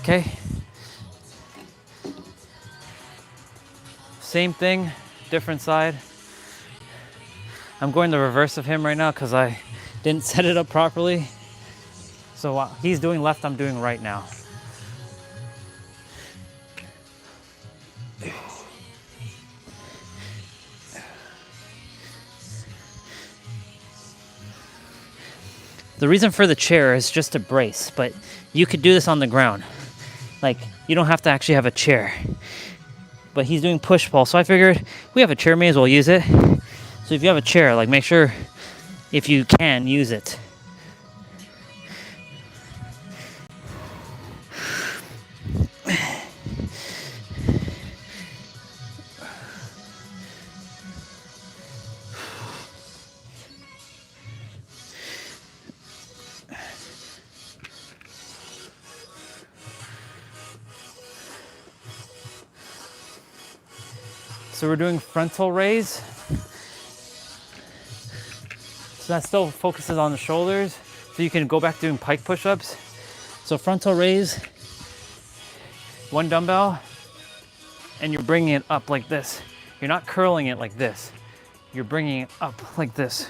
Okay. Same thing, different side. I'm going the reverse of him right now because I didn't set it up properly. So while he's doing left, I'm doing right now. The reason for the chair is just to brace, but you could do this on the ground. Like, you don't have to actually have a chair. But he's doing push-pull, so I figured we have a chair, may as well use it. So if you have a chair, like, make sure, if you can, use it. So we're doing frontal raise. So that still focuses on the shoulders. So you can go back doing pike push-ups. So frontal raise, one dumbbell, and you're bringing it up like this. You're not curling it like this. you're bringing it up like this.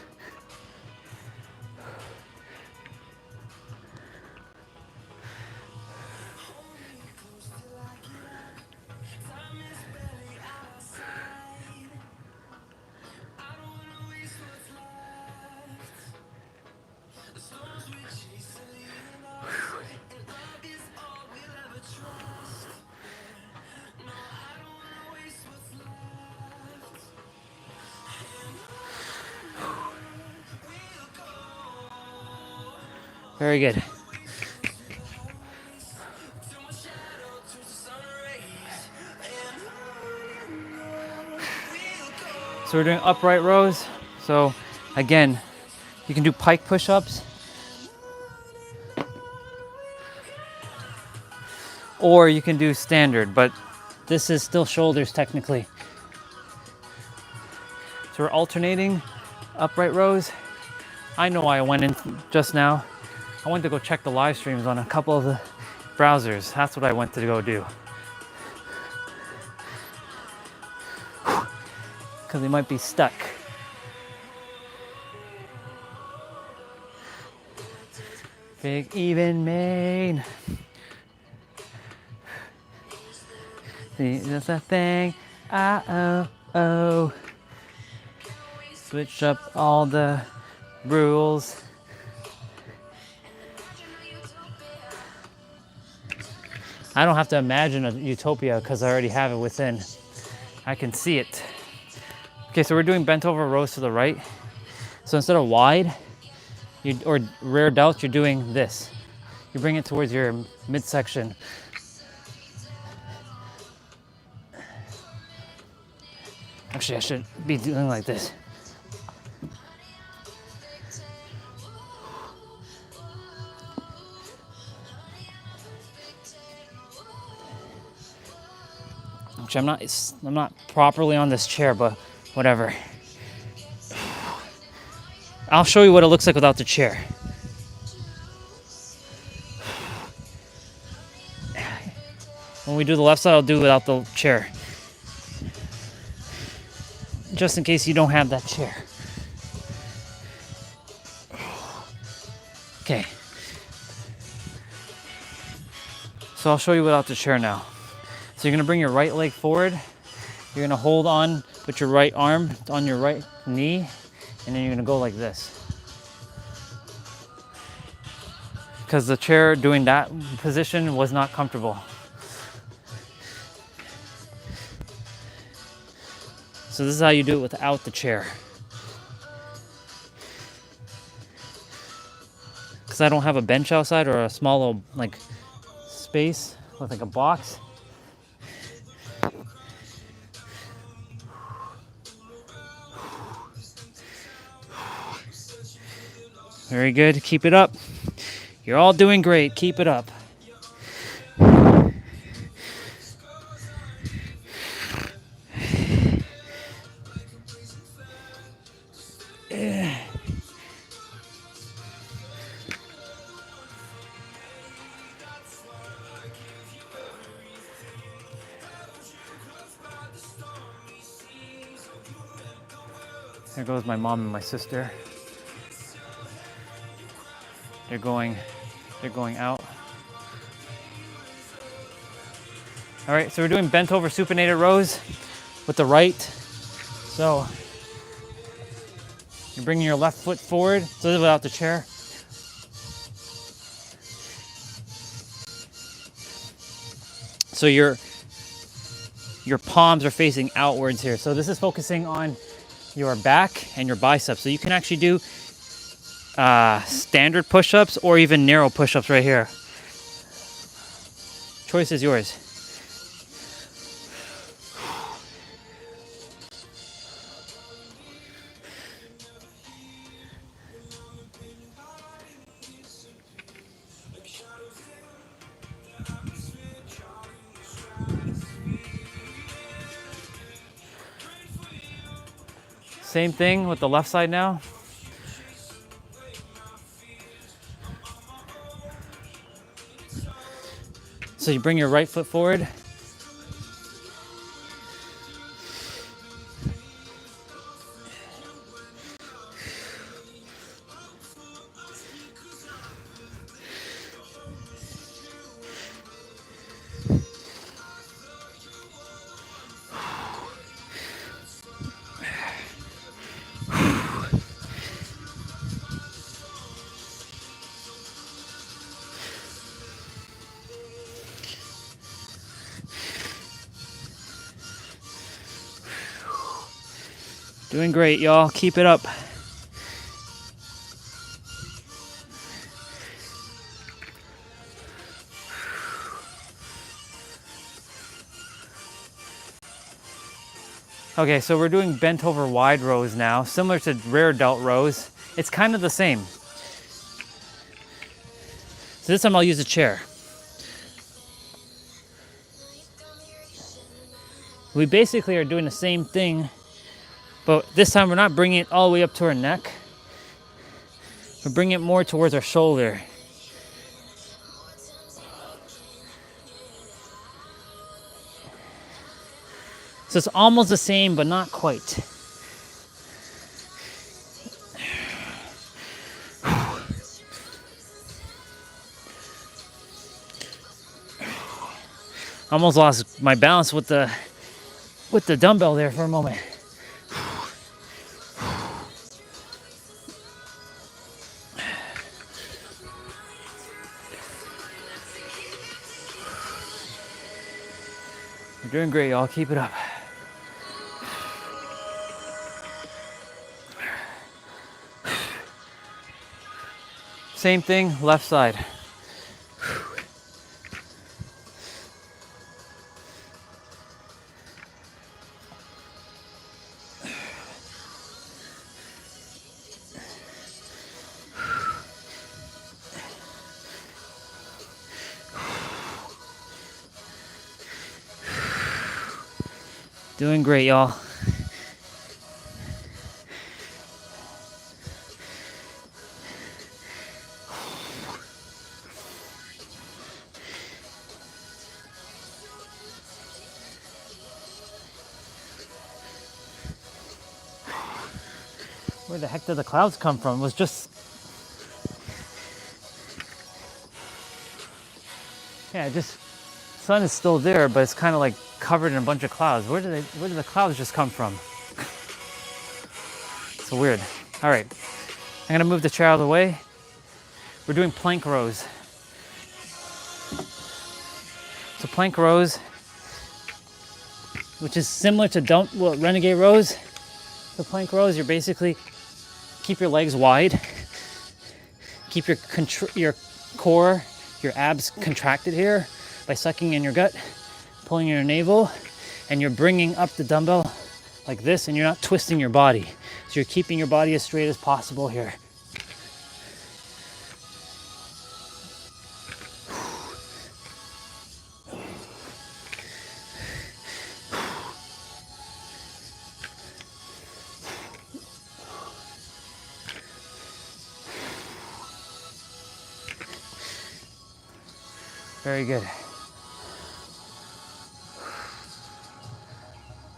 Very good. So we're doing upright rows. So again, you can do pike push-ups, or you can do standard, but this is still shoulders technically. So we're alternating upright rows. I know why I went in just now. I went to go check the live streams on a couple of the browsers. That's what I went to go do. Because they might be stuck. Big even main. See, that's a thing. Oh. Switch up all the rules. I don't have to imagine a utopia because I already have it within. I can see it. Okay, so we're doing bent over rows to the right. So instead of wide or rear delts, you're doing this. You bring it towards your midsection. Actually, I should be doing like this. Actually, I'm not properly on this chair, but whatever. I'll show you what it looks like without the chair. When we do the left side, I'll do it without the chair. Just in case you don't have that chair. Okay. So I'll show you without the chair now. So you're gonna bring your right leg forward. You're gonna hold on with your right arm on your right knee, and then you're gonna go like this. Because the chair doing that position was not comfortable. So this is how you do it without the chair. Because I don't have a bench outside or a small little like space with like a box. Very good, keep it up. You're all doing great, keep it up. There goes my mom and my sister. They're going out. All right, so we're doing bent over supinated rows with the right. So you're bringing your left foot forward, so this is without the chair. So your palms are facing outwards here. So this is focusing on your back and your biceps. So you can actually do standard push-ups or even narrow push-ups right here. Choice is yours. Same thing with the left side now. So you bring your right foot forward. Doing great, y'all. Keep it up. Okay, so we're doing bent over wide rows now, similar to rear delt rows. It's kind of the same. So this time I'll use a chair. We basically are doing the same thing, but this time we're not bringing it all the way up to our neck. We're bringing it more towards our shoulder. So it's almost the same, but not quite. Almost lost my balance with the dumbbell there for a moment. You're doing great, y'all. Keep it up. Same thing, left side. Doing great, y'all. Where the heck did the clouds come from? It was just... Yeah, just... Sun is still there, but it's kind of like covered in a bunch of clouds. Where did the clouds just come from? So weird. All right, I'm gonna move the chair out of the way. We're doing plank rows. So plank rows, which is similar to renegade rows. The plank rows, you're basically keep your legs wide, keep your core, your abs contracted here by sucking in your gut, pulling in your navel, and you're bringing up the dumbbell like this, and you're not twisting your body. So you're keeping your body as straight as possible here. Very good.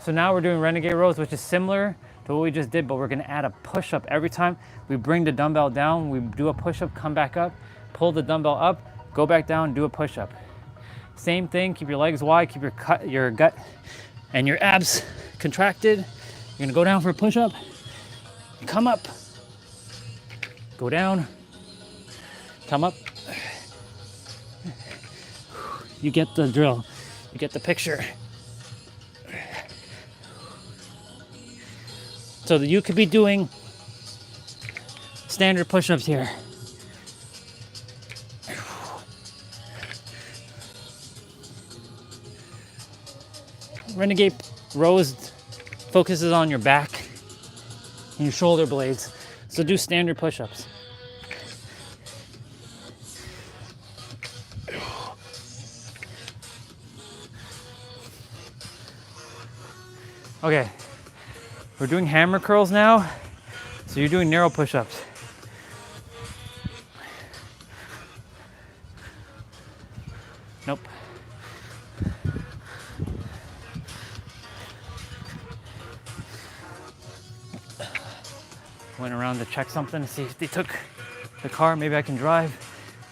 So now we're doing renegade rows, which is similar to what we just did, but we're gonna add a push-up every time we bring the dumbbell down. We do a push-up, come back up, pull the dumbbell up, go back down, do a push-up. Same thing, keep your legs wide, keep your gut and your abs contracted. You're gonna go down for a push-up, come up, go down, come up. You get the drill, you get the picture. So that you could be doing standard push-ups here. Renegade rows focuses on your back and your shoulder blades. So do standard push-ups. Okay, we're doing hammer curls now. So you're doing narrow push-ups. Nope. Went around to check something to see if they took the car. Maybe I can drive,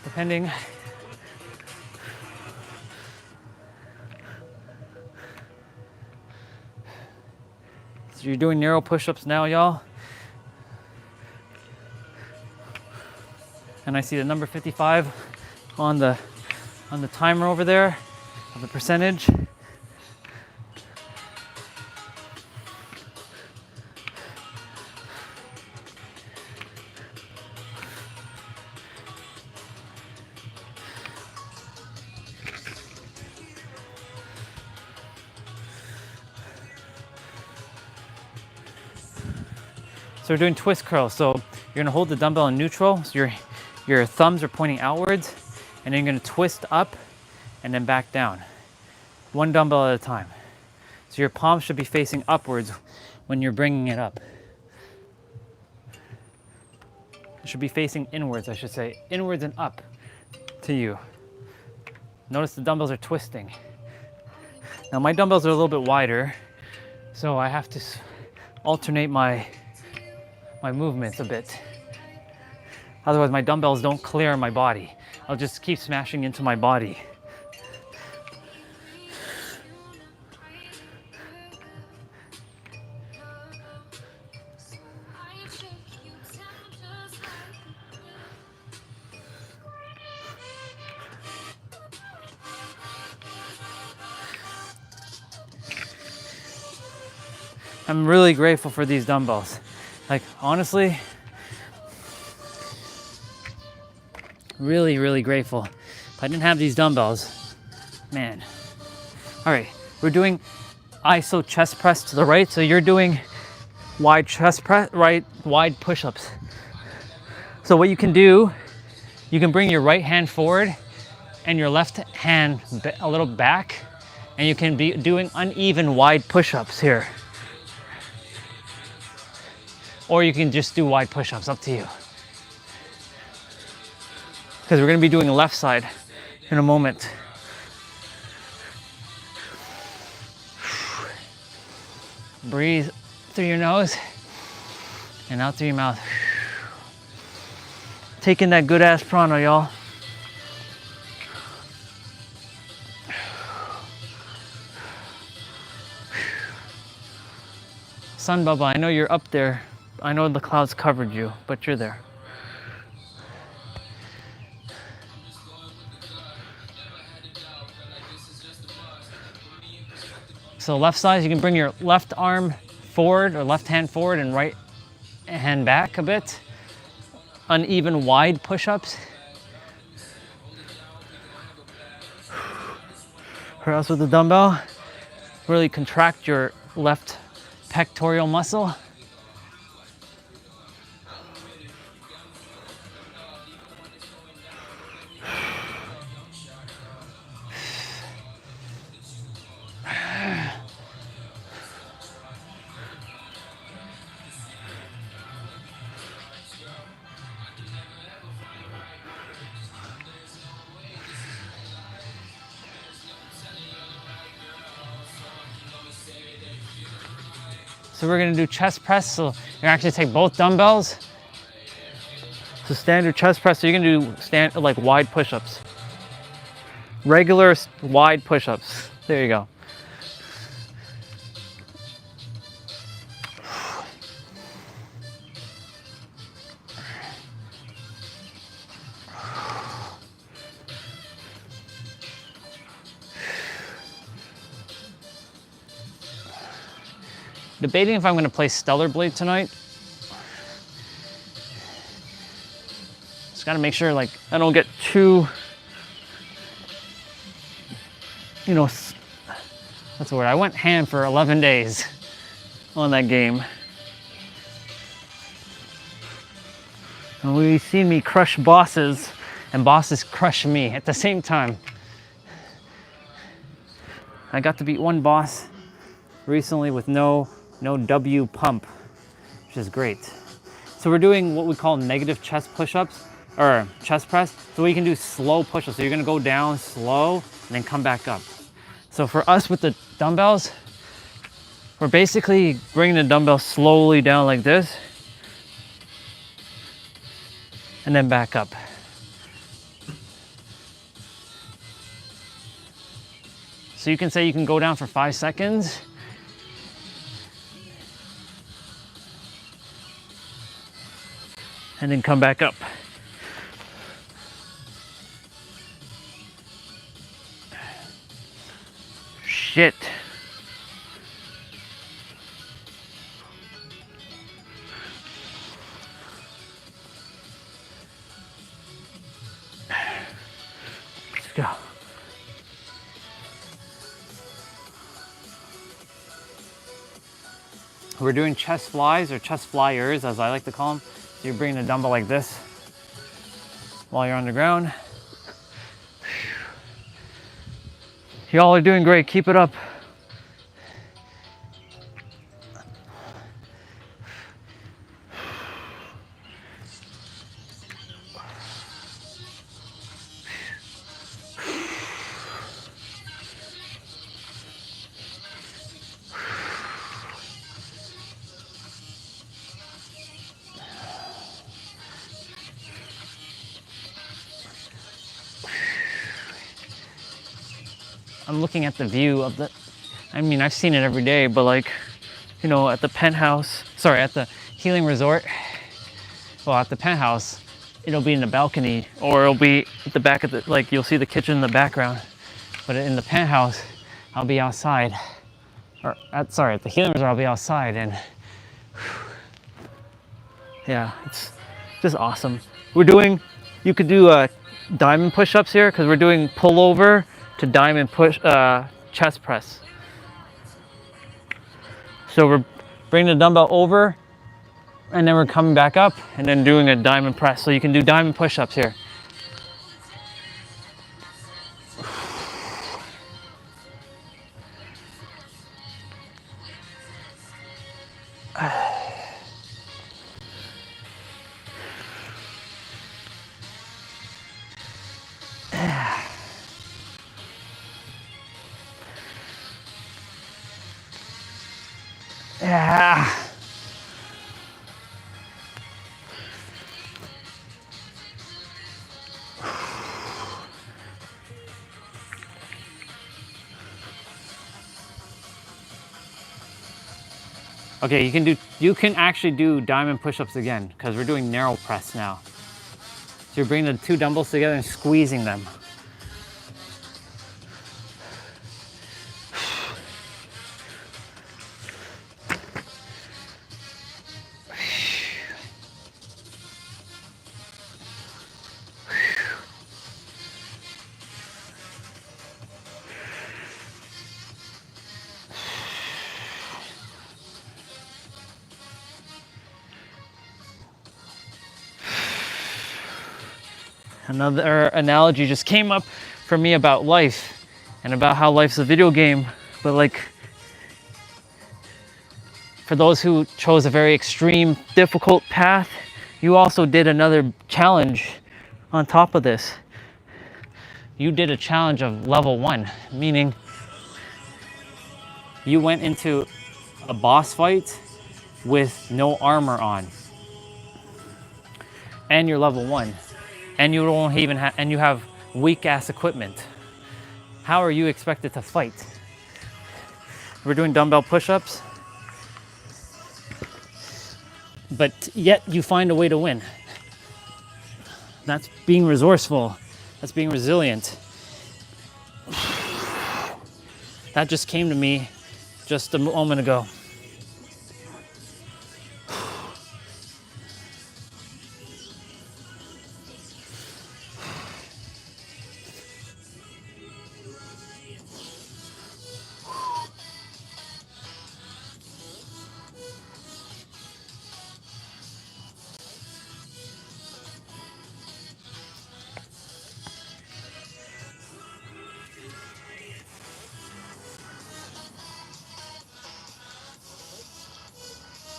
depending. So you're doing narrow push-ups now, y'all. And I see the number 55 on the timer over there of the percentage. So we're doing twist curls. So you're gonna hold the dumbbell in neutral, so your thumbs are pointing outwards, and then you're gonna twist up and then back down. One dumbbell at a time. So your palms should be facing upwards when you're bringing it up. It should be facing inwards, I should say. Inwards and up to you. Notice the dumbbells are twisting. Now my dumbbells are a little bit wider, so I have to alternate my movements a bit. Otherwise my dumbbells don't clear my body. I'll just keep smashing into my body. I'm really grateful for these dumbbells. Like, honestly, really, really grateful. If I didn't have these dumbbells, man. All right, we're doing iso chest press to the right. So you're doing wide chest press, right, wide push-ups. So what you can do, you can bring your right hand forward and your left hand a little back, and you can be doing uneven wide push-ups here. Or you can just do wide push-ups, up to you. Because we're gonna be doing left side in a moment. Breathe through your nose and out through your mouth. Taking that good ass prana, y'all. Sun Baba, I know you're up there. I know the clouds covered you, but you're there. So left side, you can bring your left arm forward or left hand forward and right hand back a bit. Uneven wide push-ups. Press with the dumbbell. Really contract your left pectoral muscle. So we're gonna do chest press. So you're actually take both dumbbells. So standard chest press. So you're gonna do like wide push-ups. Regular wide push-ups. There you go. Debating if I'm going to play Stellar Blade tonight. Just got to make sure like I don't get too, you know, that's the word. I went ham for 11 days on that game. And we've seen me crush bosses and bosses crush me at the same time. I got to beat one boss recently with no W pump, which is great. So we're doing what we call negative chest push-ups or chest press. So we can do slow push-ups. So you're gonna go down slow and then come back up. So for us with the dumbbells, we're basically bringing the dumbbell slowly down like this and then back up. So you can say you can go down for 5 seconds. And then come back up. Shit. Let's go. We're doing chest flies or chest flyers, as I like to call them. So you're bringing the dumbbell like this while you're on the ground. Y'all are doing great. Keep it up. I'm looking at the view of the, I mean, I've seen it every day, but like, you know, at the penthouse, sorry, at the healing resort, well, at the penthouse, it'll be in the balcony, or it'll be at the back of the, like, you'll see the kitchen in the background. But in the penthouse, I'll be outside. Or, at the healing resort, I'll be outside, and yeah, it's just awesome. We're doing, you could do diamond push-ups here, because we're doing pullover to diamond push, chest press. So we're bringing the dumbbell over, and then we're coming back up, and then doing a diamond press. So you can do diamond push-ups here. Yeah. Okay, you can actually do diamond push-ups again, because we're doing narrow press now. So you're bringing the two dumbbells together and squeezing them. Another analogy just came up for me about life and about how life's a video game, but like, for those who chose a very extreme, difficult path, you also did another challenge on top of this. You did a challenge of level 1, meaning you went into a boss fight with no armor on, and you're level 1. And you don't even have, and you have weak ass equipment. How are you expected to fight? We're doing dumbbell push-ups, but yet you find a way to win. That's being resourceful. That's being resilient. That just came to me just a moment ago.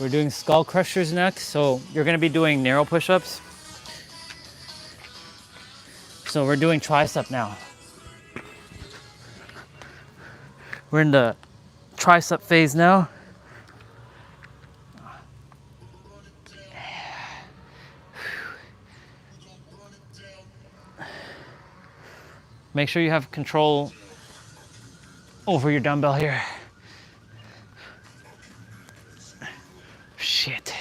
We're doing skull crushers next, so you're gonna be doing narrow push-ups. So we're doing tricep now. We're in the tricep phase now. Make sure you have control over your dumbbell here. Shit.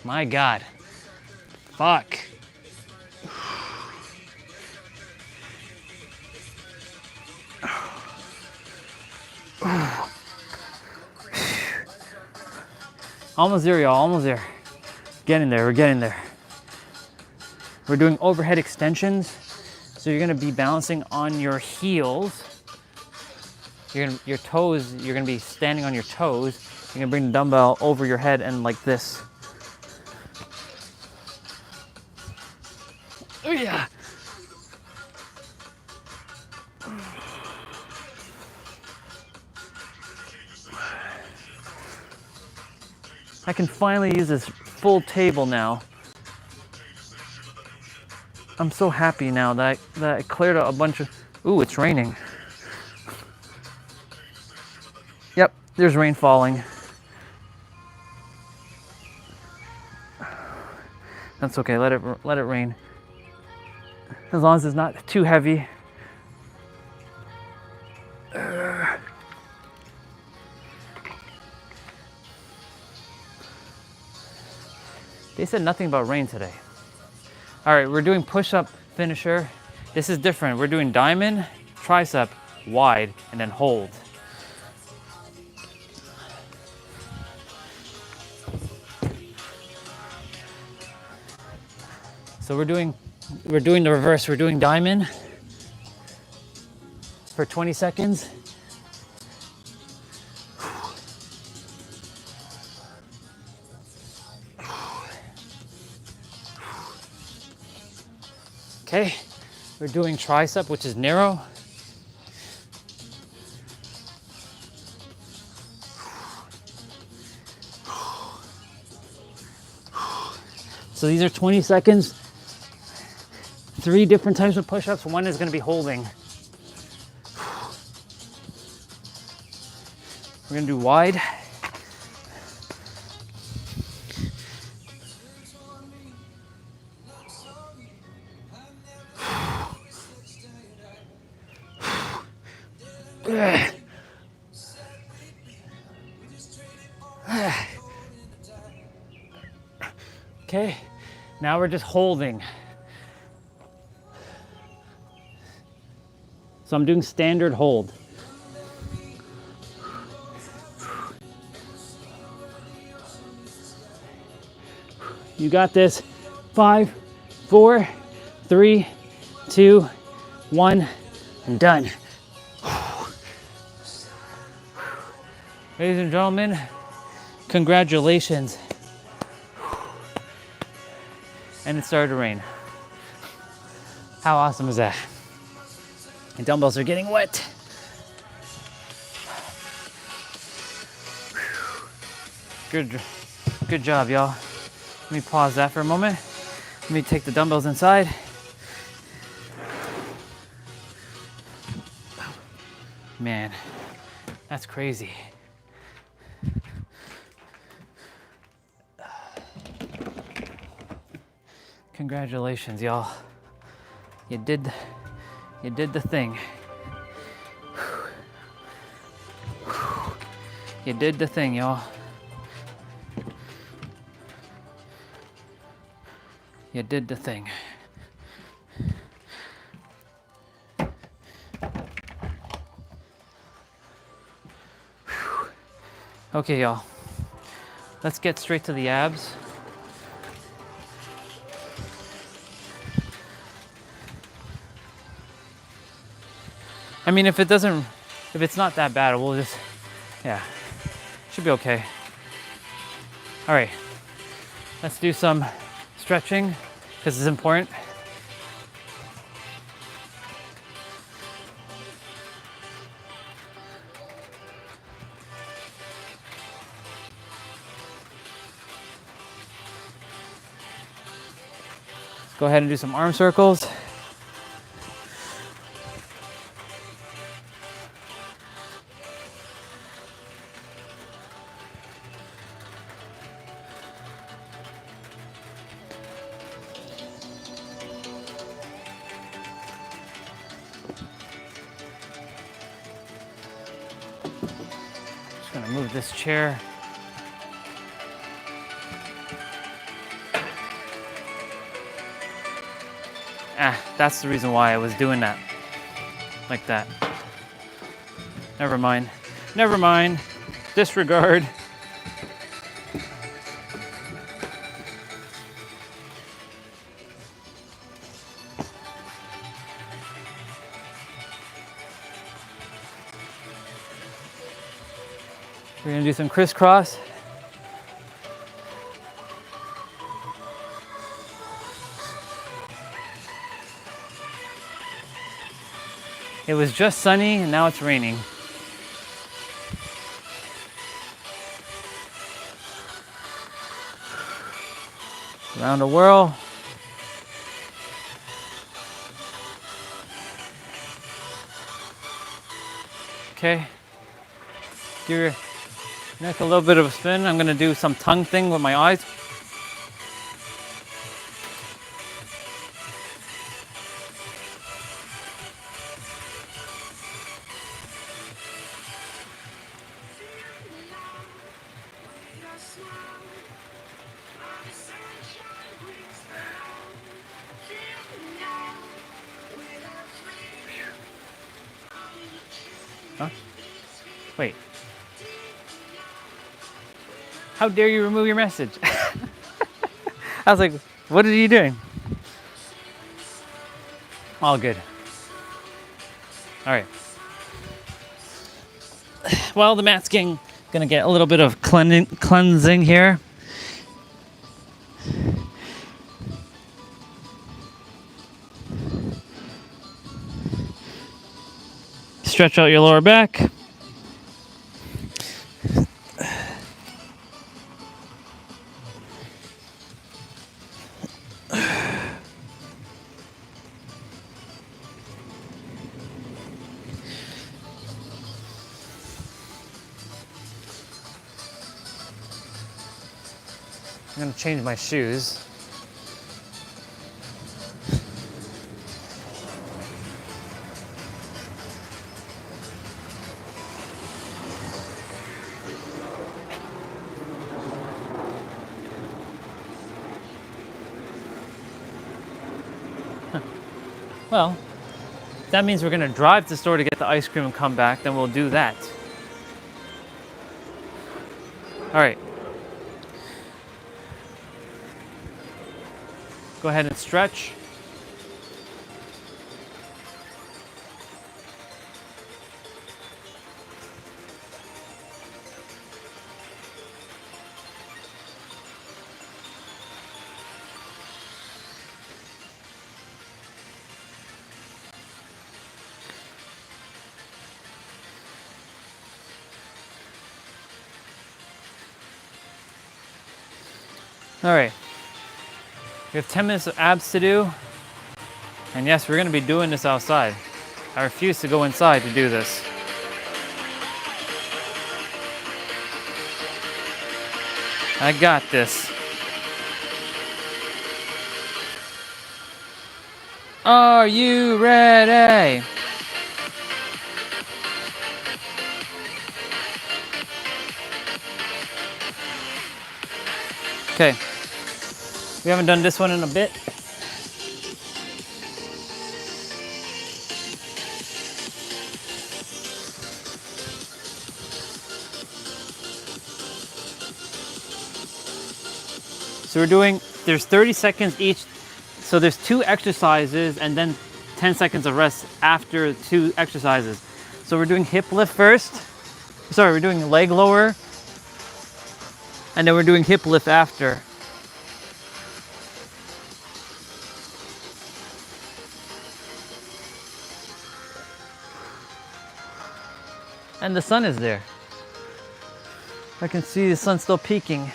My God. Fuck. Almost there, y'all. Almost there. Getting there. We're getting there. We're doing overhead extensions. So you're gonna be balancing on your heels. Your toes, you're gonna be standing on your toes. You're gonna bring the dumbbell over your head and like this. Oh yeah. I can finally use this full table now. I'm so happy now that I cleared out a bunch of... Ooh, it's raining. Yep, there's rain falling. That's okay, let it rain. As long as it's not too heavy. They said nothing about rain today. All right, we're doing push-up finisher. This is different. We're doing diamond, tricep, wide, and then hold. So we're doing the reverse. We're doing diamond for 20 seconds. Okay, we're doing tricep, which is narrow. So these are 20 seconds. 3 different types of push-ups. One is going to be holding. We're going to do wide. Okay, now we're just holding. So I'm doing standard hold. You got this. 5, 4, 3, 2, 1, and done. Ladies and gentlemen, congratulations. And it started to rain. How awesome is that? The dumbbells are getting wet. Good job, y'all. Let me pause that for a moment. Let me take the dumbbells inside. Man, that's crazy. Congratulations, y'all. You did the thing. You did the thing, y'all. You did the thing. Okay, y'all. Let's get straight to the abs. I mean, if it's not that bad, we'll just, yeah, should be okay. All right, let's do some stretching because it's important. Let's go ahead and do some arm circles. Gonna move this chair. That's the reason why I was doing that. Like that. Never mind. Never mind. Disregard. We're gonna do some crisscross. It was just sunny and now it's raining. Around a whirl. Okay. Give your neck a little bit of a spin. I'm gonna do some tongue thing with my eyes. Huh? Wait. How dare you remove your message? I was like, what are you doing? All good. All right. Well, the mat's gonna get a little bit of cleansing here. Stretch out your lower back. I'm gonna change my shoes. Well, that means we're gonna drive to the store to get the ice cream and come back, then we'll do that. All right. Go ahead and stretch. All right, we have 10 minutes of abs to do. And yes, we're gonna be doing this outside. I refuse to go inside to do this. I got this. Are you ready? Okay. We haven't done this one in a bit. So we're doing, there's 30 seconds each. So there's 2 exercises and then 10 seconds of rest after 2 exercises. So we're doing hip lift first. Sorry, we're doing leg lower. And then we're doing hip lift after. And the sun is there. I can see the sun still peeking.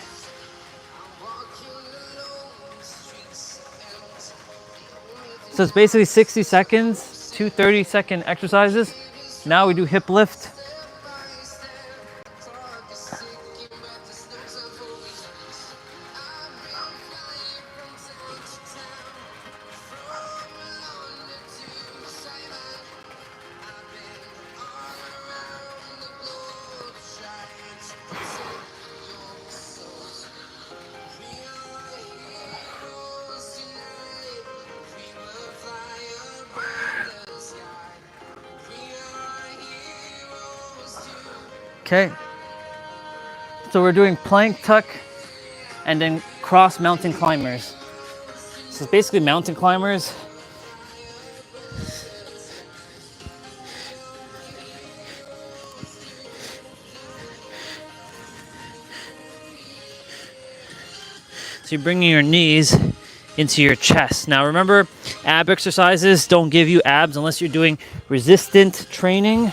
So it's basically 60 seconds, 2 30-second exercises. Now we do hip lift. Okay, so we're doing plank, tuck, and then cross mountain climbers. So it's basically mountain climbers. So you're bringing your knees into your chest. Now remember, ab exercises don't give you abs unless you're doing resistant training,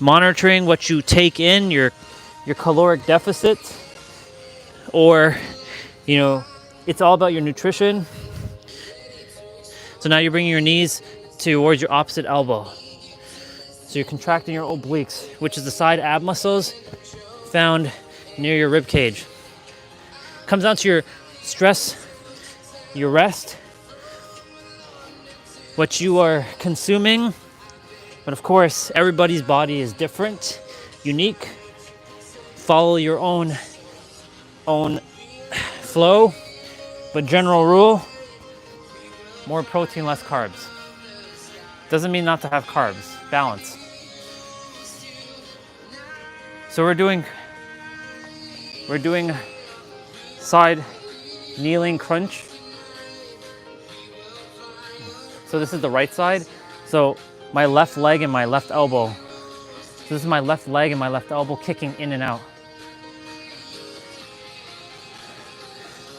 monitoring what you take in, your caloric deficit, or, you know, it's all about your nutrition. So now you're bringing your knees towards your opposite elbow. So you're contracting your obliques, which is the side ab muscles found near your rib cage. Comes down to your stress, your rest, what you are consuming. But of course, everybody's body is different, unique. Follow your own flow, but general rule, more protein, less carbs. Doesn't mean not to have carbs, balance. So we're doing side kneeling crunch. So this is the right side. So my left leg and my left elbow. So this is my left leg and my left elbow kicking in and out.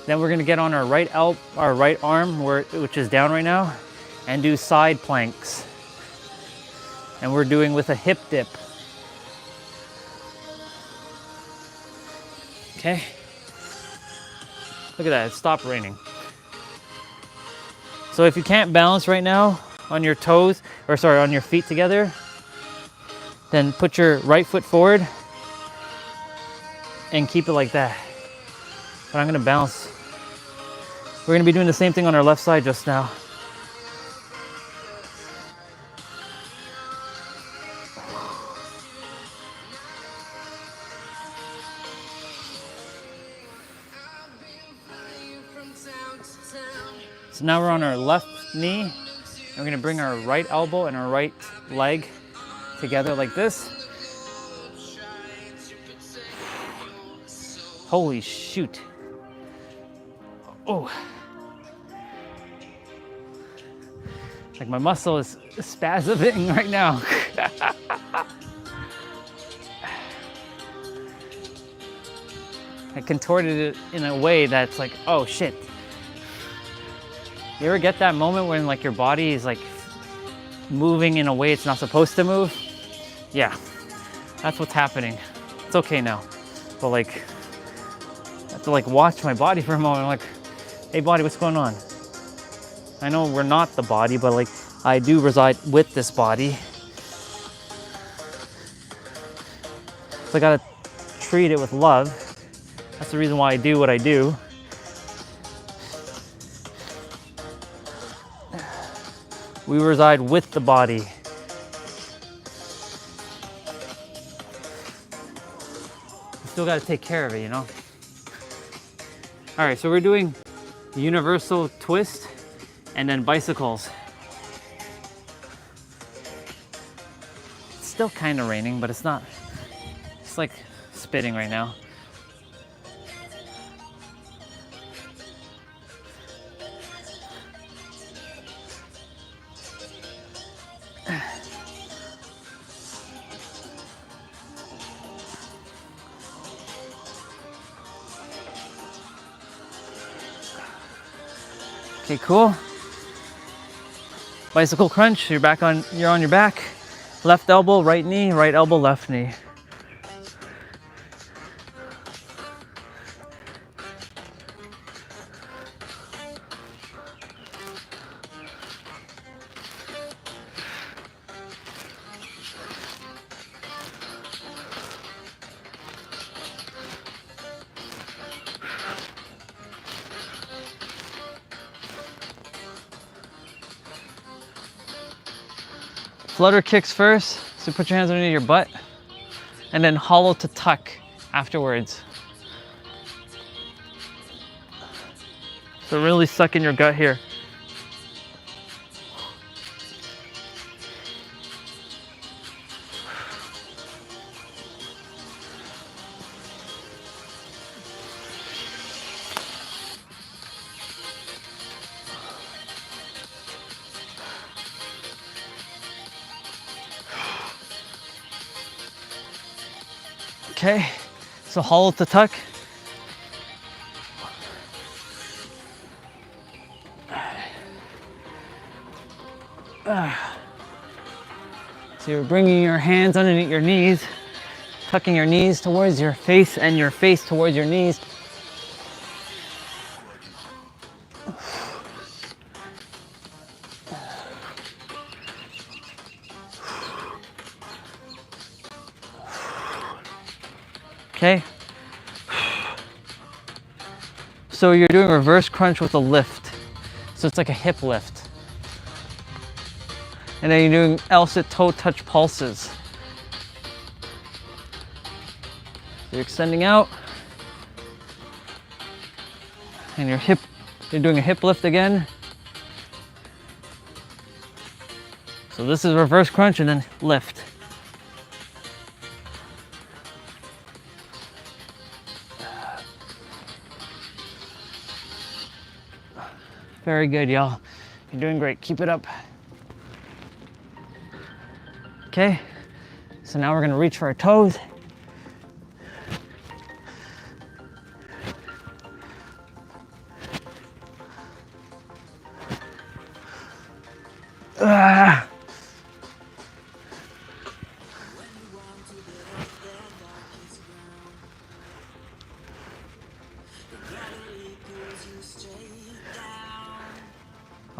Then we're gonna get on our right arm, which is down right now, and do side planks. And we're doing with a hip dip. Okay. Look at that, it stopped raining. So if you can't balance right now on your toes, on your feet together, then put your right foot forward and keep it like that. But I'm gonna balance. We're gonna be doing the same thing on our left side just now. So now we're on our left knee, and we're gonna bring our right elbow and our right leg together like this. Holy shoot. Oh. Like my muscle is spasming right now. I contorted it in a way that's like, oh shit. You ever get that moment when like your body is like moving in a way it's not supposed to move? Yeah, that's what's happening. It's okay now. But like, I have to like watch my body for a moment. I'm like, hey body, what's going on? I know we're not the body, but like I do reside with this body. So I gotta treat it with love. That's the reason why I do what I do. We reside with the body. You still gotta take care of it, you know? All right, so we're doing universal twist and then bicycles. It's still kind of raining, but it's not. It's like spitting right now. Okay, cool. Bicycle crunch, you're on your back. Left elbow, right knee, right elbow, left knee. Flutter kicks first, so put your hands underneath your butt, and then hollow to tuck afterwards. So really suck in your gut here. Okay, so hollow to tuck. So you're bringing your hands underneath your knees, tucking your knees towards your face and your face towards your knees. Okay. So you're doing reverse crunch with a lift. So it's like a hip lift. And then you're doing L-sit toe touch pulses. You're extending out. And you're doing a hip lift again. So this is reverse crunch and then lift. Very good, y'all. You're doing great. Keep it up. Okay, so now we're gonna reach for our toes.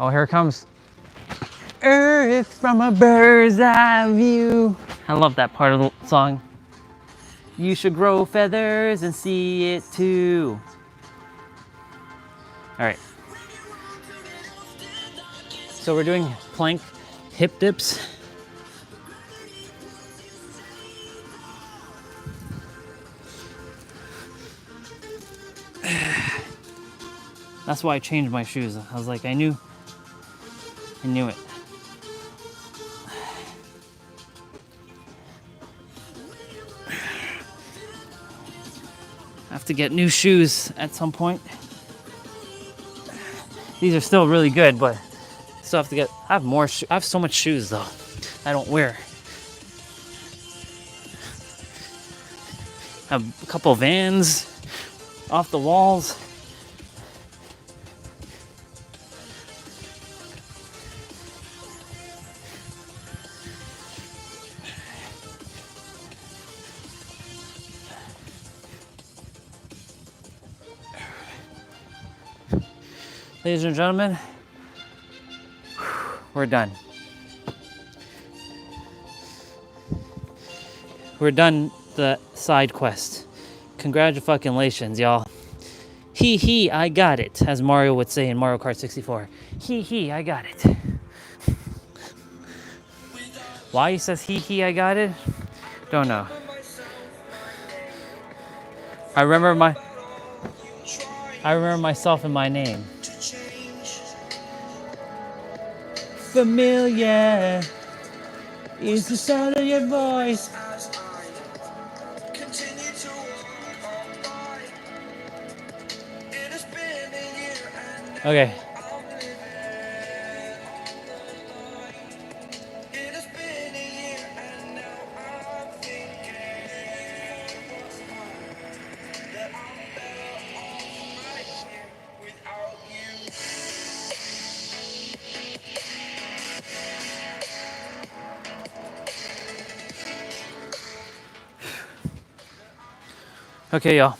Oh, here it comes. Earth from a bird's eye view. I love that part of the song. You should grow feathers and see it too. All right. So we're doing plank hip dips. That's why I changed my shoes. I was like, I knew it. I have to get new shoes at some point. These are still really good, but still have to get. I have more. I have so much shoes though. I don't wear. I have a couple of Vans off the walls. Ladies and gentlemen, we're done. We're done the side quest. Congratulations, y'all. Hee, I got it, as Mario would say in Mario Kart 64. Hee, I got it. Why he says hee, I got it? Don't know. I remember myself and my name. Familiar is the sound of your voice. Okay. Okay, y'all.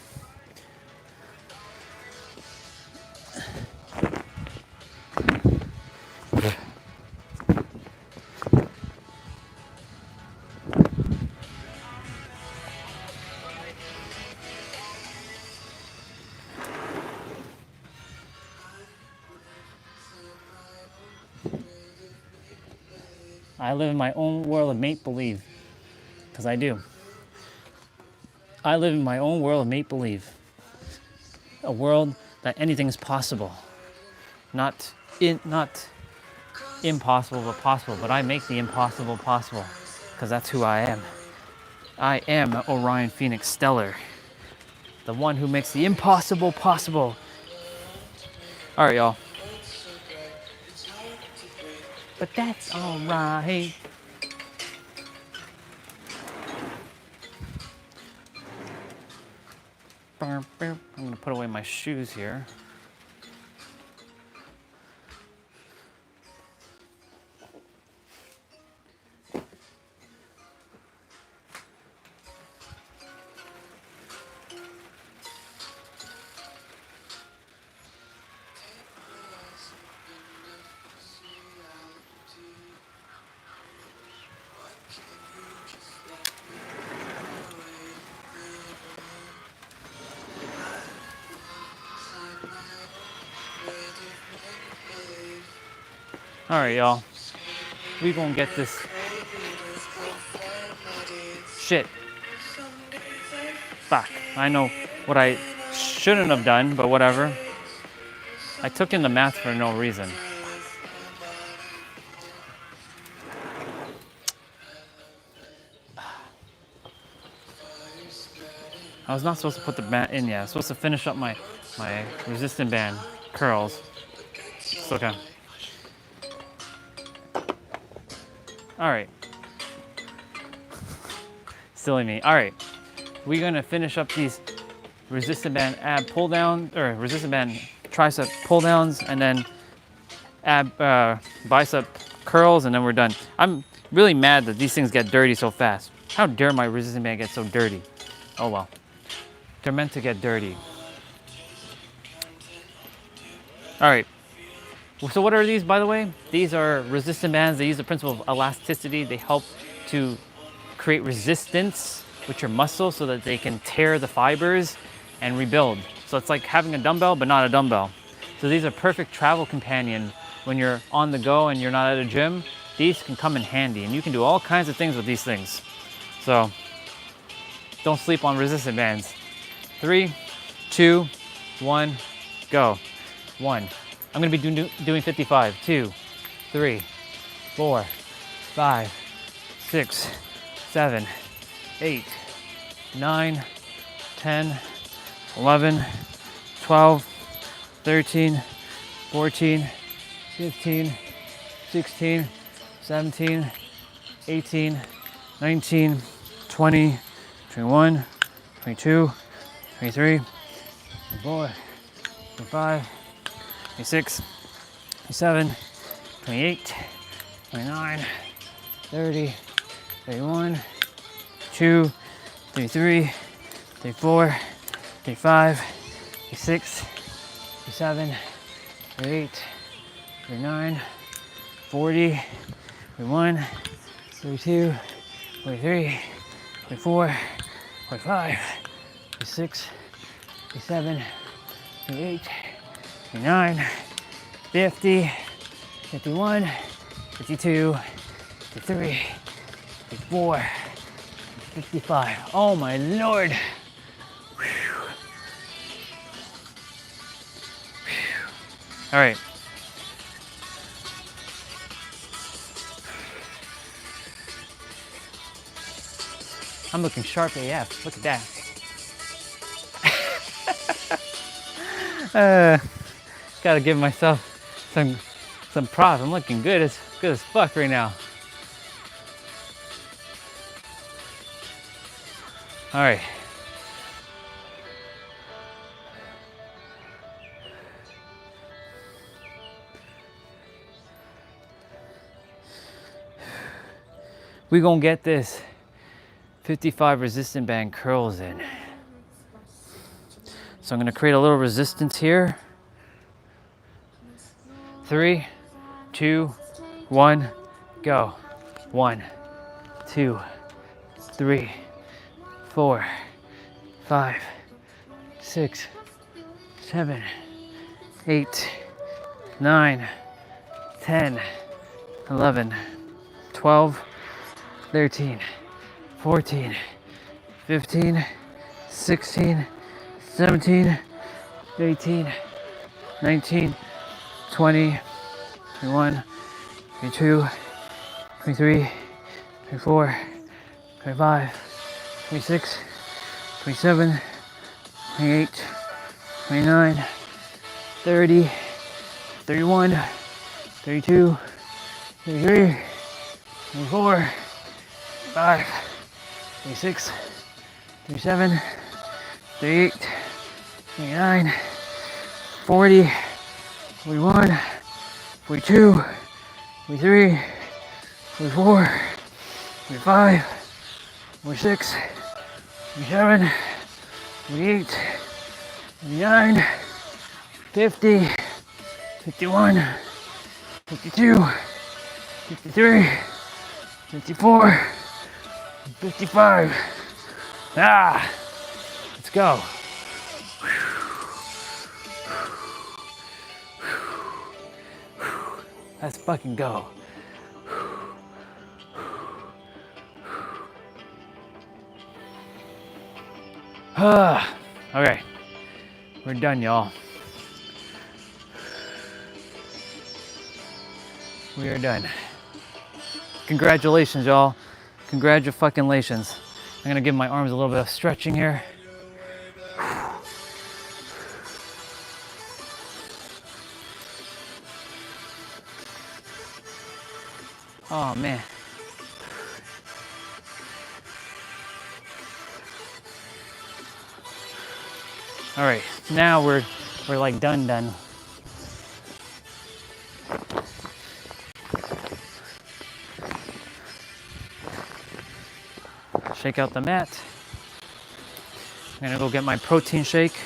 I live in my own world of make-believe, because I do. I live in my own world of make-believe. A world that anything is possible. Not impossible, but possible. But I make the impossible possible, because that's who I am. I am Orion Phoenix Stellar, the one who makes the impossible possible. All right, y'all. But that's all right. I'm gonna put away my shoes here. All right, y'all. We gonna get this shit. Fuck. I know what I shouldn't have done, but whatever. I took in the math for no reason. I was not supposed to put the band in yet. I was supposed to finish up my resistant band curls. It's okay. All right. Silly me. All right. We're gonna finish up these resistant band ab pull down, or resistant band tricep pull downs, and then ab bicep curls, and then we're done. I'm really mad that these things get dirty so fast. How dare my resistant band get so dirty? Oh well. They're meant to get dirty. All right. So what are these, by the way? These are resistant bands. They use the principle of elasticity. They help to create resistance with your muscle so that they can tear the fibers and rebuild. So it's like having a dumbbell, but not a dumbbell. So these are perfect travel companion when you're on the go and you're not at a gym. These can come in handy, and you can do all kinds of things with these things. So don't sleep on resistant bands. 3, 2, 1, go. 1. I'm gonna be doing 55. 2, 3, 4, 5, 6, 7, 8, 9, 10, 11, 12, 13, 14, 15, 16, 17, 18, 19, 20, 21, 22, 23, 24, 25, 26, 27, 28, 29, 30, 31, 32, 33, 34, 35, 36, 37, 38, 39, 40, 41, 42, 43, 44, 45, 46, 47, 48, 49, 50, 51, 52, 53, 54, 55. Oh my Lord. Whew. Whew. All right. I'm looking sharp AF. Look at that. Gotta give myself some props. I'm looking good as fuck right now. All right. We gonna get this 55 resistant band curls in. So I'm gonna create a little resistance here. 3, 2, 1, go. 1, 2, 3, 4, 5, 6, 7, 8, 9, 10, 11, 12, 13, 14, 15, 16, 17, 18, 19, 20, 21, 22, 23, 24, 25, 26, 27, 28, 29, 30, 31, 32, 33, 34, 35, 36, 37, 38, 39, 40, 41, 42, 43, 44, 45, 46, 47, 48, 49, 50, 51, 52, 53, 54, 55. Ah, let's go. Let's fucking go. Okay, we're done, y'all. We are done. Congratulations, y'all. Congratulations. I'm gonna give my arms a little bit of stretching here. Oh man. All right, now we're like done. Shake out the mat. I'm gonna go get my protein shake.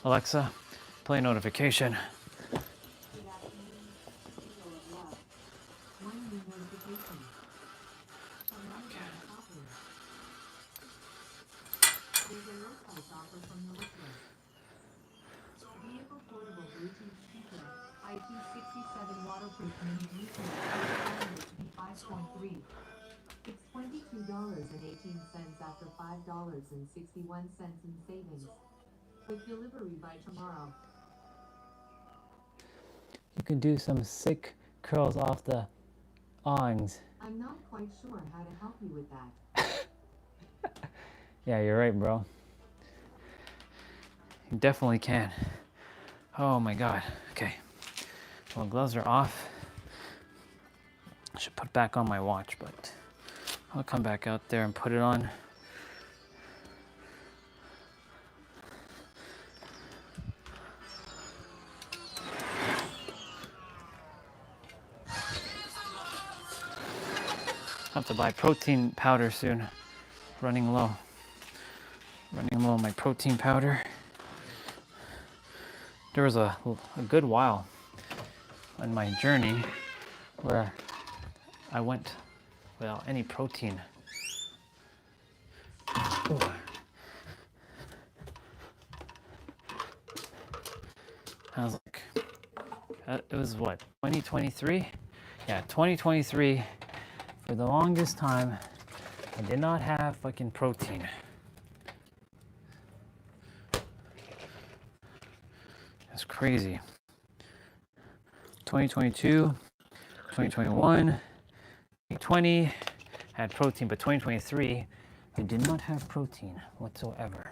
Alexa, play notification. It's $22.18 after $5.61 in savings. With delivery by tomorrow. You can do some sick curls off the awngs. I'm not quite sure how to help you with that. Yeah, you're right, bro. You definitely can. Oh my God. Okay. Well, gloves are off. I should put back on my watch, but I'll come back out there and put it on. I'll have to buy protein powder soon. Running low. Running low on my protein powder. There was a good while on my journey where I went without any protein. Ooh. I was like, it was what, 2023? Yeah, 2023. For the longest time, I did not have fucking protein. That's crazy. 2022, 2021, 2020 had protein, but 2023, I did not have protein whatsoever.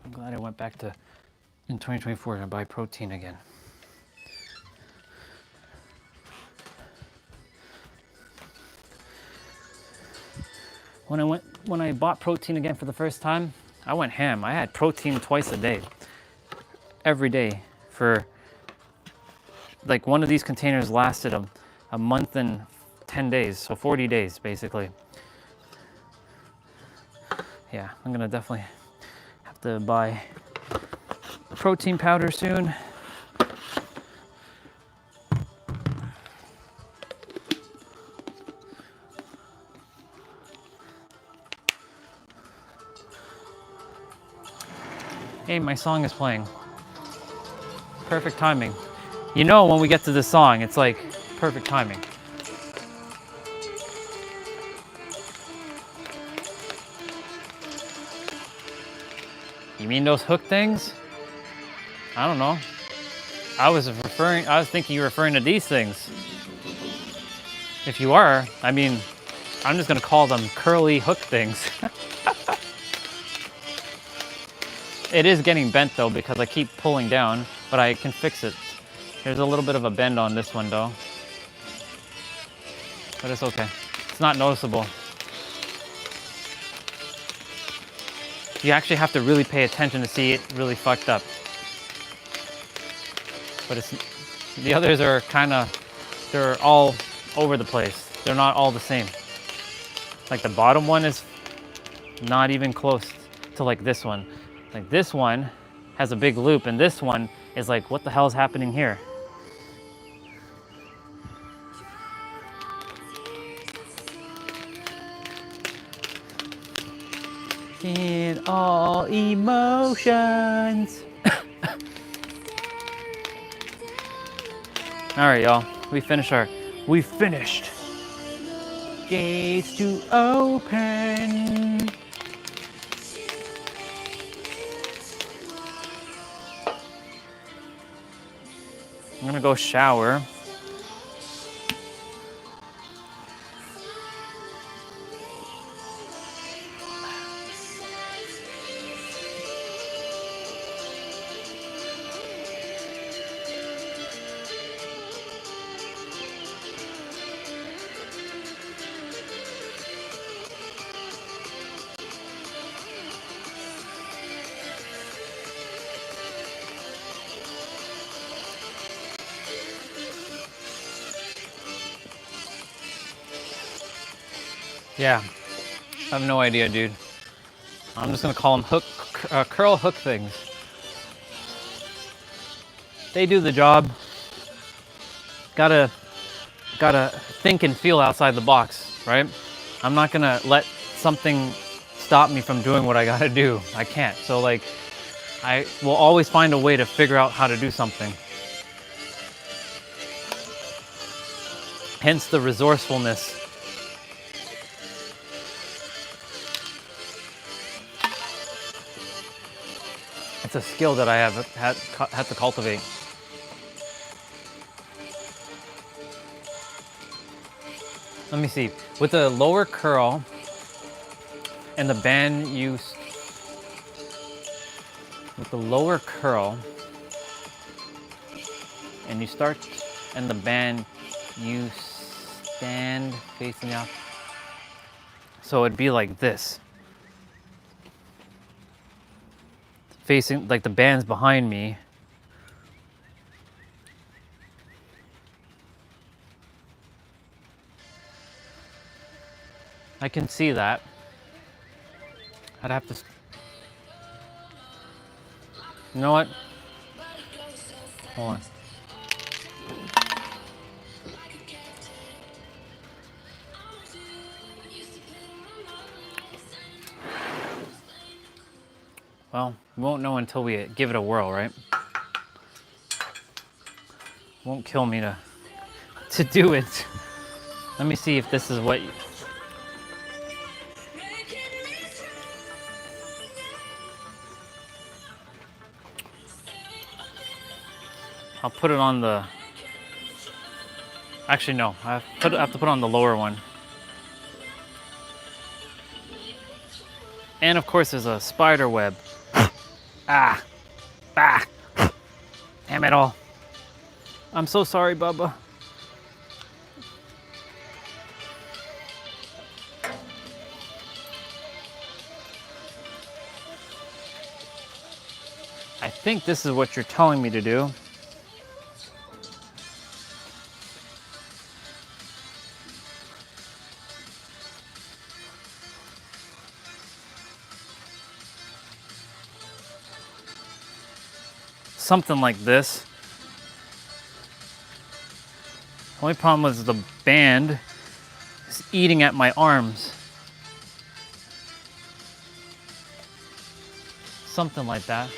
I'm glad I went back to, in 2024, to buy protein again. When I bought protein again for the first time, I went ham. I had protein twice a day, every day for, like, one of these containers lasted a month and 10 days, so 40 days basically. Yeah, I'm gonna definitely have to buy protein powder soon. Hey, my song is playing. Perfect timing. You know, when we get to this song, it's like perfect timing. You mean those hook things? I don't know. I was thinking you were referring to these things. If you are, I mean, I'm just gonna call them curly hook things. It is getting bent though because I keep pulling down, but I can fix it. There's a little bit of a bend on this one though. But it's okay. It's not noticeable. You actually have to really pay attention to see it really fucked up. But the others are they're all over the place. They're not all the same. Like the bottom one is not even close to like this one. Like this one has a big loop and this one is like, what the hell is happening here? In all emotions. All right, y'all. We finished. Gates to open. I'm gonna go shower. Yeah, I have no idea, dude. I'm just gonna call them curl hook things. They do the job. Gotta think and feel outside the box, right? I'm not gonna let something stop me from doing what I gotta do. I can't. So like, I will always find a way to figure out how to do something. Hence the resourcefulness. It's a skill that I have had to cultivate. Let me see. With the lower curl and the band use, with the lower curl and you start, and the band, you stand facing out. So it'd be like this. Facing, like the band's behind me. I can see that. I'd have to, you know what? Hold on. Well, we won't know until we give it a whirl, right? Won't kill me to do it. Let me see if this is what you, I'll put it on the, actually no, I have to put on the lower one. And of course there's a spider web. Ah, damn it all. I'm so sorry, Bubba. I think this is what you're telling me to do. Something like this. Only problem was the band is eating at my arms. Something like that.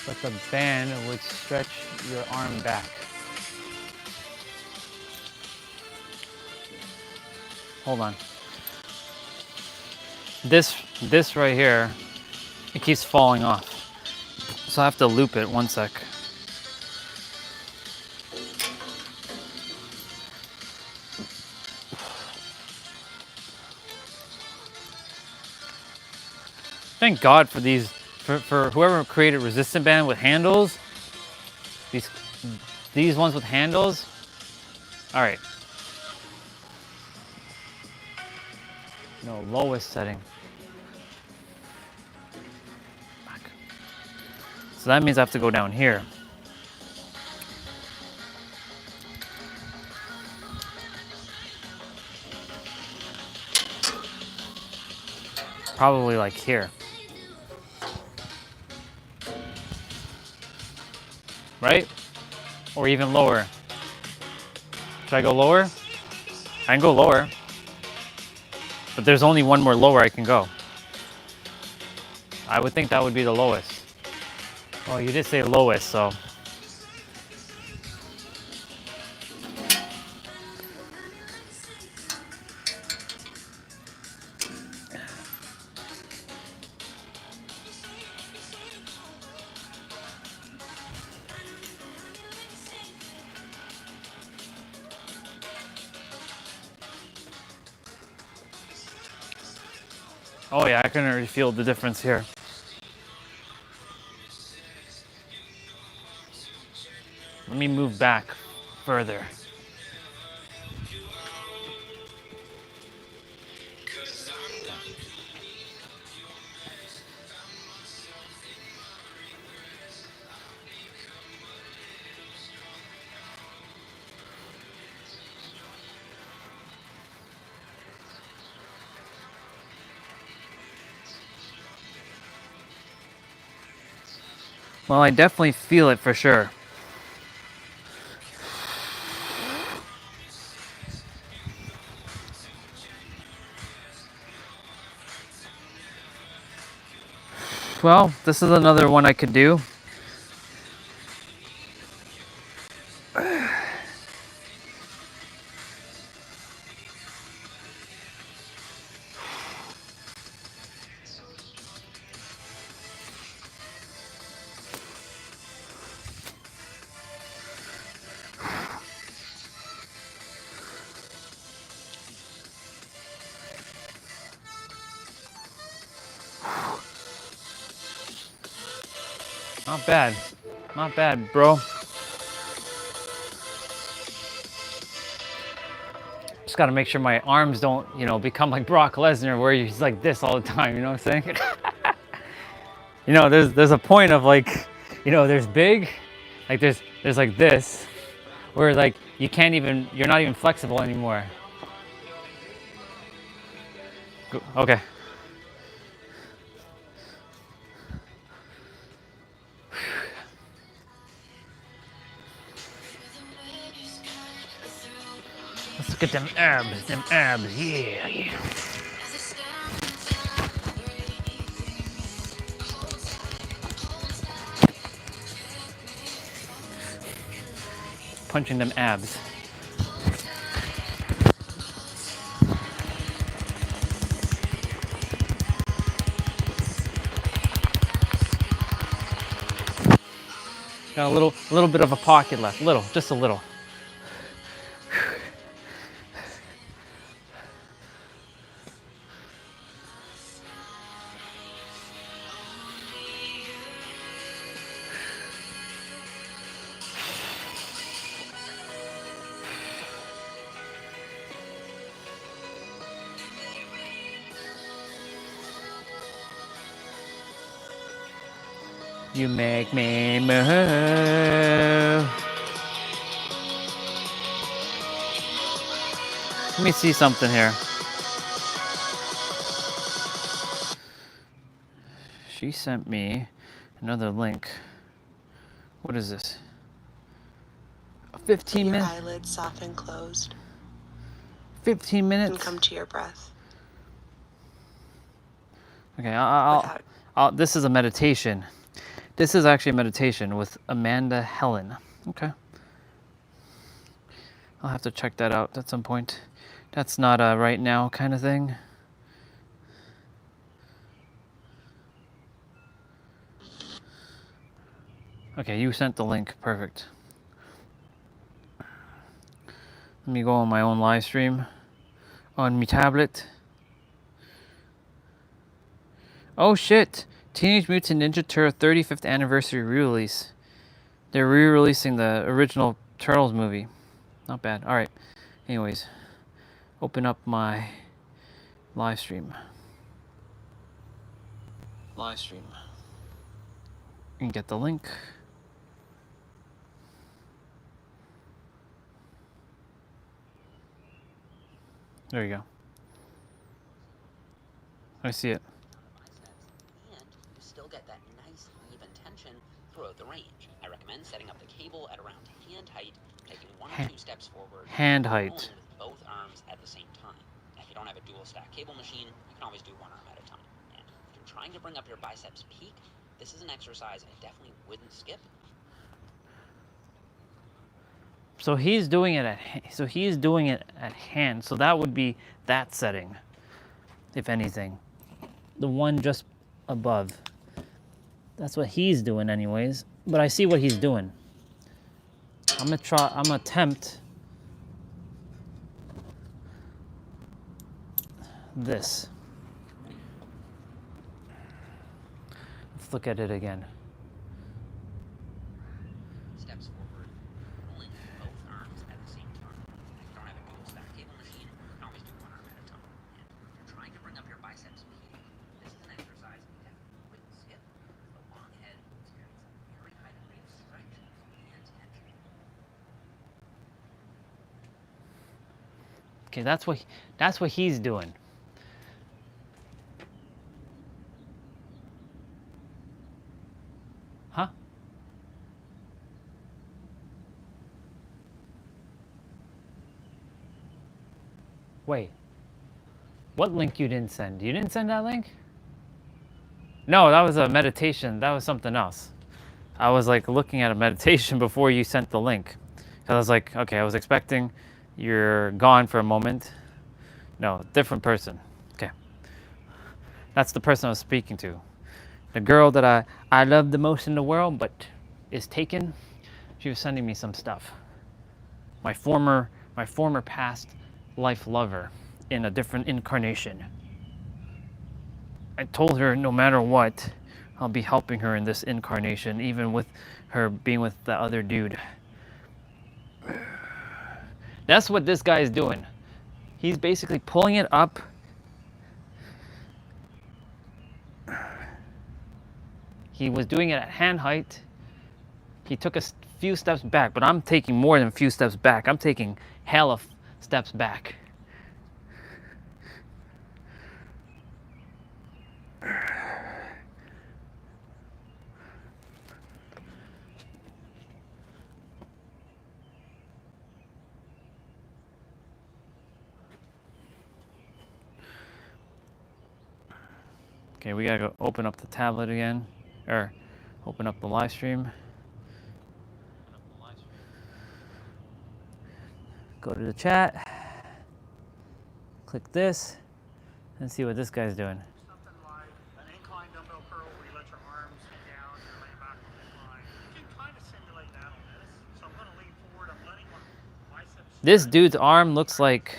But the band would stretch your arm back. Hold on. This right here, it keeps falling off. So I have to loop it, one sec. Thank God for these, for whoever created resistant band with handles. These ones with handles. All right. No, lowest setting. Back. So that means I have to go down here. Probably like here. Right? Or even lower. Should I go lower? I can go lower. But there's only one more lower I can go. I would think that would be the lowest. Well, you did say lowest, so. Oh yeah, I can already feel the difference here. Let me move back further. Well, I definitely feel it for sure. Well, this is another one I could do. Not bad. Not bad, bro. Just gotta make sure my arms don't, you know, become like Brock Lesnar where he's like this all the time, you know what I'm saying? You know, there's a point of like, you know, there's big, like there's like this, where like you can't even, you're not even flexible anymore. Okay. Let's look at them abs, yeah. Punching them abs. Got a little bit of a pocket left, just a little. You make me move. Let me see something here. She sent me another link. What is this? 15 minutes? Eyelids soften closed. 15 minutes? And come to your breath. Okay, this is a meditation. This is actually a meditation with Amanda Helen. Okay. I'll have to check that out at some point. That's not a right now kind of thing. Okay, you sent the link. Perfect. Let me go on my own live stream on my tablet. Oh shit! Teenage Mutant Ninja Turtle 35th anniversary re-release. They're re-releasing the original Turtles movie. Not bad. All right. Anyways, open up my live stream. And get the link. There you go. I see it. And you still get that nice even tension throughout the range. I recommend setting up the cable at around hand height, taking 1 or 2 steps forward, hand height. pulling with both arms at the same time. I you don't have a dual stack cable machine, you can always do one arm at a time. And if you're trying to bring up your biceps peak, this is an exercise I definitely wouldn't skip. So he's doing it at hand. So that would be that setting, if anything. The one just above. That's what he's doing anyways. But I see what he's doing. I'm gonna attempt this. Let's look at it again. Steps forward, pulling both arms at the same time. If you don't have a dual stack cable machine, you can always do one arm at a time. And if you're trying to bring up your biceps peak, this is an exercise you definitely wouldn't skip. The long head experience a very high degree of stretch and tension. Okay, that's what he's doing. Huh? Wait. What link you didn't send? You didn't send that link? No, that was a meditation. That was something else. I was like looking at a meditation before you sent the link. I was like, okay, I was expecting you're gone for a moment. No, different person. Okay. That's the person I was speaking to. The girl that I love the most in the world, but is taken. She was sending me some stuff. My former past life lover in a different incarnation. I told her no matter what, I'll be helping her in this incarnation, even with her being with the other dude. That's what this guy is doing. He's basically pulling it up. He was doing it at hand height. He took a few steps back, but I'm taking more than a few steps back. I'm taking hella steps back. Okay, we gotta go open up the tablet again, or open up the live stream. Go to the chat, click this, and see what this guy's doing. Something like an incline dumbbell curl where you let your arms hang down and you're laying back on the incline. You can kind of simulate that on this. So I'm going to lean forward. I'm letting my biceps. This dude's arm looks like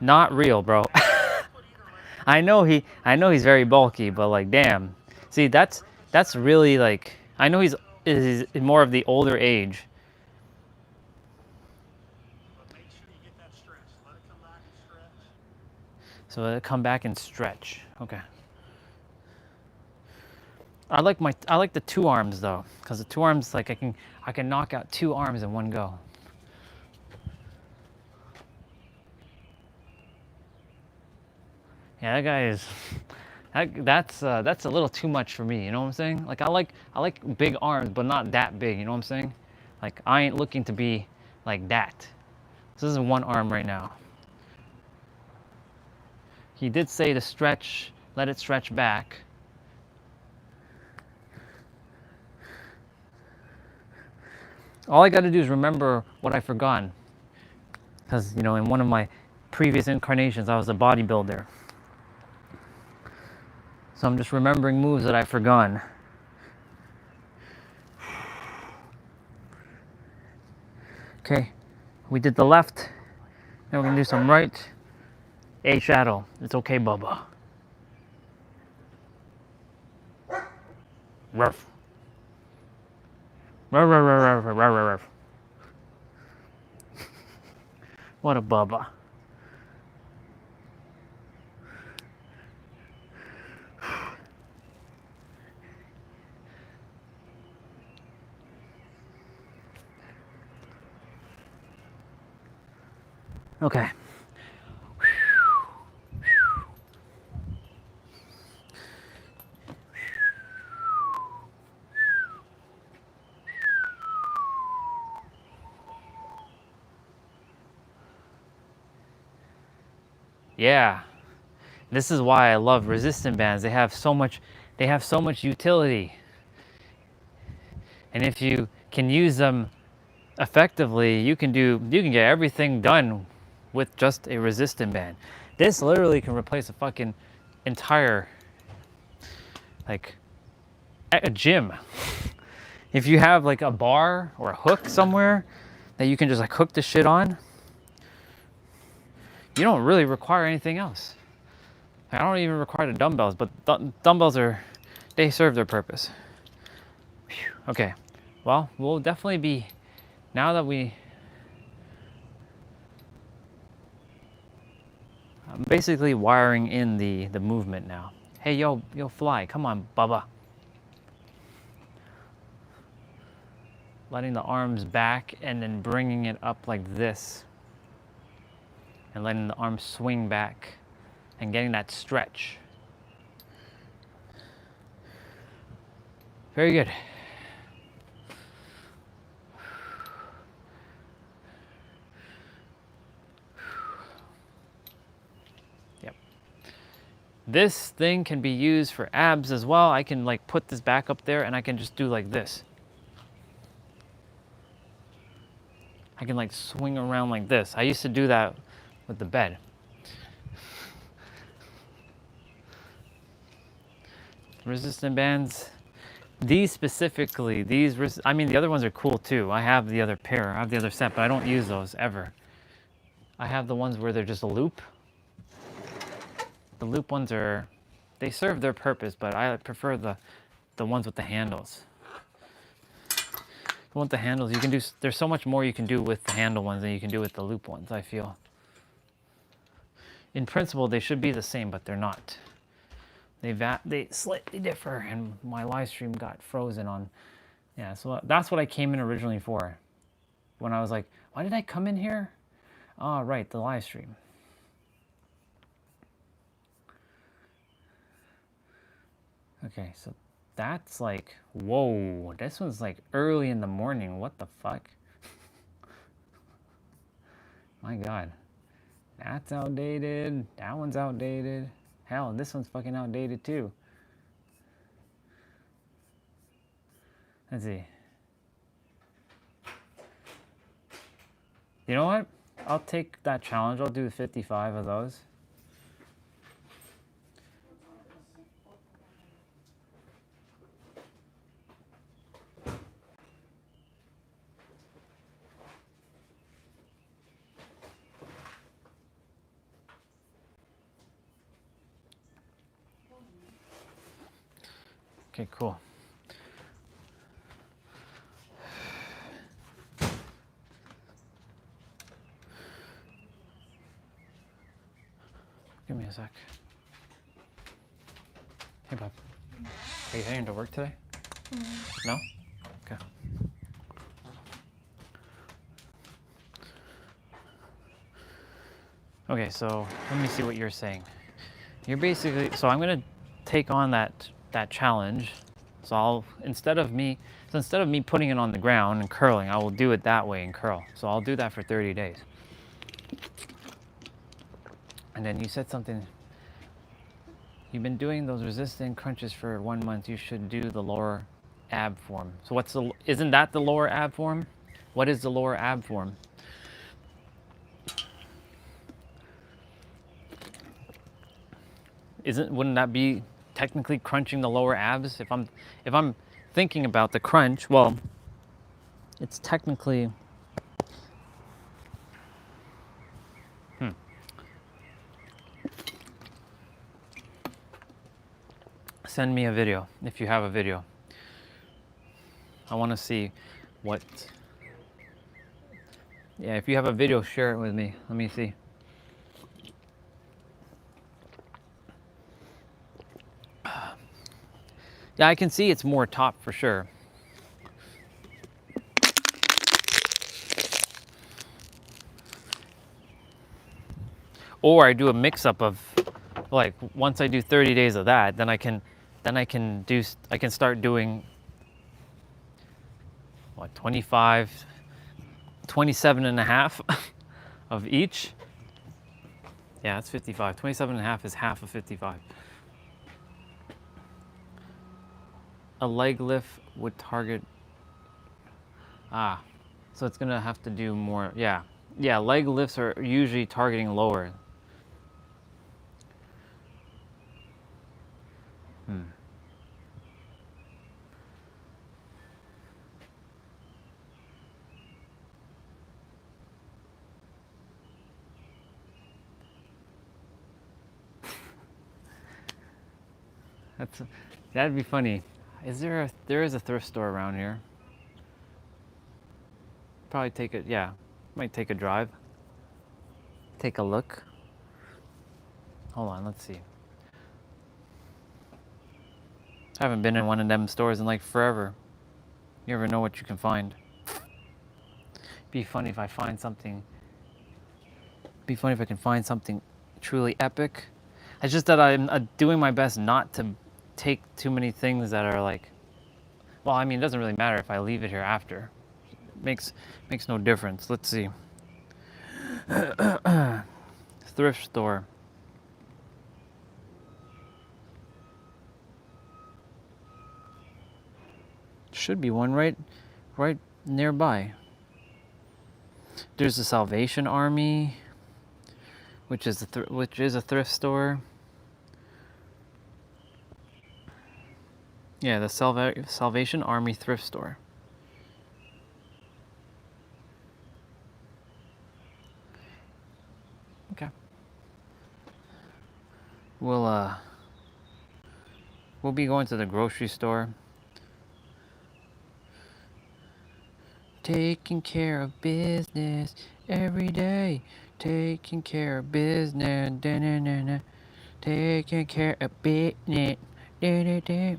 not real, bro. I know he's very bulky, but like, damn. See, that's really like, I know he's more of the older age. But make sure you get that stretch. Let it come back and stretch. So let it come back and stretch. Okay. I like the two arms though, because the two arms, like I can knock out two arms in one go. Yeah, that guy is. That's a little too much for me. You know what I'm saying? Like I like big arms, but not that big. You know what I'm saying? Like I ain't looking to be like that. This is one arm right now. He did say to stretch, let it stretch back. All I got to do is remember what I've forgotten. Because, you know, in one of my previous incarnations, I was a bodybuilder. So I'm just remembering moves that I've forgotten. Okay, we did the left. Now we're gonna do some right. A shadow. It's okay, Bubba. Ruff. Ruff, ruff, ruff, ruff, ruff, ruff. What a Bubba. Okay. Yeah. This is why I love resistant bands. They have so much utility. And if you can use them effectively, you can get everything done with just a resistant band. This literally can replace a fucking entire, like, a gym. If you have like a bar or a hook somewhere that you can just like hook the shit on, you don't really require anything else. I don't even require the dumbbells, but dumbbells they serve their purpose. Whew. Okay, well, we'll definitely be, now that I'm basically wiring in the movement now. Hey, yo, fly, come on, Bubba. Letting the arms back and then bringing it up like this. And letting the arms swing back and getting that stretch. Very good. Yep. This thing can be used for abs as well. I can like put this back up there and I can just do like this. I can like swing around like this. I used to do that with the bed. Resistant bands. These specifically, I mean the other ones are cool too. I have the other pair, I have the other set, but I don't use those ever. I have the ones where they're just a loop. The loop ones they serve their purpose, but I prefer the ones with the handles. The ones with the handles, you can do, there's so much more you can do with the handle ones than you can do with the loop ones, I feel. In principle, they should be the same, but they're not. They slightly differ, and my live stream got frozen on. Yeah, so that's what I came in originally for. When I was like, why did I come in here? Oh, right, the live stream. Okay, so that's like, whoa, this one's like early in the morning. What the fuck? My God. That's outdated. That one's outdated. Hell, this one's fucking outdated too. Let's see. You know what? I'll take that challenge. I'll do 55 of those. Okay, cool. Give me a sec. Hey, Bob. Are you heading to work today? No? Okay. Okay, so let me see what you're saying. You're basically, so I'm gonna take on that challenge. So instead of me putting it on the ground and curling, I will do it that way and curl. So I'll do that for 30 days. And then you said something, you've been doing those resistant crunches for 1 month, you should do the lower ab form. So isn't that the lower ab form? What is the lower ab form? Wouldn't that be technically crunching the lower abs? If I'm thinking about the crunch, well, it's technically, Send me a video if you have a video. I want to see what. Yeah, if you have a video, share it with me. Let me see. Yeah, I can see it's more top for sure. Or I do a mix up of, like, once I do 30 days of that, then I can start doing what, 25, 27 and a half of each. Yeah, it's 55. 27.5 is half of 55. A leg lift would target... so it's gonna have to do more. Yeah. Yeah, leg lifts are usually targeting lower. That'd be funny. There is a thrift store around here. Probably take it, yeah. Might take a drive. Take a look. Hold on, let's see. I haven't been in one of them stores in like forever. You never know what you can find. Be funny if I find something. Be funny if I can find something truly epic. It's just that I'm doing my best not to take too many things that are like, well, I mean, it doesn't really matter if I leave it here after. Makes no difference. Let's see. Thrift store. Should be one right nearby. There's the Salvation Army, which is a thrift store. Yeah, the Salvation Army thrift store. Okay. We'll be going to the grocery store. Taking care of business every day. Taking care of business. Da, da, da, da. Taking care of business. Da, da, da.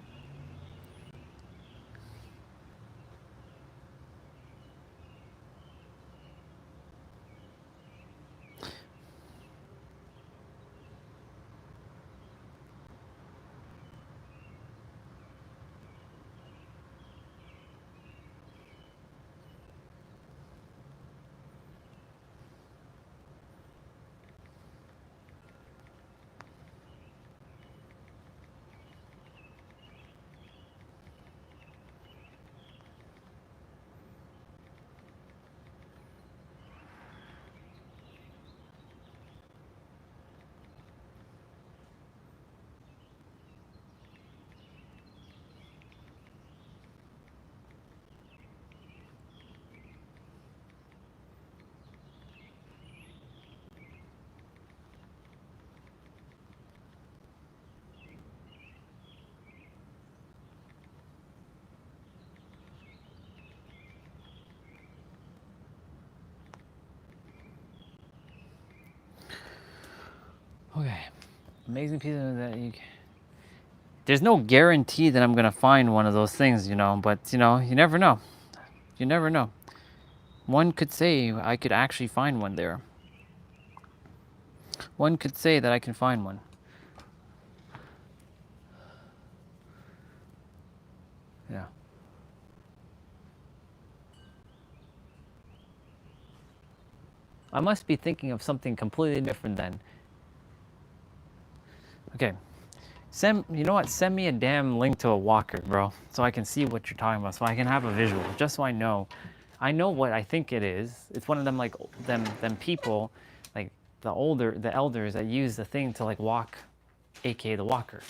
Okay. Amazing piece of that you. There's no guarantee that I'm gonna find one of those things, you know, but you know, you never know. You never know. One could say I could actually find one there. One could say that I can find one. Yeah. I must be thinking of something completely different then. Okay. You know what? Send me a damn link to a walker, bro, so I can see what you're talking about, so I can have a visual, just so I know. I know what I think it is. It's one of them, like, them people, like, the elders that use the thing to, like, walk, aka the walker.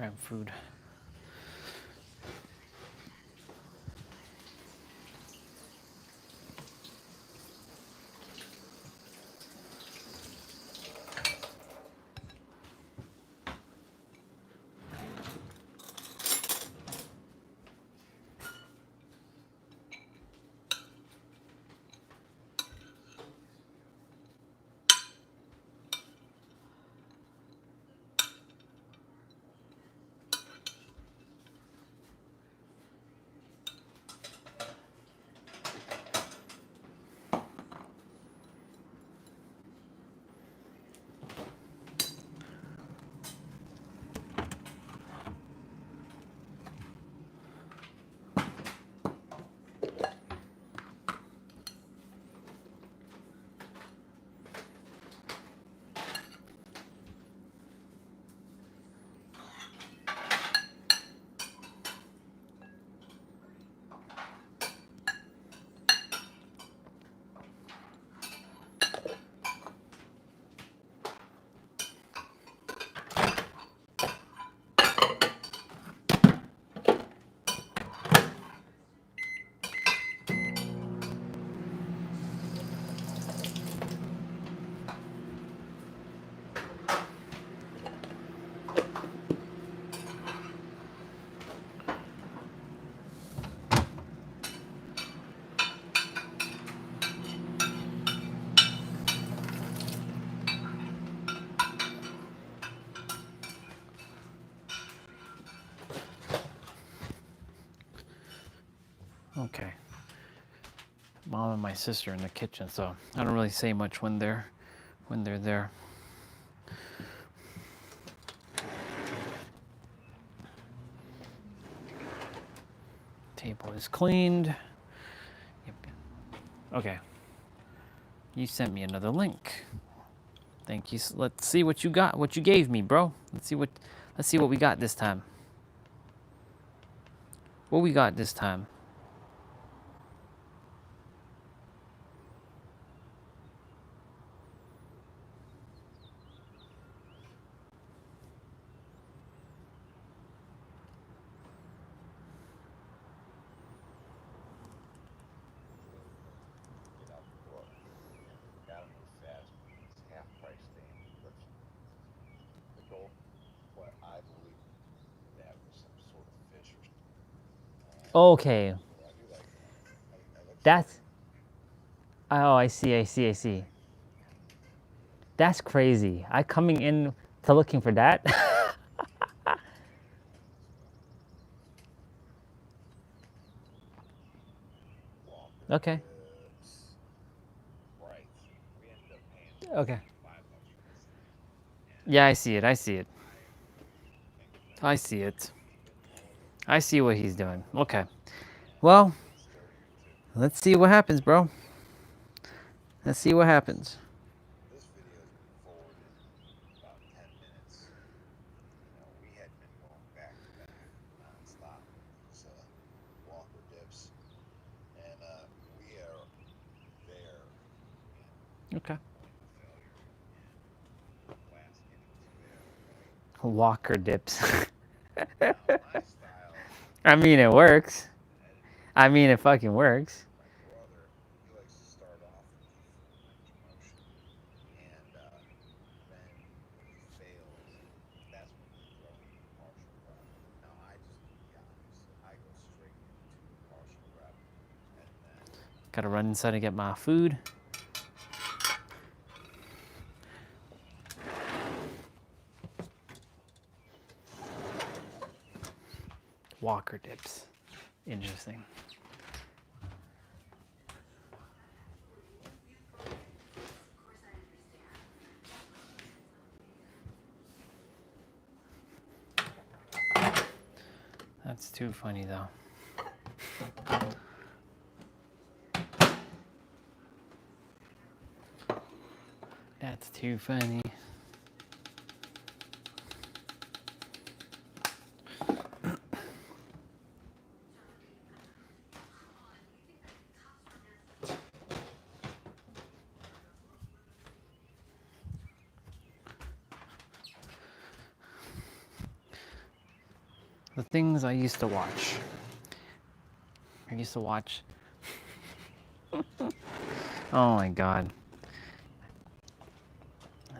Grab food. Okay. Mom and my sister in the kitchen, so I don't really say much when they're there. Table is cleaned. Yep. Okay. You sent me another link. Thank you. Let's see what you got. What you gave me, bro. Let's see what we got this time. What we got this time? Okay. That's. Oh, I see. That's crazy. I coming in to looking for that. Okay. Okay. Yeah, I see it. I see what he's doing. Okay. Well, let's see what happens, bro. Let's see what happens. Okay. Walker dips. I mean, it works. I mean, it fucking works. Gotta run inside and get my food. Walker dips. Interesting. That's too funny, though. That's too funny. The things I used to watch. I used to watch. Oh my god.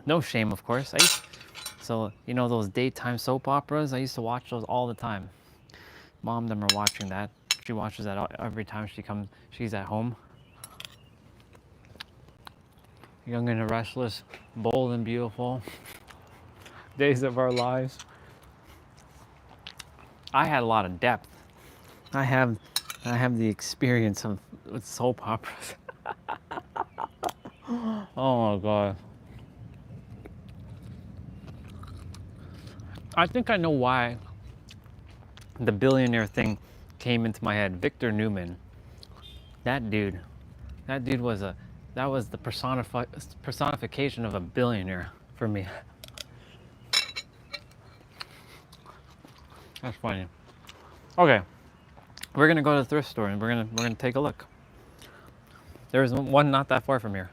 No shame, of course. So, you know those daytime soap operas? I used to watch those all the time. Mom and them are watching that. She watches that every time she's at home. Young and the Restless, Bold and Beautiful, Days of Our Lives. I had a lot of depth. I have the experience with soap operas. Oh my god. I think I know why the billionaire thing came into my head. Victor Newman. That dude was the personification of a billionaire for me. That's funny. Okay, we're gonna go to the thrift store and we're gonna take a look. There's one not that far from here.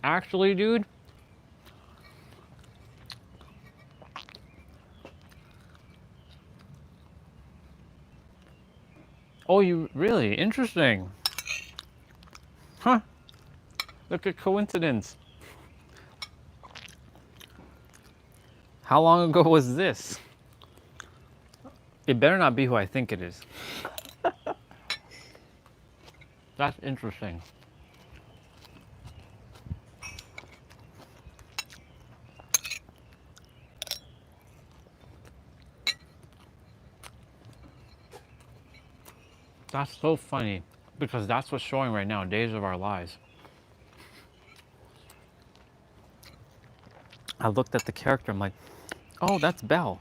Actually, dude. Oh, you really? Interesting. Huh. Look at coincidence. How long ago was this? It better not be who I think it is. That's interesting. That's so funny because that's what's showing right now, Days of Our Lives. I looked at the character, I'm like, oh, that's Belle.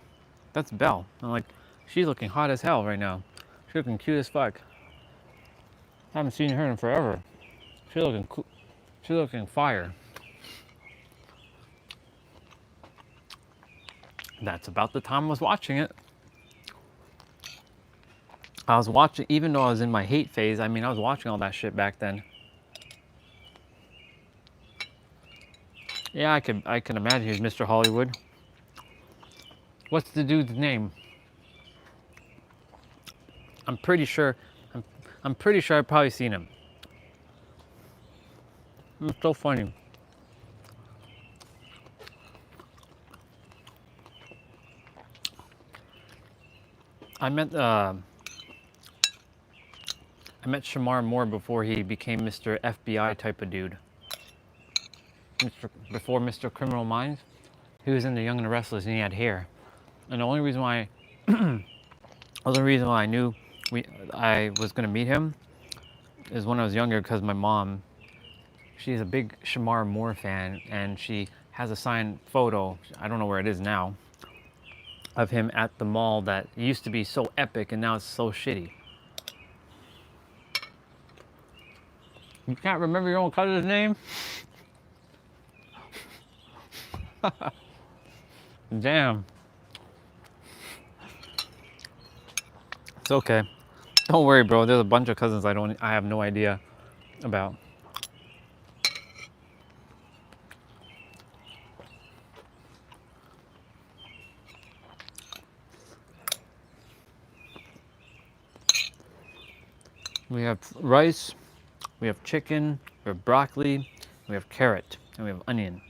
That's Belle. I'm like, she's looking hot as hell right now. She's looking cute as fuck. Haven't seen her in forever. She's looking cool. She's looking fire. That's about the time I was watching it. I was watching, even though I was in my hate phase, I mean, I was watching all that shit back then. Yeah, I can imagine he's Mr. Hollywood. What's the dude's name? I'm pretty sure I've probably seen him. It's so funny. I met Shamar Moore before he became Mr. FBI type of dude. Before Mr. Criminal Minds, he was in The Young and the Restless and he had hair. And the only reason why, I knew I was gonna meet him is when I was younger because my mom, she's a big Shamar Moore fan and she has a signed photo, I don't know where it is now, of him at the mall that used to be so epic and now it's so shitty. You can't remember your own cousin's name? Damn. It's okay. Don't worry, bro. There's a bunch of cousins I have no idea about. We have rice, we have chicken, we have broccoli, we have carrot, and we have onion.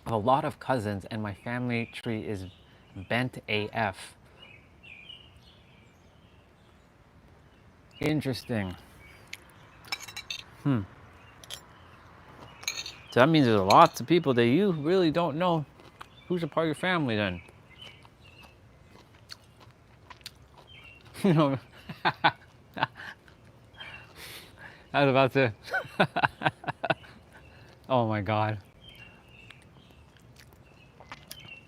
I have a lot of cousins and my family tree is bent AF. Interesting. So that means there's lots of people that you really don't know who's a part of your family then. You know, I was about to. Oh my God.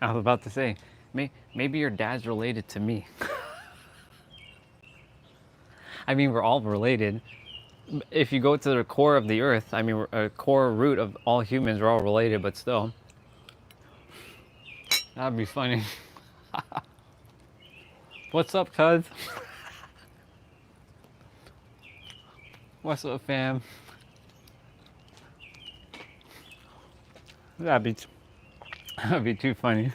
I was about to say, maybe your dad's related to me. I mean, we're all related. If you go to the core of the earth, I mean, a core root of all humans, we're all related, but still. That'd be funny. What's up, cuz? What's up, fam? That'd be too funny.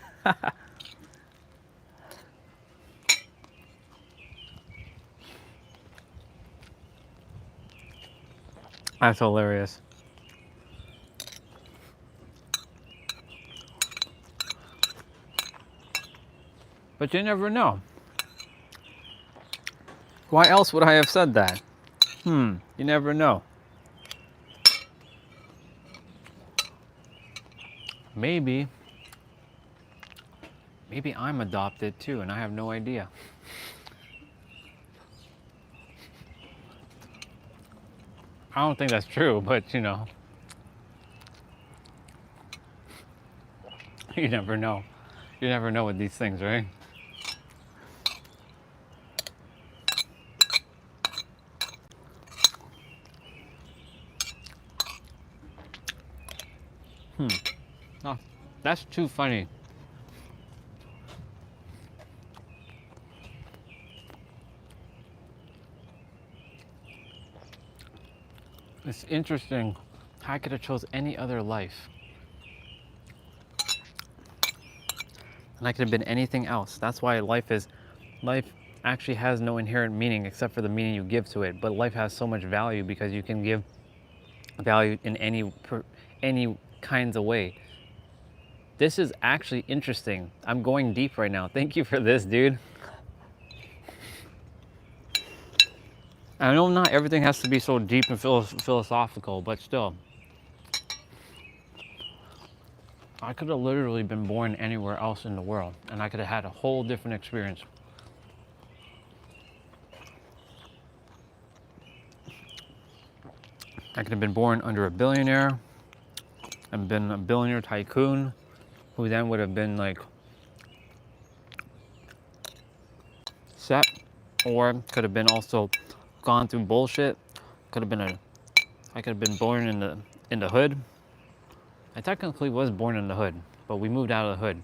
That's hilarious. But you never know. Why else would I have said that? You never know. Maybe I'm adopted too and I have no idea. I don't think that's true, but you know. You never know. You never know with these things, right? Oh, that's too funny. It's interesting. I could have chose any other life. And I could have been anything else. That's why life actually has no inherent meaning except for the meaning you give to it. But life has so much value because you can give value in any kinds of way. This is actually interesting. I'm going deep right now. Thank you for this, dude. I know not everything has to be so deep and philosophical, but still. I could have literally been born anywhere else in the world, and I could have had a whole different experience. I could have been born under a billionaire and been a billionaire tycoon who then would have been like set, or could have been also gone through bullshit. I could have been born in the hood. I technically was born in the hood, but we moved out of the hood.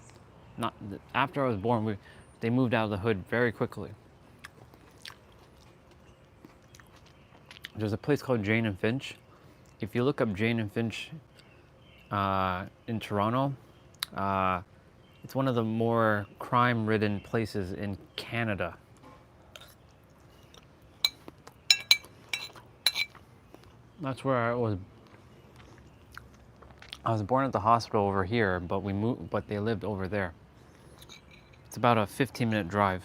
Not after I was born, they moved out of the hood very quickly. There's a place called Jane and Finch. If you look up Jane and Finch in Toronto, it's one of the more crime-ridden places in Canada. That's where I was. I was born at the hospital over here, but we moved. But they lived over there. It's about a 15-minute drive.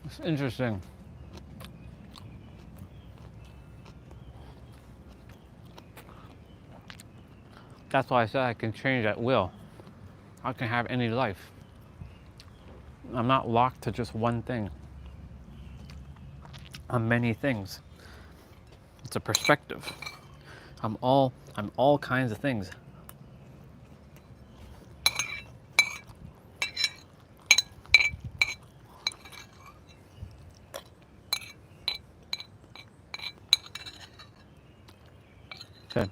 It's interesting. That's why I said I can change at will. I can have any life. I'm not locked to just one thing. I'm many things. It's a perspective. I'm all kinds of things. Okay.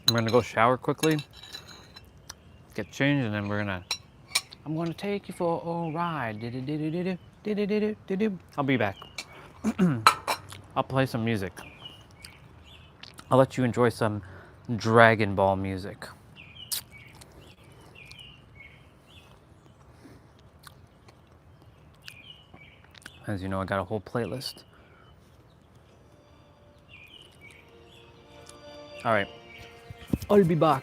I'm gonna go shower quickly, get changed, and then I'm gonna take you for a ride. I'll be back. I'll play some music. I'll let you enjoy some Dragon Ball music. As you know, I got a whole playlist. All right, I'll be back.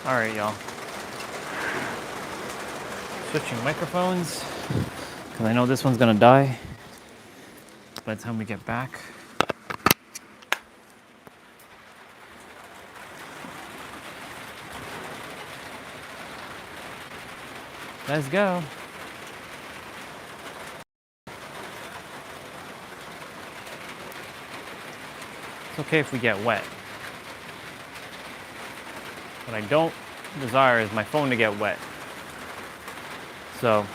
All right, y'all. Switching microphones because I know this one's gonna die by the time we get back. Let's go. It's okay if we get wet. What I don't desire is my phone to get wet. So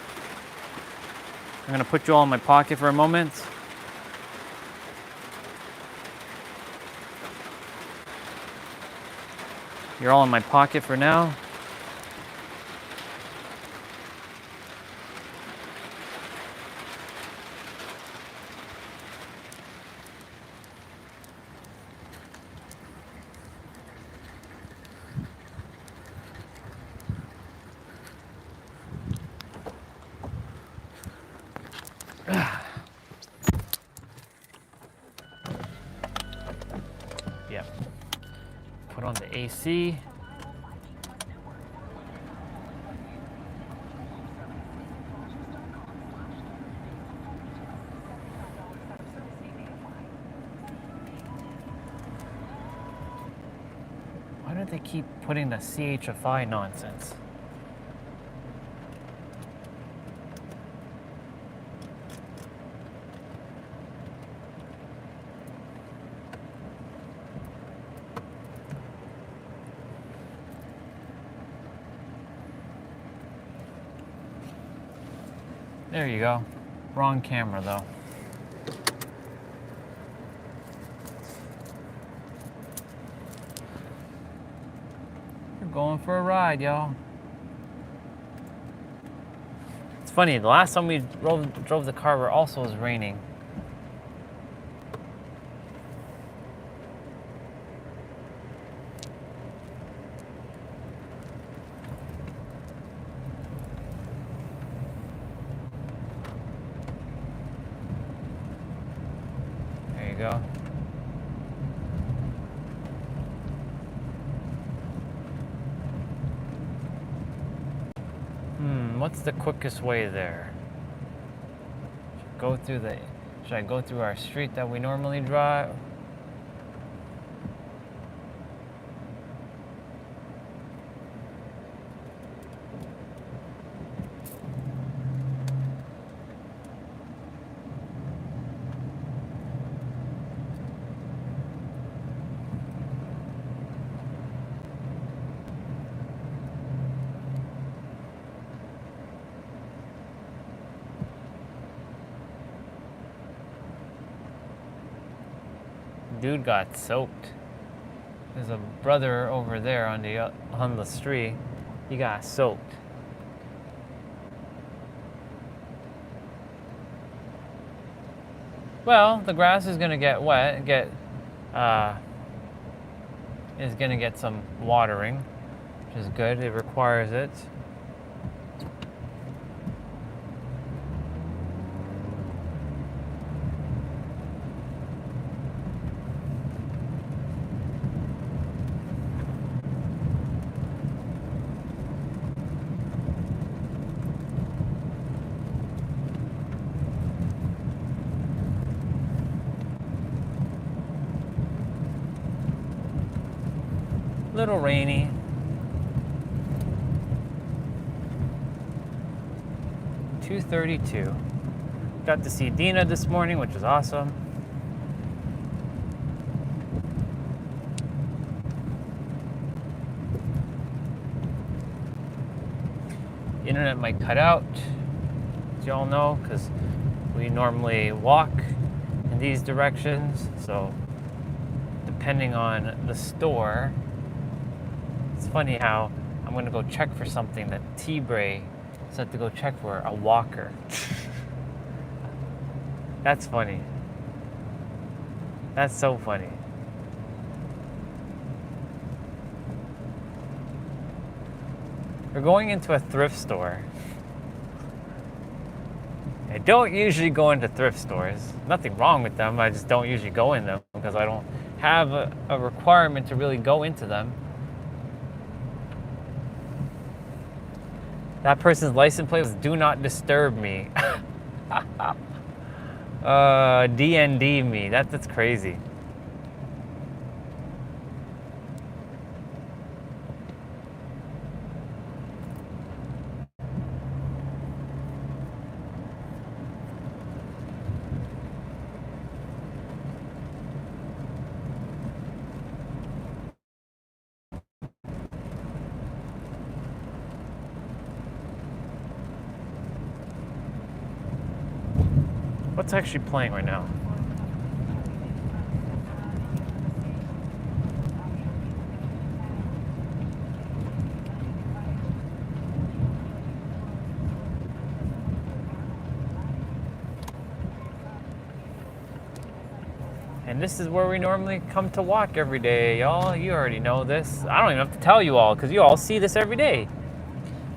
I'm gonna put you all in my pocket for a moment. You're all in my pocket for now. Yep. Put on the AC. Why do they keep putting the CHFI nonsense? There you go. Wrong camera though. We're going for a ride, y'all. It's funny, the last time we drove the car, it also was raining. Go. What's the quickest way there? Should I go through our street that we normally drive? Dude got soaked. There's a brother over there on the street. He got soaked. Well, the grass is gonna get wet. Is gonna get some watering, which is good. It requires it. Little rainy. $2:32. Got to see Dina this morning, which is awesome. The internet might cut out, as y'all know, because we normally walk in these directions. So depending on the store, it's funny how I'm gonna go check for something that T-Bray said to go check for, a walker. That's funny. That's so funny. We're going into a thrift store. I don't usually go into thrift stores. Nothing wrong with them, I just don't usually go in them because I don't have a requirement to really go into them. That person's license plate was "Do not disturb me." DND me. That's crazy. What's actually playing right now? And this is where we normally come to walk every day, y'all. You already know this. I don't even have to tell you all, because you all see this every day.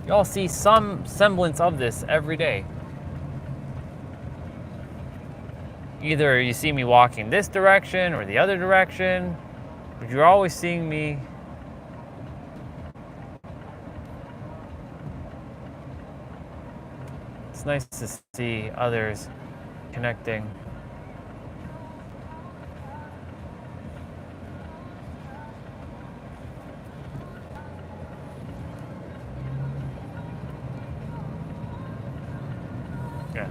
You all see some semblance of this every day. Either you see me walking this direction or the other direction, but you're always seeing me. It's nice to see others connecting. Yeah.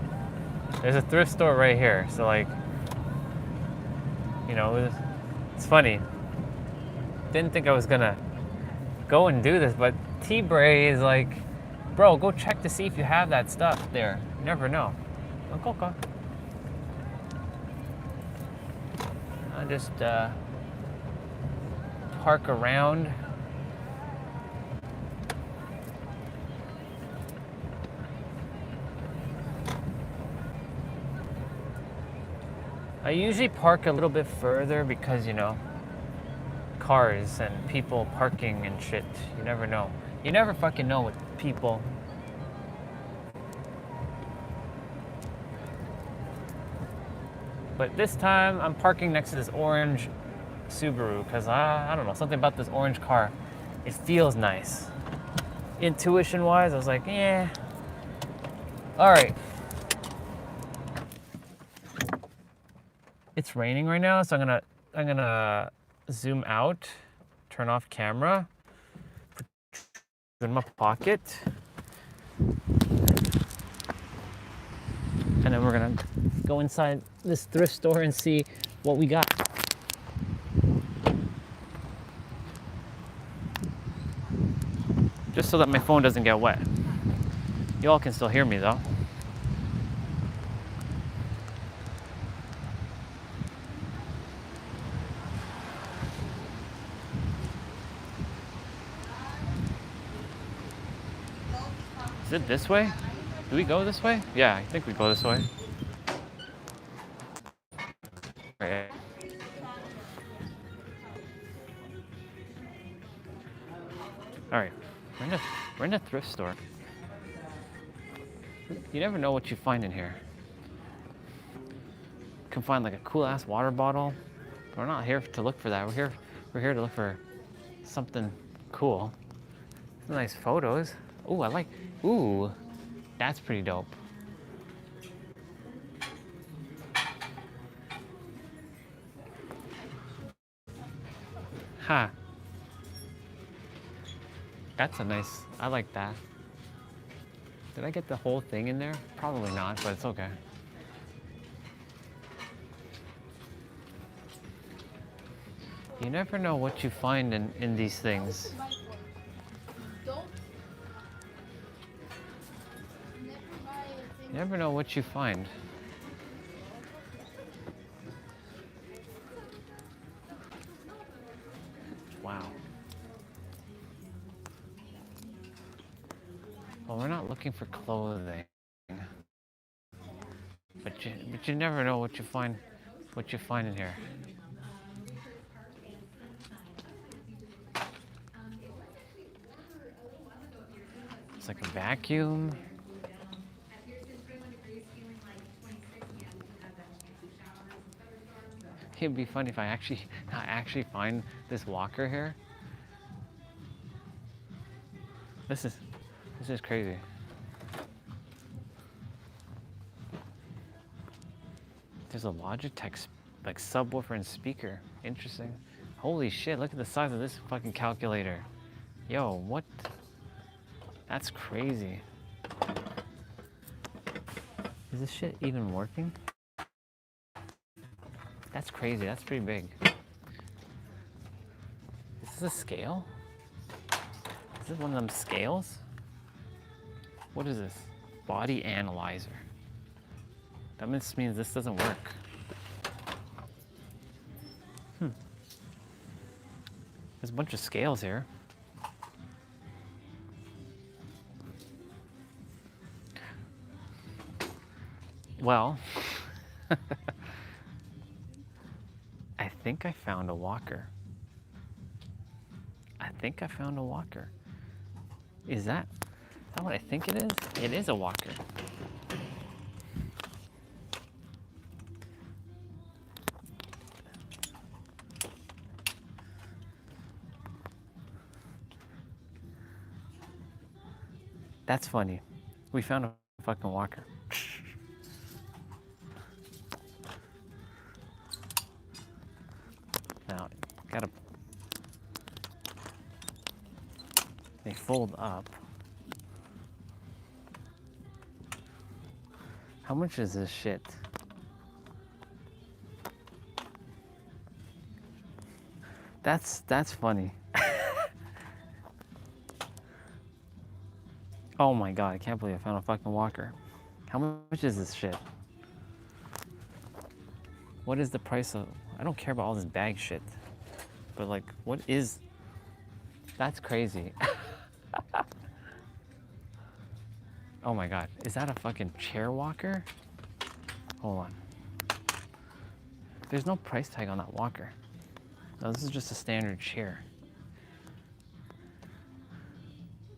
There's a thrift store right here, so like, you know, it's funny. Didn't think I was gonna go and do this, but T-Bray is like, bro, go check to see if you have that stuff there. You never know. Okay. I'll just park around. I usually park a little bit further because, you know, cars and people parking and shit. You never know. You never fucking know with people. But this time I'm parking next to this orange Subaru because I don't know, something about this orange car. It feels nice. Intuition wise, I was like, yeah. All right. It's raining right now, so I'm gonna zoom out, turn off camera, put it in my pocket, and then we're gonna go inside this thrift store and see what we got. Just so that my phone doesn't get wet. You all can still hear me though. Is it this way? Do we go this way? Yeah, I think we go this way. Okay. All right, we're in a thrift store. You never know what you find in here. You can find like a cool ass water bottle. But we're not here to look for that. We're here to look for something cool. Some nice photos. Ooh, that's pretty dope. Huh. That's a nice, I like that. Did I get the whole thing in there? Probably not, but it's okay. You never know what you find in these things. You never know what you find. Wow. Well, we're not looking for clothing. But you never know what you find in here. It's like a vacuum. It'd be funny if I actually find this walker here. This is This is crazy. There's a Logitech like subwoofer and speaker. Interesting. Holy shit, look at the size of this fucking calculator. Yo, what? That's crazy. Is this shit even working? That's crazy, that's pretty big. Is this a scale? Is this one of them scales? What is this? Body analyzer. That means this doesn't work. There's a bunch of scales here. Well, I think I found a walker. I think I found a walker. Is that what I think it is? It is a walker. That's funny. We found a fucking walker. Now, they fold up. How much is this shit? That's funny. Oh my god, I can't believe I found a fucking walker. How much is this shit? What is the price of... I don't care about all this bag shit. But like, what is... That's crazy. Oh my god, is that a fucking chair walker? Hold on. There's no price tag on that walker. No, this is just a standard chair.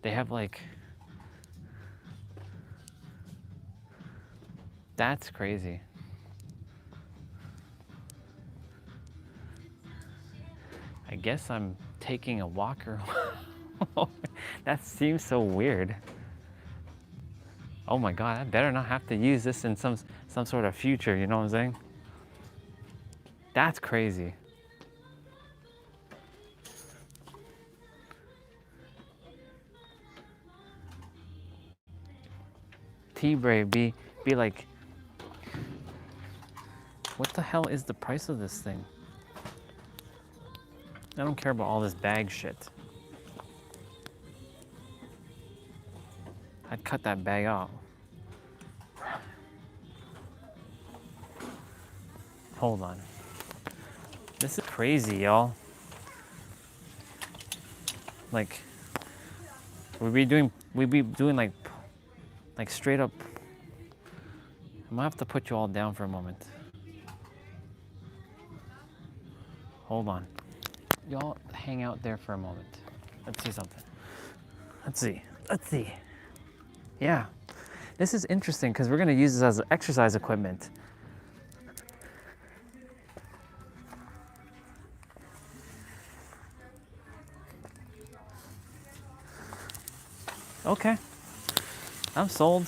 They have like... That's crazy. I guess I'm taking a walker. That seems so weird. Oh my god, I better not have to use this in some sort of future, you know what I'm saying? That's crazy. T-Brave be like, what the hell is the price of this thing? I don't care about all this bag shit. I'd cut that bag out. Hold on. This is crazy, y'all. Like, we'd be doing like straight up. I'm gonna have to put you all down for a moment. Hold on. Y'all hang out there for a moment. Let's see something. Let's see. Yeah. This is interesting because we're gonna use this as exercise equipment. Okay. I'm sold.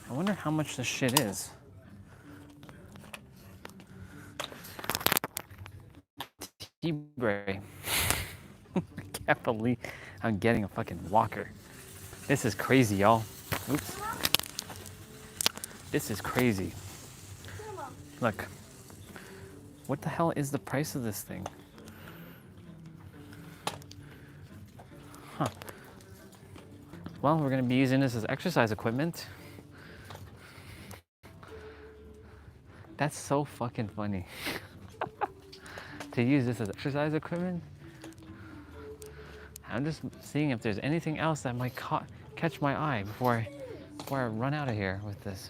I wonder how much this shit is. T-Bray. I can't believe I'm getting a fucking walker. This is crazy, y'all. Oops. This is crazy. Look. What the hell is the price of this thing? Huh. Well, we're gonna be using this as exercise equipment. That's so fucking funny. To use this as exercise equipment. I'm just seeing if there's anything else that might catch my eye before I run out of here with this.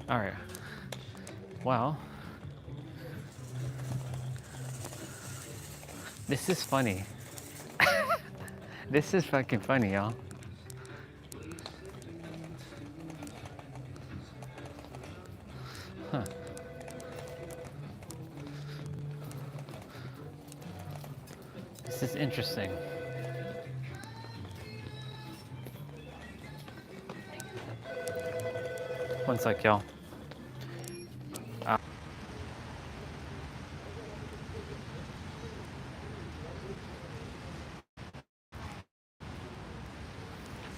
All right. Well, this is funny. This is fucking funny, y'all. This is interesting. One sec, y'all.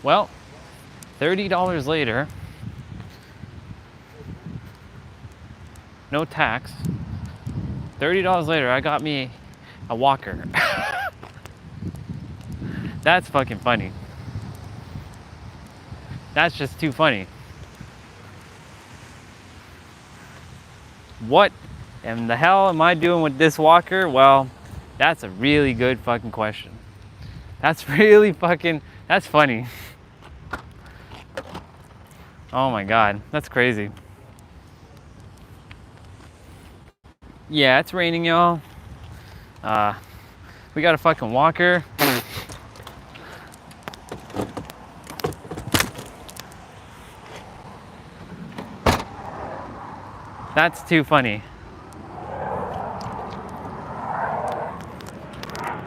Well, $30 later, no tax. $30 later, I got me a walker. That's fucking funny. That's just too funny. What in the hell am I doing with this walker? Well, that's a really good fucking question. That's really fucking, that's funny. Oh my God, that's crazy. Yeah, it's raining, y'all. We got a fucking walker. That's too funny.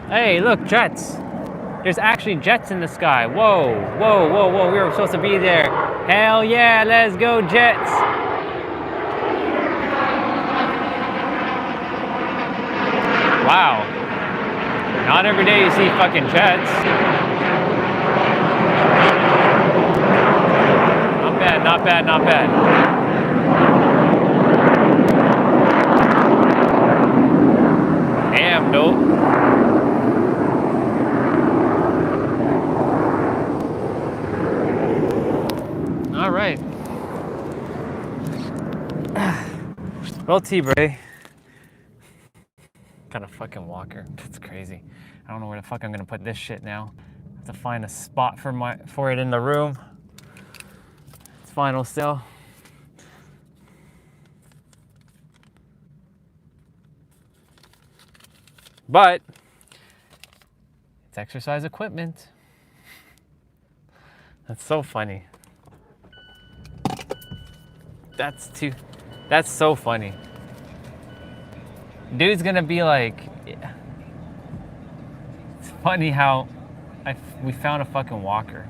Hey, look, jets. There's actually jets in the sky. Whoa, whoa, whoa, whoa. We were supposed to be there. Hell yeah, let's go, jets. Wow. Not every day you see fucking jets. Not bad, not bad, not bad. Damn, dope. All right. Well, T-Bray. Got a fucking walker. That's crazy. I don't know where the fuck I'm gonna put this shit now. I have to find a spot for it in the room. It's final still. But it's exercise equipment. That's so funny. That's so funny. Dude's gonna be like, it's funny how we found a fucking walker.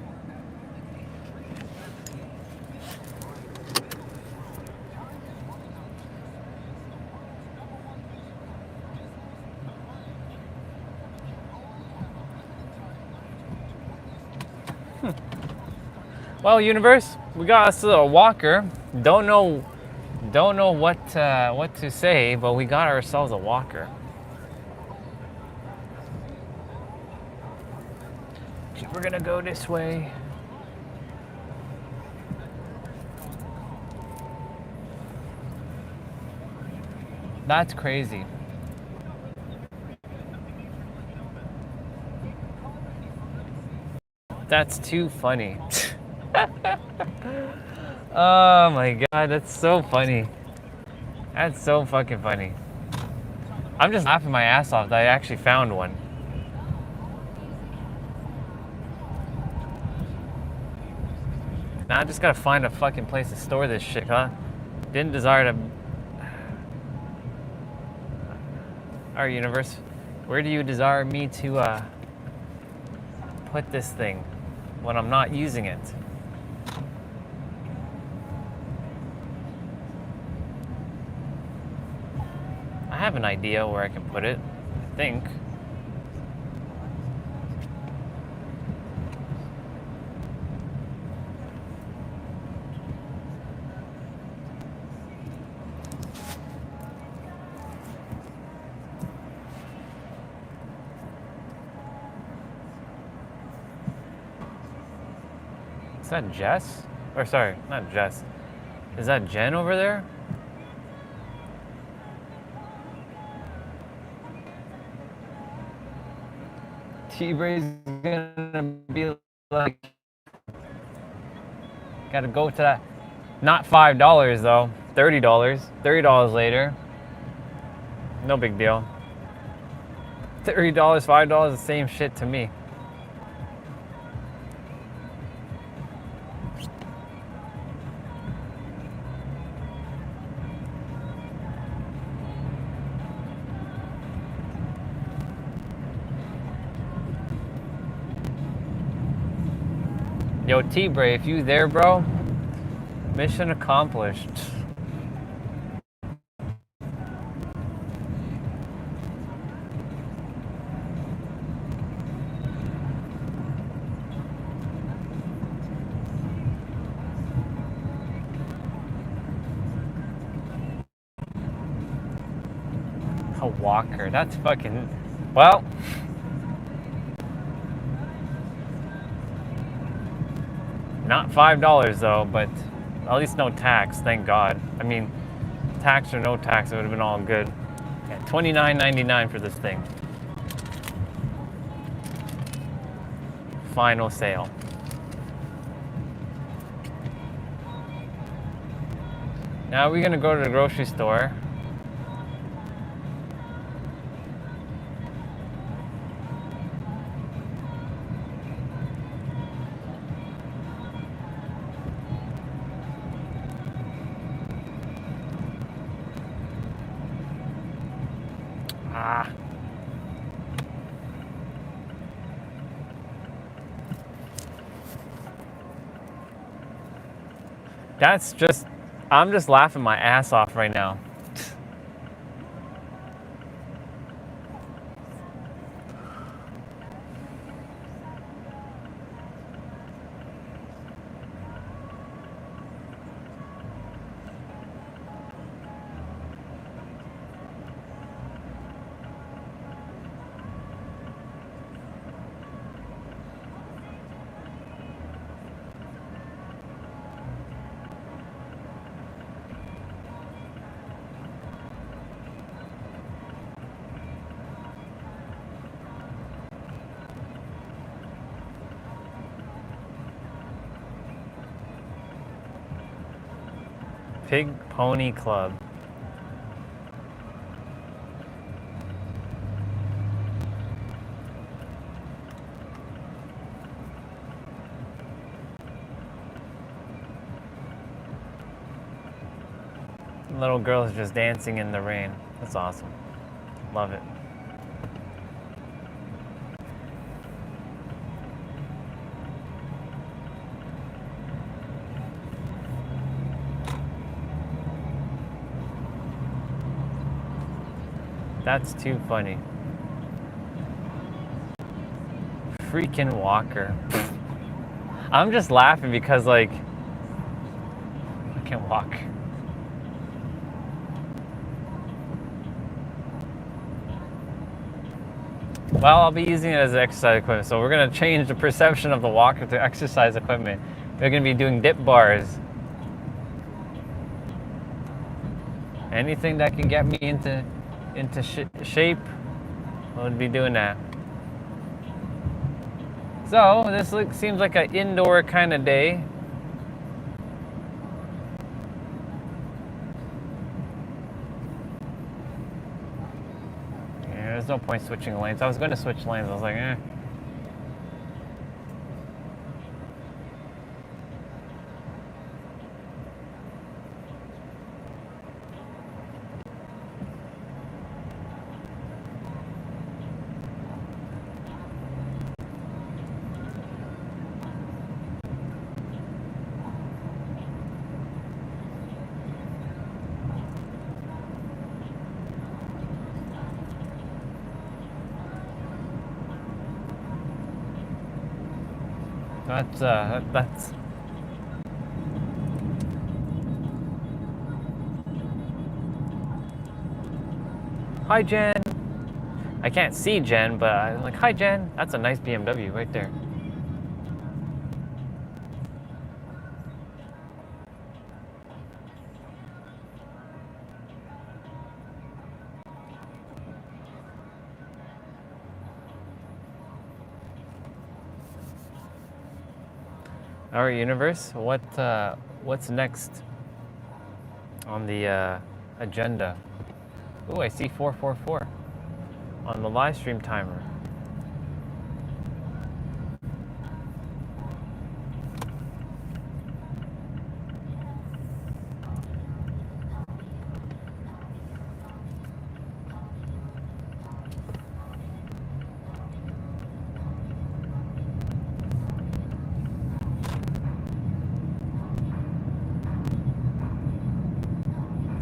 Well, universe, we got us a walker. Don't know what to say, but we got ourselves a walker. We're gonna go this way. That's crazy. That's too funny. Oh my God, that's so funny. That's so fucking funny. I'm just laughing my ass off that I actually found one. Now I just gotta find a fucking place to store this shit, huh? Didn't desire to... Alright, universe. Where do you desire me to put this thing when I'm not using it? I have an idea where I can put it, I think. Is that Jess? Or sorry, not Jess. Is that Jen over there? T-Bray's gonna be like, gotta go to that. Not $5 though, $30. $30 later. No big deal. $30, $5, the same shit to me. Yo, T-Bray, if you there, bro, mission accomplished. A walker, that's fucking, well, not $5 though, but at least no tax, thank God. I mean, tax or no tax, it would have been all good. Yeah, $29.99 for this thing. Final sale. Now we're gonna go to the grocery store. That's just, I'm just laughing my ass off right now. Pig Pony Club. Little girls just dancing in the rain. That's awesome. Love it. That's too funny. Freaking walker. I'm just laughing because, like, I can't walk. Well, I'll be using it as exercise equipment, so we're gonna change the perception of the walker to exercise equipment. We're gonna be doing dip bars. Anything that can get me into shape, we'll be doing that. So this seems like an indoor kind of day. Yeah, there's no point switching lanes. I was going to switch lanes. I was like, eh. That's Hi Jen. I can't see Jen, but I'm like, hi Jen. That's a nice BMW right there. Our universe, what's next on the agenda? Oh, I see 444 on the live stream timer.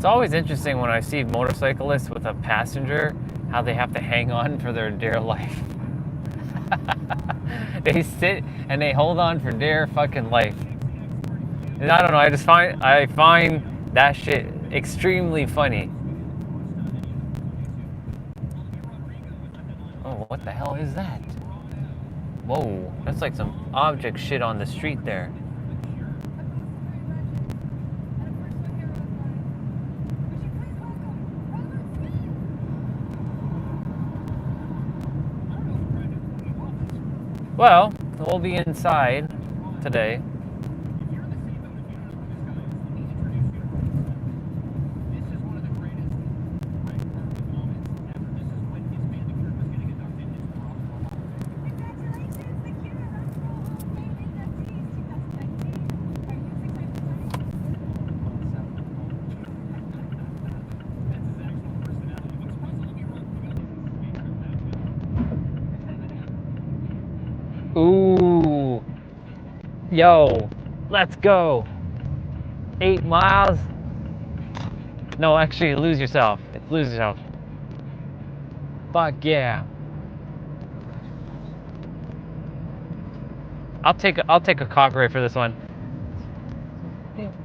always interesting when I see motorcyclists with a passenger, how they have to hang on for their dear life. They sit and they hold on for dear fucking life. And I don't know, I find that shit extremely funny. Oh, what the hell is that? Whoa, that's like some object shit on the street there. Well, we'll be inside today. Ooh. Yo, let's go. 8 miles. No, actually, lose yourself. Lose yourself. Fuck yeah. I'll take a copyright for this one.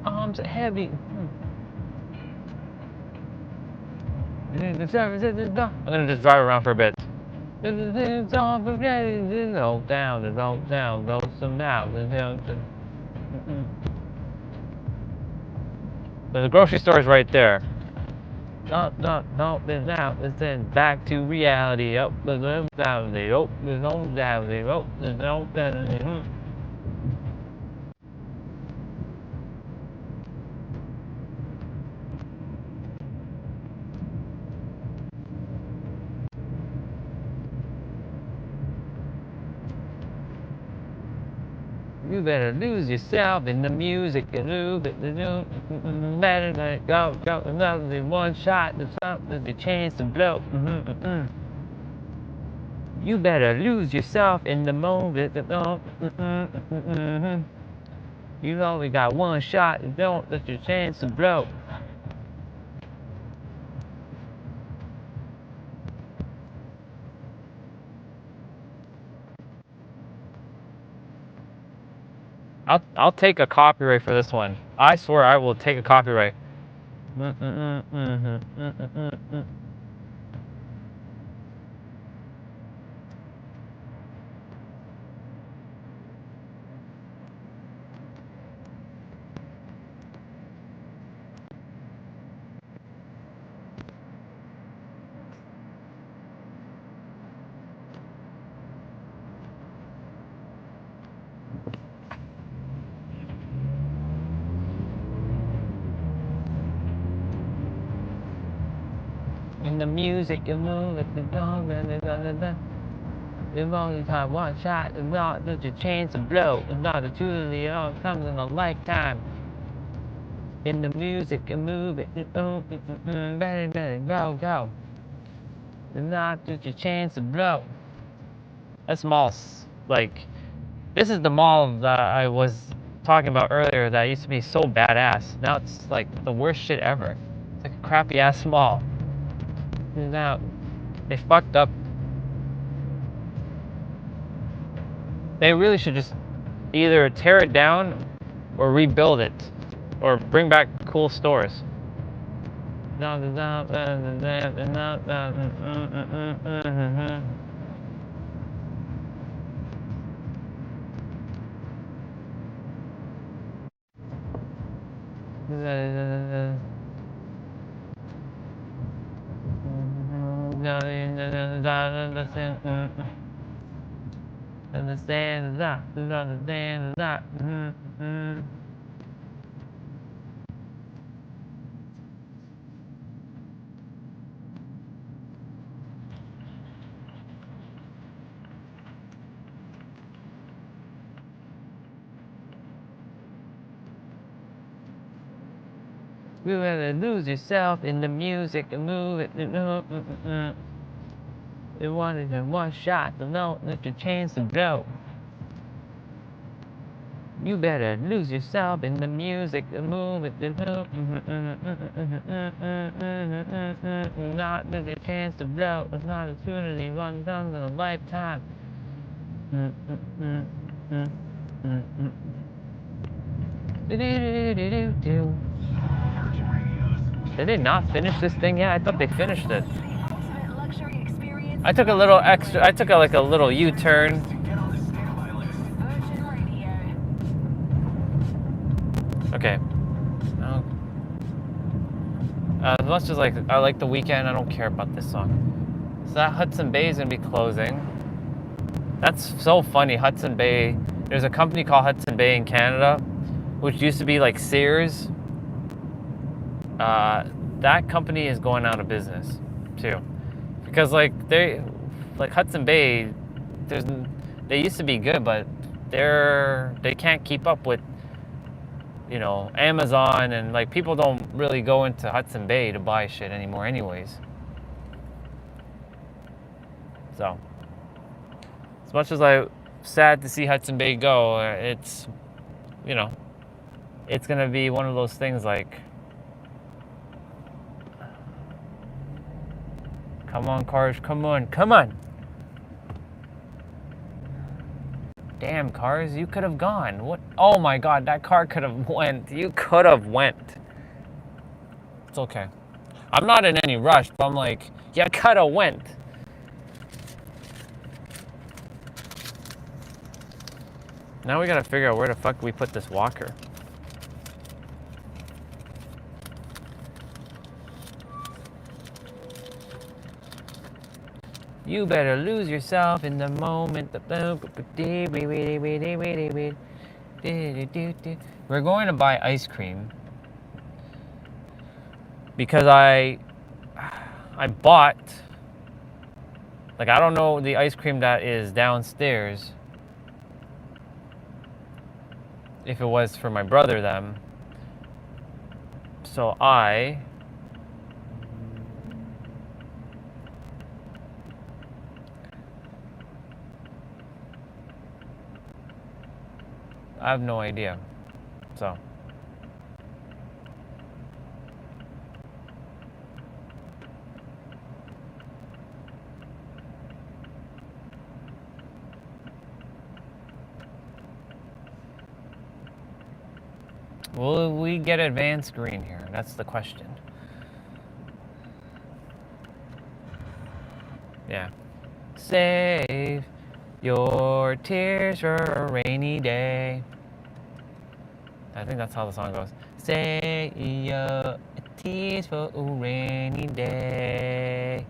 Arms are heavy. I'm gonna just drive around for a bit. Down, go some now. The grocery store is right there. No, then back to reality. Oh, there's no reality. Oh, there's no reality. Oh, there's no reality. You better lose yourself in the music and move it. Better let go, another one shot, there's something, the chance to blow. You better lose yourself in the moment. You only got one shot, and don't let your chance to blow. I'll take a copyright for this one. I swear I will take a copyright. In the music, you move it, the dog, you've only got one shot, and not that your chance to blow, and not a truly all comes in a lifetime. In the music, you move it, better, go, and not that your chance to blow. That's mall, like, this is the mall that I was talking about earlier that used to be so badass. Now it's like the worst shit ever. It's like a crappy ass mall. Now, they fucked up. They really should just either tear it down or rebuild it or bring back cool stores. You better lose yourself in the music and move it. You wanted in one shot, to know that your chance to blow. You better lose yourself in the music, the movement, the not the chance to blow. It's not a opportunity, one time in a lifetime. Did they not finish this thing yet? I thought they finished it. I took a little extra. I took like a little U-turn. Okay. As much as like I like The Weeknd, I don't care about this song. So that Hudson Bay is gonna be closing. That's so funny. Hudson Bay. There's a company called Hudson Bay in Canada, which used to be like Sears. That company is going out of business too, because like Hudson Bay, they used to be good, but they can't keep up with, you know, Amazon, and like people don't really go into Hudson Bay to buy shit anymore anyways. So as much as I'm sad to see Hudson Bay go, it's, you know, it's gonna be one of those things like, come on cars, come on, come on. Damn cars, you could have gone. What? Oh my god, that car could have went. You could have went. It's okay. I'm not in any rush, but I'm like, you could have went. Now we gotta figure out where the fuck we put this walker. You better lose yourself in the moment. We're going to buy ice cream because I bought, like, I don't know the ice cream that is downstairs, if it was for my brother them. So I have no idea. So will we get advanced green here? That's the question. Yeah. Save your tears for a rainy day. I think that's how the song goes. Save your tears for a rainy day.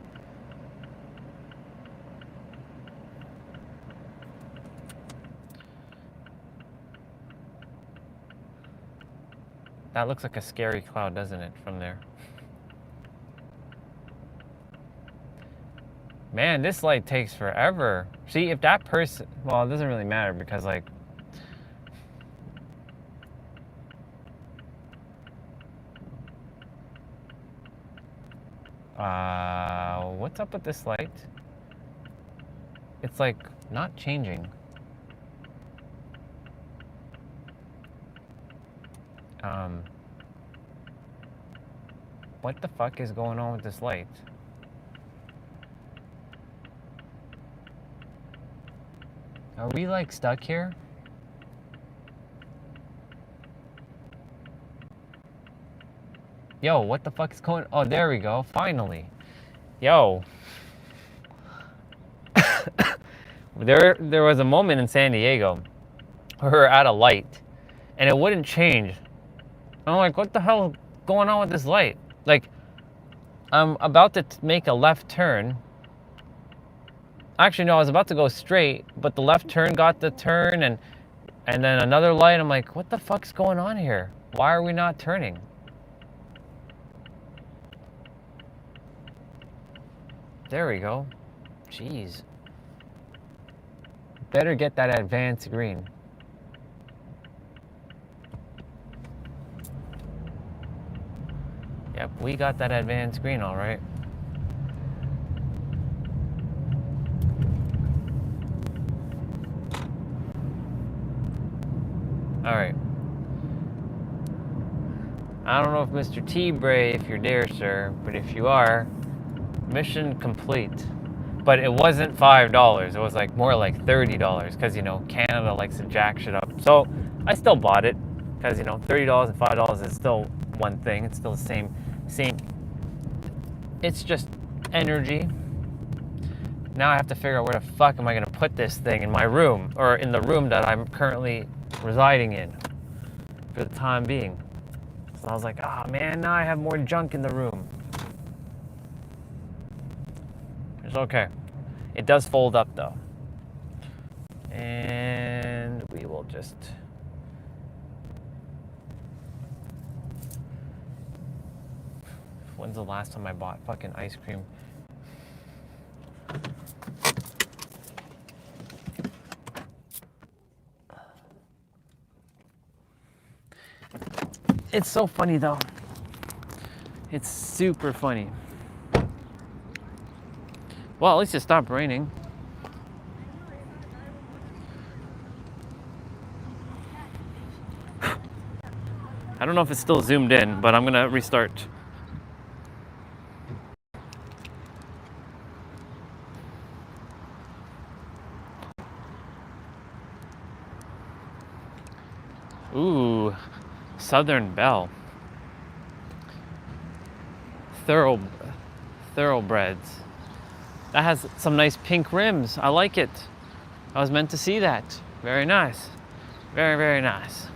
That looks like a scary cloud, doesn't it, from there? Man, this light takes forever. See, if that person... Well, it doesn't really matter because, like... What's up with this light? It's, like, not changing. What the fuck is going on with this light? Are we like stuck here? Yo, what the fuck is going... Oh, there we go, finally. Yo. There was a moment in San Diego where we were at a light and it wouldn't change. I'm like, what the hell is going on with this light? Like, I'm about to make a left turn. Actually, no, I was about to go straight, but the left turn got the turn, and then another light. I'm like, what the fuck's going on here? Why are we not turning? There we go. Jeez. Better get that advanced green. Yep, we got that advanced green, all right. All right. I don't know if Mr. T-Bray, if you're there, sir, but if you are, mission complete. But it wasn't $5. It was like more like $30 because, you know, Canada likes to jack shit up. So I still bought it because, you know, $30 and $5 is still one thing. It's still the same. It's just energy. Now I have to figure out where the fuck am I going to put this thing in my room or in the room that I'm currently residing in for the time being. So I was like, oh man, now I have more junk in the room. It's okay. It does fold up though. And we will just... When's the last time I bought fucking ice cream? It's so funny though. It's super funny. Well, at least it stopped raining. I don't know if it's still zoomed in, but I'm gonna restart. Ooh, Southern Belle. Thoroughbreds. That has some nice pink rims. I like it. I was meant to see that. Very nice. Very, very nice.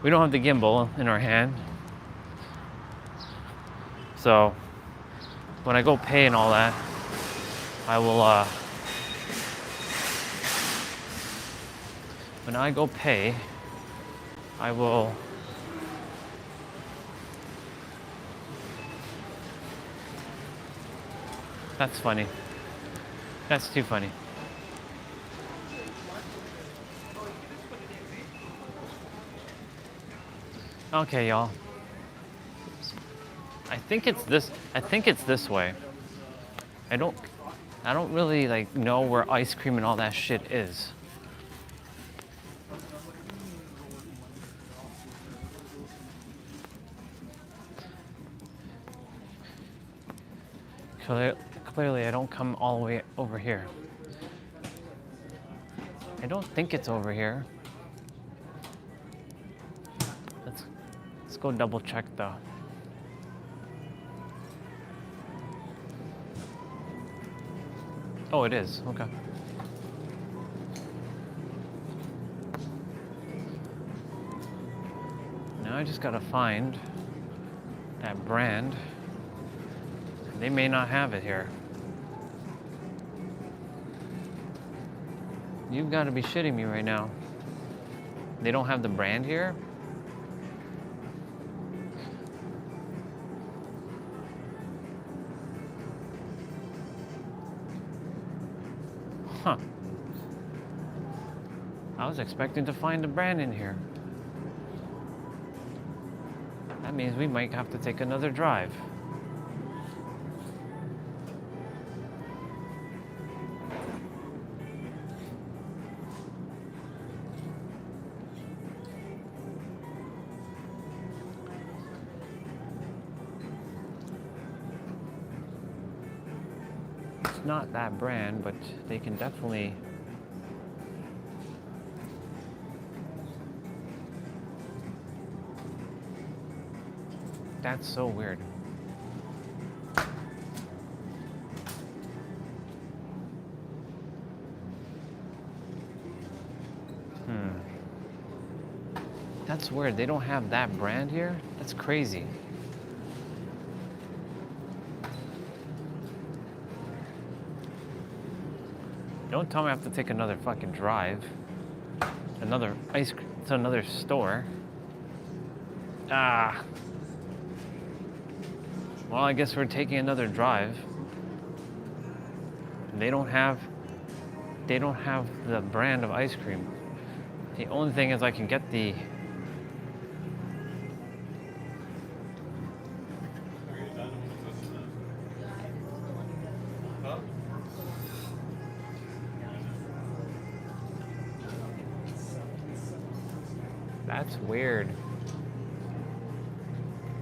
We don't have the gimbal in our hand. So when I go pay and all that, I will, when I go pay, I will That's funny. That's too funny. Okay, y'all. I think it's this way. I don't really like know where ice cream and all that shit is. Clearly, I don't come all the way over here. I don't think it's over here. Let's go double check though. Oh, it is. Okay. Now I just gotta find that brand. They may not have it here. You've got to be shitting me right now. They don't have the brand here? Huh. I was expecting to find a brand in here. That means we might have to take another drive. Not that brand, but they can definitely. That's so weird. That's weird. They don't have that brand here? That's crazy. Don't tell me I have to take another fucking drive. Another ice cream to another store. Ah. Well, I guess we're taking another drive. They don't have the brand of ice cream. The only thing is I can get the That's weird.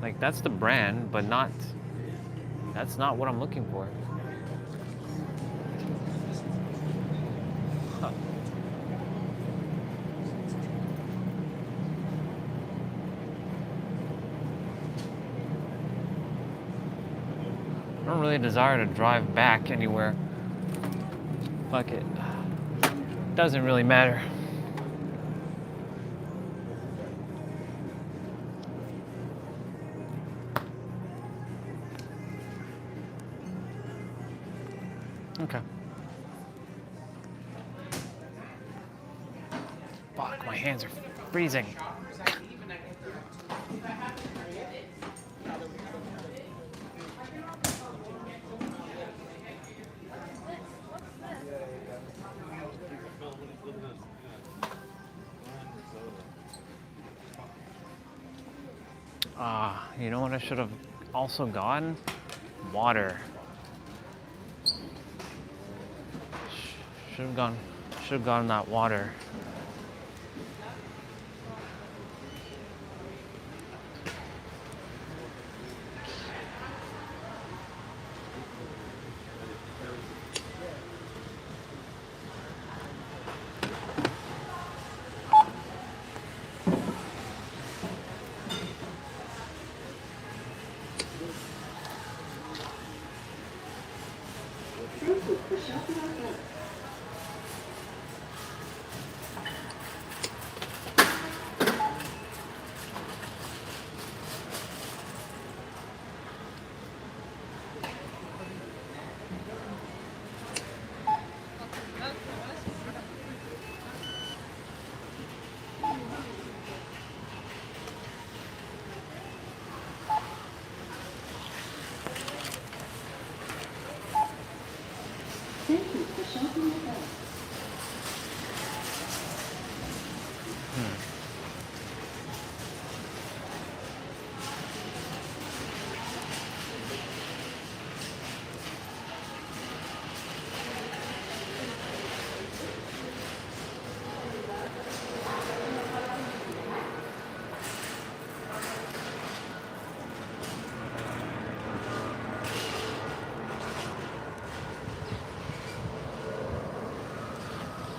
Like, that's the brand, but not, that's not what I'm looking for. Huh. I don't really desire to drive back anywhere. Fuck it. Doesn't really matter. Okay. Fuck, my hands are freezing. You know what I should have also gotten? Water. Should have gotten that water.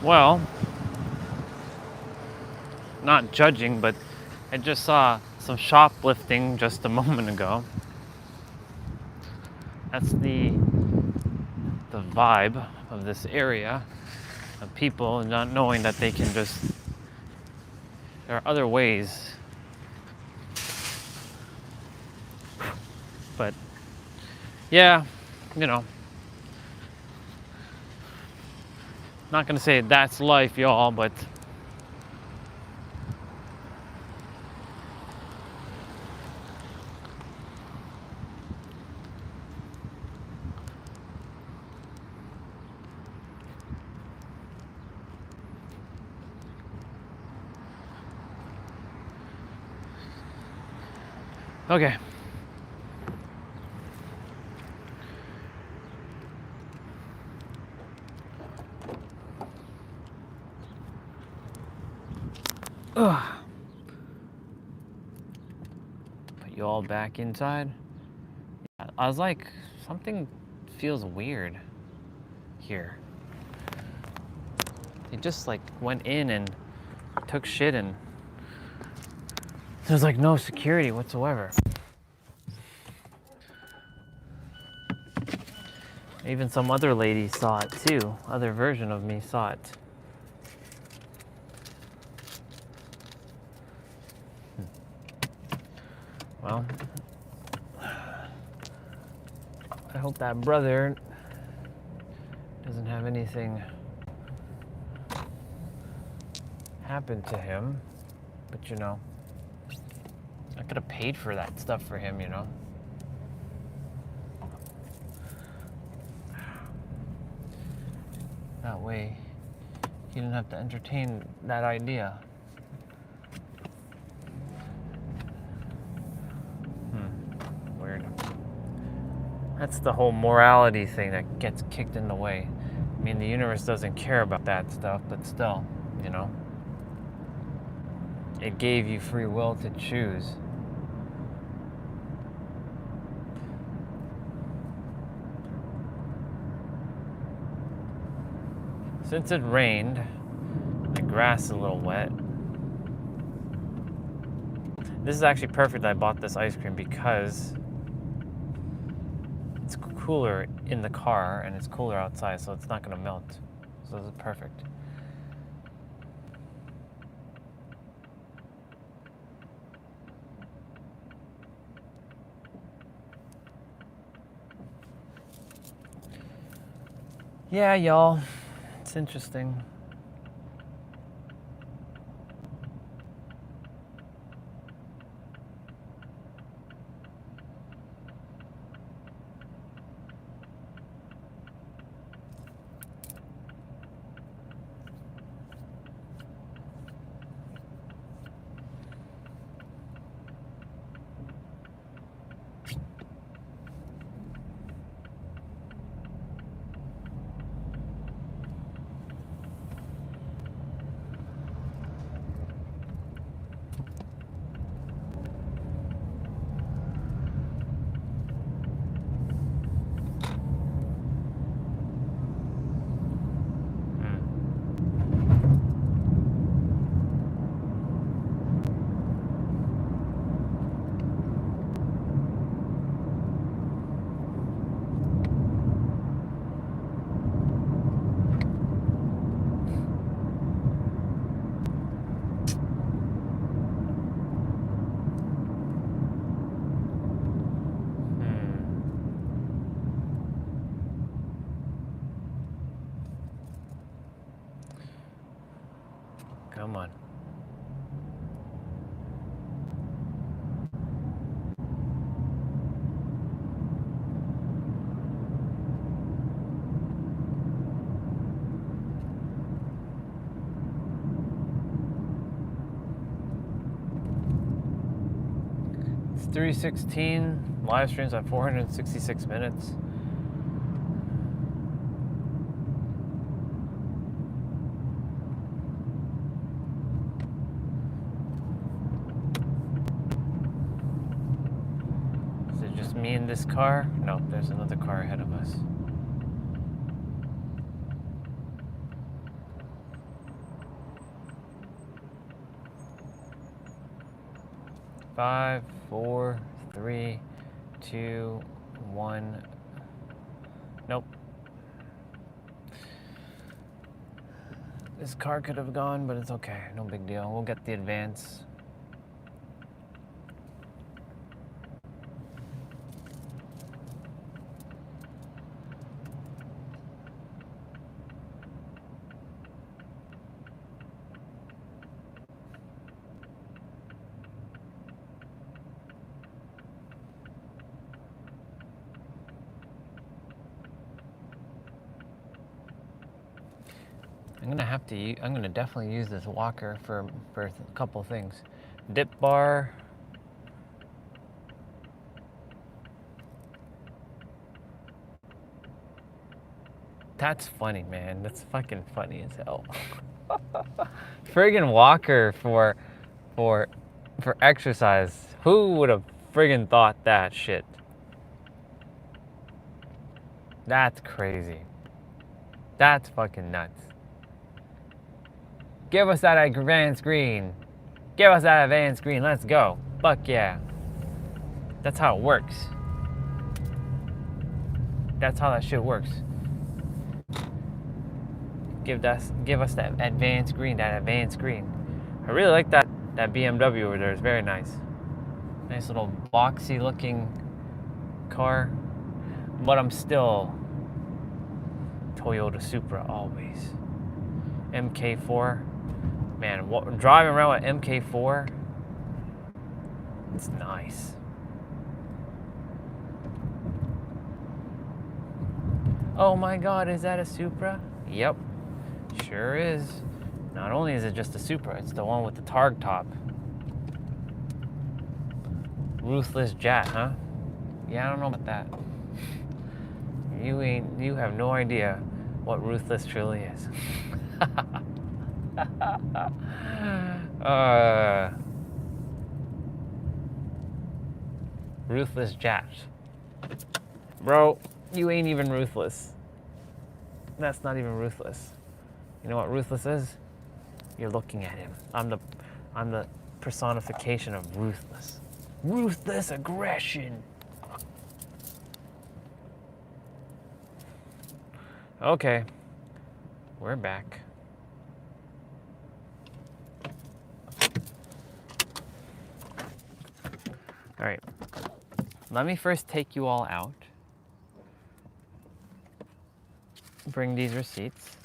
Well, not judging, but I just saw some shoplifting just a moment ago. That's the vibe of this area, of people not knowing that they can just, there are other ways. But yeah, you know, not gonna say that's life, y'all, but okay. Ugh. Put you all back inside. I was like, something feels weird here. They just like went in and took shit, and there's like no security whatsoever. Even some other lady saw it too. Other version of me saw it. Well, I hope that brother doesn't have anything happen to him. But you know, I could have paid for that stuff for him, you know. That way, he didn't have to entertain that idea. Weird. That's the whole morality thing that gets kicked in the way. I mean, the universe doesn't care about that stuff, but still, you know. It gave you free will to choose. Since it rained, the grass is a little wet. This is actually perfect. I bought this ice cream because it's cooler in the car and it's cooler outside, so it's not going to melt. So this is perfect. Yeah, y'all, it's interesting. Come on. It's 3:16. Live streams at 466 minutes. Me in this car? No, there's another car ahead of us. Five, four, three, two, one. Nope. This car could have gone, but it's okay. No big deal. We'll get the advance. I'm gonna definitely use this walker for a couple things. Dip bar. That's funny, man. That's fucking funny as hell. Friggin' walker for exercise. Who would have friggin' thought that shit? That's crazy. That's fucking nuts. Give us that advanced green. Give us that advanced green. Let's go. Fuck yeah. That's how it works. That's how that shit works. Give us that advanced green. That advanced green. I really like that BMW over there. It's very nice. Nice little boxy looking car. But I'm still Toyota Supra always. MK4. Man, driving around with MK4, it's nice. Oh my God, is that a Supra? Yep, sure is. Not only is it just a Supra, it's the one with the targ top. Ruthless Jet, huh? Yeah, I don't know about that. You have no idea what Ruthless truly is. Ruthless Jat. Bro, you ain't even ruthless. That's not even ruthless. You know what ruthless is? You're looking at him. I'm the personification of ruthless. Ruthless aggression. Okay. We're back. All right. Let me first take you all out. Bring these receipts.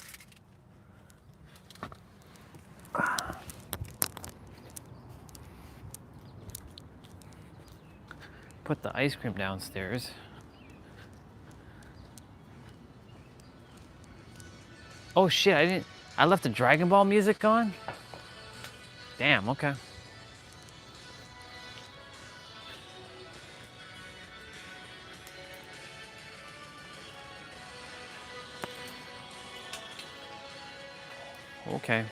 Put the ice cream downstairs. Oh shit, I left the Dragon Ball music on? Damn, okay. Okay.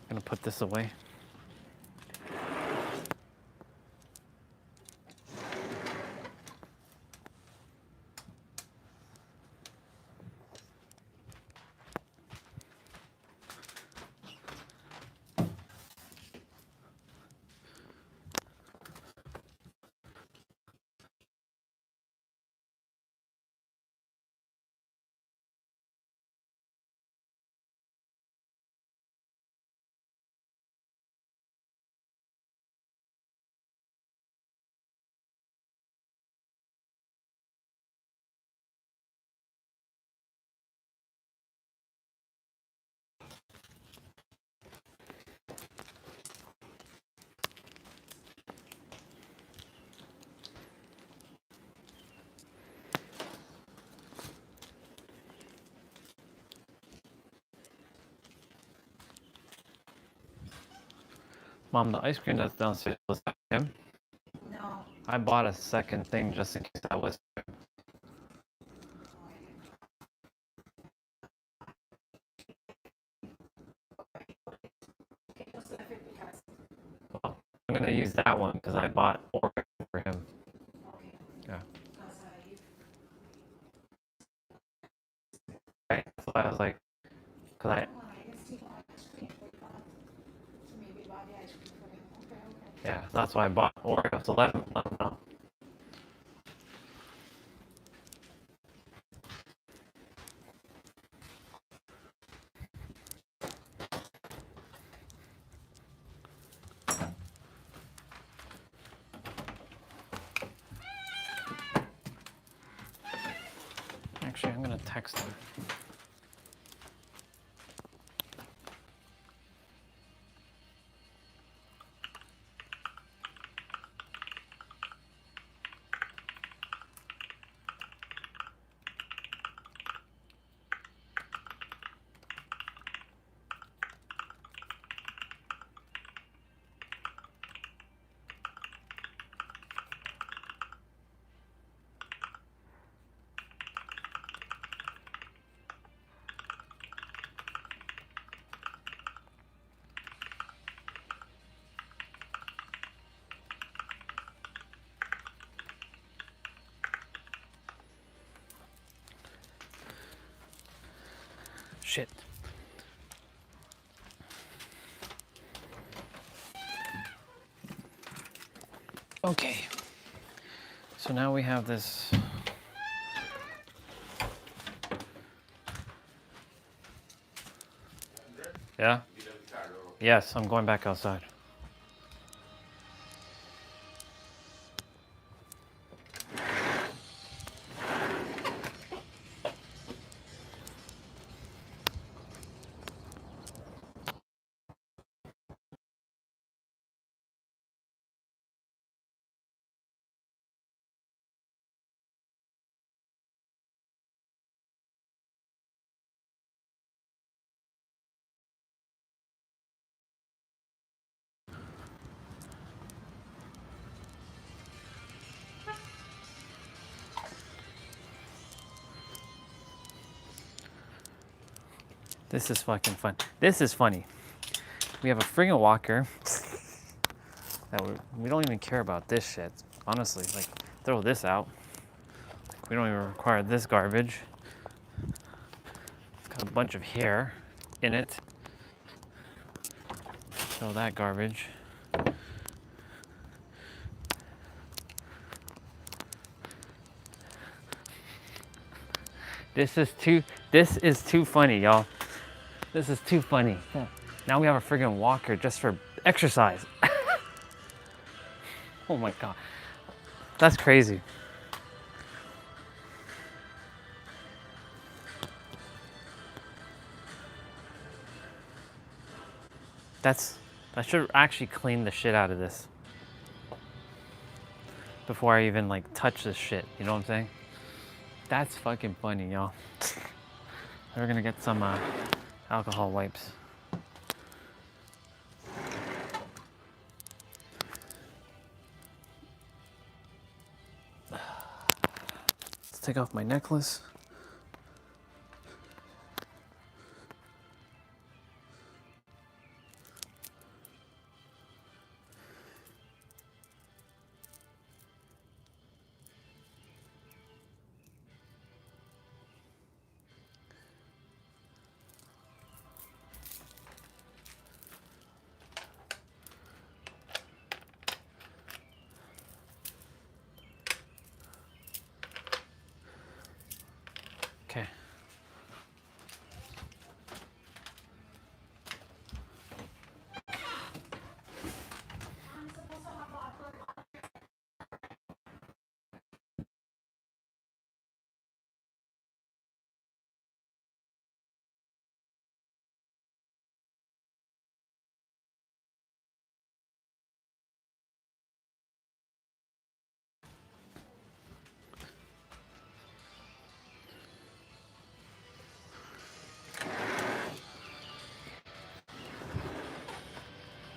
Gonna put this away. Mom, the ice cream that's downstairs, was that him? No. I bought a second thing just in case that was him. Well, I'm gonna use that one because I bought Oreo for him. Yeah. Right, that's why I was like, because yeah, that's why I bought Oreo. So let him know. Actually, I'm gonna text him. Shit. Okay. So now we have this. Yeah? Yes, I'm going back outside. This is fucking fun. This is funny. We have a friggin' walker that we don't even care about this shit. Honestly, like, throw this out. We don't even require this garbage. It's got a bunch of hair in it. Throw that garbage. This is too funny, y'all. This is too funny. Now we have a friggin' walker just for exercise. Oh my God. That's crazy. I should actually clean the shit out of this before I even like touch this shit. You know what I'm saying? That's fucking funny, y'all. We're gonna get some alcohol wipes. Let's take off my necklace. Okay.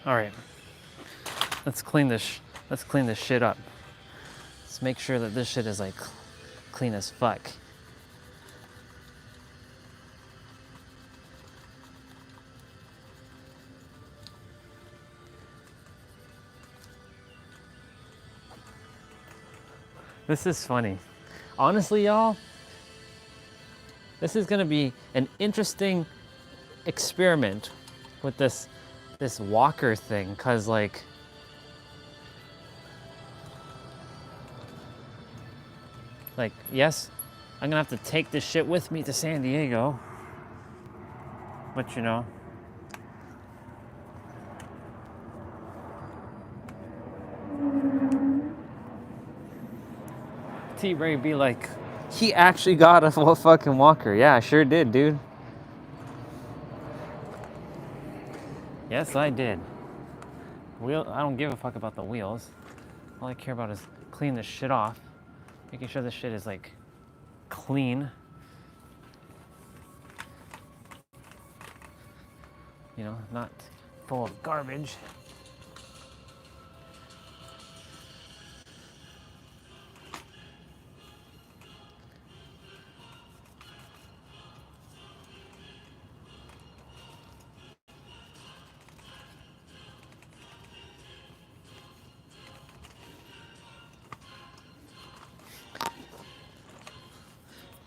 All right. Let's clean this shit up. Let's make sure that this shit is like clean as fuck. This is funny. Honestly, y'all, this is gonna be an interesting experiment with this walker thing, cause like yes, I'm gonna have to take this shit with me to San Diego, but you know, T-Ray be like, he actually got a fucking walker. Yeah, I sure did, dude. Yes, I did. I don't give a fuck about the wheels. All I care about is clean this shit off, making sure this shit is like clean. You know, not full of garbage.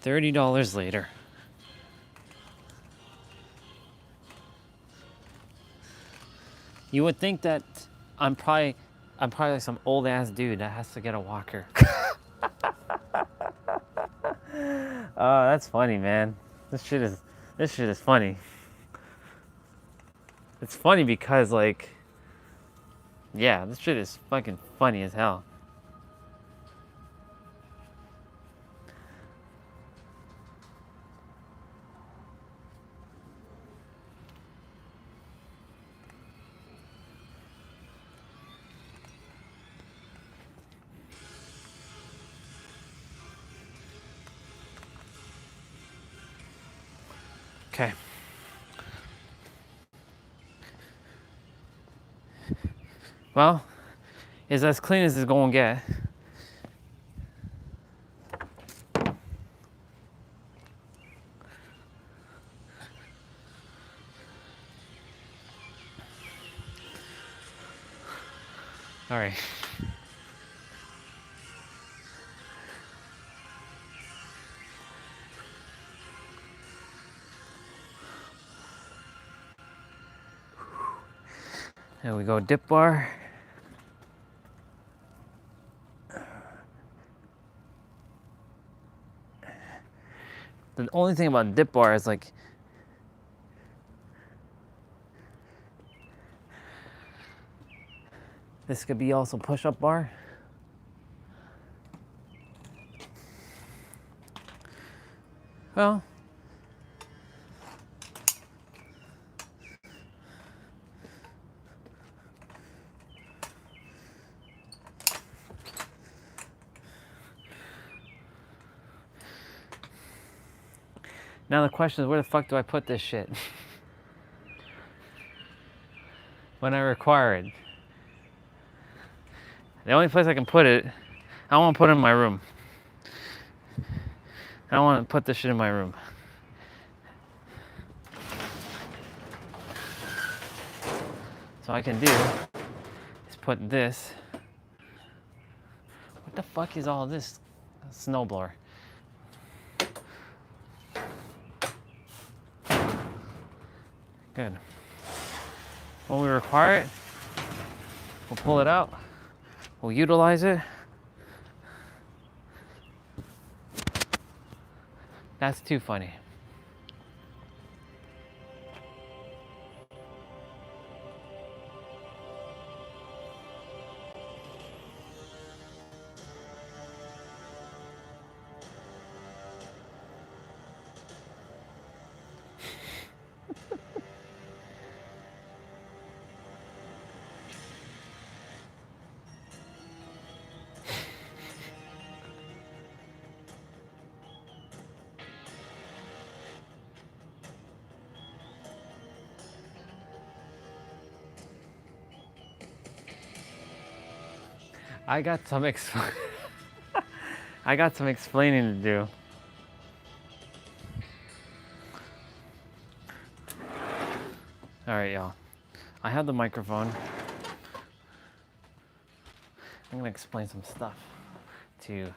$30 later. You would think that I'm probably like some old ass dude that has to get a walker. Oh, that's funny, man. This shit is funny. It's funny because like, yeah, this shit is fucking funny as hell. Okay. Well, it's as clean as it's gonna get. There we go, dip bar. The only thing about dip bar is like, this could be also push-up bar. Well, now the question is, where the fuck do I put this shit? When I require it. The only place I can put it, I don't want to put it in my room. I don't want to put this shit in my room. So I can do is put this. What the fuck is all this? A snowblower. Good. When we require it, we'll pull it out. We'll utilize it. That's too funny. I got some I got some explaining to do. All right, y'all. I have the microphone. I'm gonna explain some stuff to you.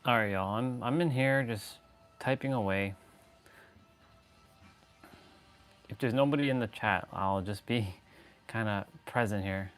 All right, y'all. I'm in here just typing away. If there's nobody in the chat, I'll just be kind of present here.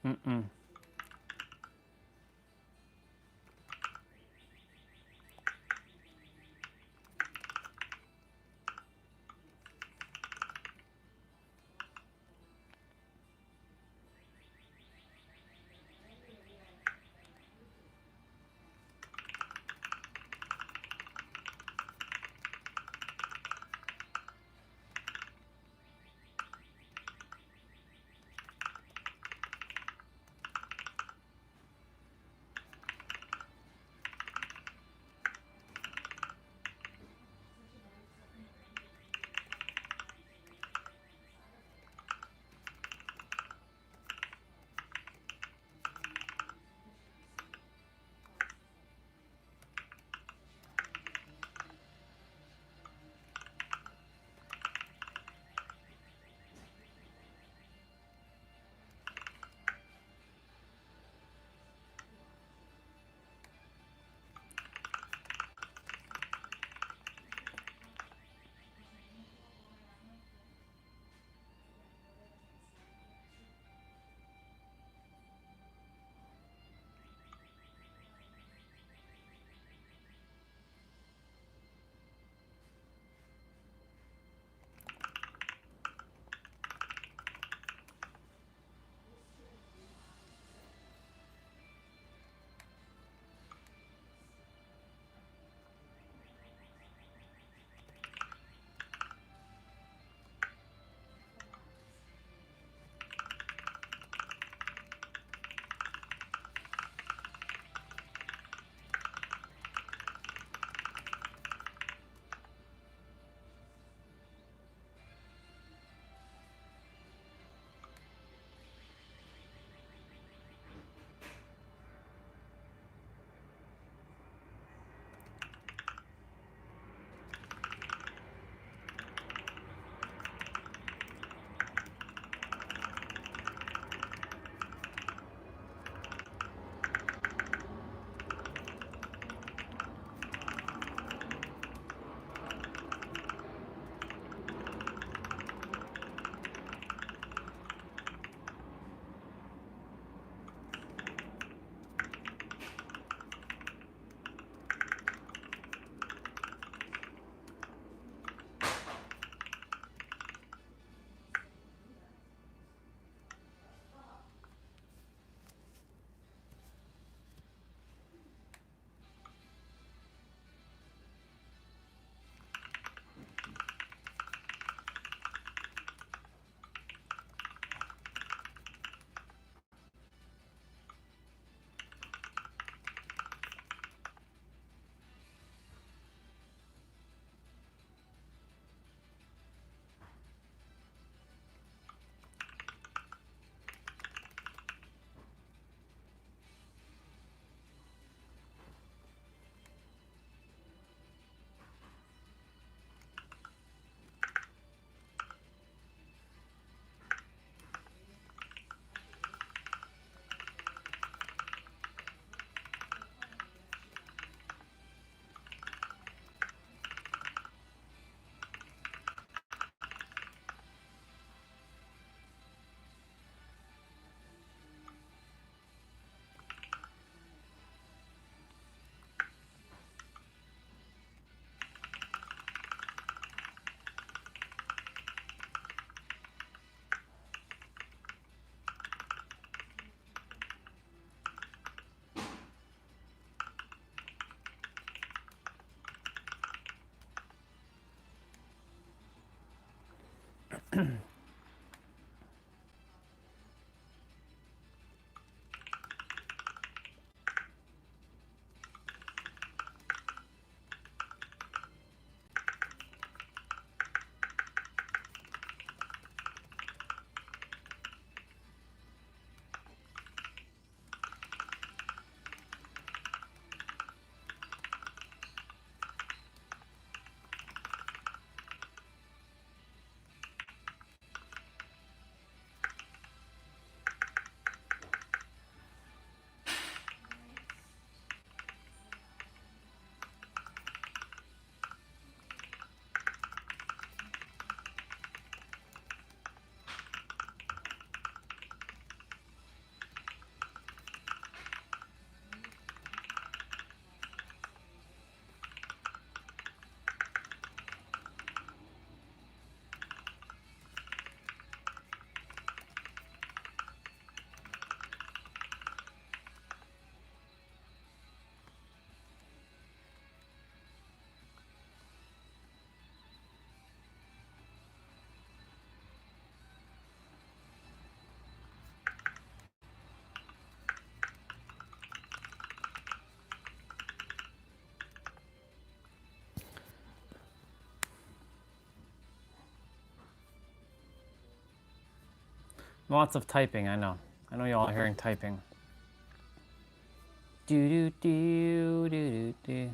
Mm-mm. Lots of typing, I know. I know y'all are hearing typing. Do do do do do do.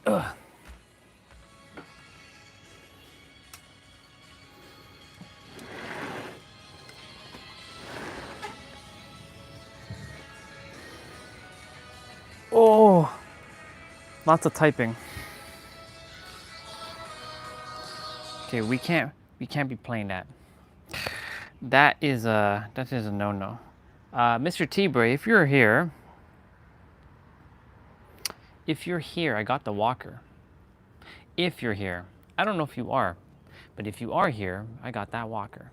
Ugh. Oh, lots of typing. Okay, we can't be playing that. That is a no-no. Mr. T-Bray, if you're here, I got the walker. If you're here, I don't know if you are, but if you are here, I got that walker.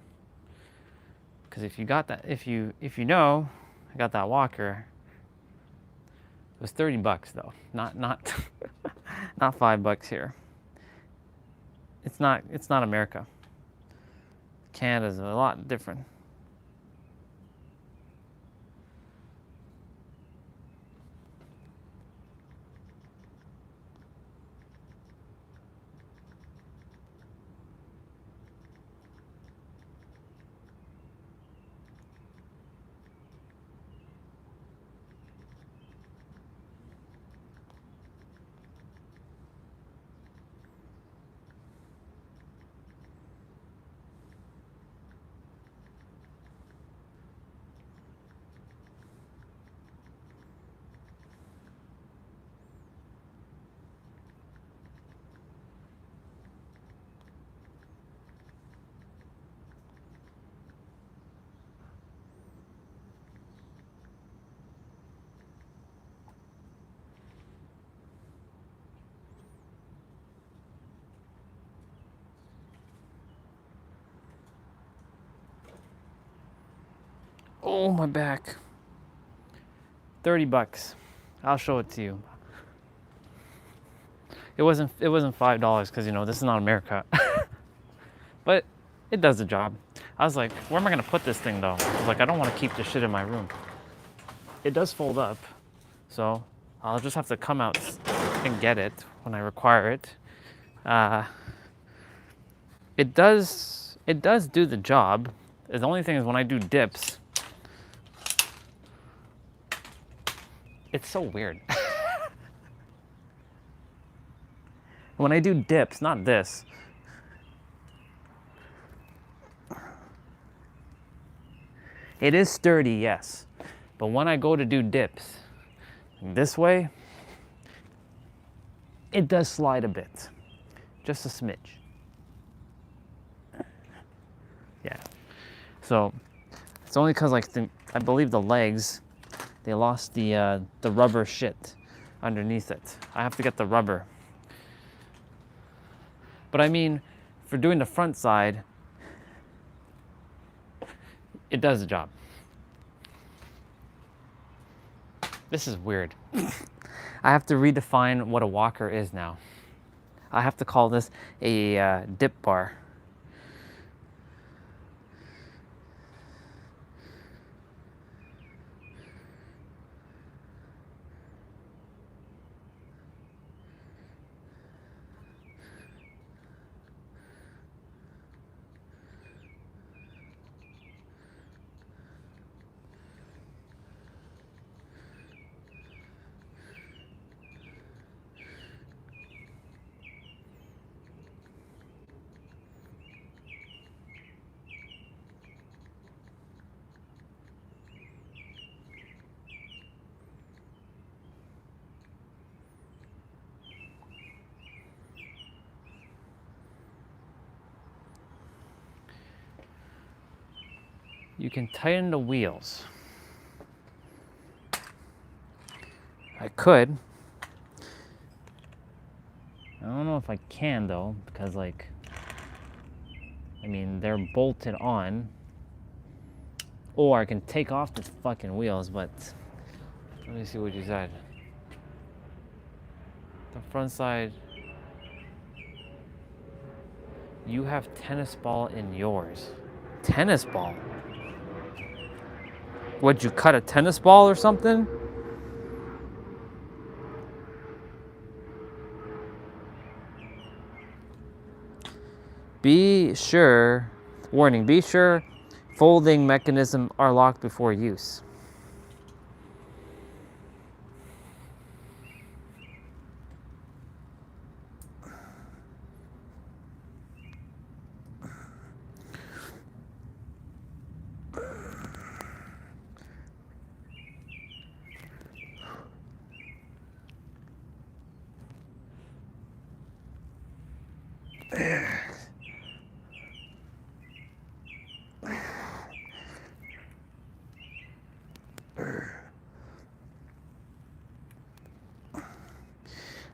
Because if you got that, if you know, I got that walker. It was 30 bucks though, not not $5 here. It's not America. Canada's a lot different. Oh, my back. 30 bucks. I'll show it to you. It wasn't $5 because, you know, this is not America. But it does the job. I was like, where am I gonna put this thing though? I was like, I don't want to keep this shit in my room. It does fold up, so I'll just have to come out and get it when I require it. It does do the job. The only thing is when I do dips, it's so weird. When I do dips, not this. It is sturdy, yes. But when I go to do dips this way, it does slide a bit. Just a smidge. Yeah. So it's only because like I believe the legs, they lost the rubber shit underneath it. I have to get the rubber. But I mean, for doing the front side, it does the job. This is weird. I have to redefine what a walker is now. I have to call this a dip bar. You can tighten the wheels. I could. I don't know if I can though, because like, I mean, they're bolted on. Or I can take off the fucking wheels, but let me see what you said. The front side. You have tennis ball in yours. Tennis ball? Would you cut a tennis ball or something? Be sure, warning, be sure folding mechanism are locked before use.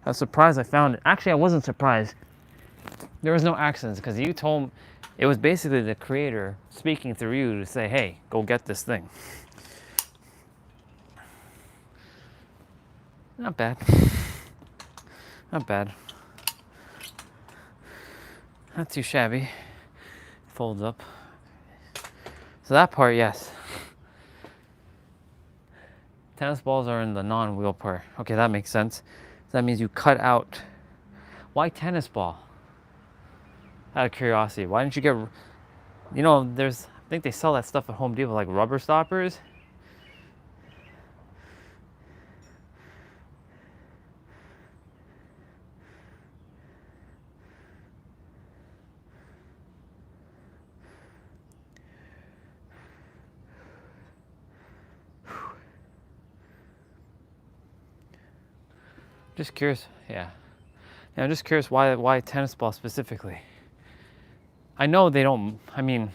I was surprised I found it. Actually, I wasn't surprised. There was no accidents because you told, it was basically the creator speaking through you to say, hey, go get this thing. Not bad. Not bad. Not too shabby. Folds up. So that part, yes. Tennis balls are in the non-wheel part. Okay, that makes sense. So that means you cut out. Why tennis ball? Out of curiosity, why didn't you get, you know, there's, I think they sell that stuff at Home Depot, like rubber stoppers. Just curious, yeah. Yeah, I'm just curious why tennis ball specifically. I know they don't, I mean,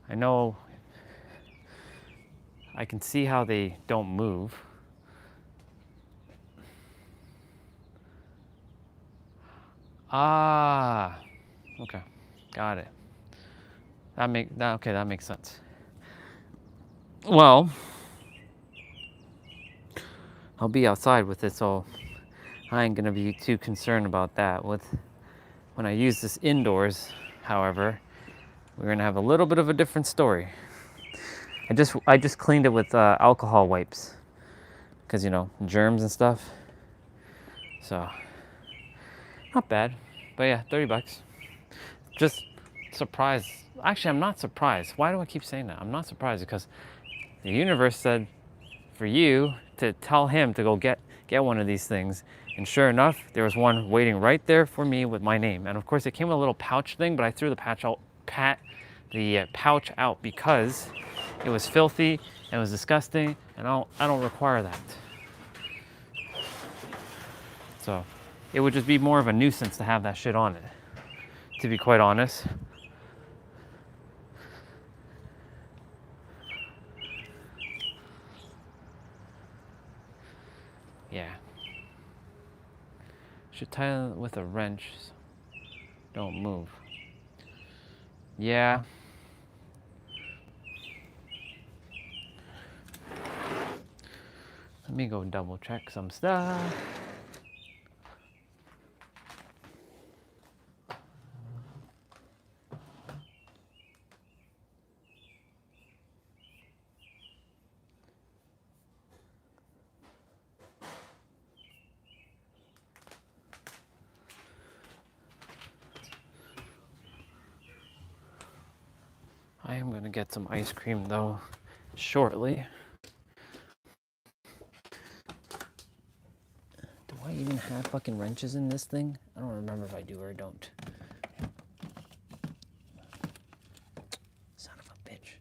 I know, I can see how they don't move. Ah, okay, got it. That makes sense. Well, I'll be outside with it, so I ain't gonna be too concerned about that. When I use this indoors, however, we're gonna have a little bit of a different story. I just cleaned it with alcohol wipes, because you know, germs and stuff. So not bad, but yeah, $30. Just surprised. Actually, I'm not surprised. Why do I keep saying that? I'm not surprised because the universe said for you to tell him to go get one of these things, and sure enough, there was one waiting right there for me with my name. And of course, it came with a little pouch thing, but I threw the pouch out because it was filthy and it was disgusting, and I don't require that. So it would just be more of a nuisance to have that shit on it, to be quite honest. Yeah. Should tie it with a wrench. Don't move. Yeah. Let me go double check some stuff. I am gonna get some ice cream though, shortly. Do I even have fucking wrenches in this thing? I don't remember if I do or don't. Son of a bitch.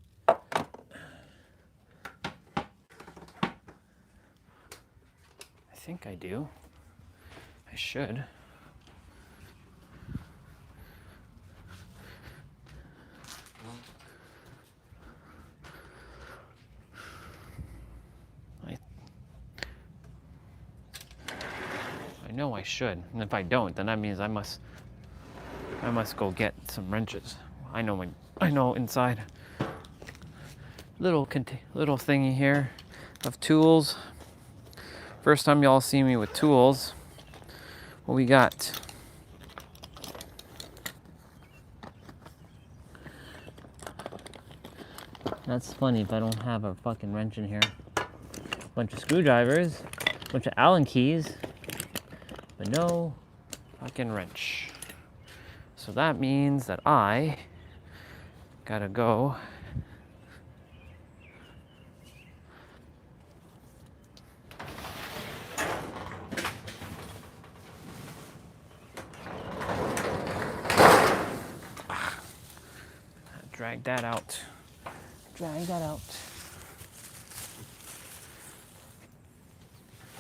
I think I do. I should. I know I should, and if I don't, then that means I must go get some wrenches. I know inside. Little thingy here of tools. First time y'all see me with tools. What we got? That's funny if I don't have a fucking wrench in here. Bunch of screwdrivers, bunch of Allen keys, but no fucking wrench. So that means that I gotta go drag that out. Drag that out.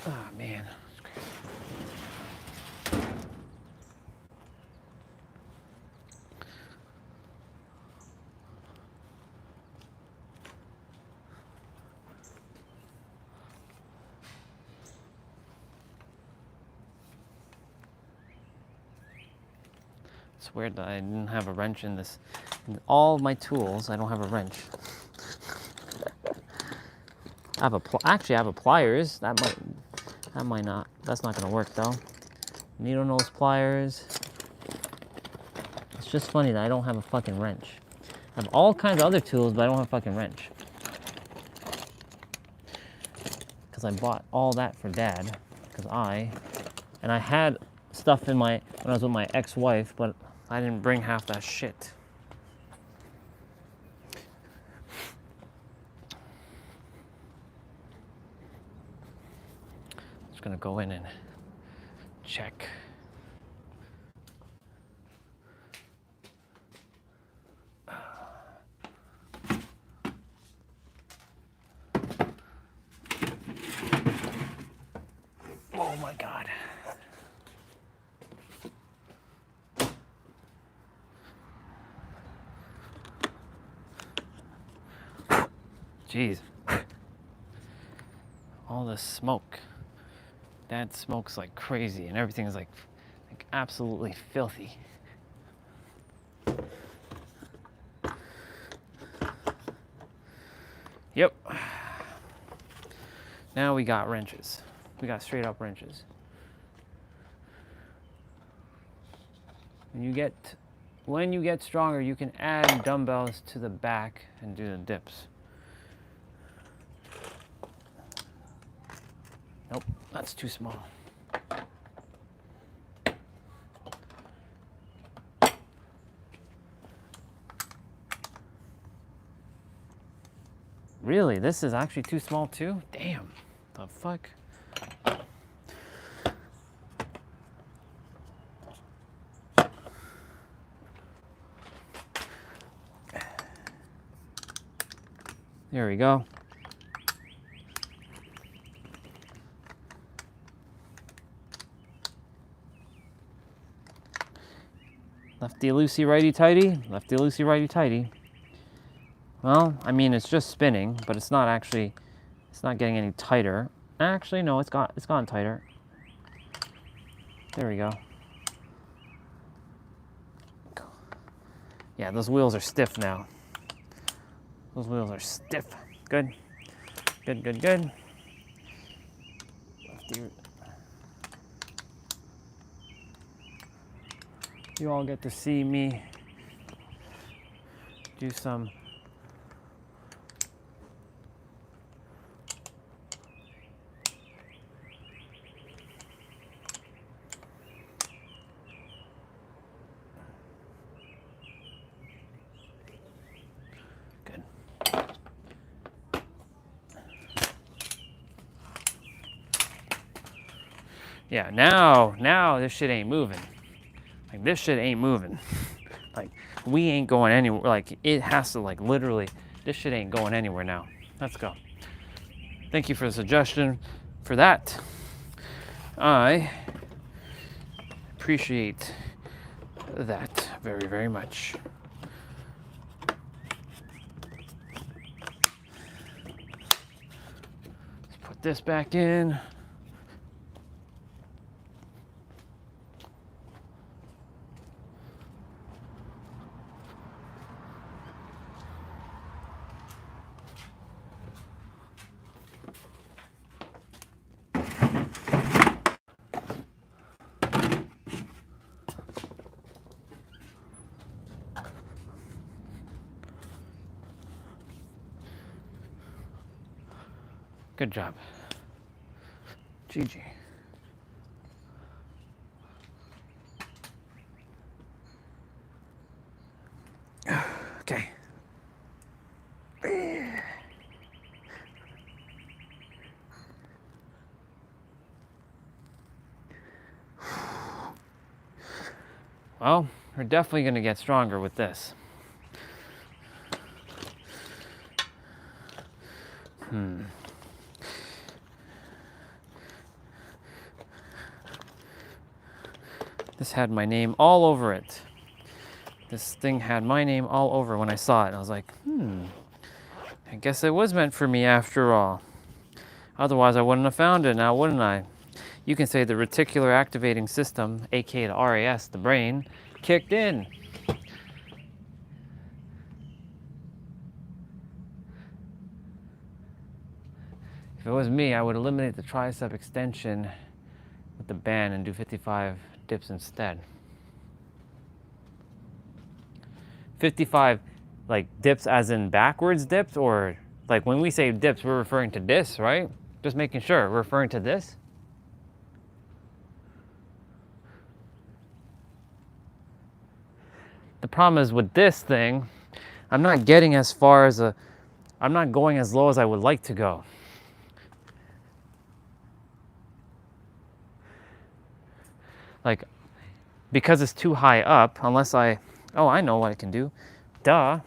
Oh man. It's weird that I didn't have a wrench in this. In all my tools, I don't have a wrench. I have actually I have a pliers. That might not. That's not gonna work though. Needle nose pliers. It's just funny that I don't have a fucking wrench. I have all kinds of other tools, but I don't have a fucking wrench. Because I bought all that for Dad. Because I had stuff in when I was with my ex-wife, but I didn't bring half that shit. Just gonna go in and check. Oh my God. Jeez. All this smoke. Dad smokes like crazy and everything is like absolutely filthy. Yep. Now we got wrenches. We got straight up wrenches. When you get stronger, you can add dumbbells to the back and do the dips. Nope, that's too small. Really? This is actually too small too? Damn. The fuck? There we go. Lefty loosey, righty tighty. Lefty loosey, righty tighty. Well, I mean, it's just spinning, but it's not getting any tighter. Actually, no, it's gone tighter. There we go. Yeah, those wheels are stiff now. Those wheels are stiff. Good. Good, good, good. You all get to see me do some good. Yeah, now this shit ain't moving. Like, this shit ain't moving. Like, we ain't going anywhere. Like, it has to, like, literally, this shit ain't going anywhere now. Let's go. Thank you for the suggestion for that. I appreciate that very, very much. Let's put this back in. Good job. GG. Okay. Well, we're definitely going to get stronger with this. This had my name all over it. This thing had my name all over when I saw it. I was like, I guess it was meant for me after all. Otherwise, I wouldn't have found it now, wouldn't I? You can say the reticular activating system, aka the RAS, the brain, kicked in. If it was me, I would eliminate the tricep extension with the band and do 55 dips instead. 55 like dips as in backwards dips, or like when we say dips, we're referring to this, right? Just making sure, we're referring to this. The problem is with this thing, I'm not getting as far as I'm not going as low as I would like to go. Like, because it's too high up, unless oh, I know what I can do. Duh.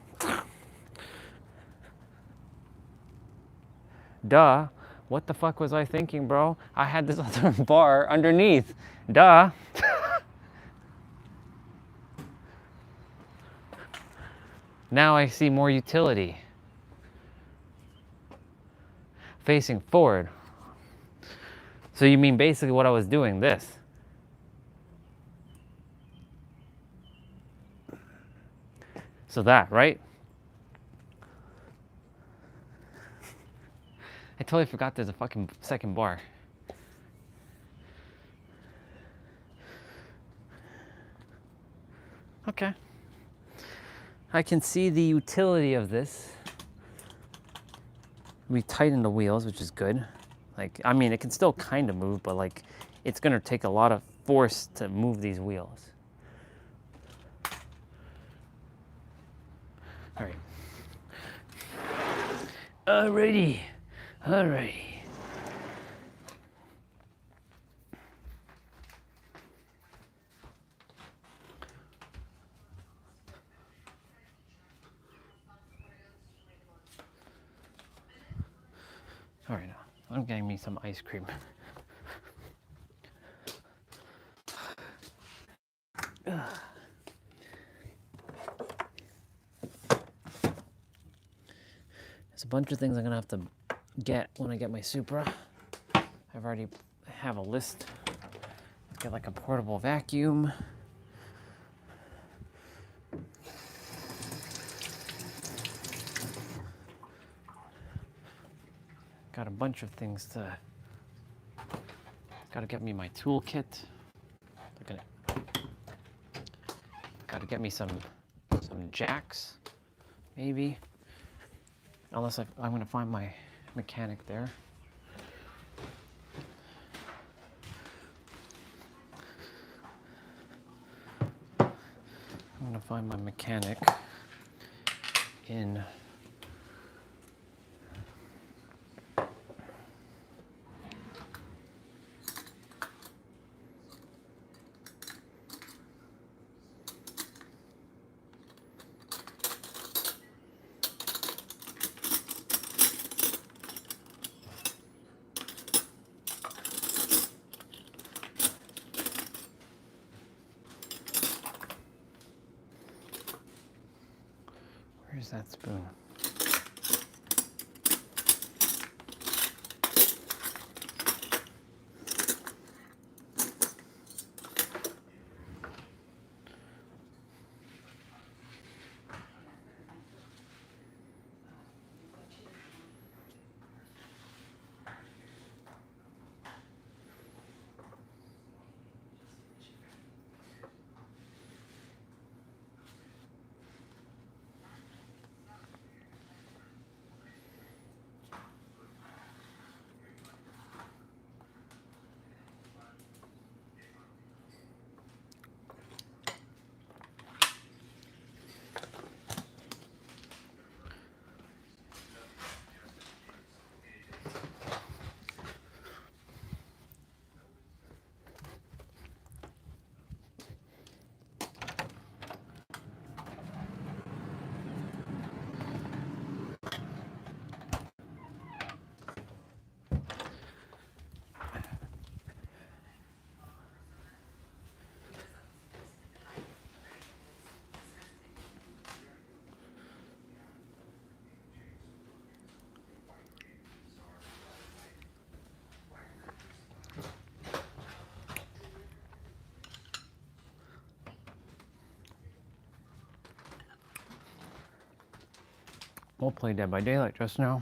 Duh. What the fuck was I thinking, bro? I had this other bar underneath. Duh. Now I see more utility. Facing forward. So you mean basically what I was doing, this. So that, right? I totally forgot there's a fucking second bar. Okay. I can see the utility of this. We tighten the wheels, which is good. Like, I mean, it can still kind of move, but like, it's gonna take a lot of force to move these wheels. All right. Alrighty. Alrighty. All right, now I'm getting me some ice cream. There's a bunch of things I'm gonna have to get when I get my Supra. I've already have a list. Let's get like a portable vacuum. Got a bunch of things to. Gotta get me my toolkit. Gotta get me some jacks, maybe. Unless I'm gonna find my mechanic there. I'm gonna find my mechanic in where's that spoon? We'll play Dead by Daylight just now,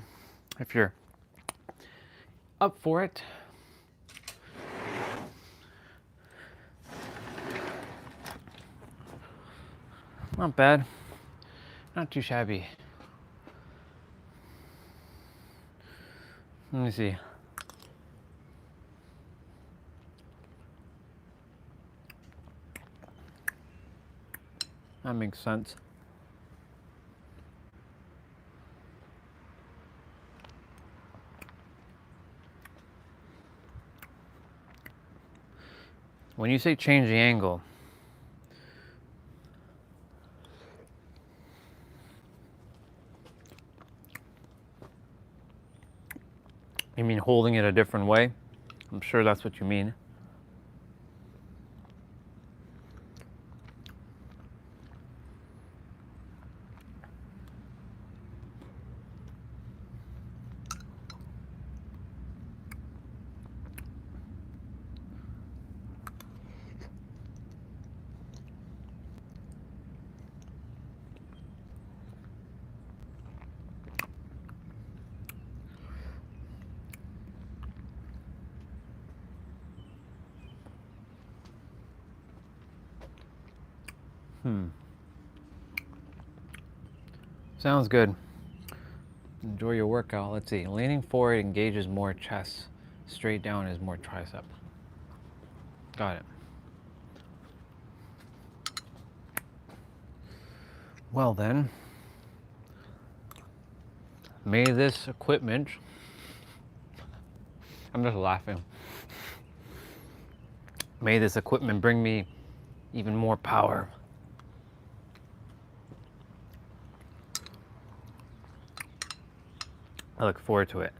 if you're up for it. Not bad. Not too shabby. Let me see. That makes sense. When you say change the angle, you mean holding it a different way? I'm sure that's what you mean. Sounds good. Enjoy your workout. Let's see. Leaning forward engages more chest. Straight down is more tricep. Got it. Well then, may this equipment, I'm just laughing. May this equipment bring me even more power. I look forward to it.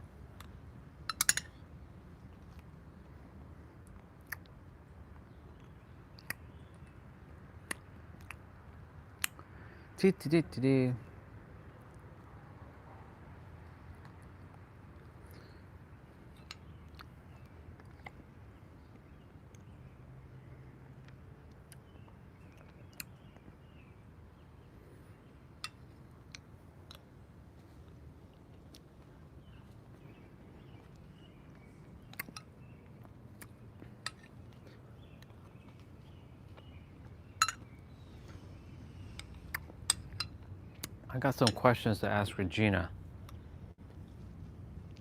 I got some questions to ask Regina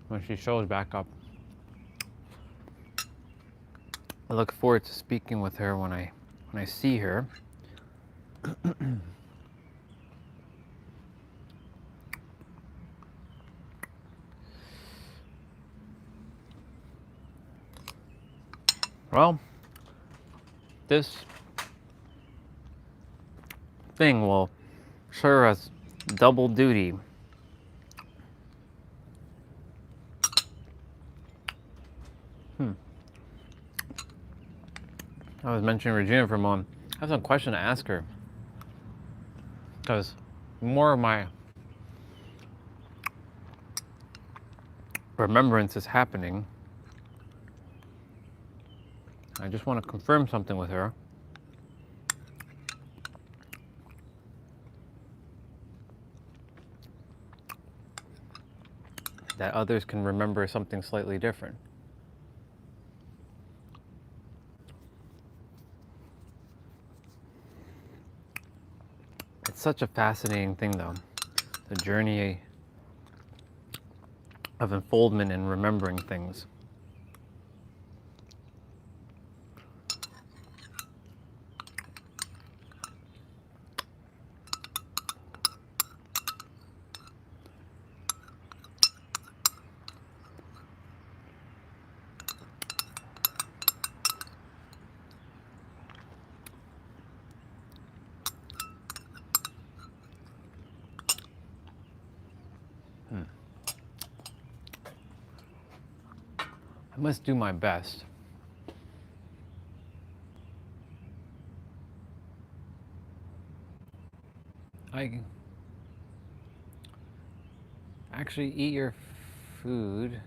when she shows back up. I look forward to speaking with her when I see her. Well, this thing will serve as double duty. I was mentioning Regina for a moment. I have some question to ask her, because more of my remembrance is happening. I just want to confirm something with her. That others can remember something slightly different. It's such a fascinating thing, though, the journey of unfoldment and remembering things. I must do my best. I actually eat your food.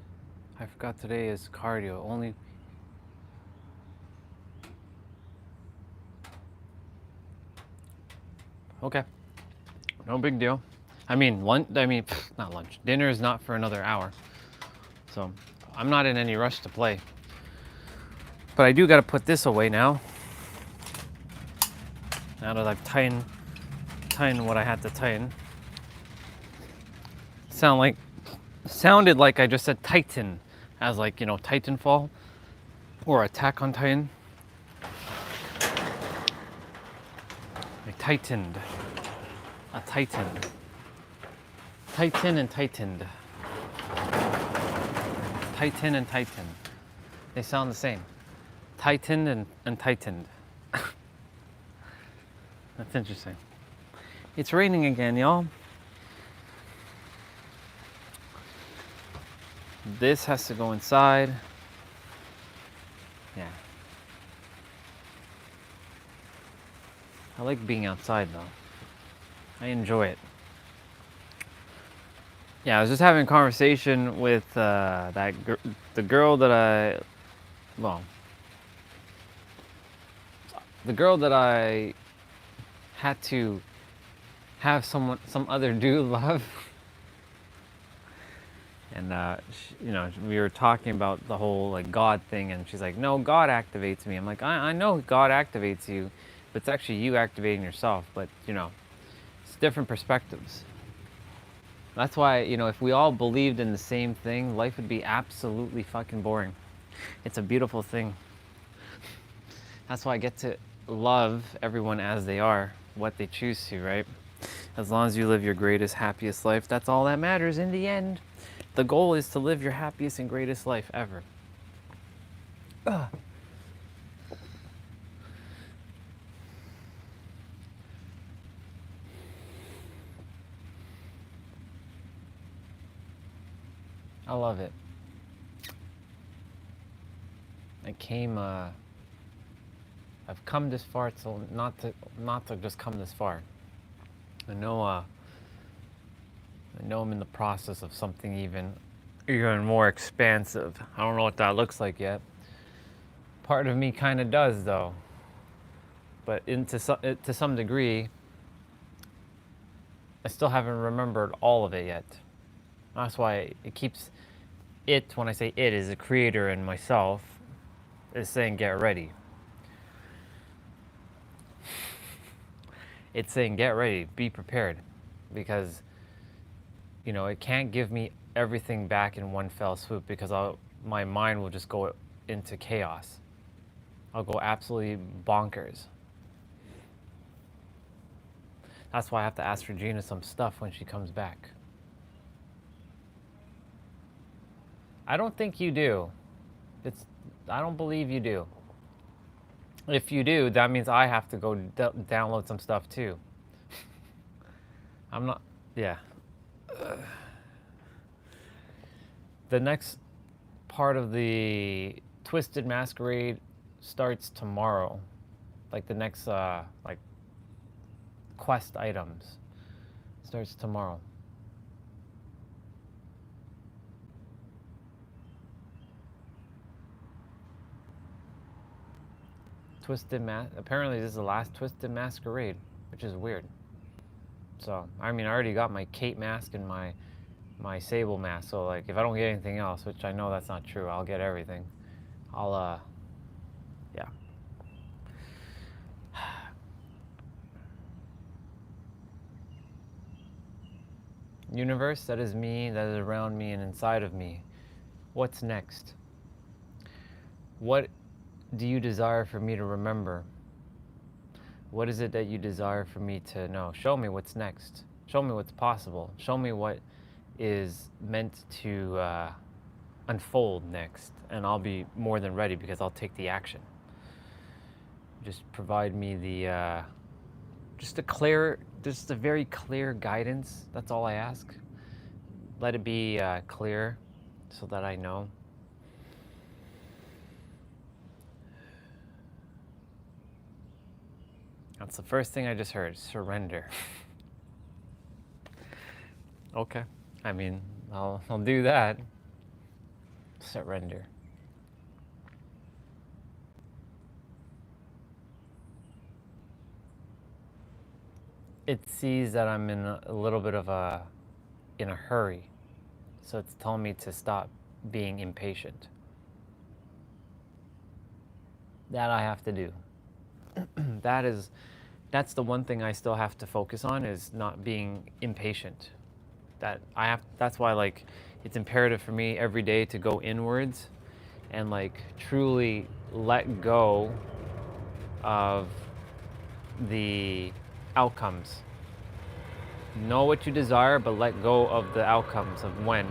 I forgot today is cardio. Only okay. No big deal. I mean, not lunch. Dinner is not for another hour. So I'm not in any rush to play. But I do got to put this away now. Now that I've tightened what I had to tighten. Sounded like I just said Titan, as like, you know, Titanfall or Attack on Titan. I tightened. A Titan. Titan and tightened. Titan and Titan. They sound the same. Tightened and tightened. That's interesting. It's raining again, y'all. This has to go inside. Yeah. I like being outside though. I enjoy it. Yeah, I was just having a conversation with the girl that I had to have some other dude love. And you know, we were talking about the whole like God thing, and she's like, "No, God activates me." I'm like, I know God activates you, but it's actually you activating yourself. But you know, it's different perspectives. That's why, you know, if we all believed in the same thing, life would be absolutely fucking boring. It's a beautiful thing. That's why I get to love everyone as they are, what they choose to, right? As long as you live your greatest, happiest life, that's all that matters in the end. The goal is to live your happiest and greatest life ever. Ugh. I love it. I've come this far, so not to just come this far. I know I'm in the process of something even more expansive. I don't know what that looks like yet. Part of me kind of does though, but to some degree, I still haven't remembered all of it yet. That's why when I say it is the creator and myself, is saying get ready. It's saying get ready, be prepared, because you know, it can't give me everything back in one fell swoop, because my mind will just go into chaos. I'll go absolutely bonkers. That's why I have to ask Regina some stuff when she comes back. I don't think you do. I don't believe you do. If you do, that means I have to go download some stuff too. I'm not, yeah. The next part of the Twisted Masquerade starts tomorrow. Like the next, like quest items starts tomorrow. Apparently this is the last Twisted Masquerade, which is weird. So, I mean, I already got my Kate mask and my Sable mask, so like, if I don't get anything else, which I know that's not true, I'll get everything. Yeah. Universe, that is me, that is around me and inside of me. What's next? What do you desire for me to remember? What is it that you desire for me to know? Show me what's next. Show me what's possible. Show me what is meant to unfold next, and I'll be more than ready, because I'll take the action. Just provide me the just a very clear guidance. That's all I ask. Let it be clear so that I know. That's the first thing I just heard, surrender. Okay, I mean, I'll do that. Surrender. it sees that I'm in a little bit of in a hurry. So it's telling me to stop being impatient. That I have to do. That's the one thing I still have to focus on, is not being impatient. That's why, like, it's imperative for me every day to go inwards and, like, truly let go of the outcomes. Know what you desire, but let go of the outcomes of when.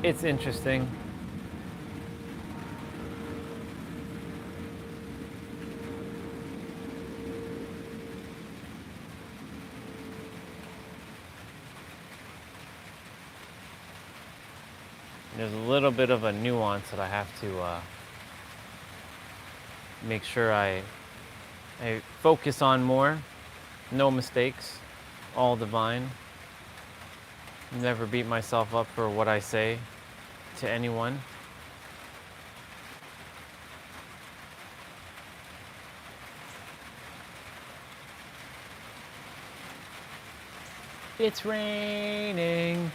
It's interesting. There's a little bit of a nuance that I have to make sure I focus on more. No mistakes, all divine. Never beat myself up for what I say to anyone. It's raining.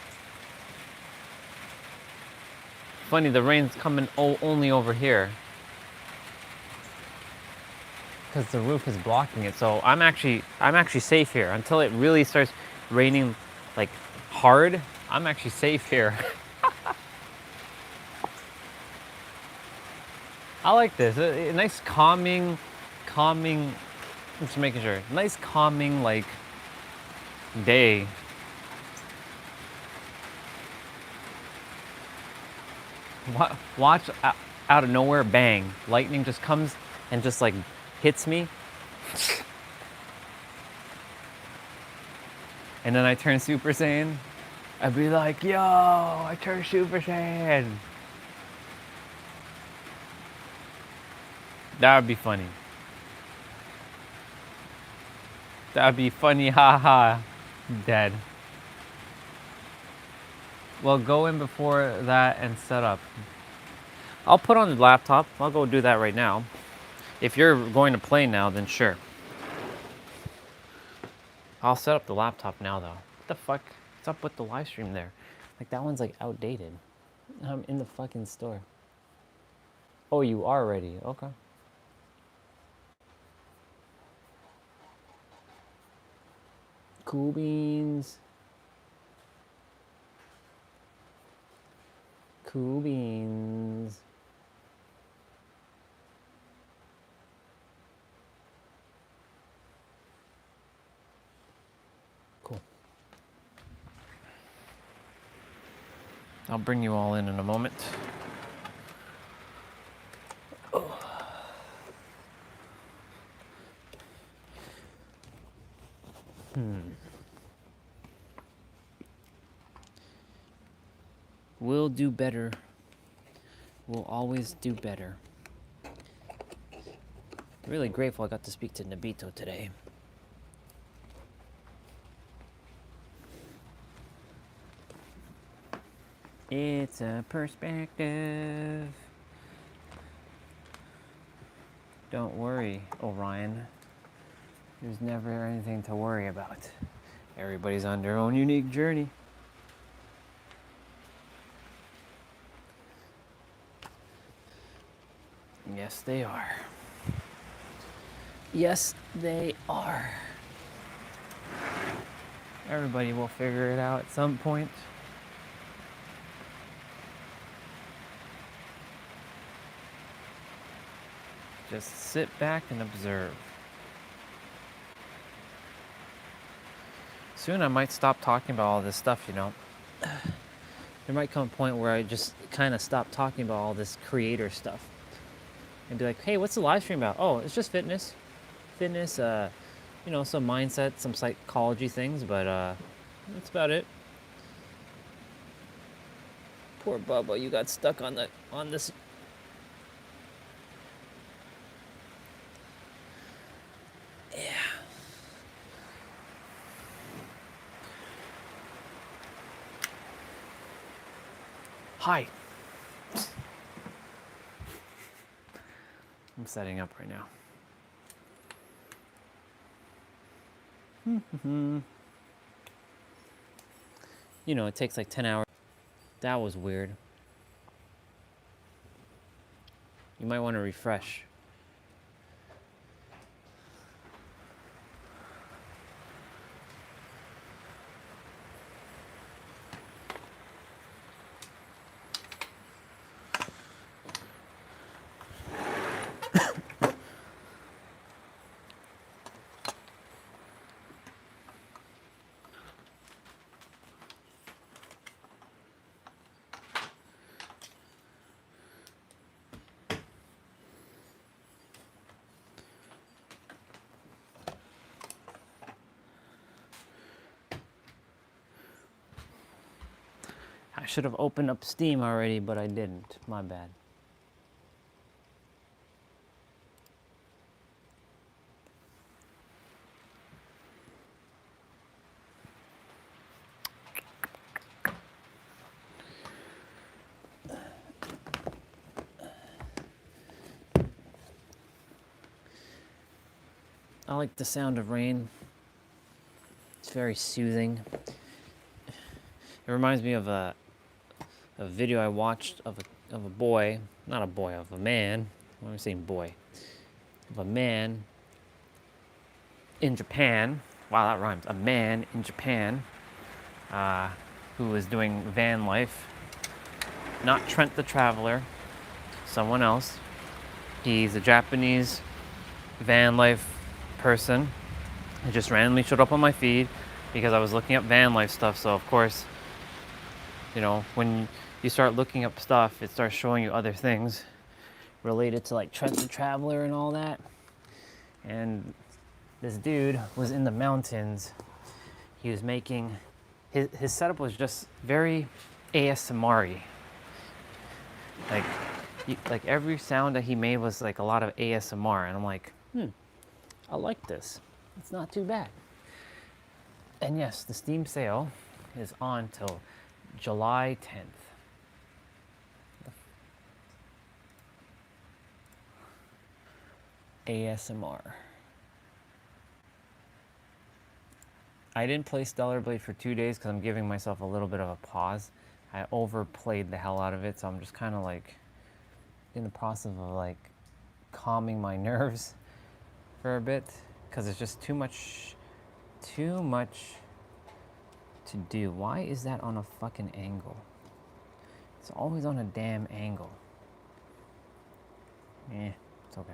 Funny, the rain's coming only over here, because the roof is blocking it. So I'm actually safe here until it really starts raining, like, hard. I'm actually safe here. I like this. A nice calming. I'm just making sure. Nice calming, like, day. Watch out of nowhere, bang! Lightning just comes and just, like, hits me, and then I turn Super Saiyan. I'd be like, yo, I turned Super Saiyan. That would be funny. That would be funny, haha. Dead. Well, go in before that and set up. I'll put on the laptop. I'll go do that right now. If you're going to play now, then sure. I'll set up the laptop now, though. What the fuck? What's up with the live stream there? Like, that one's, like, outdated. I'm in the fucking store. Oh, you are ready. Okay. Cool beans. Cool beans. Cool. I'll bring you all in a moment. Oh. We'll do better. We'll always do better. Really grateful I got to speak to Nabito today. It's a perspective. Don't worry, Orion. There's never anything to worry about. Everybody's on their own unique journey. Yes, they are. Yes, they are. Everybody will figure it out at some point. Just sit back and observe. Soon I might stop talking about all this stuff, you know. There might come a point where I just kind of stop talking about all this creator stuff. And be like, hey, what's the live stream about? Oh, it's just fitness. Fitness, you know, some mindset, some psychology things, but that's about it. Poor Bubba, you got stuck on this. Hi. I'm setting up right now. You know, it takes like 10 hours. That was weird. You might want to refresh. I should have opened up Steam already, but I didn't. My bad. I like the sound of rain. It's very soothing. It reminds me of a video I watched of a boy, not a boy, of a man. Why am I saying boy? Of a man in Japan. Wow, that rhymes. A man in Japan who was doing van life. Not Trent the Traveler, someone else. He's a Japanese van life person. It just randomly showed up on my feed because I was looking up van life stuff. So of course, you know, when you start looking up stuff, it starts showing you other things related to like Trent the Traveler and all that. And this dude was in the mountains. He was making, his setup was just very ASMR-y. Like every sound that he made was like a lot of ASMR. And I'm like, I like this. It's not too bad. And yes, the Steam sale is on till July 10th. ASMR. I didn't play Stellar Blade for 2 days because I'm giving myself a little bit of a pause. I overplayed the hell out of it, so I'm just kind of like in the process of like calming my nerves for a bit because it's just too much to do. Why is that on a fucking angle? It's always on a damn angle. It's okay.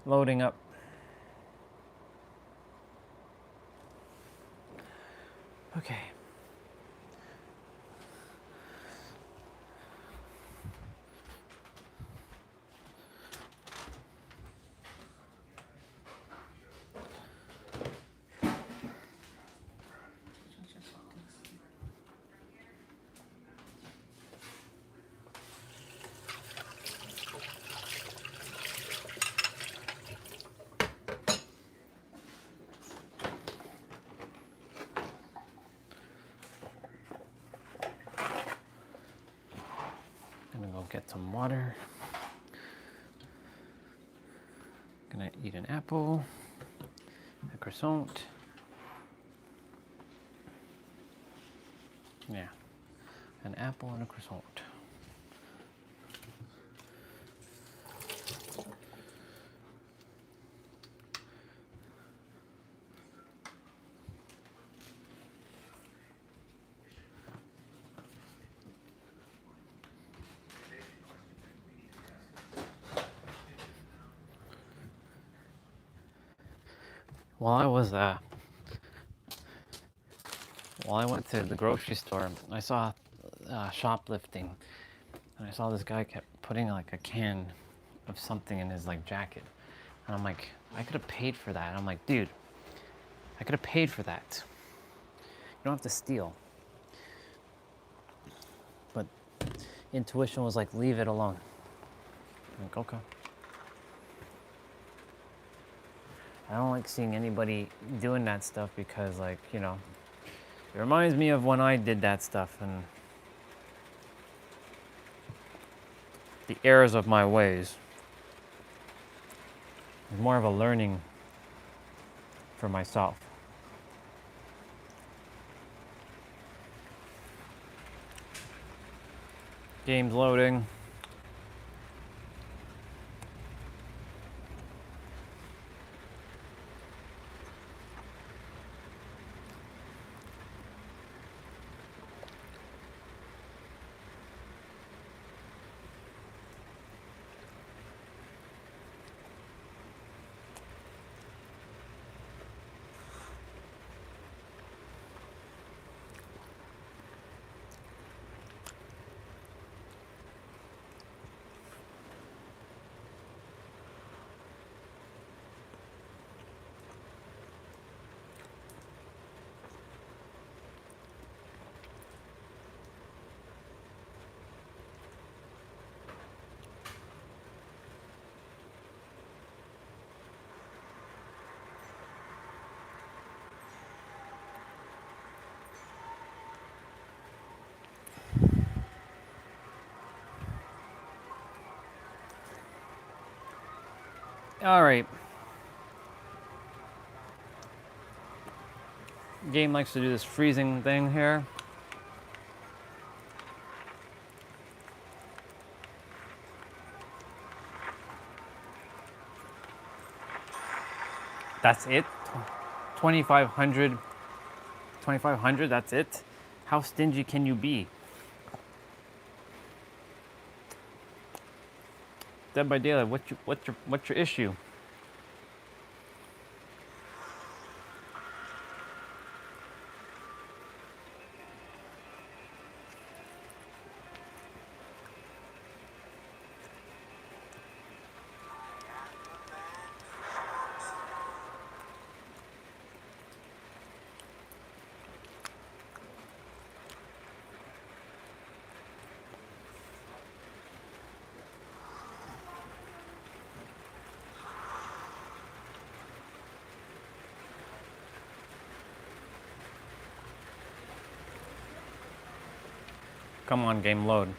Loading up. Okay. Gonna go get some water. Gonna eat an apple, a croissant. Yeah, an apple and a croissant. While I went to the grocery store, I saw shoplifting, and I saw this guy kept putting like a can of something in his like jacket, and I'm like, I could have paid for that. And I'm like, dude, I could have paid for that. You don't have to steal. But intuition was like, leave it alone. I'm like, okay. I don't like seeing anybody doing that stuff because, like, you know, it reminds me of when I did that stuff and the errors of my ways. It's more of a learning for myself. Game's loading. All right. Game likes to do this freezing thing here. That's it? 2,500? 2,500, that's it? How stingy can you be? Dead by Daylight, what's your issue? Come on, game, load.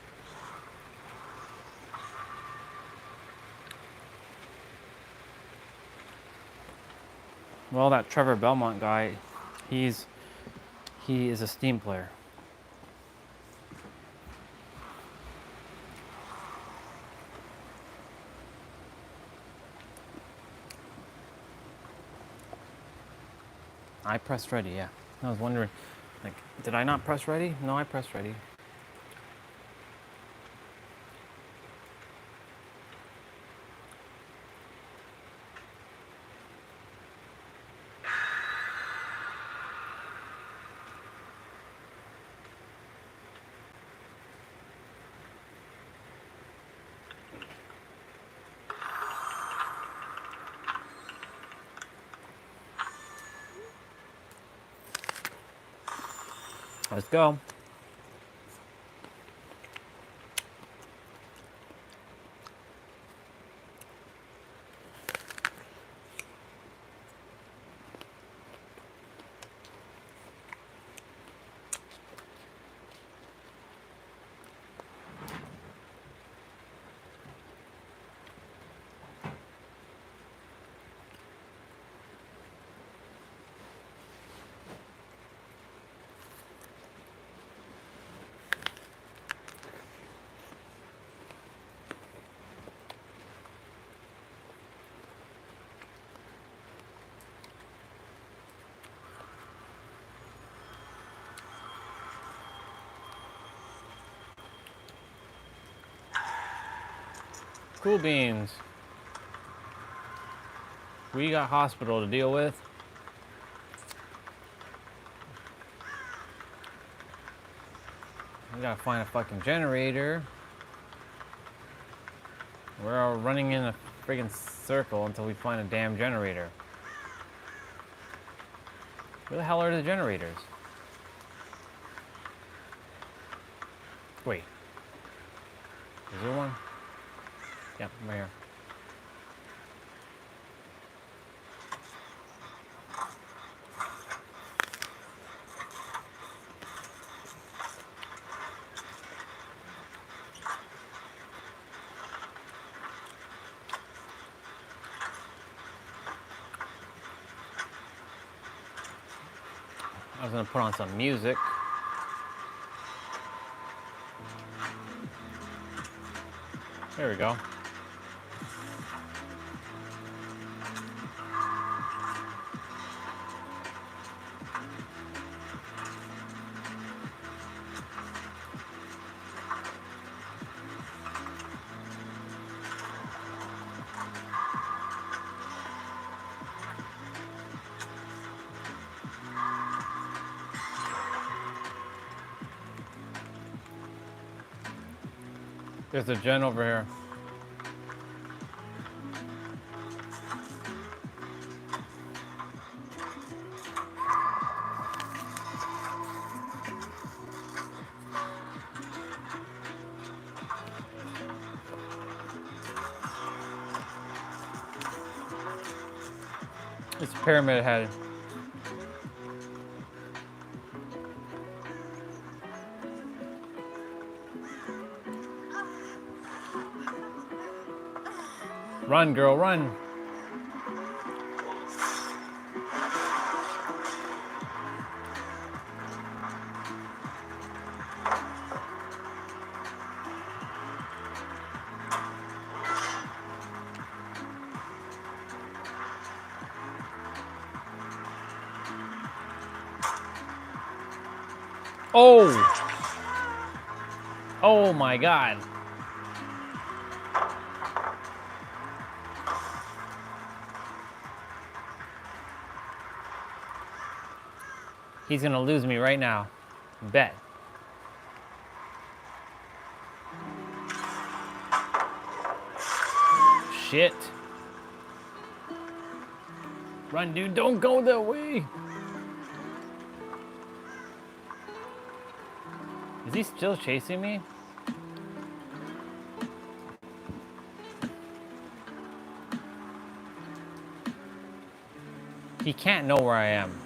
Well, that Trevor Belmont guy, he is a Steam player. I pressed ready, yeah. I was wondering, like, did I not press ready? No, I pressed ready. Let's go. Cool beans. We got hospital to deal with. We gotta find a fucking generator. We're all running in a friggin' circle until we find a damn generator. Where the hell are the generators? Wait. Is there one? Yeah, right here. I was gonna put on some music. There we go. There's a gen over here. It's a pyramid head. Run, girl, run. Oh! Oh my God. He's gonna lose me right now. Bet. Shit. Run, dude, don't go that way. Is he still chasing me? He can't know where I am.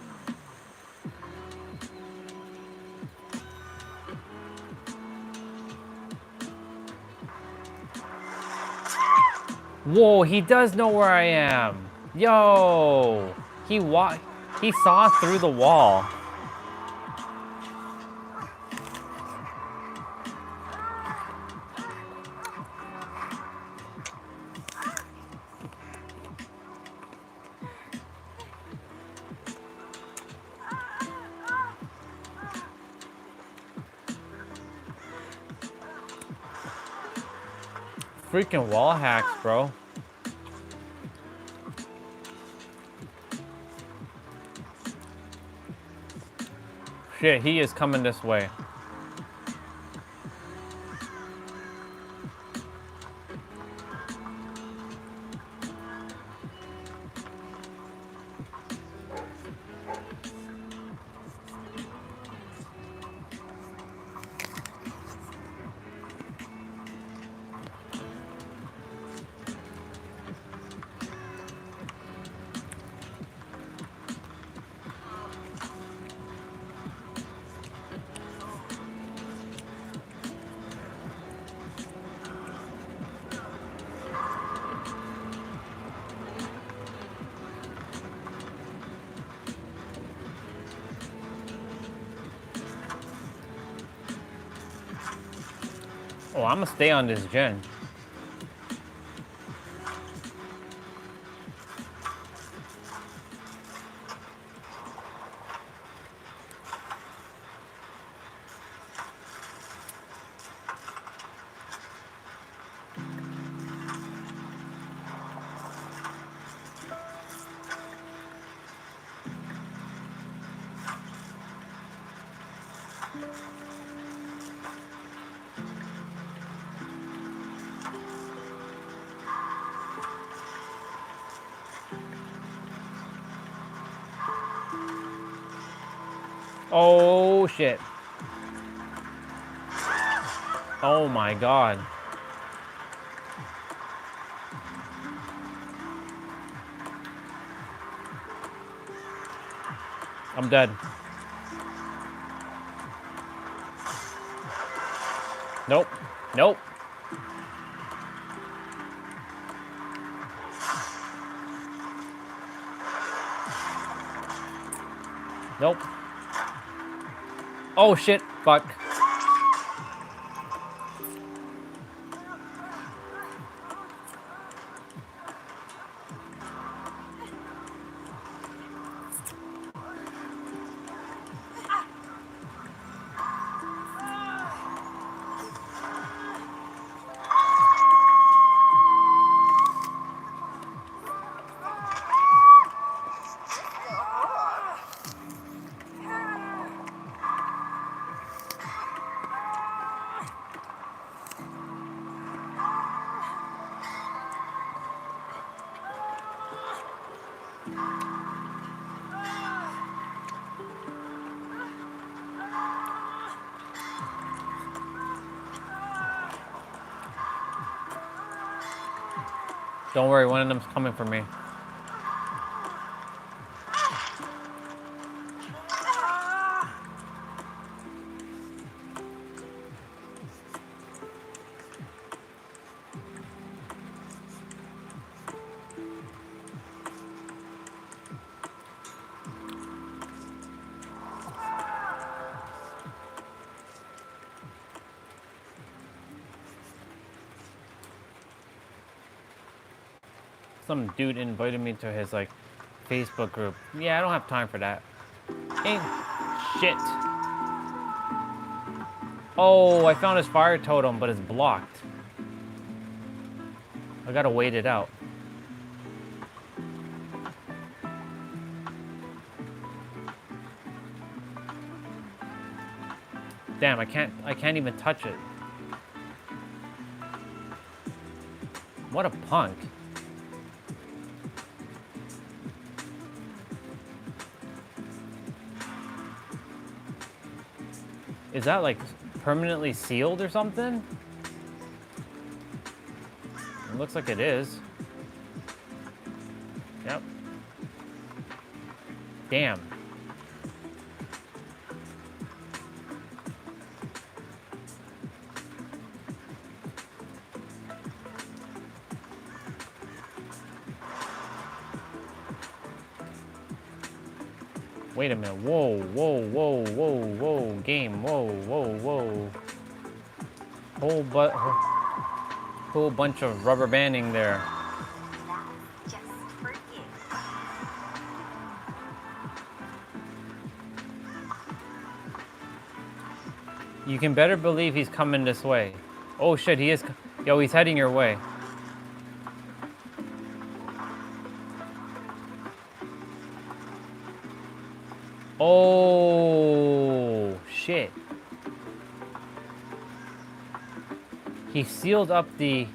Whoa, he does know where I am. Yo, he saw through the wall. Freaking wall hacks, bro. Shit, he is coming this way. Oh, I'm gonna stay on this gen. Oh shit. Oh my God. I'm dead. Nope. Nope. Nope. Oh shit, fuck. Don't worry, one of them's coming for me. Some dude invited me to his like Facebook group. Yeah, I don't have time for that. Ain't shit. Oh, I found his fire totem, but it's blocked. I gotta wait it out. Damn, I can't even touch it. What a punk. Is that like permanently sealed or something? It looks like it is. Yep. Damn. Wait a minute. Whoa, whoa, whoa, whoa, whoa. Game. Whoa, whoa, whoa. Whole bunch of rubber banding there. Just for you. You can better believe he's coming this way. Oh shit, he is. Yo, he's heading your way. Oh shit. He sealed up the...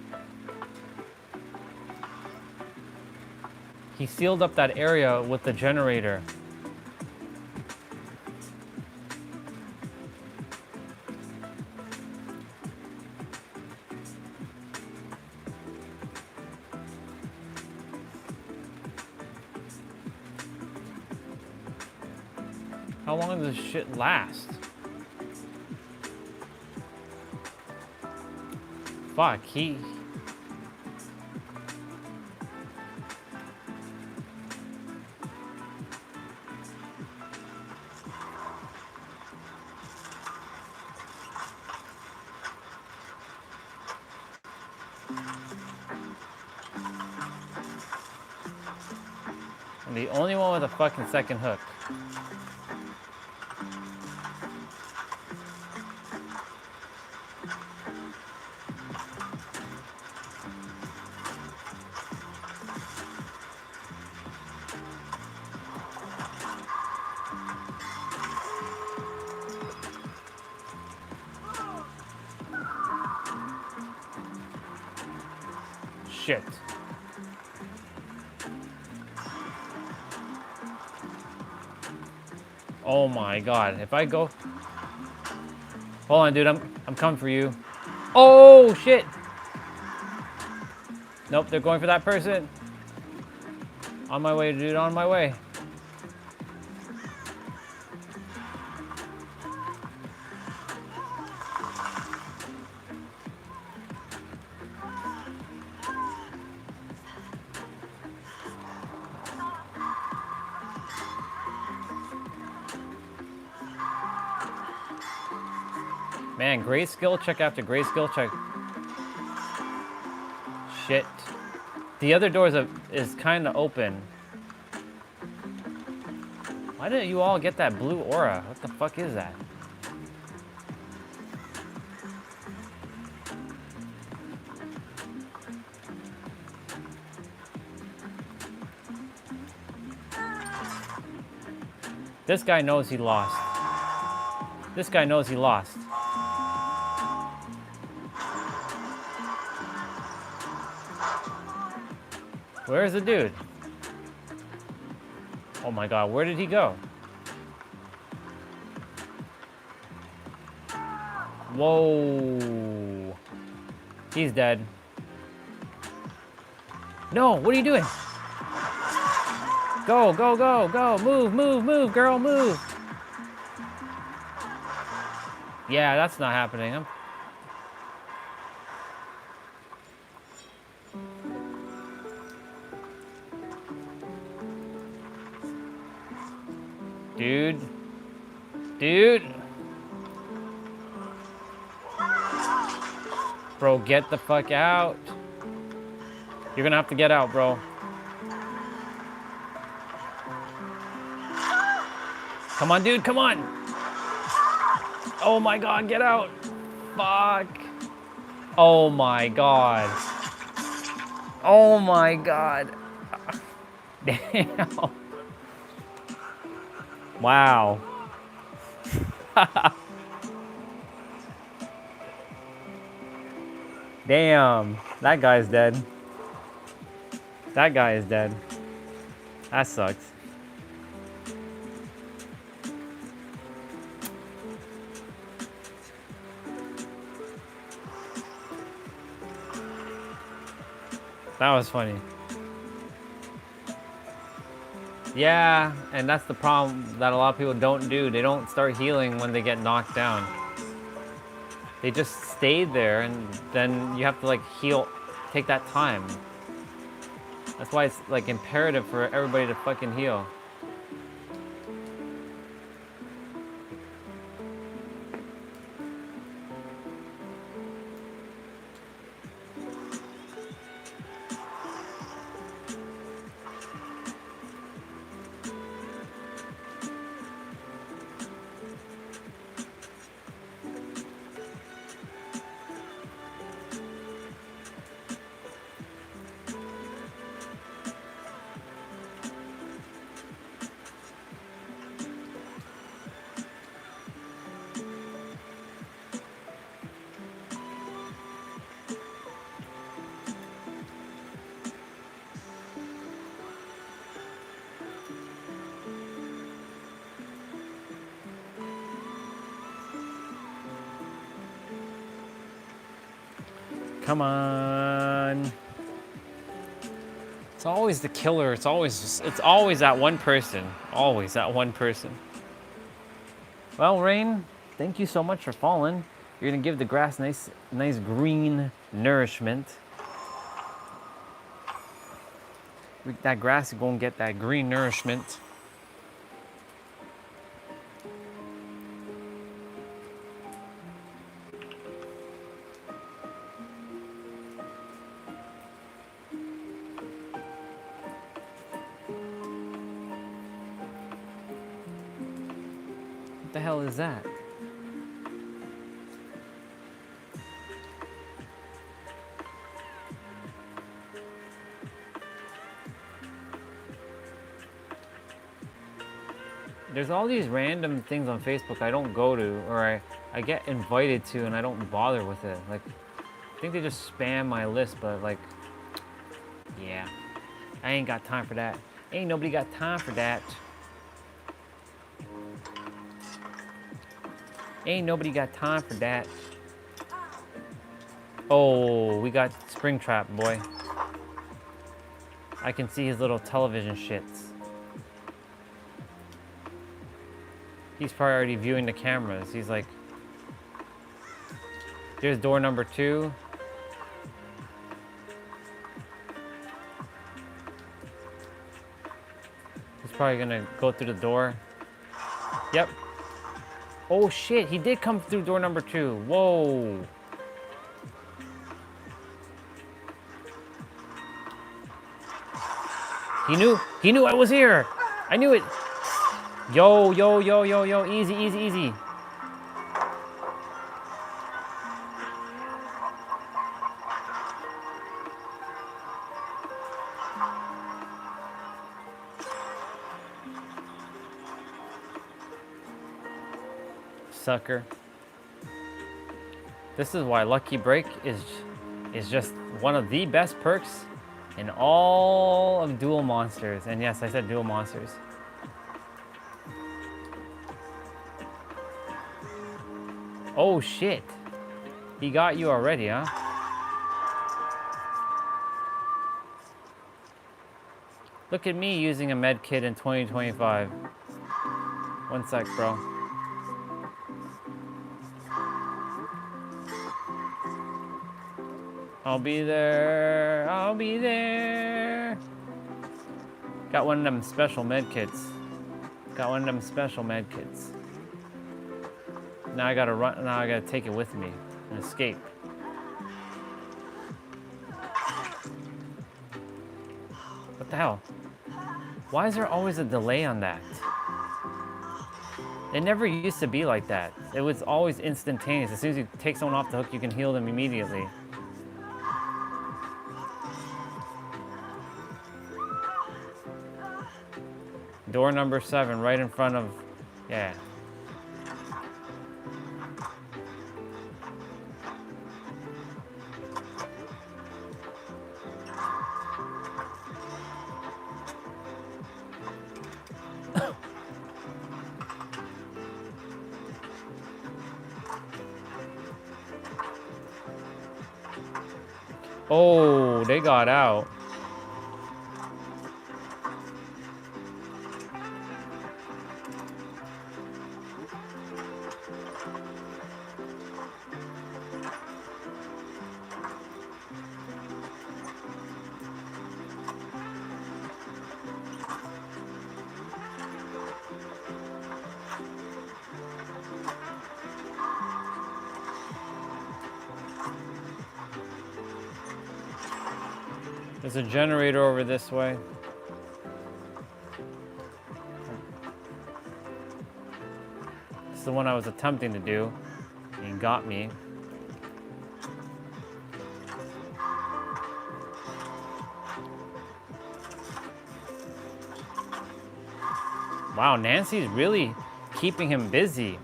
He sealed up that area with the generator. How long does this shit last? Fuck, he... I'm the only one with a fucking second hook. Shit. Oh my god, if I go... Hold on, dude, I'm coming for you. Oh, shit! Nope, they're going for that person. On my way, dude, on my way. Man, great skill check after great skill check. Shit. The other doors is kind of open. Why didn't you all get that blue aura? What the fuck is that? This guy knows he lost. This guy knows he lost. Where's the dude? Oh my god, where did he go? Whoa. He's dead. No, what are you doing? Go, go, go, go. Move, move, move, girl, move. Yeah, that's not happening. Dude. Dude. Bro, get the fuck out. You're gonna have to get out, bro. Come on, dude, come on. Oh my god, get out. Fuck. Oh my god. Oh my god. Damn. Wow. Damn. That guy's dead. That guy is dead. That sucks. That was funny. Yeah, and that's the problem that a lot of people don't do. They don't start healing when they get knocked down. They just stayed there, and then you have to like heal, take that time. That's why it's like imperative for everybody to fucking heal. Come on. It's always the killer. It's always that one person. Always that one person. Well, Rain, thank you so much for falling. You're gonna give the grass nice green nourishment. That grass is gonna get that green nourishment. What the hell is that? There's all these random things on Facebook I don't go to, or I get invited to and I don't bother with it. Like, I think they just spam my list, but like, yeah. I ain't got time for that. Ain't nobody got time for that. Ain't nobody got time for that. Oh, we got Springtrap, boy. I can see his little television shits. He's probably already viewing the cameras. He's like, there's door number 2. He's probably gonna go through the door. Yep. Oh shit, he did come through door number 2. Whoa. He knew I was here. I knew it. Yo, yo, yo, yo, yo, easy, easy, easy. Sucker. This is why Lucky Break is just one of the best perks in all of Duel Monsters. And yes, I said Duel Monsters. Oh shit. He got you already, huh? Look at me using a med kit in 2025. One sec, bro. I'll be there. I'll be there. Got one of them special med kits. Got one of them special med kits. Now I gotta run. Now I gotta take it with me and escape. What the hell? Why is there always a delay on that? It never used to be like that. It was always instantaneous. As soon as you take someone off the hook, you can heal them immediately. Door number 7, right in front of, yeah. Oh, they got out. There's a generator over this way. It's the one I was attempting to do. He got me. Wow, Nancy's really keeping him busy.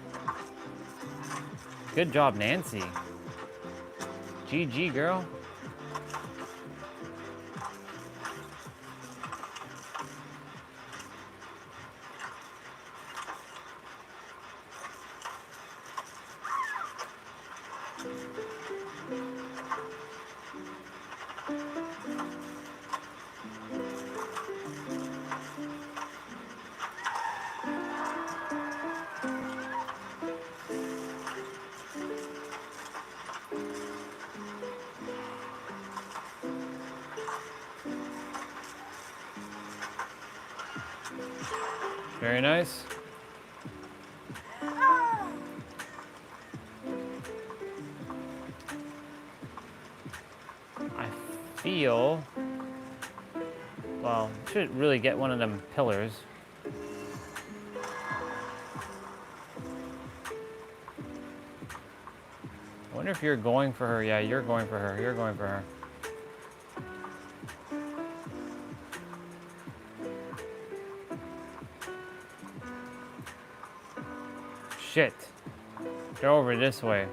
Good job, Nancy. GG, girl. Very nice. I feel, well, should really get one of them pillars. I wonder if you're going for her. Yeah, you're going for her. You're going for her. Shit. They're over this way.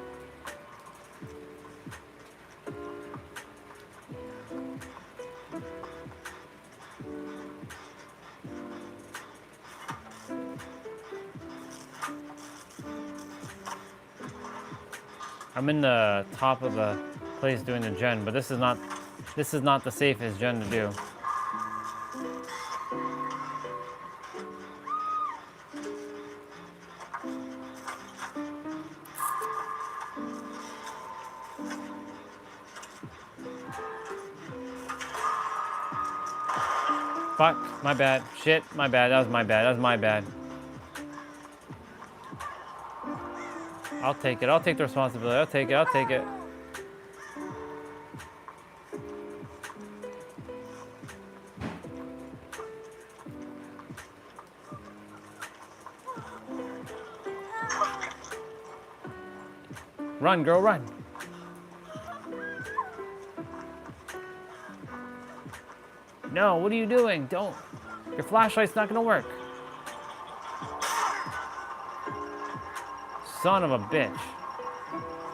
I'm in the top of a place doing the gen, but this is not the safest gen to do. Fuck, my bad. Shit, my bad. That was my bad. That was my bad. I'll take it. I'll take the responsibility. I'll take it. I'll take it. Run, girl, run. No, what are you doing? Don't. Your flashlight's not gonna work. Son of a bitch.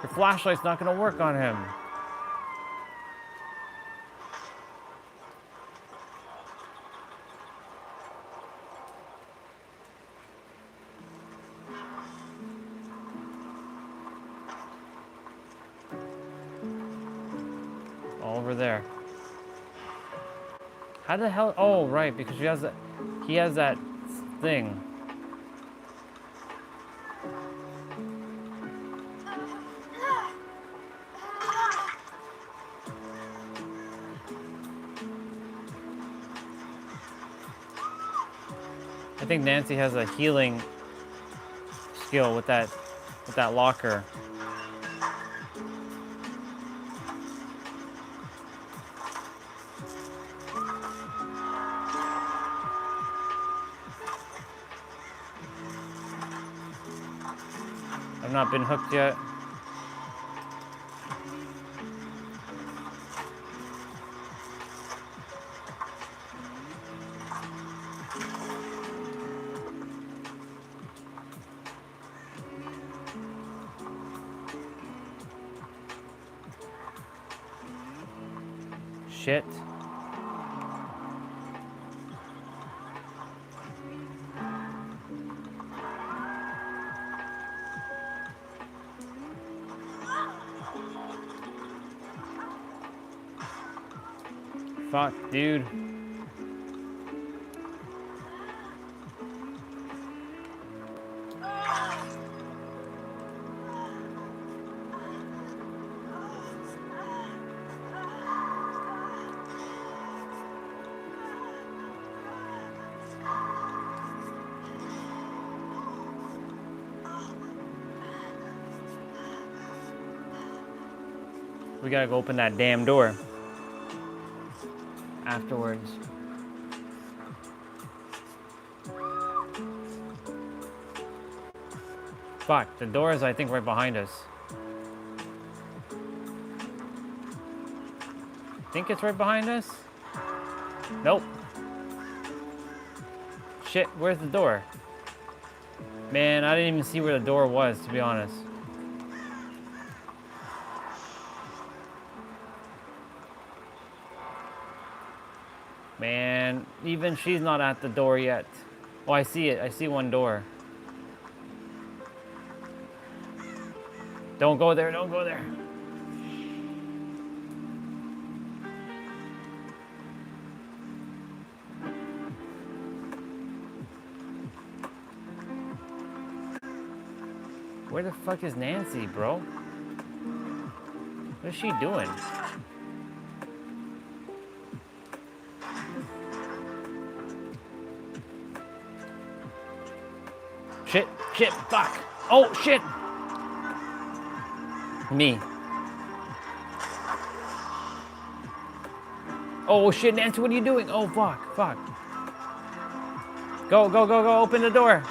Your flashlight's not gonna work on him. Over there. How the hell? Oh, right, because he has that thing. I think Nancy has a healing skill with that locker. I've not been hooked yet. Shit. Fuck, dude. We gotta go open that damn door afterwards. Fuck, the door is, I think, right behind us. Think it's right behind us? Nope. Shit, where's the door? Man, I didn't even see where the door was, to be honest. Man, even she's not at the door yet. Oh, I see it. I see one door. Don't go there. Don't go there. Where the fuck is Nancy, bro? What is she doing? Shit, shit, fuck. Oh, shit. Me. Oh, shit, Nancy, what are you doing? Oh, fuck, fuck. Go, go, go, go, open the door.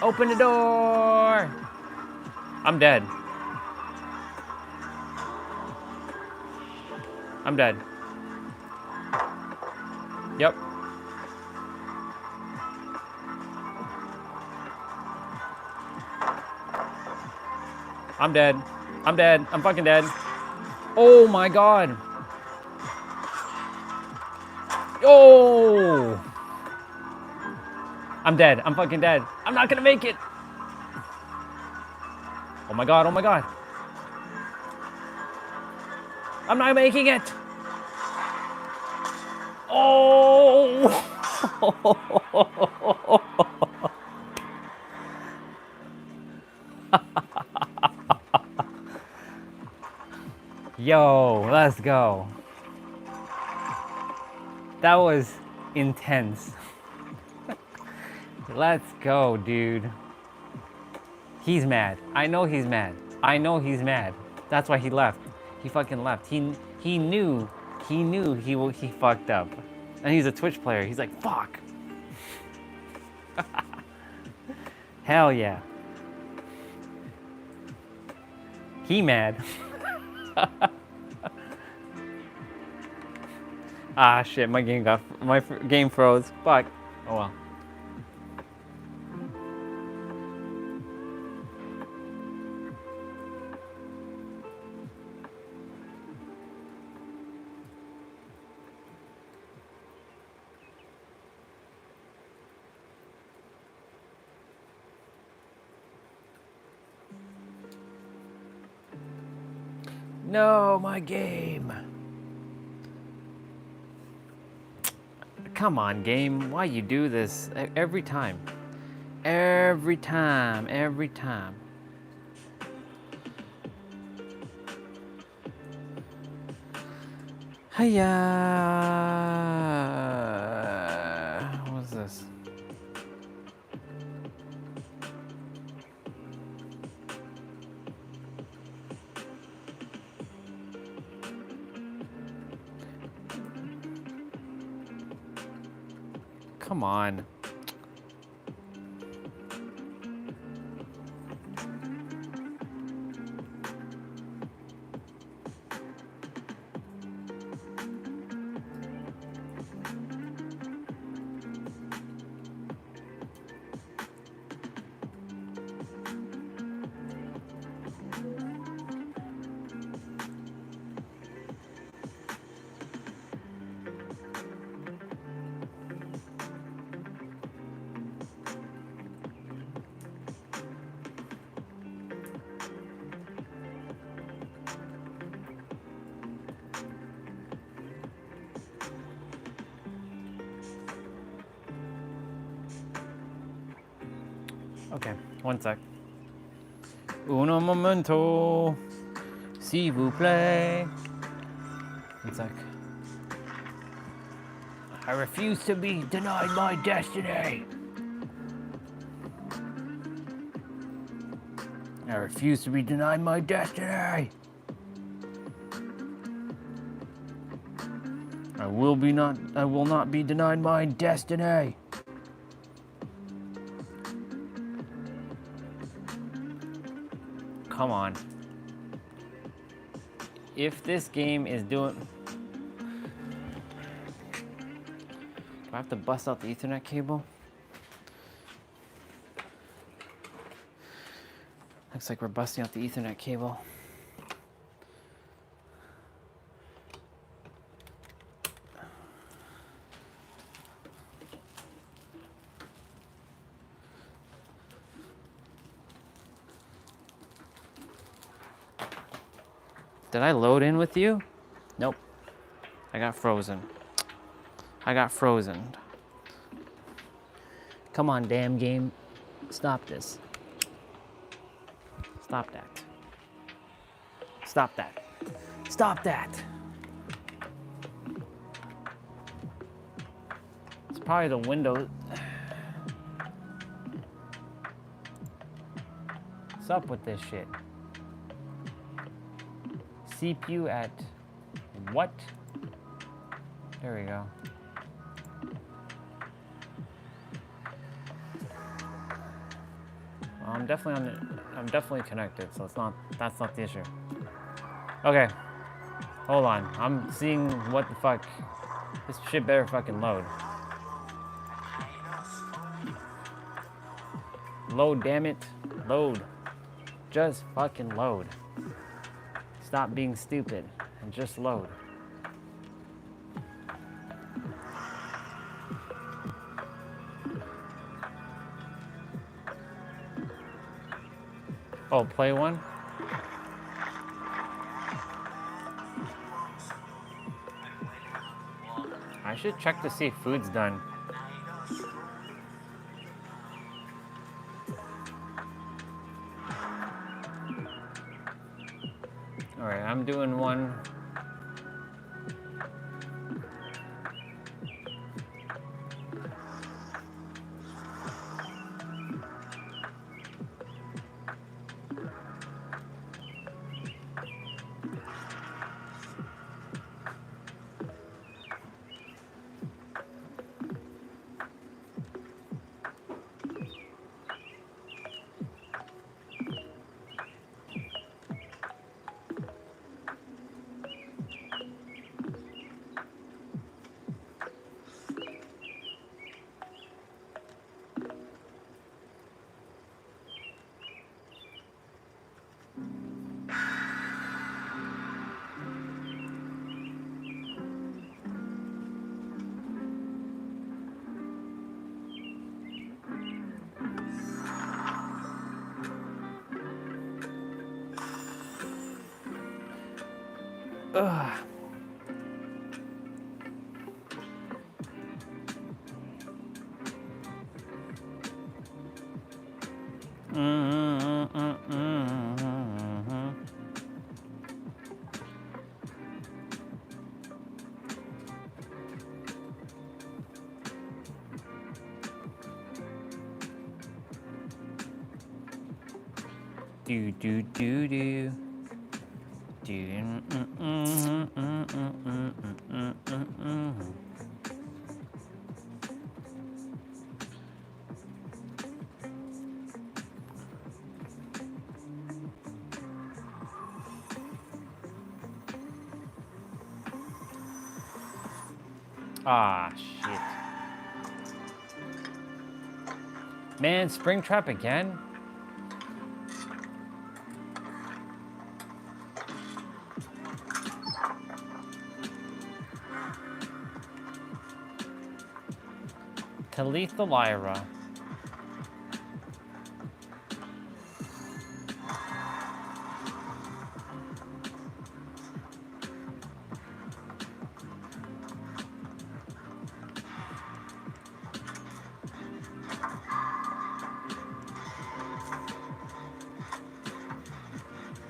Open the door. I'm dead. I'm dead. Yep. I'm dead. I'm dead. I'm fucking dead. Oh my god. Oh. I'm dead. I'm fucking dead. I'm not gonna make it. Oh my god. Oh my god. I'm not making it. Oh. Yo, let's go. That was intense. Let's go, dude. He's mad. I know he's mad. I know he's mad. That's why he left. He fucking left. He knew he fucked up. And he's a Twitch player. He's like, fuck. Hell yeah. He mad. Ah shit, my game froze. Fuck. Oh well. No, my game. Come on, game. Why you do this every time? Every time. Hiya. What's this? Come on. Okay, one sec. Uno momento, s'il vous plaît. One sec. I refuse to be denied my destiny. I refuse to be denied my destiny. I will not be denied my destiny. Come on. If this game is doing... Do I have to bust out the Ethernet cable? Looks like we're busting out the Ethernet cable. Did I load in with you? Nope. I got frozen. Come on, damn game. Stop this. Stop that. Stop that. Stop that. It's probably the window. What's up with this shit? CPU at what? There we go. Well, I'm definitely connected, so that's not the issue. Okay. Hold on. I'm seeing what the fuck. This shit better fucking load. Load, damn it. Load. Just fucking load. Stop being stupid and just load. Oh, play one? I should check to see if food's done. Alright, I'm doing one. Ugh. Do do do do. Do. Ah, shit. Man, Springtrap again? Talitha Lyra.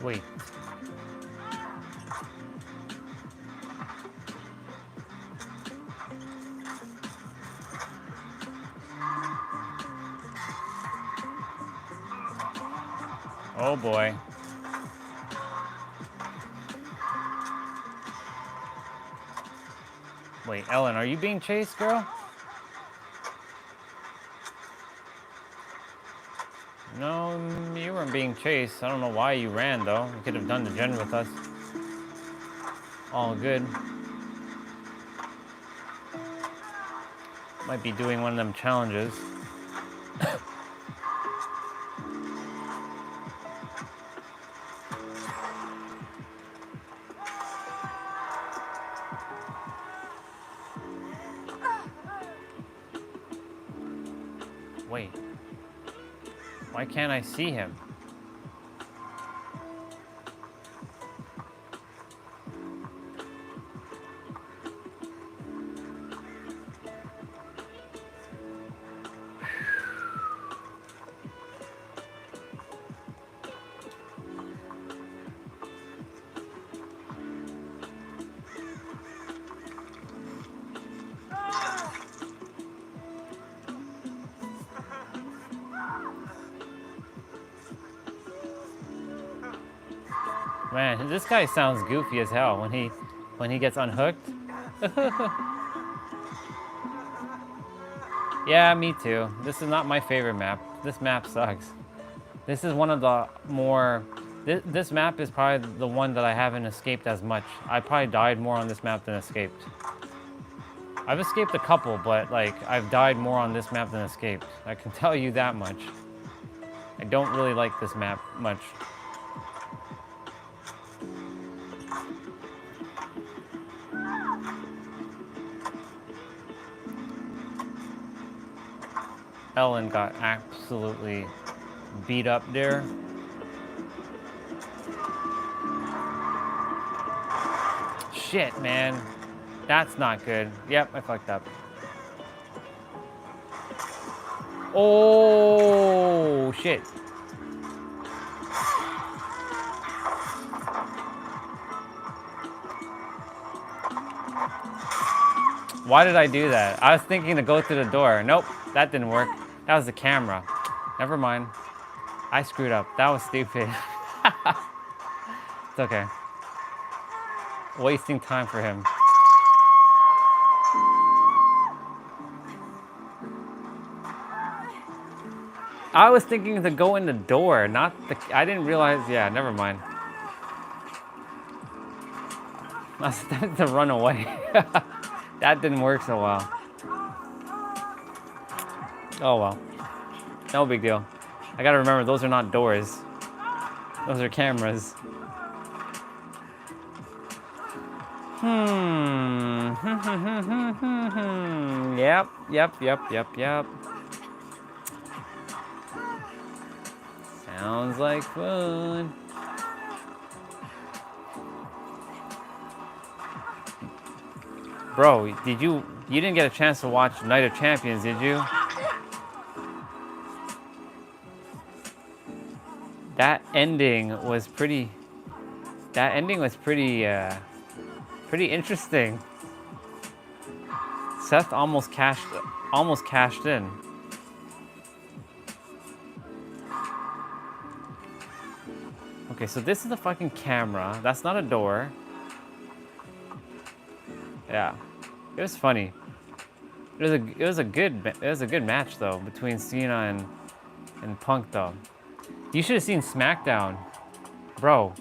Wait. Oh boy. Wait, Ellen, are you being chased, girl? No, you weren't being chased. I don't know why you ran, though. You could have done the gen with us. All good. Might be doing one of them challenges. Wait. Why can't I see him? Man, this guy sounds goofy as hell when he gets unhooked. Yeah, me too. This is not my favorite map. This map sucks. This is one of the more... This map is probably the one that I haven't escaped as much. I probably died more on this map than escaped. I've escaped a couple, but like I've died more on this map than escaped. I can tell you that much. I don't really like this map much. Ellen got absolutely beat up there. Shit, man. That's not good. Yep, I fucked up. Oh, shit. Why did I do that? I was thinking to go through the door. Nope, that didn't work. That was the camera. Never mind. I screwed up. That was stupid. It's okay. Wasting time for him. I was thinking to go in the door, not the... I didn't realize... Yeah, never mind. I was tempted to run away. That didn't work so well. Oh well. No big deal. I gotta remember, those are not doors. Those are cameras. Yep. Sounds like fun. Bro, you didn't get a chance to watch Night of Champions, did you? That ending was pretty pretty interesting. Seth almost cashed in. Okay, so this is the fucking camera. That's not a door. Yeah, it was funny. It was a good match though between Cena and Punk though. You should have seen SmackDown, bro.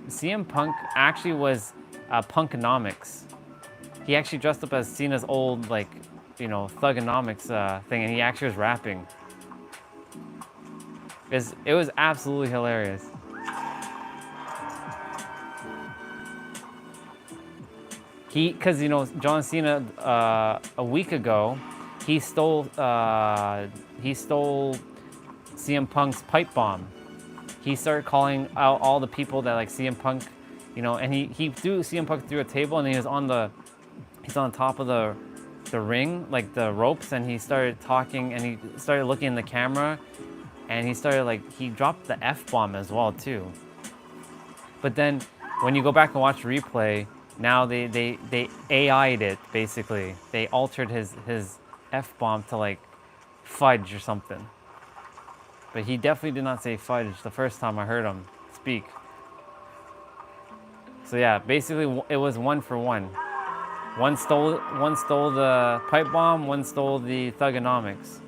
CM Punk actually was Punkonomics. He actually dressed up as Cena's old, like, you know, Thugonomics thing, and he actually was rapping. It was absolutely hilarious. Because, you know, John Cena a week ago, he stole CM Punk's pipe bomb. He started calling out all the people that like CM Punk, you know, and he threw CM Punk through a table, and he's on top of the ring, like the ropes, and he started talking, and he started looking in the camera, and he dropped the F-bomb as well too. But then when you go back and watch the replay, now they AI'd it basically. They altered his F-bomb to like fudge or something. But he definitely did not say fudge the first time I heard him speak. So yeah, basically it was 1 for 1. One stole the pipe bomb, one stole the Thugonomics.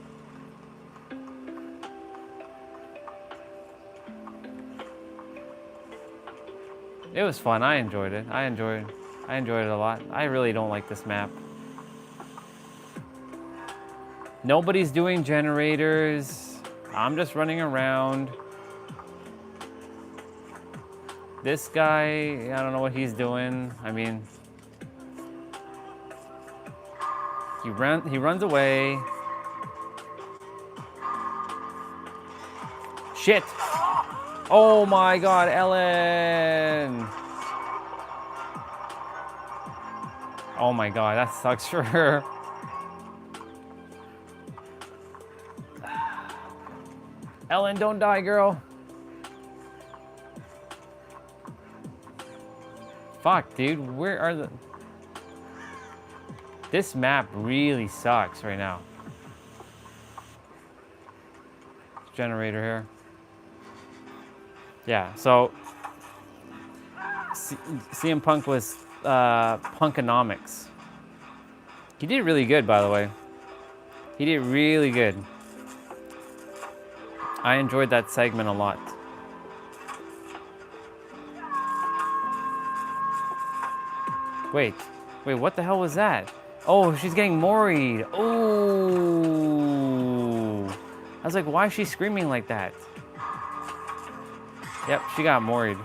It was fun. I enjoyed it. I enjoyed it a lot. I really don't like this map. Nobody's doing generators. I'm just running around. This guy, I don't know what he's doing. I mean, he runs away. Shit! Oh my God, Ellen! Oh my God, that sucks for her. Ellen, don't die, girl. Fuck, dude, where are the... This map really sucks right now. Generator here. Yeah, so... CM Punk was Punkonomics. He did really good, by the way. He did really good. I enjoyed that segment a lot. Wait, what the hell was that? Oh, she's getting moried. Oh. I was like, why is she screaming like that? Yep, she got moried.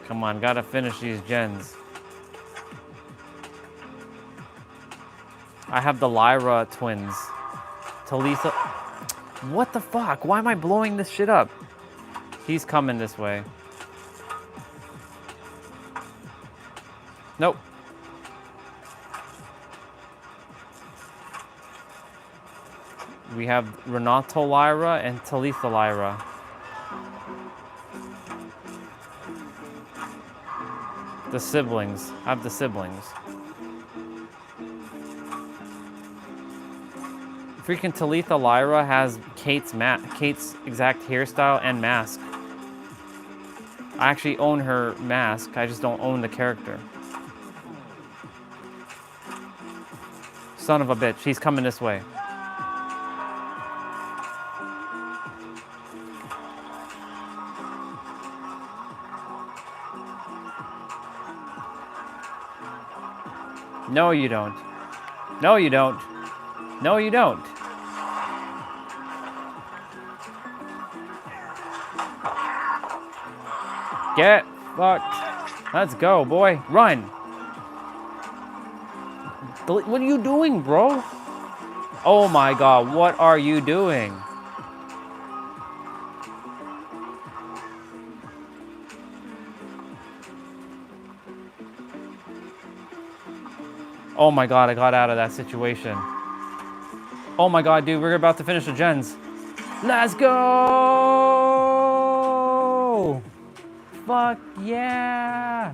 Come on, gotta finish these gens. I have the Lyra twins. Talisa. What the fuck? Why am I blowing this shit up? He's coming this way. Nope. We have Renato Lyra and Talitha Lyra. The siblings. I have the siblings. Freaking Talitha Lyra has Kate's exact hairstyle and mask. I actually own her mask, I just don't own the character. Son of a bitch, he's coming this way. No, you don't. No, you don't. No, you don't. Get fucked. Let's go, boy. Run. What are you doing, bro? Oh my God, what are you doing? Oh my god, I got out of that situation. Oh my god, dude, we're about to finish the gens. Let's go! Fuck yeah!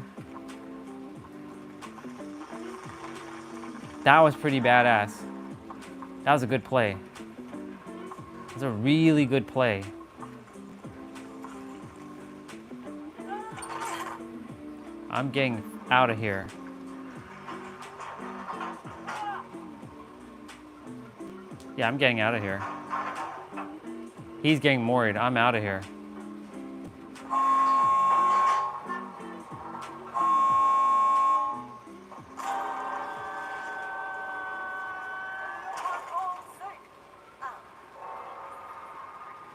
That was pretty badass. That was a good play. That was a really good play. I'm getting out of here. Yeah, I'm getting out of here. He's getting worried. I'm out of here.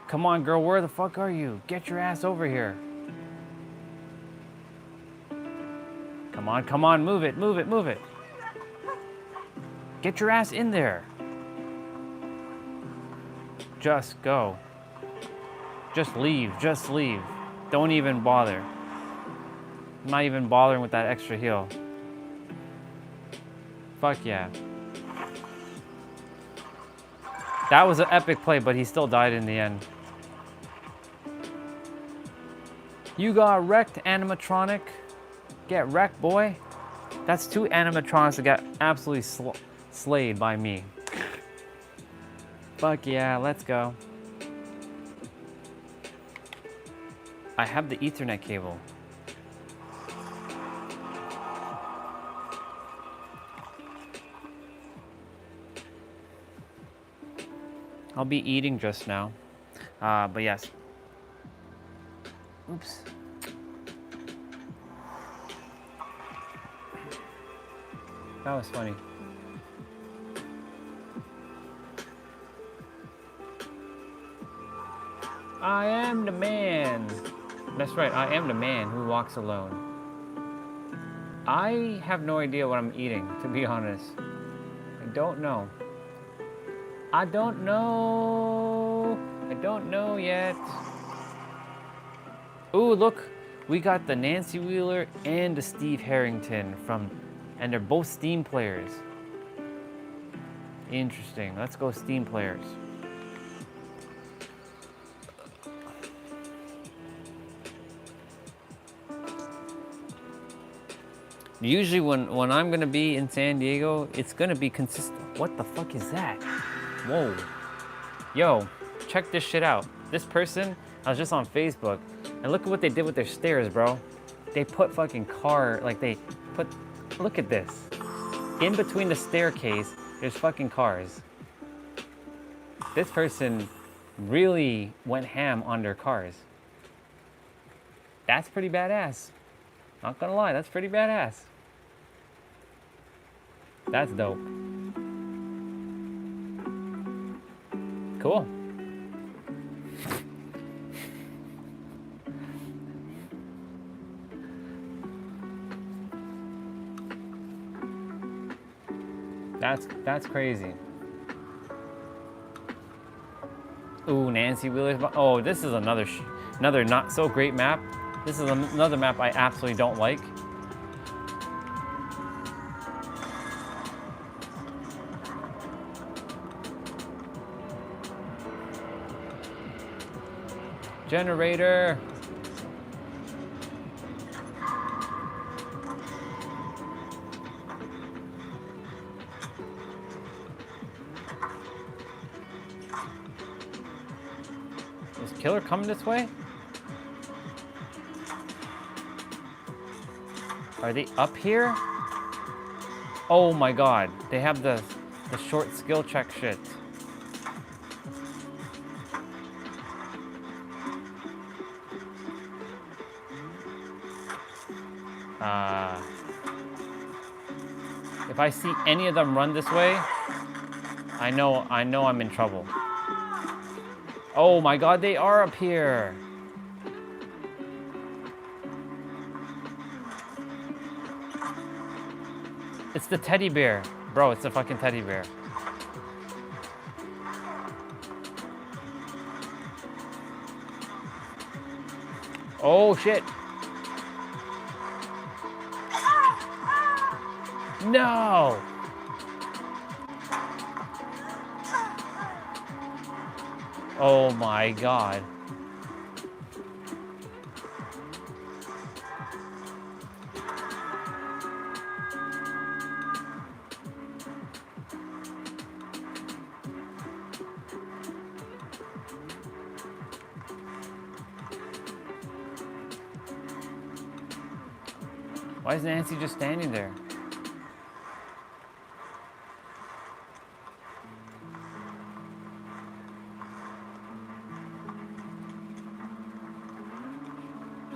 Come on, girl, where the fuck are you? Get your ass over here. Come on, move it, move it, move it. Get your ass in there. Just go. Just leave, just leave. Don't even bother. I'm not even bothering with that extra heal. Fuck yeah. That was an epic play, but he still died in the end. You got wrecked, animatronic. Get wrecked, boy. That's 2 animatronics that got absolutely slayed by me. Fuck yeah, let's go. I have the Ethernet cable. I'll be eating just now. But yes. Oops. That was funny. I am the man. That's right, I am the man who walks alone. I have no idea what I'm eating, to be honest. I don't know. I don't know. I don't know yet. Ooh, look. We got the Nancy Wheeler and the Steve Harrington and they're both Steam players. Interesting. Let's go Steam players. Usually when I'm gonna be in San Diego, it's gonna be consistent. What the fuck is that? Whoa. Yo, check this shit out. This person, I was just on Facebook, and look at what they did with their stairs, bro. They put fucking look at this. In between the staircase, there's fucking cars. This person really went ham on their cars. That's pretty badass. Not gonna lie, that's pretty badass. That's dope. Cool. That's crazy. Ooh, Nancy Wheeler's. Oh, this is another not so great map. This is another map I absolutely don't like. Generator. Is Killer coming this way? Are they up here? Oh my god, they have the short skill check shit. If I see any of them run this way, I know I'm in trouble. Oh my god, they are up here. It's the teddy bear. Bro, it's the fucking teddy bear. Oh shit. No! Oh my God. Why is Nancy just standing there?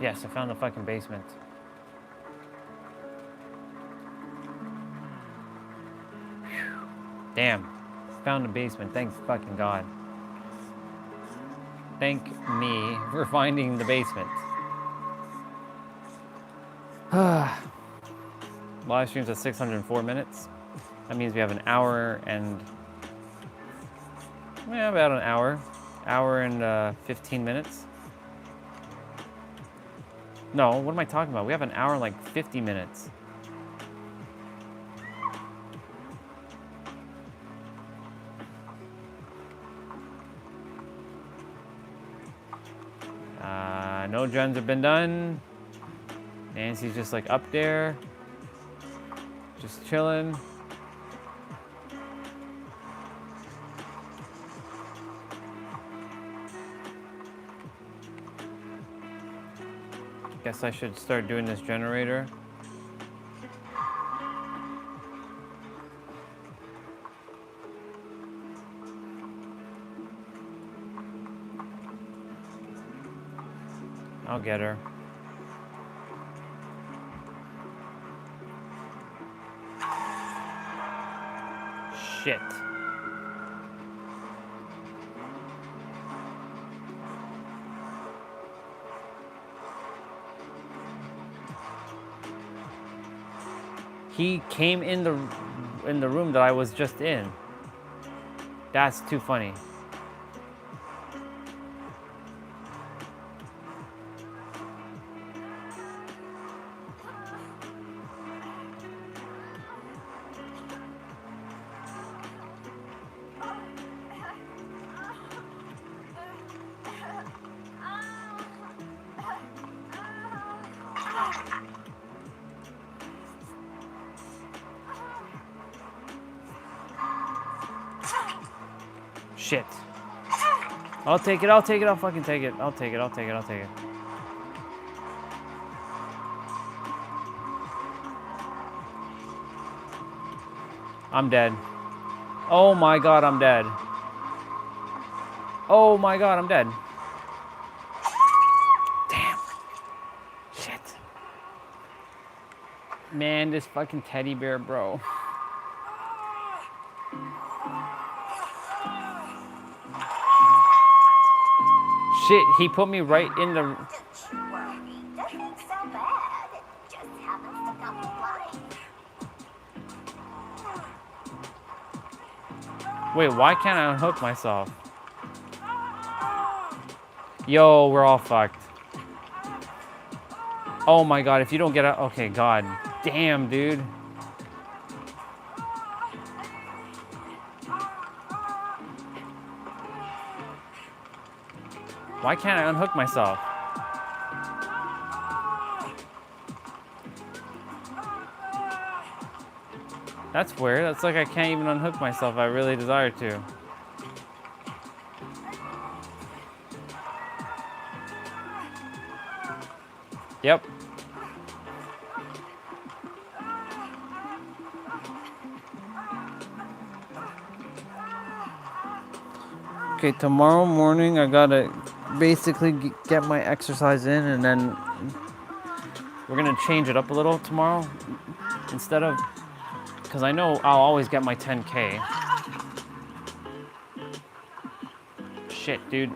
Yes, I found the fucking basement. Whew. Damn. Found the basement. Thank fucking God. Thank me for finding the basement. Live streams at 604 minutes. That means we have an hour and... yeah, about an hour. Hour and 15 minutes. No, what am I talking about? We have an hour and like 50 minutes. No gens have been done. Nancy's just like up there. Just chilling. Guess I should start doing this generator. I'll get her. Shit. He came in the room that I was just in. That's too funny. Shit. I'll take it, I'll take it, I'll fucking take it. I'll take it, I'll take it, I'll take it. I'm dead. Oh my God, I'm dead. Oh my God, I'm dead. Damn. Shit. Man, this fucking teddy bear, bro. Shit, he put me right in the... Don't you worry. Doesn't so bad. It just happens to come with life. Wait, why can't I unhook myself? Yo, we're all fucked. Oh my God, if you don't get out... okay, God. Damn, dude. Why can't I unhook myself? That's weird. That's like I can't even unhook myself if I really desire to. Yep. Okay, tomorrow morning I gotta basically get my exercise in, and then we're gonna change it up a little tomorrow. Instead of, because I know I'll always get my 10K. Shit, dude.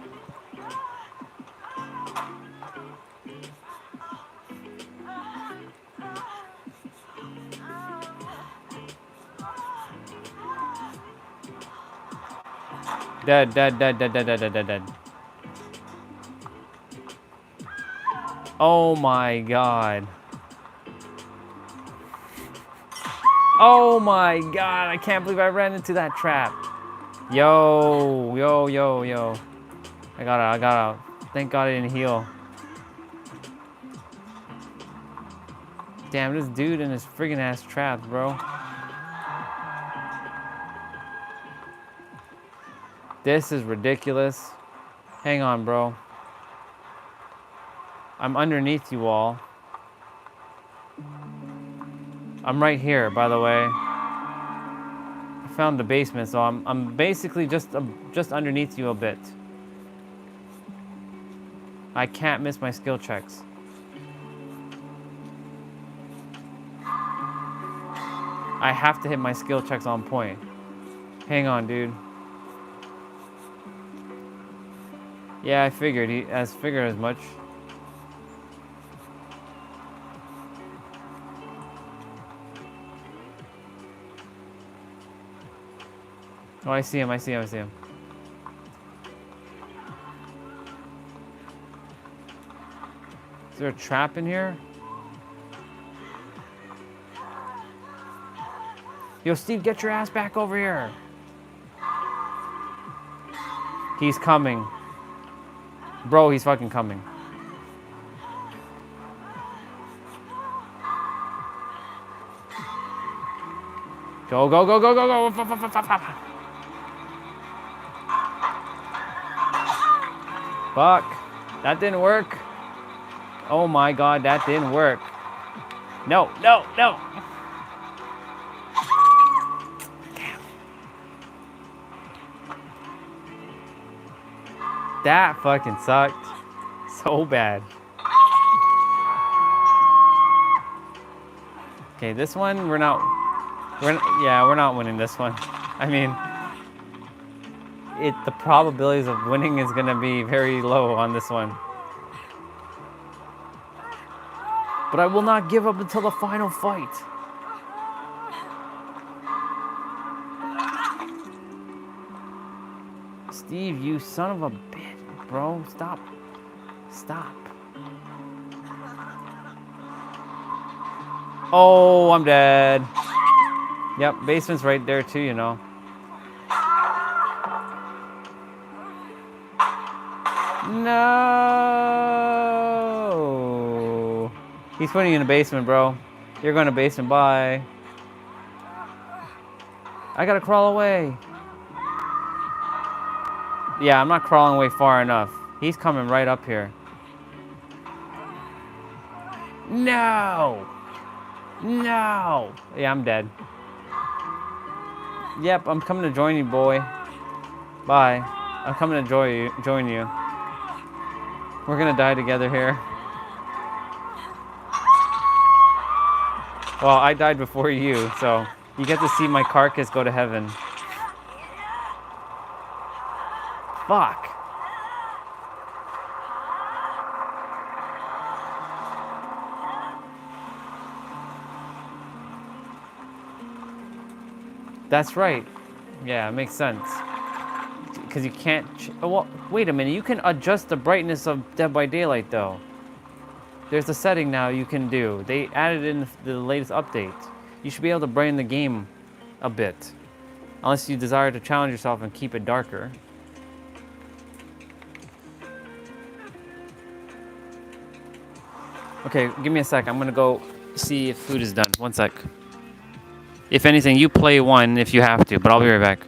Dead, dead, dead, dead, dead, dead, dead, dead, dead. Oh my God. Oh my God, I can't believe I ran into that trap. Yo, yo, yo, yo. I gotta. Thank God I didn't heal. Damn, this dude in his friggin' ass traps, bro. This is ridiculous. Hang on, bro. I'm underneath you all. I'm right here, by the way. I found the basement, so I'm basically just underneath you a bit. I can't miss my skill checks. I have to hit my skill checks on point. Hang on, dude. Yeah, I figured as much. Oh, I see him. Is there a trap in here? Yo, Steve, get your ass back over here. He's coming. Bro, he's fucking coming. Go. Fuck. That didn't work. Oh my God, that didn't work. No. Damn. That fucking sucked. So bad. Okay, this one, we're not winning this one. I mean, the probabilities of winning is gonna be very low on this one. But I will not give up until the final fight. Steve, you son of a bitch, bro. Stop. Oh, I'm dead. Yep, basement's right there too, you know. No. He's putting you in the basement, bro. You're going to basement, bye. I gotta crawl away. Yeah, I'm not crawling away far enough. He's coming right up here. No. Yeah, I'm dead. Yep, I'm coming to join you, boy. Bye. I'm coming to join you. We're gonna die together here. Well, I died before you, so you get to see my carcass go to heaven. Fuck. That's right. Yeah, it makes sense. Because you can't... well, wait a minute. You can adjust the brightness of Dead by Daylight, though. There's a setting now you can do. They added in the latest update. You should be able to brighten the game a bit. Unless you desire to challenge yourself and keep it darker. Okay, give me a sec. I'm going to go see if food is done. 1 sec. If anything, you play one if you have to, but I'll be right back.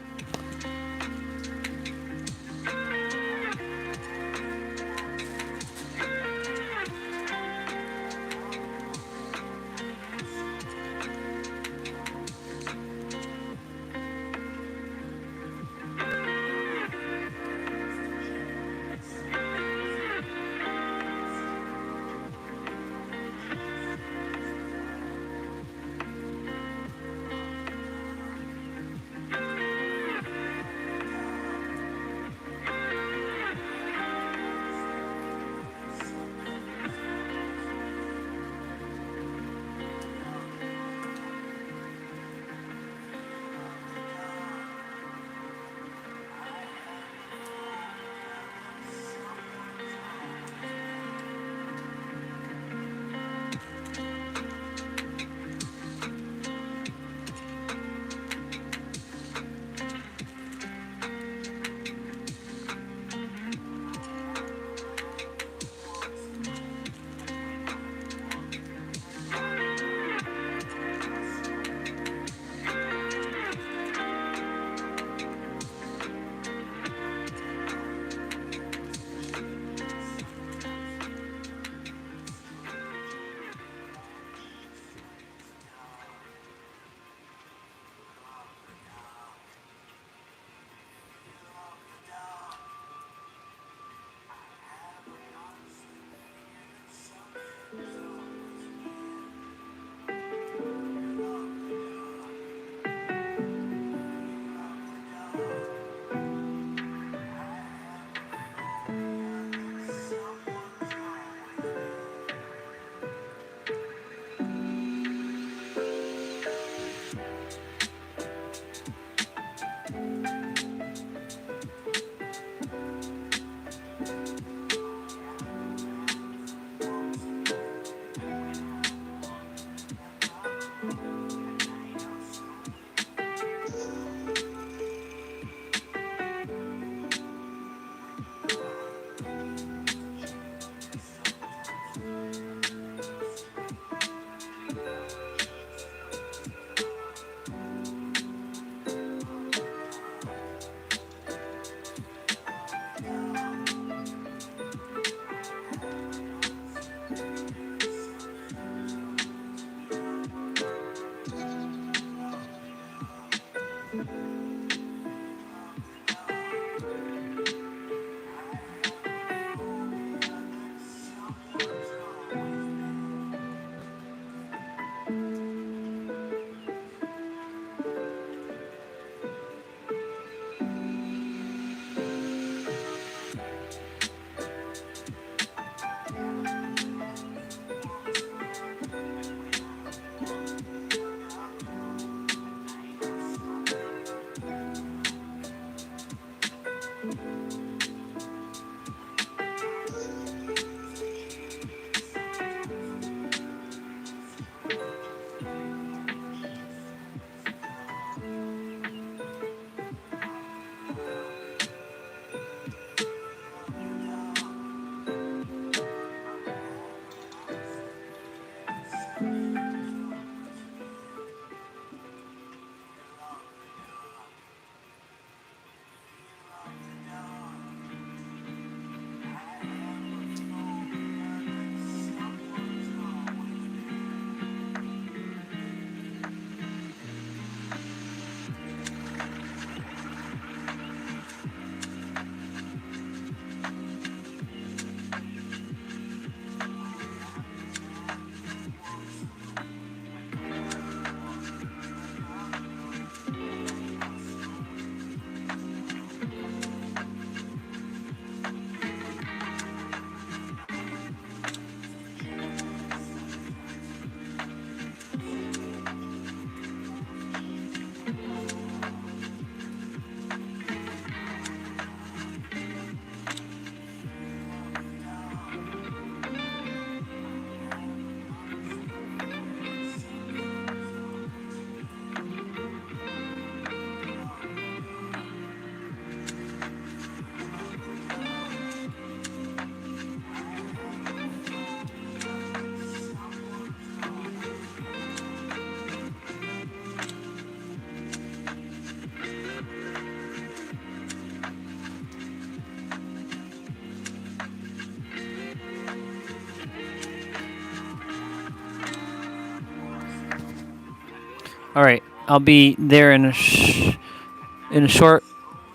All right, I'll be there in a short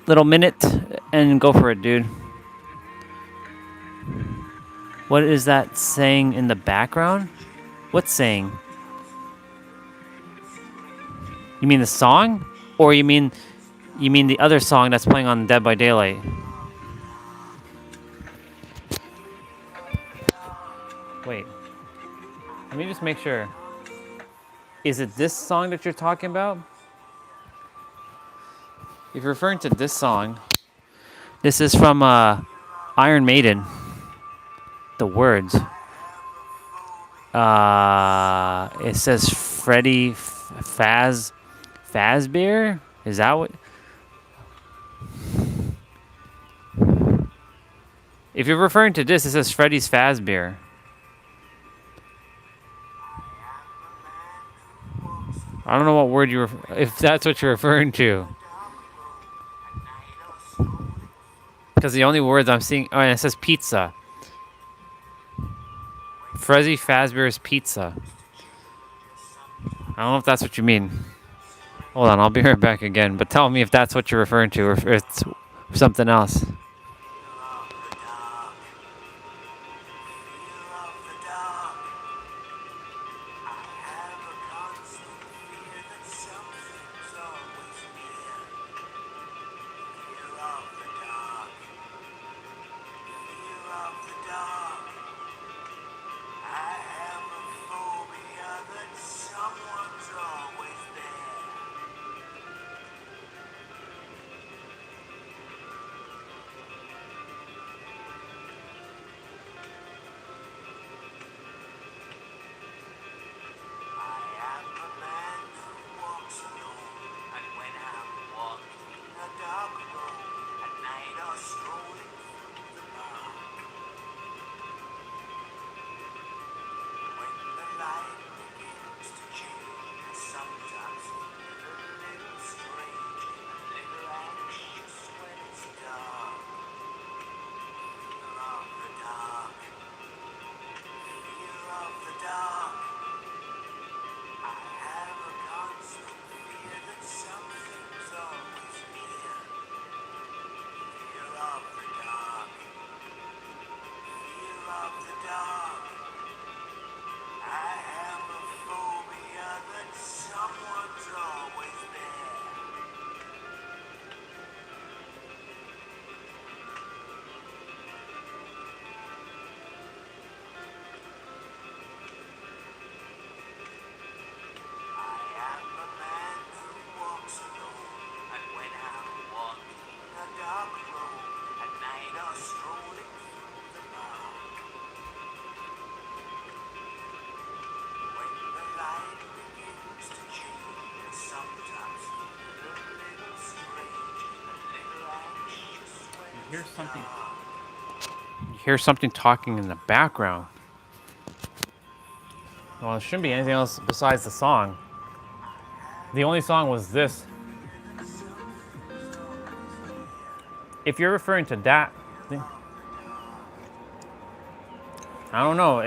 little minute, and go for it, dude. What is that saying in the background? What's saying? You mean the song, or you mean the other song that's playing on Dead by Daylight? Wait, let me just make sure. Is it this song that you're talking about? If you're referring to this song, this is from Iron Maiden. The words. It says Freddy Fazbear? Is that what? If you're referring to this, it says Freddy's Fazbear. I don't know what word if that's what you're referring to. Because the only words I'm seeing, oh, and it says pizza. Freddy Fazbear's Pizza. I don't know if that's what you mean. Hold on, I'll be right back again. But tell me if that's what you're referring to, or if it's something else. You hear something talking in the background. Well, there shouldn't be anything else besides the song. The only song was this. If you're referring to that, I don't know.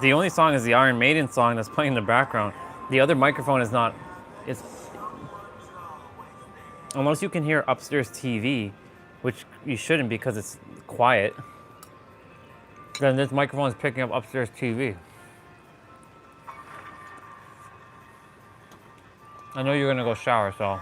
The only song is the Iron Maiden song that's playing in the background. The other microphone is not. It's unless you can hear upstairs TV, which you shouldn't because it's quiet. Then this microphone is picking up upstairs TV. I know you're gonna go shower, so.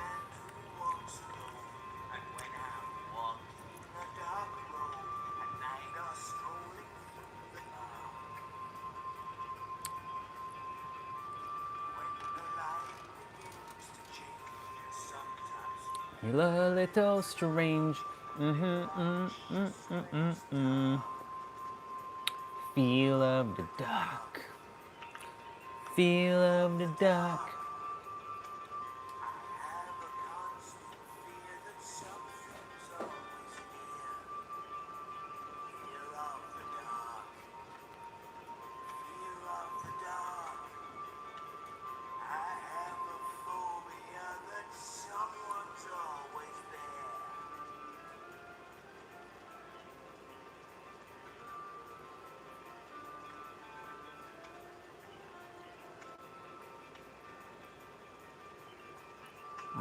You're a little strange. Feel of the dark. Feel of the dark.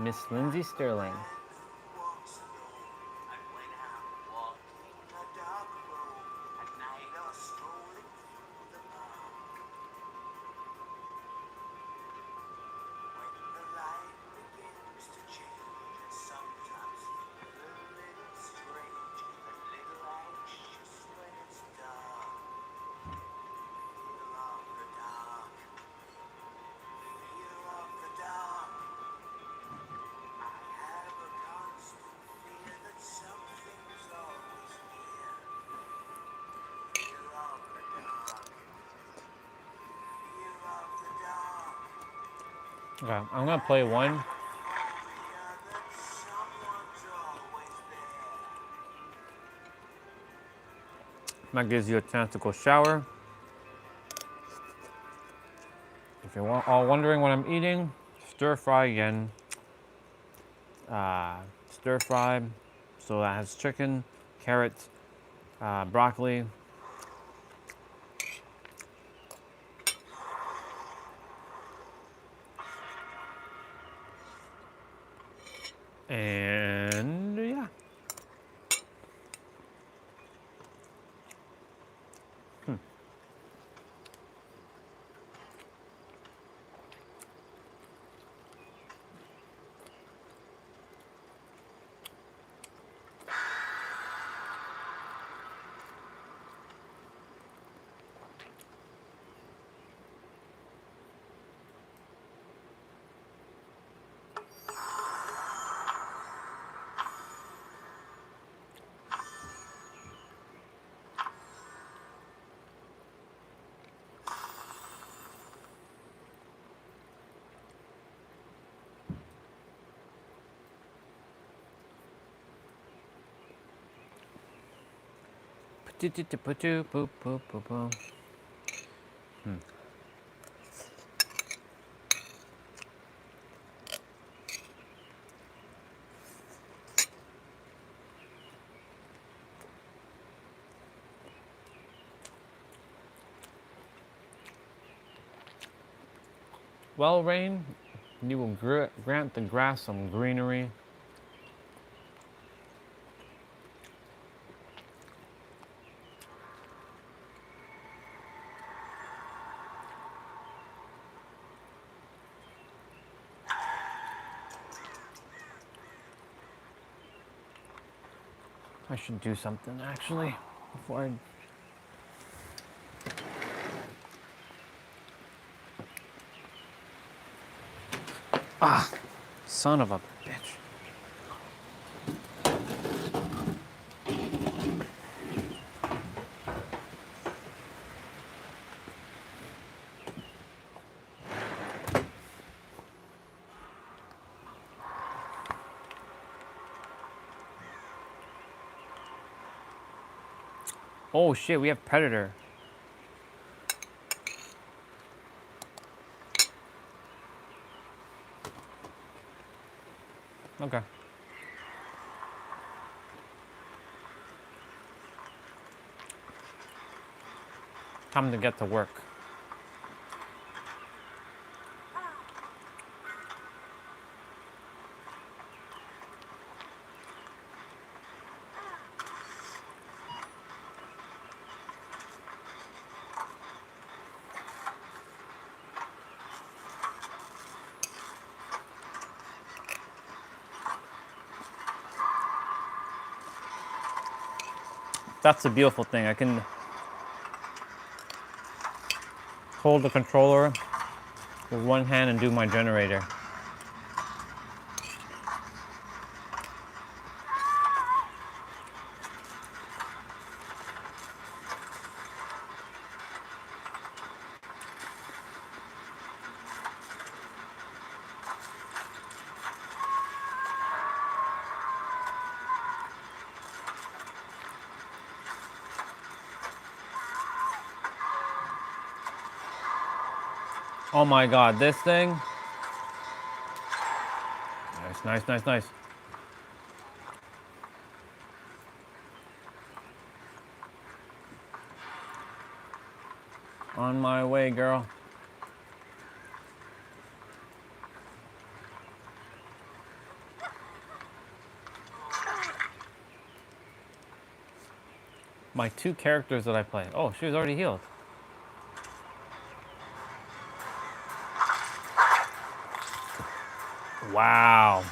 Miss Lindsay Sterling. Okay, I'm gonna play one. That gives you a chance to go shower. If you're all wondering what I'm eating, stir fry again. Stir fry, so that has chicken, carrots, broccoli. And yeah. Well, rain, you will grant the grass some greenery. I should do something actually before I. Ah, son of a bitch. Oh shit, we have Predator. Okay. Time to get to work. That's the beautiful thing. I can hold the controller with one hand and do my generator. Oh my god, this thing. Nice, nice, nice, nice. On my way, girl. My 2 characters that I play. Oh, she was already healed. Wow.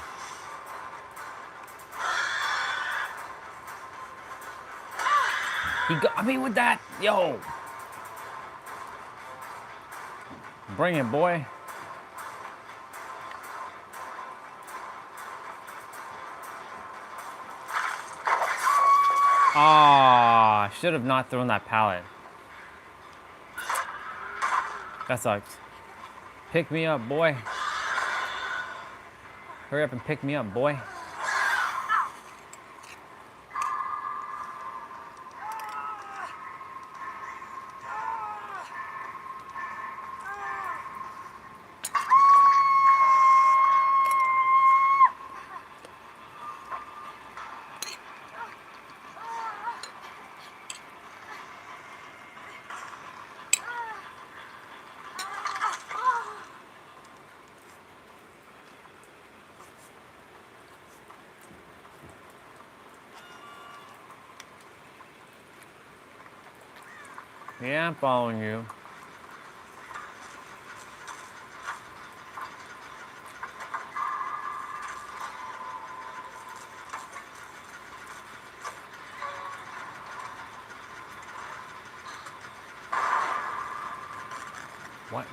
He got me with that. Yo. Bring it, boy. Ah, should have not thrown that pallet. That sucks. Pick me up, boy. Hurry up and pick me up, boy. Yeah, I'm following you. What?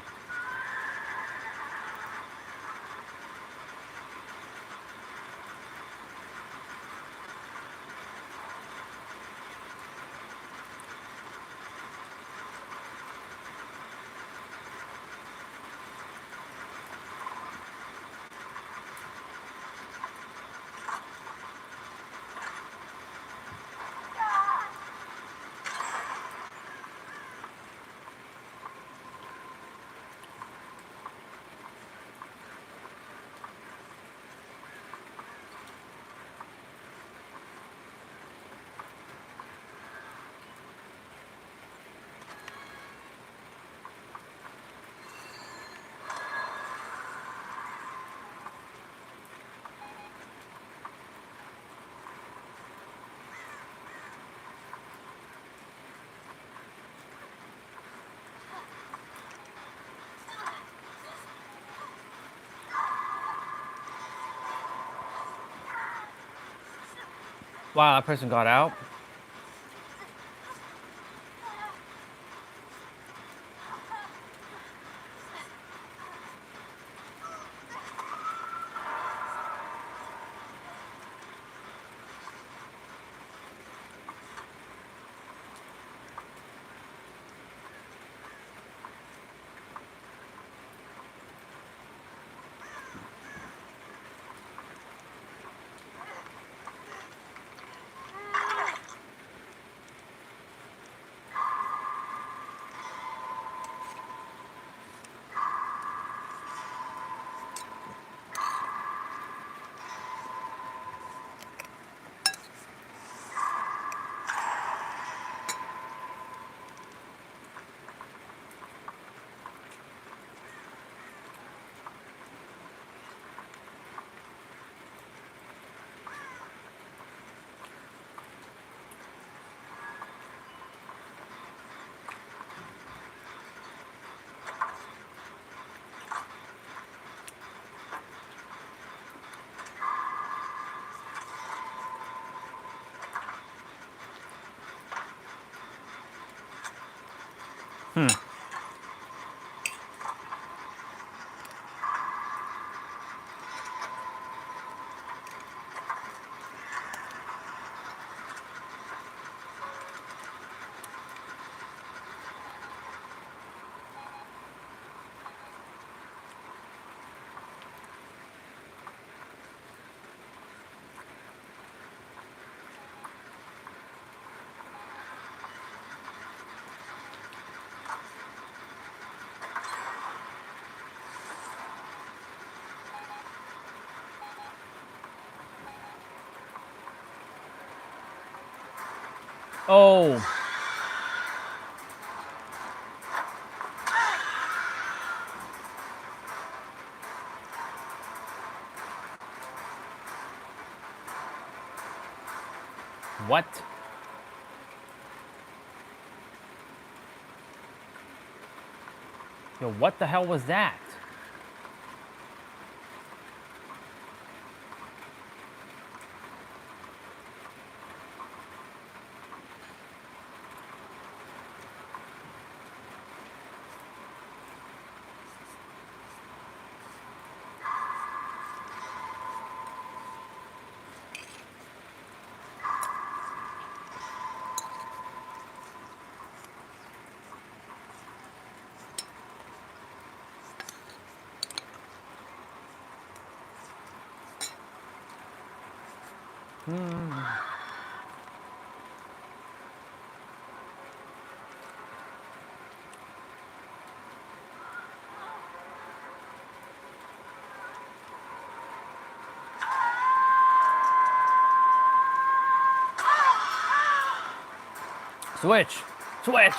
Wow, that person got out. Oh. What? Yo, what the hell was that? Switch! Switch!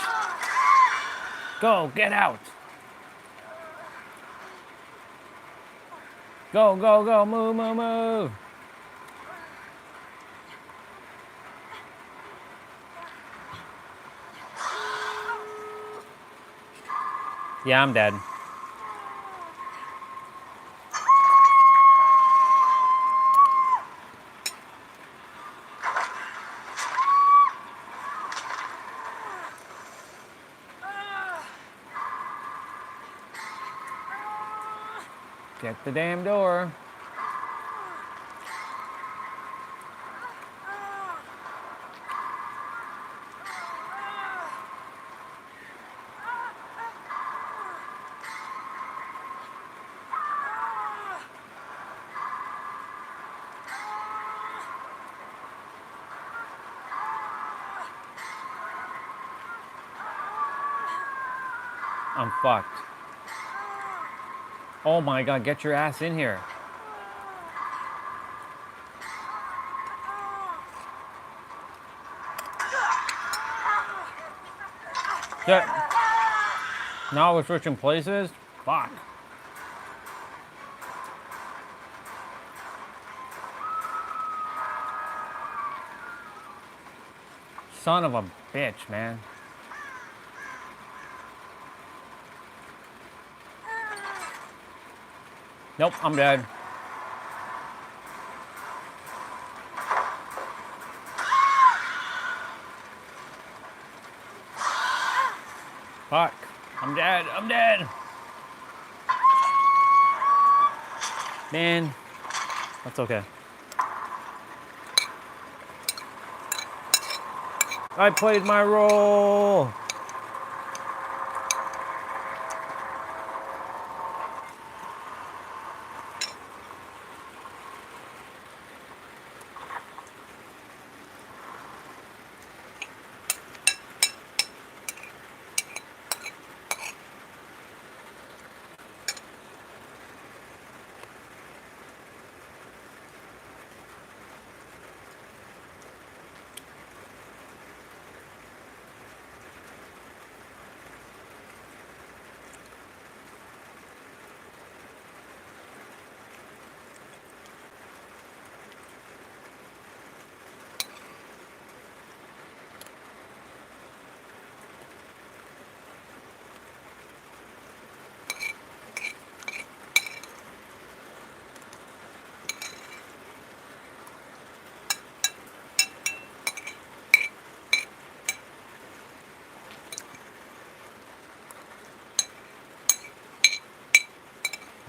Go, get out! Go, go, go, move, move, move! Yeah, I'm dead. Get the damn door. I'm fucked. Oh my god, get your ass in here. Shit. Now we're switching places? Fuck. Son of a bitch, man. Nope, I'm dead. Fuck. I'm dead. I'm dead. Man. That's okay. I played my role.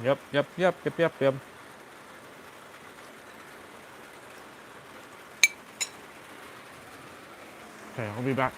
Yep. Okay, I'll be back.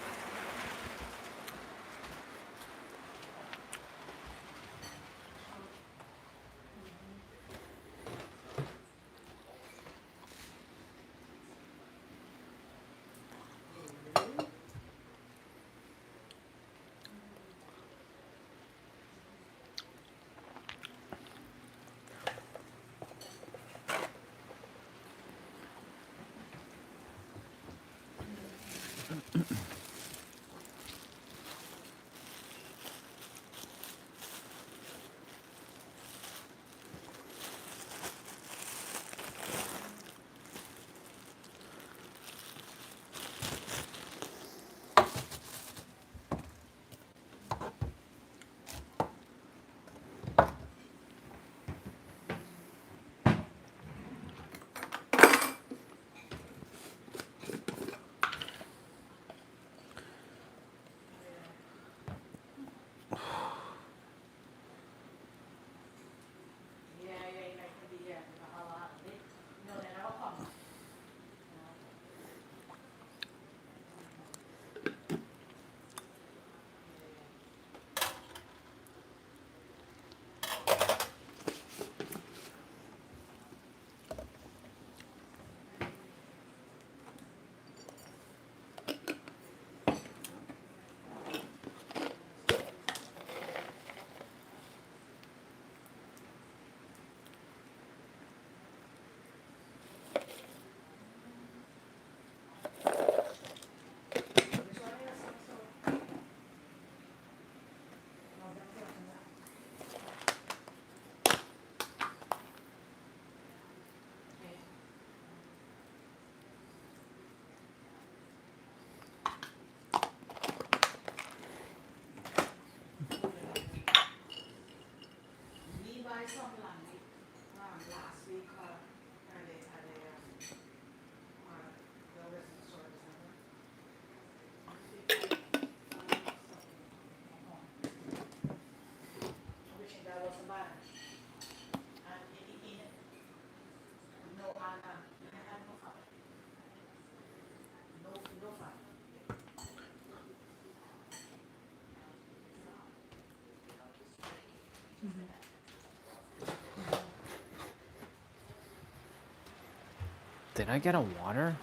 Did I get a water?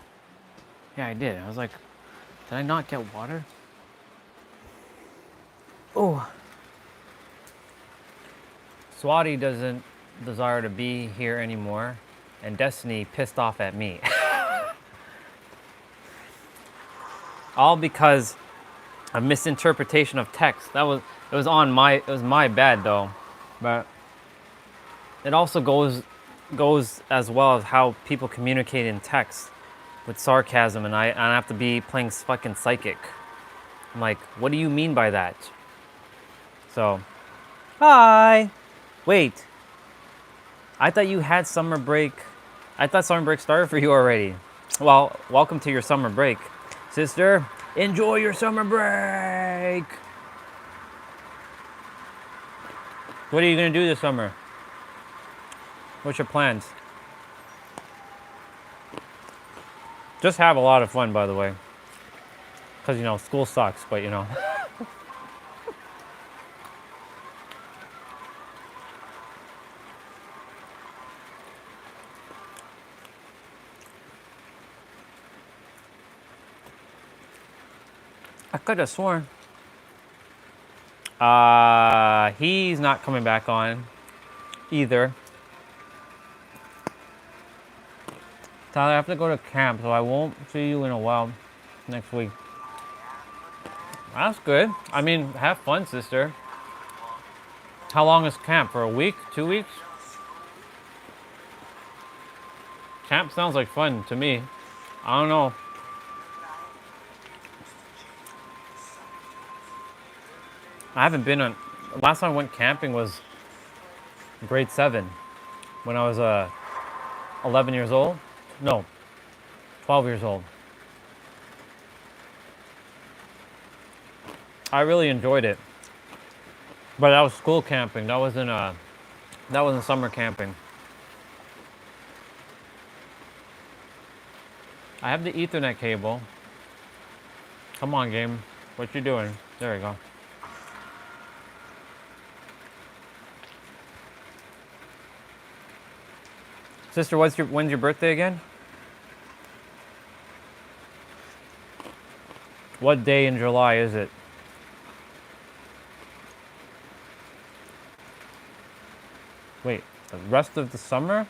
Yeah, I did. I was like, did I not get water? Oh. Swati doesn't desire to be here anymore, and Destiny pissed off at me. All because a misinterpretation of text. It was my bad though. But it also goes as well as how people communicate in text with sarcasm, and I have to be playing fucking psychic. I'm like, what do you mean by that? So, hi. Wait. I thought you had summer break. I thought summer break started for you already. Well, welcome to your summer break. Sister, enjoy your summer break. What are you going to do this summer? What's your plans? Just have a lot of fun, by the way. Because, you know, school sucks, but, you know. I could have sworn. He's not coming back on either. Tyler, I have to go to camp, so I won't see you in a while next week. That's good. I mean, have fun, sister. How long is camp? For a week? 2 weeks? Camp sounds like fun to me. I don't know. I haven't been on... Last time I went camping was grade 7. When I was 11 years old. No, 12 years old. I really enjoyed it. But that was school camping. That wasn't summer camping. I have the Ethernet cable. Come on, game. What you doing? There you go. Sister, when's your birthday again? What day in July is it? Wait, the rest of the summer?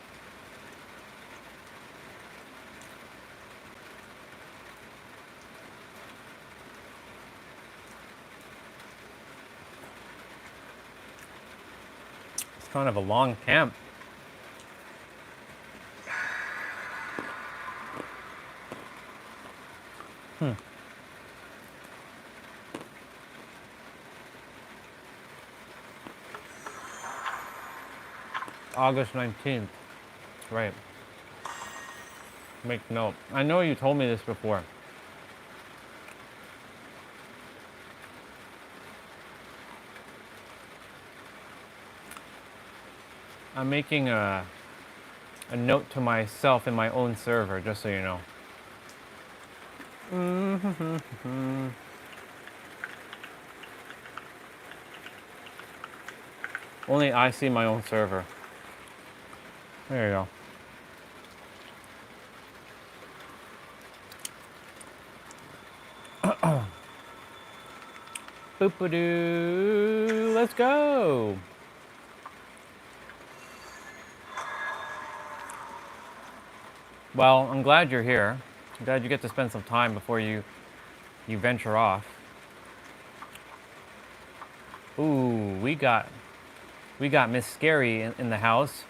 It's kind of a long camp. August 19th. Right. Make note. I know you told me this before. I'm making a note to myself in my own server, just so you know. Only I see my own server. There you go. Boop-a-doo. Let's go. Well, I'm glad you're here. I'm glad you get to spend some time before you venture off. Ooh, we got Miss Scary in the house.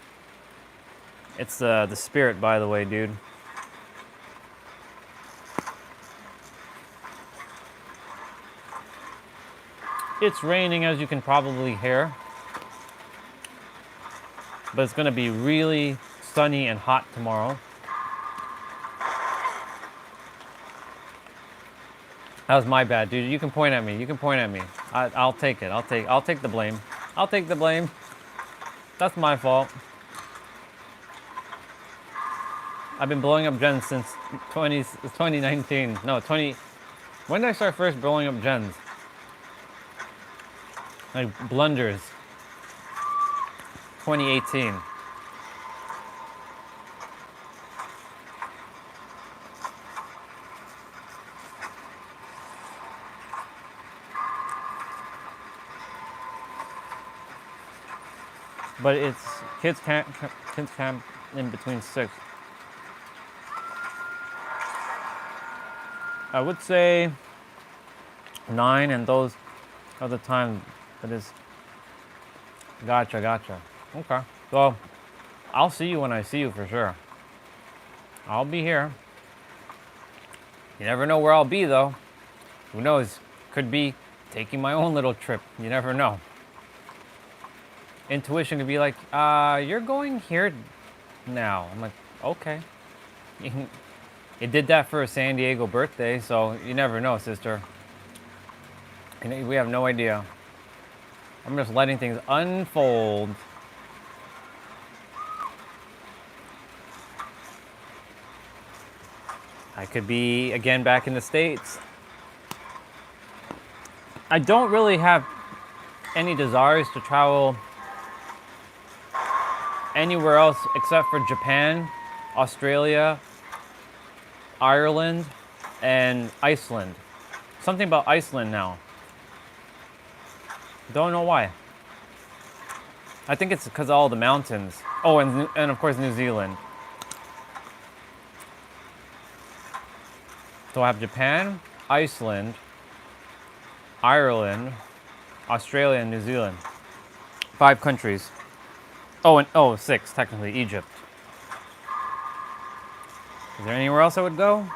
It's the spirit, by the way, dude. It's raining, as you can probably hear. But it's going to be really sunny and hot tomorrow. That was my bad, dude. You can point at me. You can point at me. I'll take it. I'll take the blame. I'll take the blame. That's my fault. I've been blowing up gens since 2019. No, 20... When did I start first blowing up gens? Like, blunders. 2018. but it's kids camp in between 6. I would say 9, and those are the times that is. Gotcha. Okay. Well, I'll see you when I see you for sure. I'll be here. You never know where I'll be though. Who knows? Could be taking my own little trip. You never know. Intuition could be like, you're going here now. I'm like, okay. It did that for a San Diego birthday, so you never know, sister. We have no idea. I'm just letting things unfold. I could be, again, back in the States. I don't really have any desires to travel anywhere else except for Japan, Australia, Ireland, and Iceland. Something about Iceland now. Don't know why. I think it's because of all the mountains. Oh, and of course New Zealand. So I have Japan, Iceland, Ireland, Australia, and New Zealand. 5 countries. Oh, 6 technically. Egypt. Is there anywhere else I would go?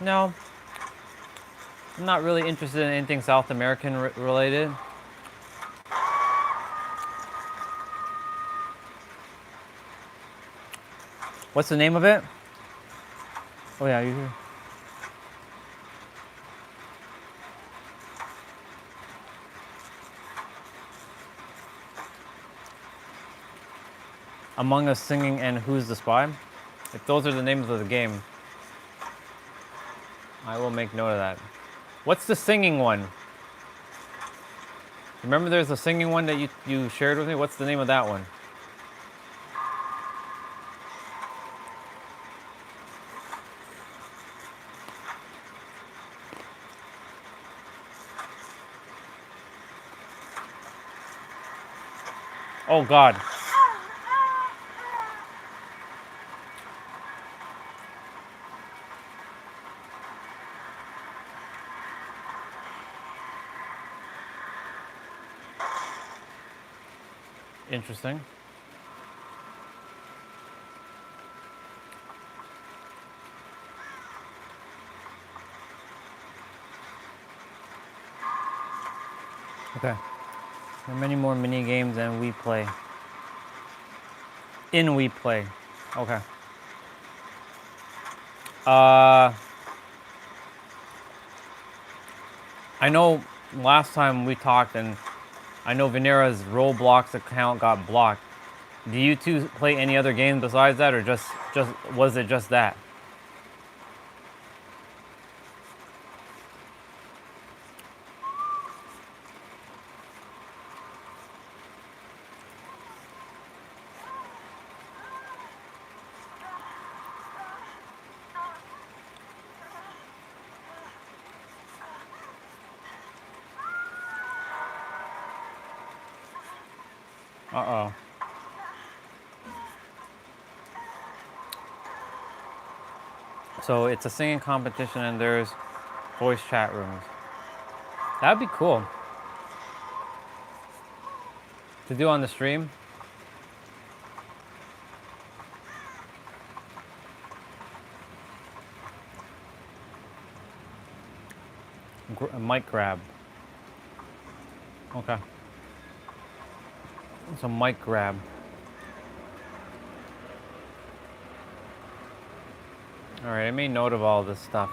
No. I'm not really interested in anything South American related. What's the name of it? Oh yeah, you. Among Us Singing and Who's the Spy? If those are the names of the game, I will make note of that. What's the singing one? Remember there's a singing one that you shared with me? What's the name of that one? Oh God. Interesting. Okay. There are many more mini games than we play. We play. Okay. I know last time we talked, and I know Venera's Roblox account got blocked. Do you two play any other games besides that, or just was it just that? Uh-oh. So it's a singing competition and there's voice chat rooms. That'd be cool to do on the stream. A mic grab. Okay. It's a mic grab. All right, I made note of all this stuff.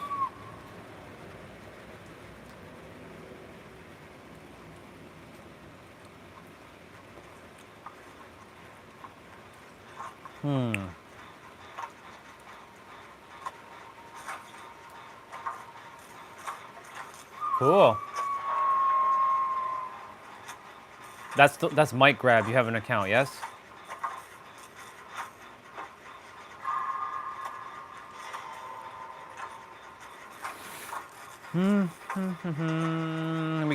Cool. That's mic grab. You have an account, yes? We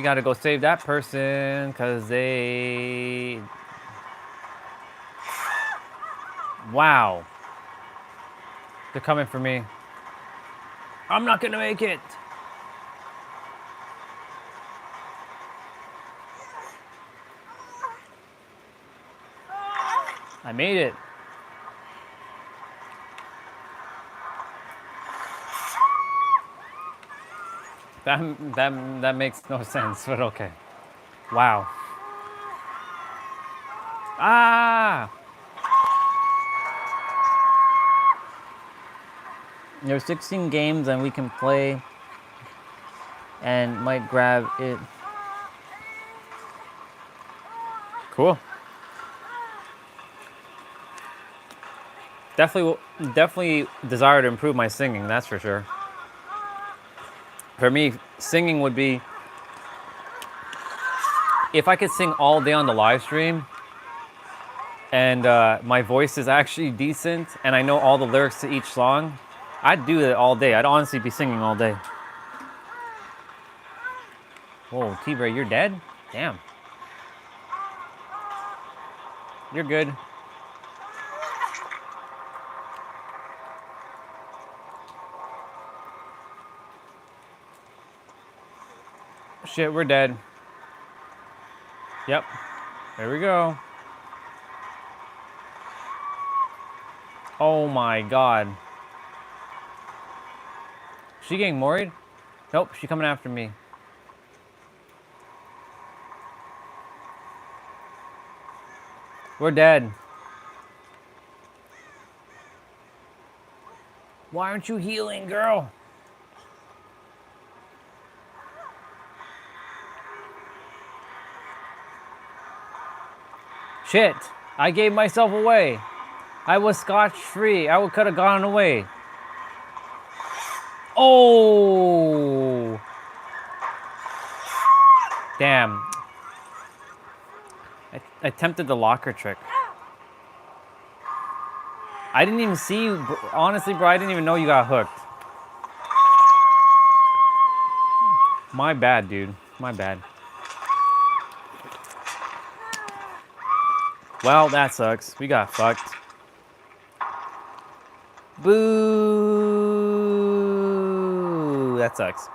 gotta go save that person because they... Wow. They're coming for me. I'm not gonna make it. I made it. That makes no sense, but okay. Wow. Ah! There's 16 games and we can play and might grab it. Cool. Definitely desire to improve my singing, that's for sure. For me, singing would be, if I could sing all day on the live stream and my voice is actually decent and I know all the lyrics to each song, I'd do it all day. I'd honestly be singing all day. Whoa, T-Bray, you're dead? Damn. You're good. Shit, we're dead. Yep. There we go. Oh my god. She getting worried? Nope, she coming after me. We're dead. Why aren't you healing, girl? Shit, I gave myself away. I was scotch-free. I could have gone away. Oh! Damn. I attempted the locker trick. I didn't even see you. Honestly, bro, I didn't even know you got hooked. My bad, dude. My bad. Well, that sucks. We got fucked. Boo! That sucks.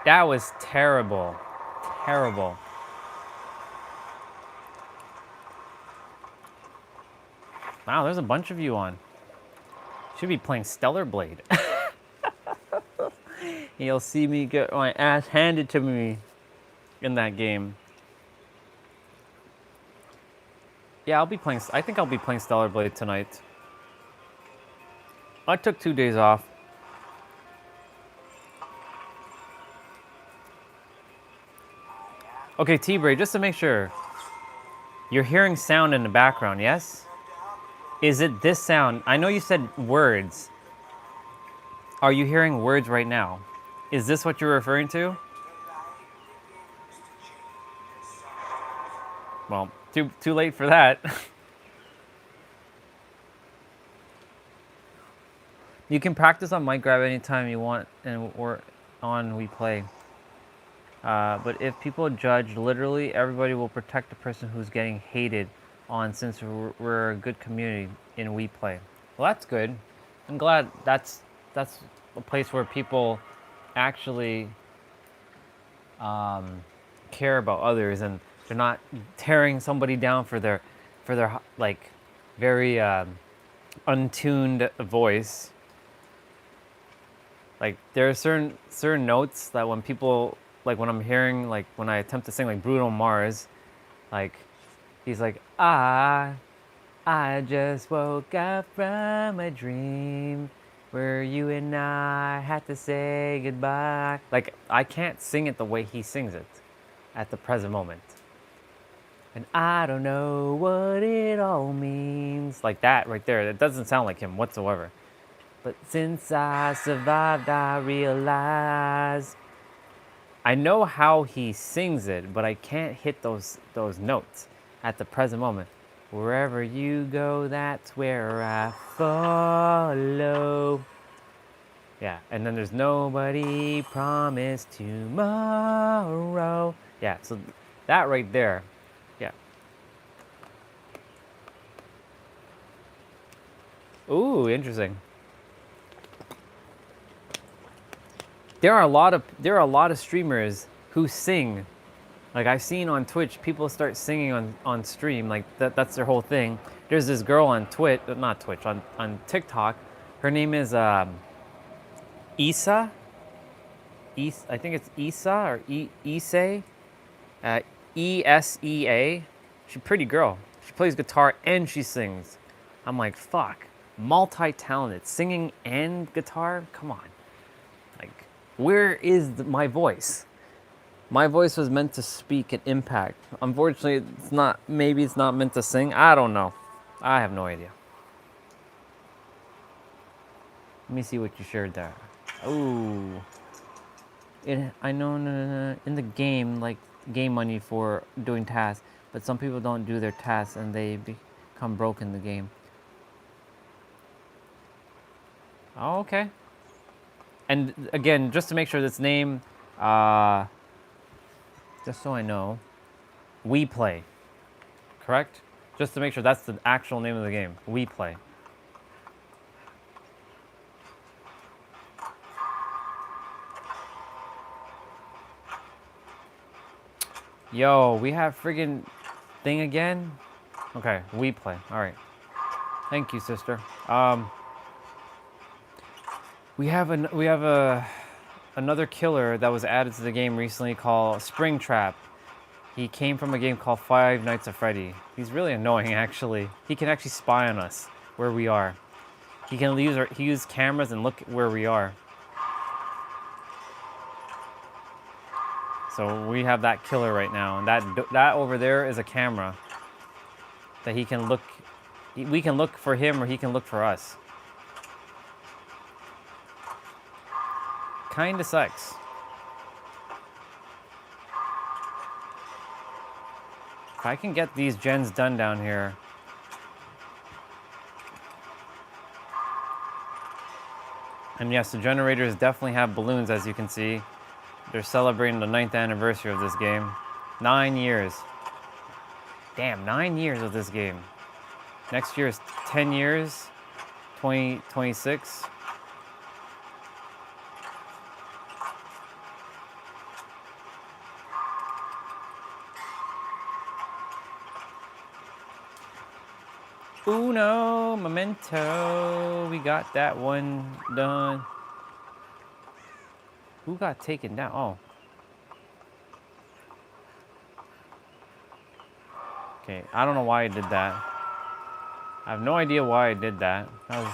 That was terrible. Terrible. Wow, there's a bunch of you on. Should be playing Stellar Blade. You'll see me get my ass handed to me in that game. Yeah, I think I'll be playing Stellar Blade tonight. I took 2 days off. Okay, T-Bray, just to make sure. You're hearing sound in the background, yes? Is it this sound? I know you said words. Are you hearing words right now? Is this what you're referring to? Well, too late for that. You can practice on mic grab anytime you want or on We Play. But if people judge literally, everybody will protect the person who's getting hated on, since we're a good community in We Play. Well, that's good. I'm glad that's a place where people actually care about others and they're not tearing somebody down for their like very untuned voice. Like there are certain notes that when people, like when I'm hearing, like when I attempt to sing like Bruno Mars, like he's like, I just woke up from a dream where you and I had to say goodbye. Like I can't sing it the way he sings it at the present moment. And I don't know what it all means. Like that right there, it doesn't sound like him whatsoever. But since I survived, I realize I know how he sings it, but I can't hit those notes at the present moment. Wherever you go, that's where I follow. Yeah, and then there's nobody promised tomorrow. Yeah, so that right there. Yeah. Ooh, interesting. There are a lot of streamers who sing. Like I've seen on Twitch, people start singing on stream. Like that's their whole thing. There's this girl on not Twitch, on TikTok. Her name is Isa. I think it's Isa or Ise. ESEA. She's a pretty girl. She plays guitar and she sings. I'm like, fuck. Multi-talented. Singing and guitar? Come on. Like, where is my voice? My voice was meant to speak and impact. Unfortunately, it's not. Maybe it's not meant to sing. I don't know. I have no idea. Let me see what you shared there. Ooh. I know in the game, like game money for doing tasks, but some people don't do their tasks and they become broke in the game. Oh, okay. And again, just to make sure this name, just so I know, We Play, correct? Just to make sure that's the actual name of the game, We Play. Yo, we have friggin' thing again? Okay, We Play, all right. Thank you, sister. We have another killer that was added to the game recently called Springtrap. He came from a game called Five Nights at Freddy. He's really annoying, actually. He can actually spy on us where we are. He can use cameras and look where we are. So we have that killer right now, and that over there is a camera that he can look. We can look for him, or he can look for us. Kinda sucks. If I can get these gens done down here. And yes, the generators definitely have balloons, as you can see. They're celebrating the 9th anniversary of this game. 9 years. Damn, 9 years of this game. Next year is 10 years. 2026. Uno momento. We got that one done. Who got taken down? Oh. Okay, I don't know why I did that. I have no idea why I did that. That was...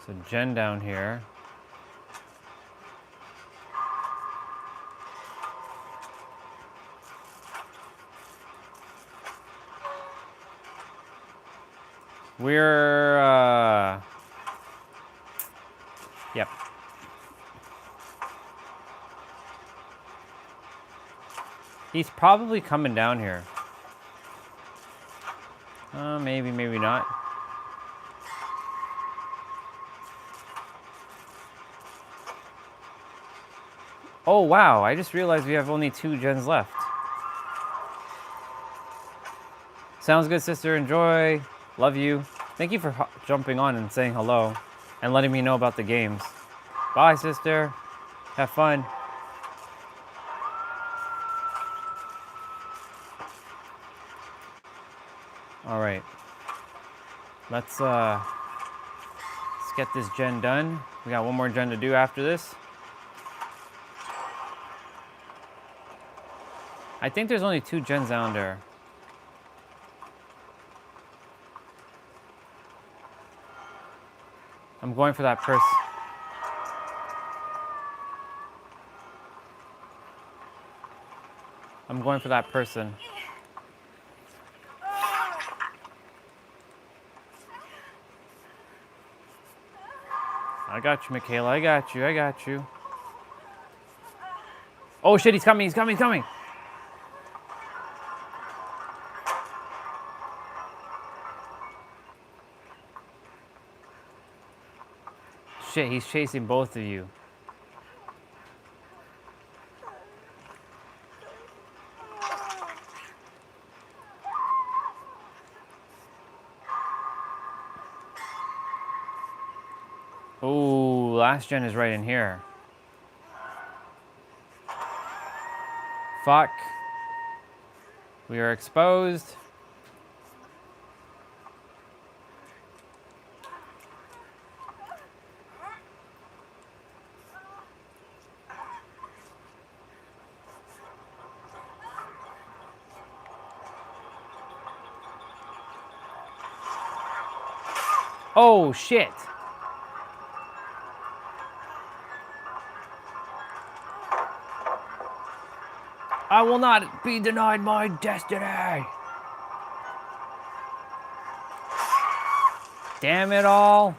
So Jen down here. We're, yep. He's probably coming down here. Maybe, maybe not. Oh, wow, I just realized we have only 2 gens left. Sounds good, sister. Enjoy. Love you. Thank you for jumping on and saying hello and letting me know about the games. Bye, sister. Have fun. All right. Let's get this gen done. We got one more gen to do after this. I think there's only 2 gens down there. I'm going for that person. I'm going for that person. I got you, Michaela. I got you. I got you. Oh shit, he's coming, he's coming, he's coming. Shit, he's chasing both of you. Ooh, last gen is right in here. Fuck. We are exposed. Oh shit. I will not be denied my destiny. Damn it all.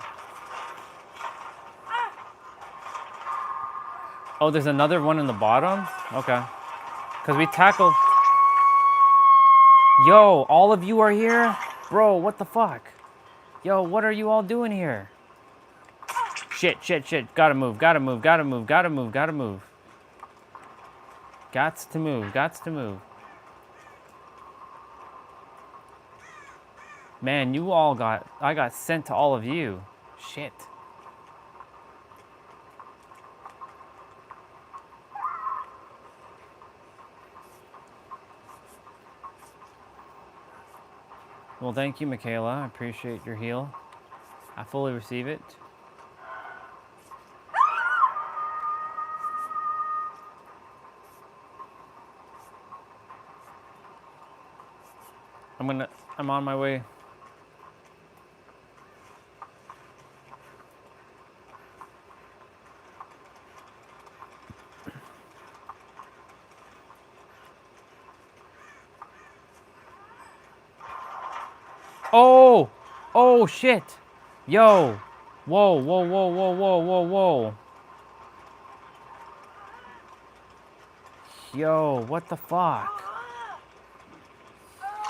Oh, there's another one in the bottom? Okay. Because we tackled... Yo, all of you are here? Bro, what the fuck? Yo, what are you all doing here? Shit, shit, shit. Gotta move, gotta move, gotta move, gotta move, gotta move. Gots to move, gots to move. Man, you all got... I got sent to all of you. Shit. Well, thank you, Michaela. I appreciate your heal. I fully receive it. I'm on my way. Oh! Oh, shit! Yo! Whoa, whoa, whoa, whoa, whoa, whoa, whoa. Yo, what the fuck?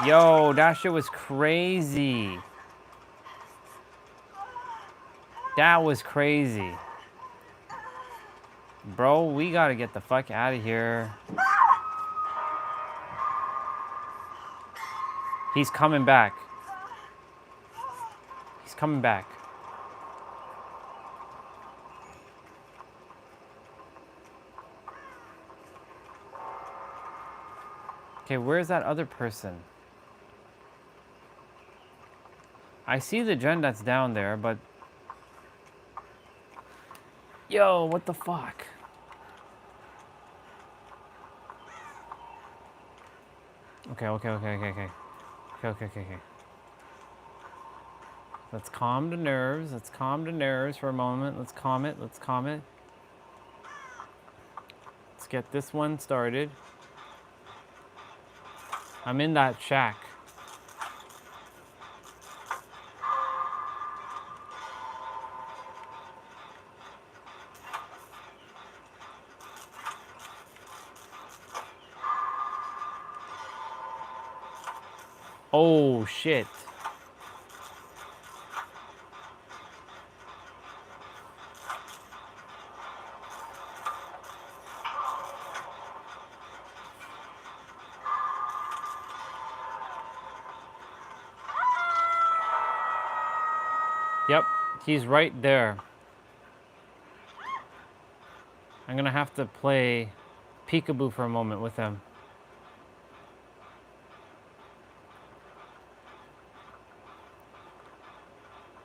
Yo, that shit was crazy. That was crazy. Bro, we gotta get the fuck out of here. He's coming back. He's coming back. Okay, where's that other person? I see the gen that's down there, but... Yo, what the fuck? Okay, okay, okay, okay, okay. Okay, okay, okay, okay. Let's calm the nerves. Let's calm the nerves for a moment. Let's calm it. Let's calm it. Let's get this one started. I'm in that shack. Oh, shit. Yep, he's right there. I'm gonna have to play peekaboo for a moment with him.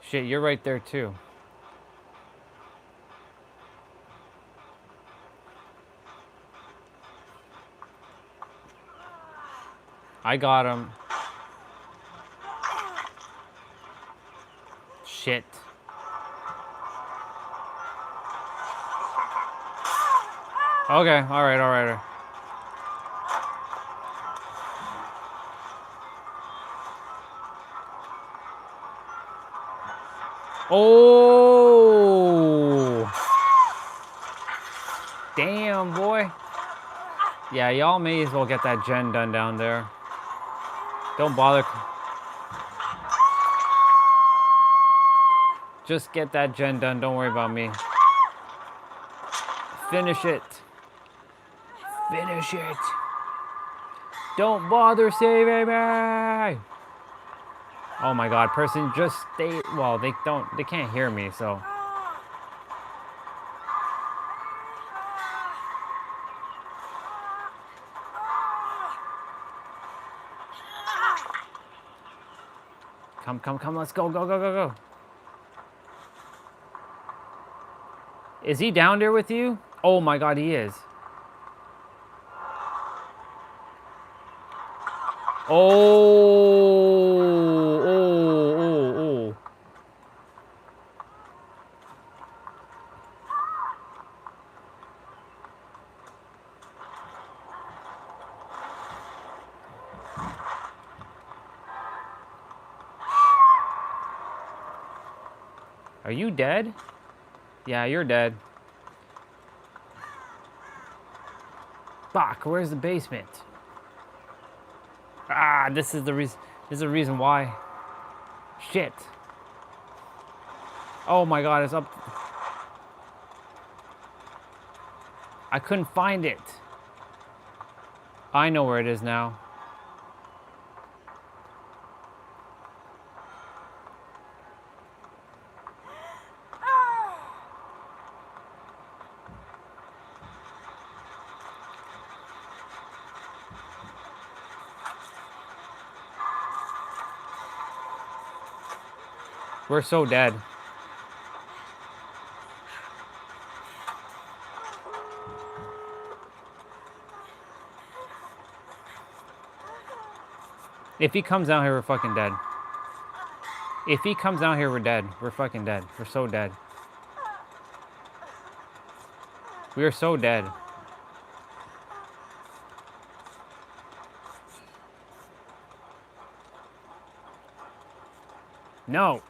Shit, you're right there too. I got him. Shit. Okay, alright, alright. Oh! Damn, boy. Yeah, y'all may as well get that gen done down there. Don't bother. Just get that gen done. Don't worry about me. Finish it. Finish it. Don't bother saving me. Oh my god, person, just stay. Well, they can't hear me, so. Come, let's go, go. Is he down there with you? Oh my god, he is. Oh. Are you dead? Yeah, you're dead. Fuck, where's the basement? Ah, this is the reason why. Shit. Oh my god, it's up. I couldn't find it. I know where it is now. We're so dead. If he comes out here, we're fucking dead. If he comes out here, we're dead. We're fucking dead. We're so dead. We are so dead. No.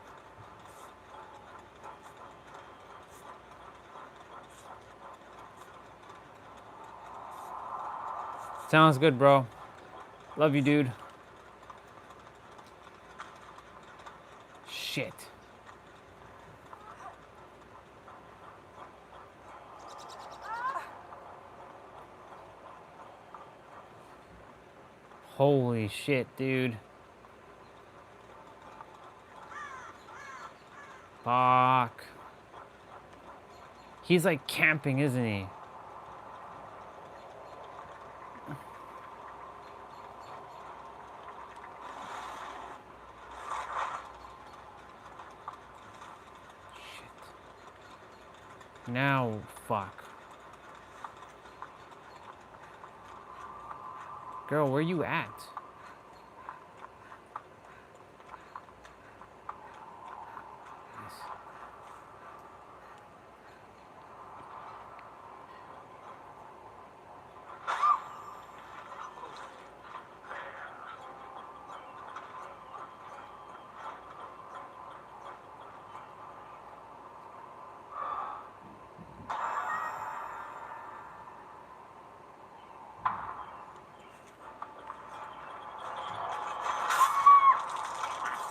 Sounds good, bro. Love you, dude. Shit. Holy shit, dude. Fuck. He's like camping, isn't he? Shit. Now, fuck. Girl, where you at?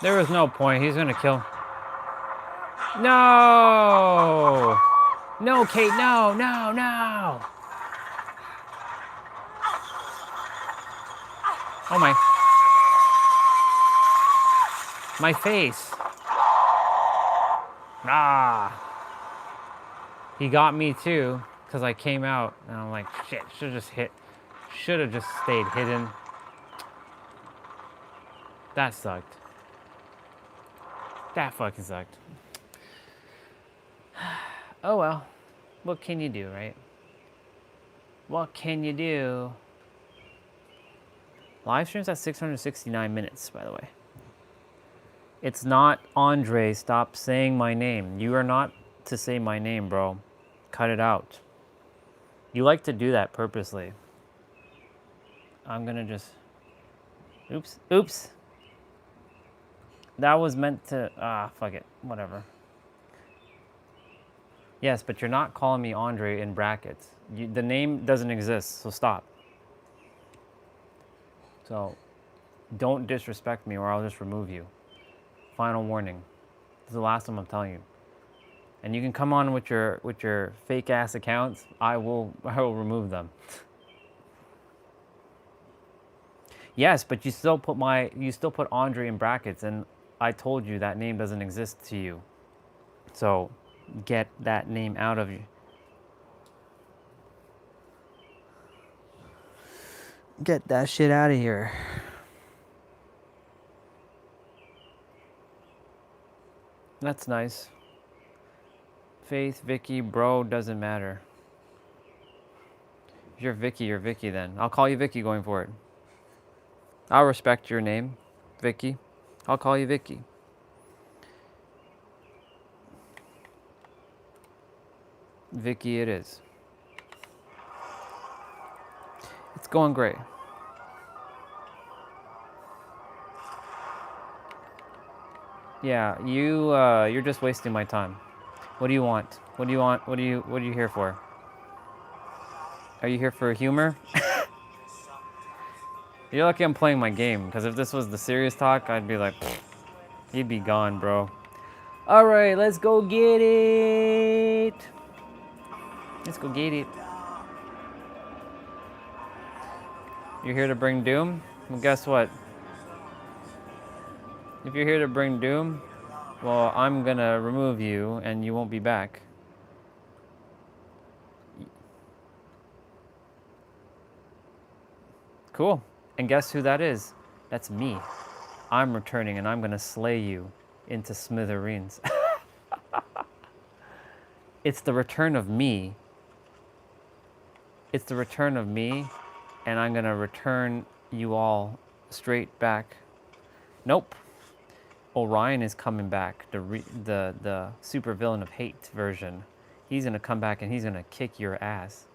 There was no point. He's gonna kill. No! No, Kate, no. Oh my. My face. Ah. He got me too, because I came out and I'm like, shit, should have just stayed hidden. That sucked. That fucking sucked. Oh well. What can you do, right? What can you do? Live stream's at 669 minutes, by the way. It's not Andre. Stop saying my name. You are not to say my name, bro. Cut it out. You like to do that purposely. I'm gonna just... Oops. That was meant to... fuck it. Whatever. Yes, but you're not calling me Andre in brackets. The name doesn't exist, so stop. So don't disrespect me or I'll just remove you. Final warning. This is the last time I'm telling you. And you can come on with your fake ass accounts. I will remove them. Yes, but you still put Andre in brackets, and I told you that name doesn't exist to you. So get that name out of you. Get that shit out of here. That's nice. Faith, Vicky, bro, doesn't matter. If you're Vicky then. I'll call you Vicky going forward. I'll respect your name, Vicky. I'll call you Vicky. Vicky it is. It's going great. Yeah, you're just wasting my time. What do you want? What do you want? What are you here for? Are you here for humor? You're lucky I'm playing my game, because if this was the serious talk, I'd be like, you'd be gone, bro. All right, let's go get it. Let's go get it. You're here to bring doom? Well, guess what? If you're here to bring doom, well, I'm gonna remove you and you won't be back. Cool. And guess who that is? That's me. I'm returning and I'm gonna slay you into smithereens. It's the return of me. It's the return of me, and I'm gonna return you all straight back. Nope. Orion is coming back, the super villain of hate version. He's gonna come back and he's gonna kick your ass.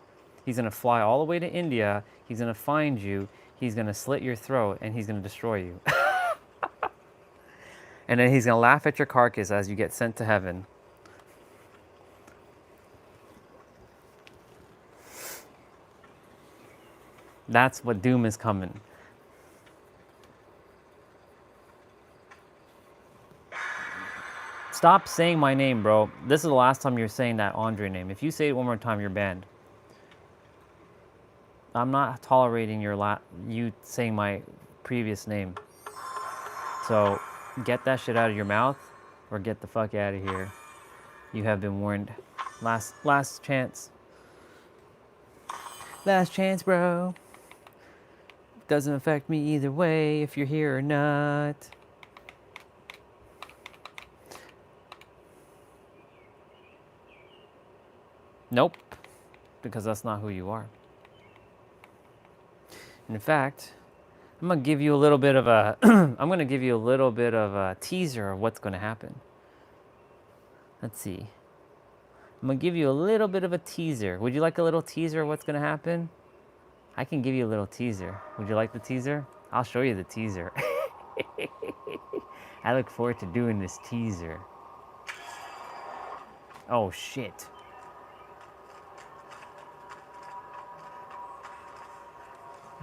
He's gonna fly all the way to India. He's gonna find you. He's gonna slit your throat and he's gonna destroy you. And then he's gonna laugh at your carcass as you get sent to heaven. That's what doom is coming. Stop saying my name, bro. This is the last time you're saying that Andre name. If you say it one more time, you're banned. I'm not tolerating you saying my previous name. So get that shit out of your mouth or get the fuck out of here. You have been warned. Last chance. Last chance, bro. Doesn't affect me either way if you're here or not. Nope, because that's not who you are. In fact, I'm gonna give you a little bit of a teaser of what's gonna happen. Let's see. I'm gonna give you a little bit of a teaser. Would you like a little teaser of what's gonna happen? I can give you a little teaser. Would you like the teaser? I'll show you the teaser. I look forward to doing this teaser. Oh shit.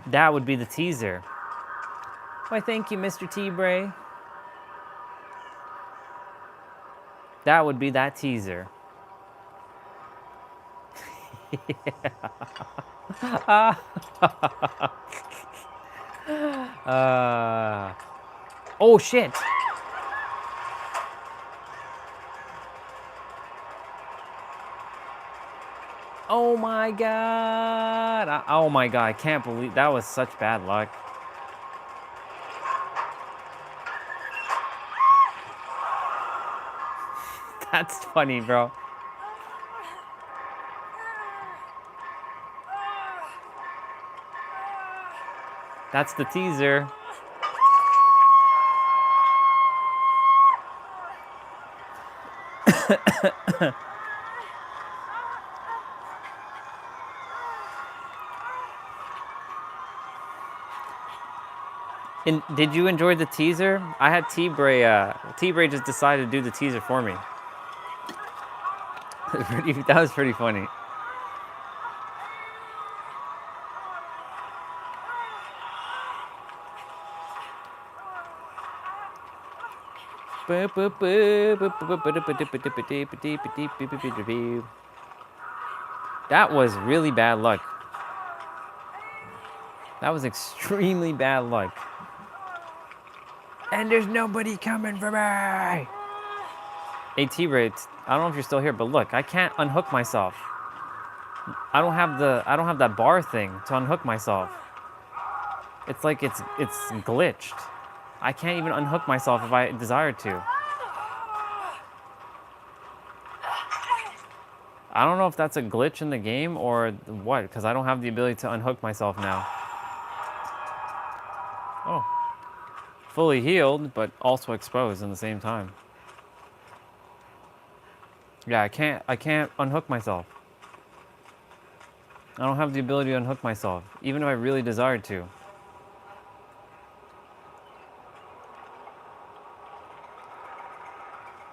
That would be the teaser. Why, thank you, Mr. T-Bray. That would be that teaser. Oh, shit. Oh my god. Oh my god, I can't believe that was such bad luck. That's funny, bro. That's the teaser. And did you enjoy the teaser? I had T-Bray just decided to do the teaser for me. That was pretty funny. That was really bad luck. That was extremely bad luck. And there's nobody coming for me. AT rates. I don't know if you're still here, but look, I can't unhook myself. I don't have that bar thing to unhook myself. It's like it's glitched. I can't even unhook myself if I desire to. I don't know if that's a glitch in the game or what, because I don't have the ability to unhook myself now. Oh. Fully healed, but also exposed in the same time. Yeah, I can't unhook myself. I don't have the ability to unhook myself, even if I really desired to.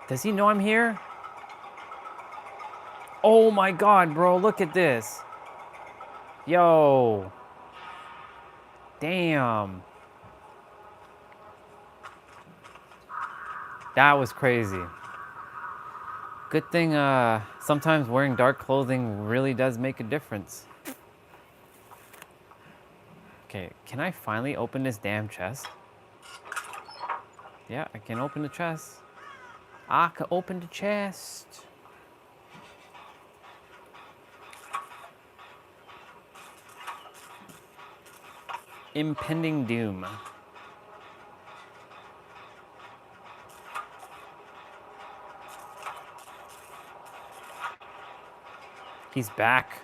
Does he know I'm here? Oh my god, bro, look at this. Yo. Damn. That was crazy. Good thing sometimes wearing dark clothing really does make a difference. Okay, can I finally open this damn chest? Yeah, I can open the chest. I can open the chest. Impending doom. He's back.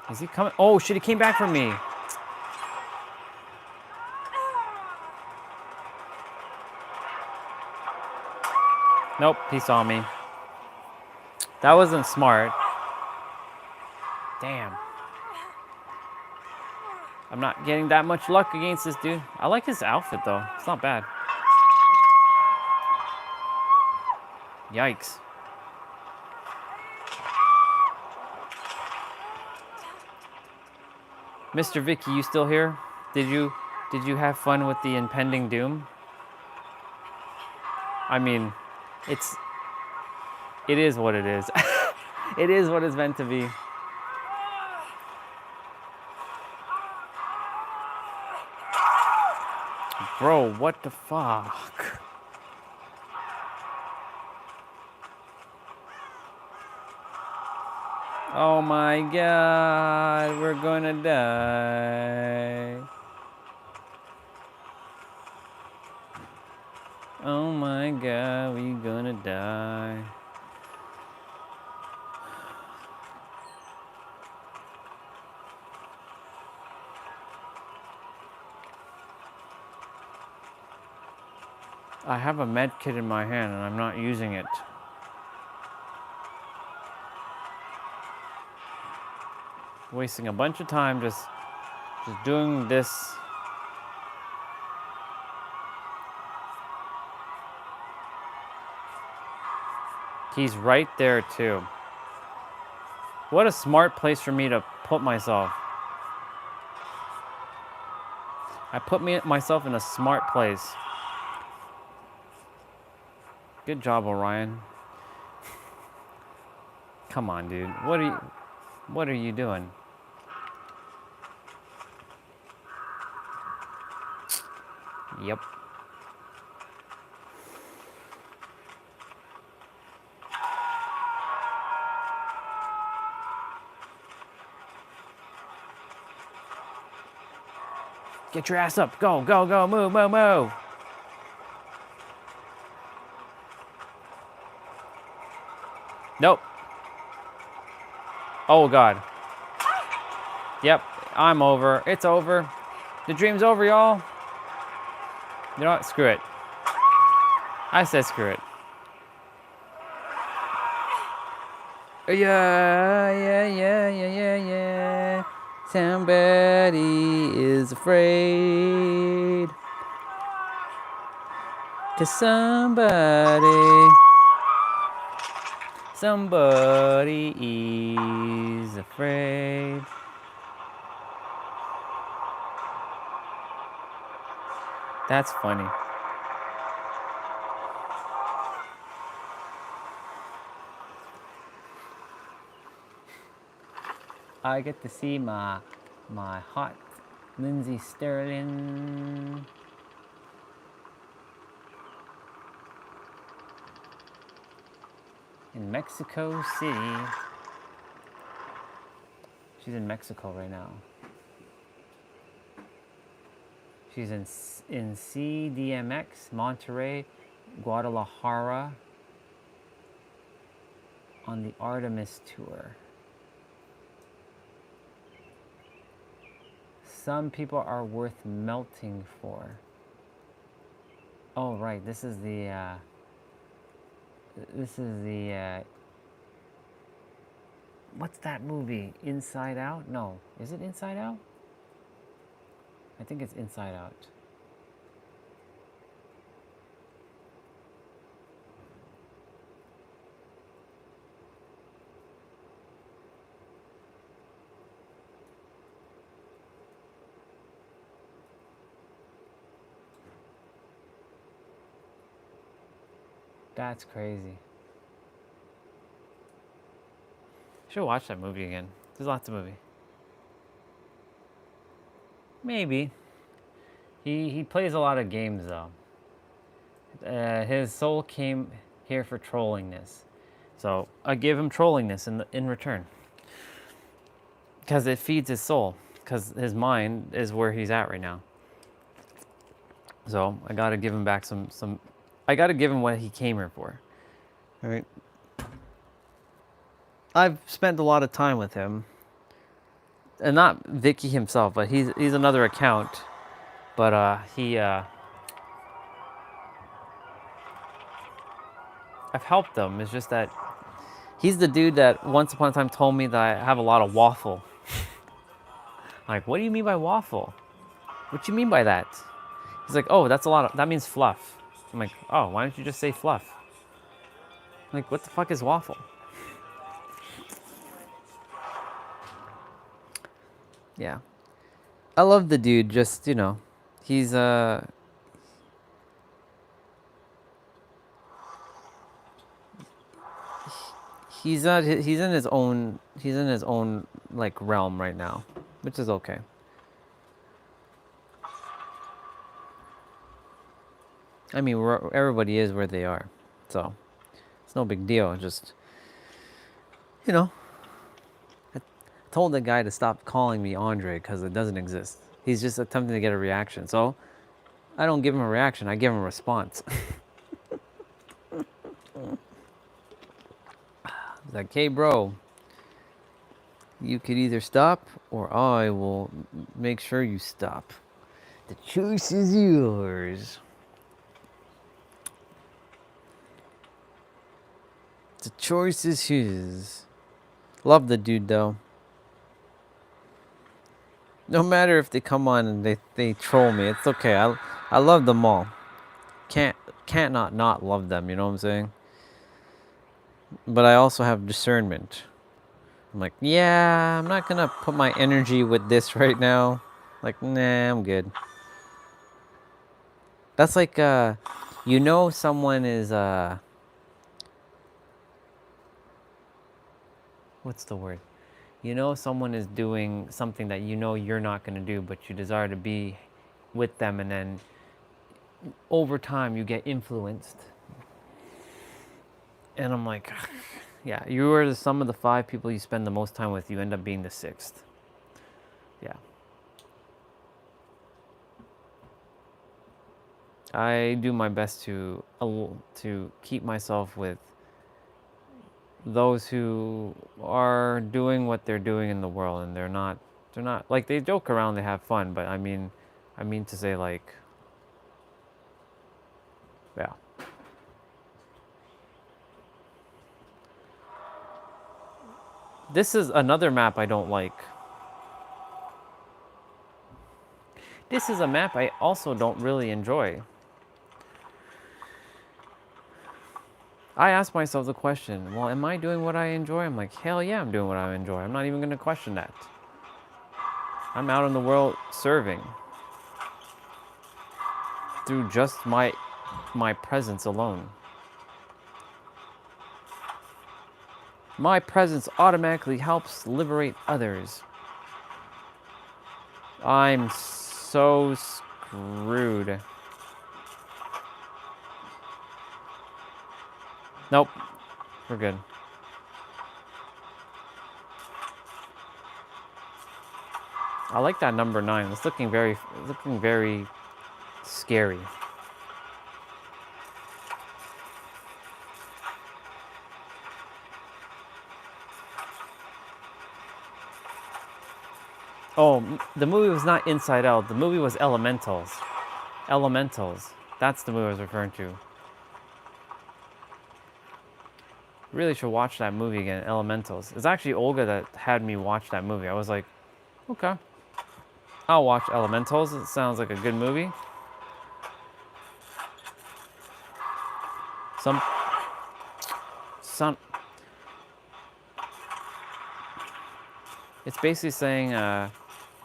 Is he coming? Oh shit, he came back for me. Nope, he saw me. That wasn't smart. Damn. I'm not getting that much luck against this dude. I like his outfit though. It's not bad. Yikes. Mr. Vicky, you still here? Did you have fun with the impending doom? I mean, it is what it is. It is what it's meant to be. Bro, what the fuck? Oh my god, we're gonna die. Oh my god, we gonna die. I have a med kit in my hand and I'm not using it. Wasting a bunch of time just doing this. He's right there too. What a smart place for me to put myself. I put myself in a smart place. Good job, Orion. Come on, dude. What are you doing? Yep. Get your ass up. Go, go, go. Move, move, move. Nope. Oh, God. Yep, I'm over. It's over. The dream's over, y'all. You know what? Screw it. I said screw it. Yeah. Somebody is afraid. 'Cause somebody is afraid. That's funny. I get to see my hot Lindsay Sterling. In Mexico City. She's in Mexico right now. She's in CDMX, Monterrey, Guadalajara, on the Artemis tour. Some people are worth melting for. Oh, right. This is the what's that movie? Inside Out? No. Is it Inside Out? I think it's Inside Out. That's crazy. Should watch that movie again. There's lots of movie. Maybe. He plays a lot of games though. His soul came here for trollingness, so I give him trollingness in return. Because it feeds his soul. Because his mind is where he's at right now. So I gotta give him back some. I gotta give him what he came here for. All right. I've spent a lot of time with him, and not Vicky himself, but he's another account. But I've helped him. It's just that he's the dude that once upon a time told me that I have a lot of waffle. Like, what do you mean by waffle? What do you mean by that? He's like, oh, that means fluff. I'm like, oh, why don't you just say fluff? I'm like, what the fuck is waffle? Yeah. I love the dude, just, you know, he's he's in his own like realm right now, which is okay. I mean, everybody is where they are, so it's no big deal. Just, you know, I told the guy to stop calling me Andre because it doesn't exist. He's just attempting to get a reaction. So I don't give him a reaction. I give him a response. He's like, hey, bro, you could either stop or I will make sure you stop. The choice is yours. The choice is his. Love the dude, though. No matter if they come on and they troll me, it's okay. I love them all. Can't not love them, you know what I'm saying? But I also have discernment. I'm like, yeah, I'm not gonna put my energy with this right now. Like, nah, I'm good. That's like, you know, someone is, what's the word? You know, someone is doing something that you know you're not gonna do, but you desire to be with them, and then over time you get influenced. And I'm like, yeah, you are the sum of the 5 people you spend the most time with. You end up being the 6th. Yeah. I do my best to keep myself with those who are doing what they're doing in the world, and they're not like, they joke around, they have fun, but I mean to say, like, yeah. This is another map I don't like. This is a map I also don't really enjoy. I ask myself the question, well, am I doing what I enjoy? I'm like, hell yeah, I'm doing what I enjoy. I'm not even going to question that. I'm out in the world serving through just my presence alone. My presence automatically helps liberate others. I'm so screwed. Nope, we're good. I like that number 9. It's looking very scary. Oh, the movie was not Inside Out. The movie was Elementals. Elementals. That's the movie I was referring to. Really should watch that movie again, Elementals. It's actually Olga that had me watch that movie. I was like, okay, I'll watch Elementals. It sounds like a good movie. Some it's basically saying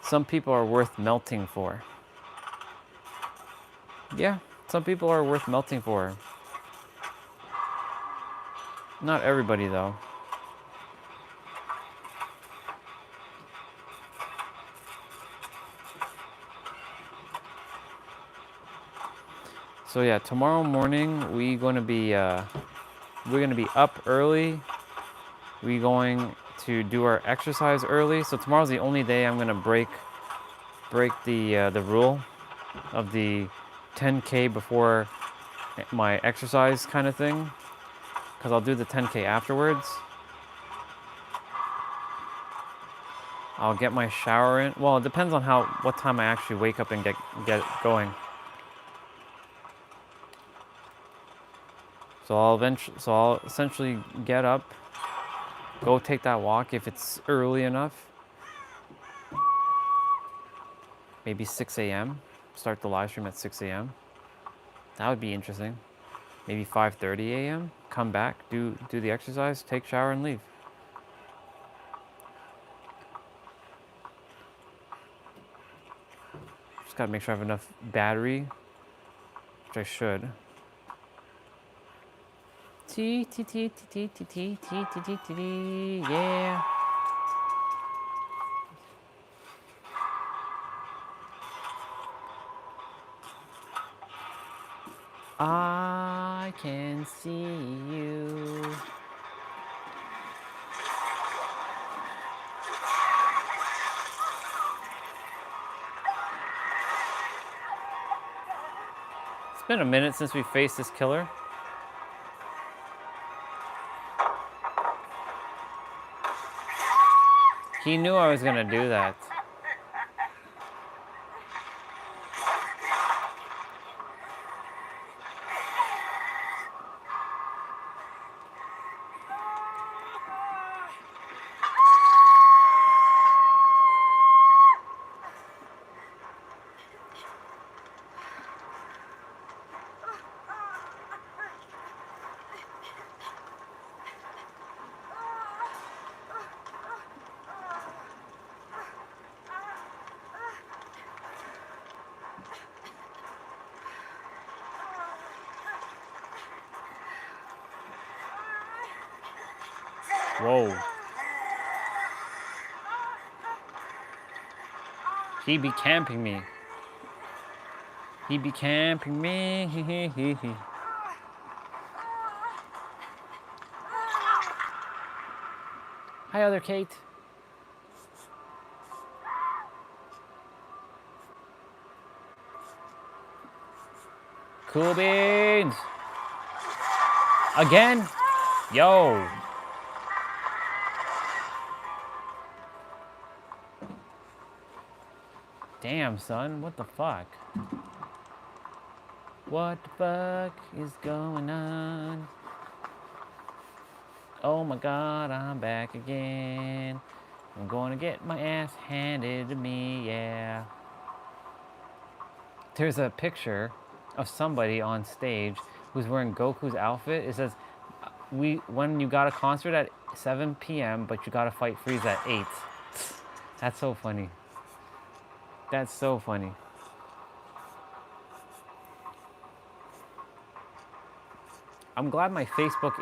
some people are worth melting for. Yeah, some people are worth melting for. Not everybody, though. So yeah, tomorrow morning we're gonna be up early. We're going to do our exercise early. So tomorrow's the only day I'm gonna break the rule of the 10K before my exercise kind of thing, because I'll do the 10K afterwards. I'll get my shower in. Well, it depends on what time I actually wake up and get going. So I'll essentially get up, go take that walk if it's early enough. Maybe 6 a.m. Start the live stream at 6 a.m. That would be interesting. Maybe 5:30 a.m. Come back, do the exercise, take shower, and leave. Just gotta make sure I have enough battery, which I should. Yeah. I can see you. It's been a minute since we faced this killer. He knew I was gonna do that. Whoa. He be camping me. He be camping me. Hi, other Kate. Cool beans. Again? Yo. Damn, son, what the fuck? What the fuck is going on? Oh my god, I'm back again. I'm gonna get my ass handed to me, yeah. there's a picture of somebody on stage who's wearing Goku's outfit. It says, when you got a concert at 7 p.m., but you got to fight Frieza at 8. That's so funny. That's so funny. I'm glad my Facebook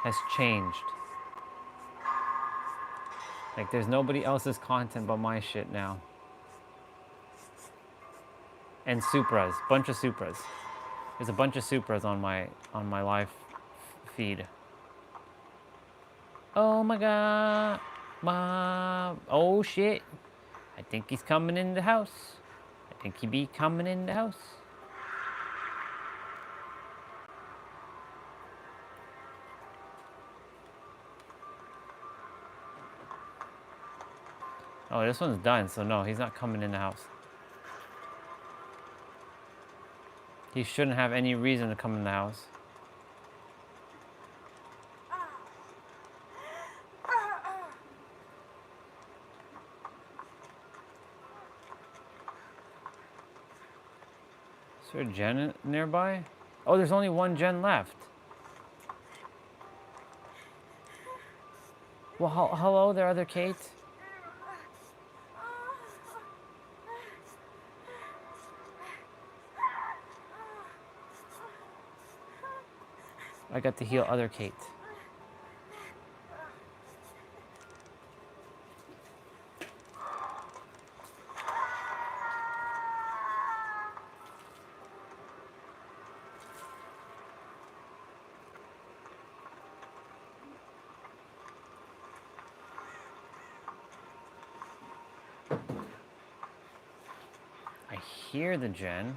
has changed. Like, there's nobody else's content but my shit now. And Supras, bunch of Supras. There's a bunch of Supras on my live feed. Oh my god, oh shit. I think he's coming in the house. I think he be coming in the house. Oh, this one's done, so no, he's not coming in the house. He shouldn't have any reason to come in the house. Is there a gen nearby? Oh, there's only one gen left. Well, hello there, other Kate. I got to heal other Kate. I hear the gen.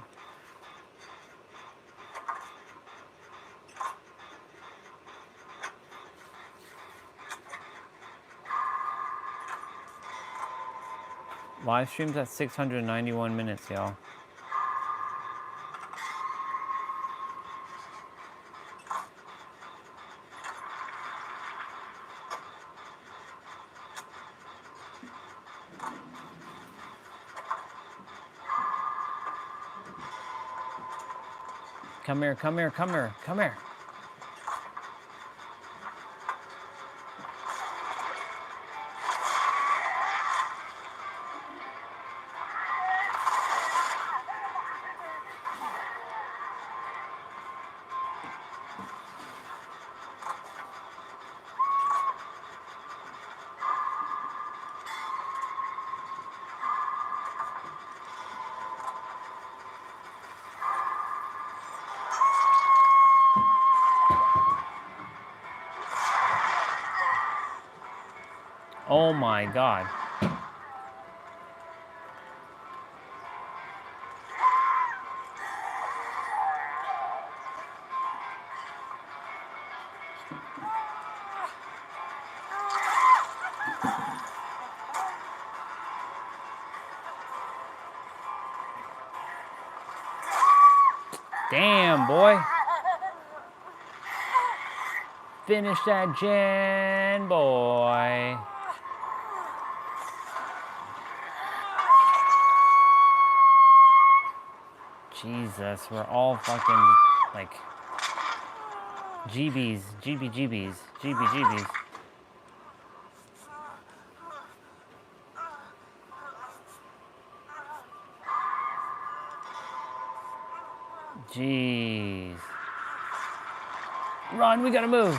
Live streams at 691 minutes, y'all. Come here, come here, come here, come here. Oh my god. Damn, boy. Finish that gen, boy. Jesus, we're all fucking, like, GBs, GBGBs, GBGBs. Jeez. Run, we gotta move.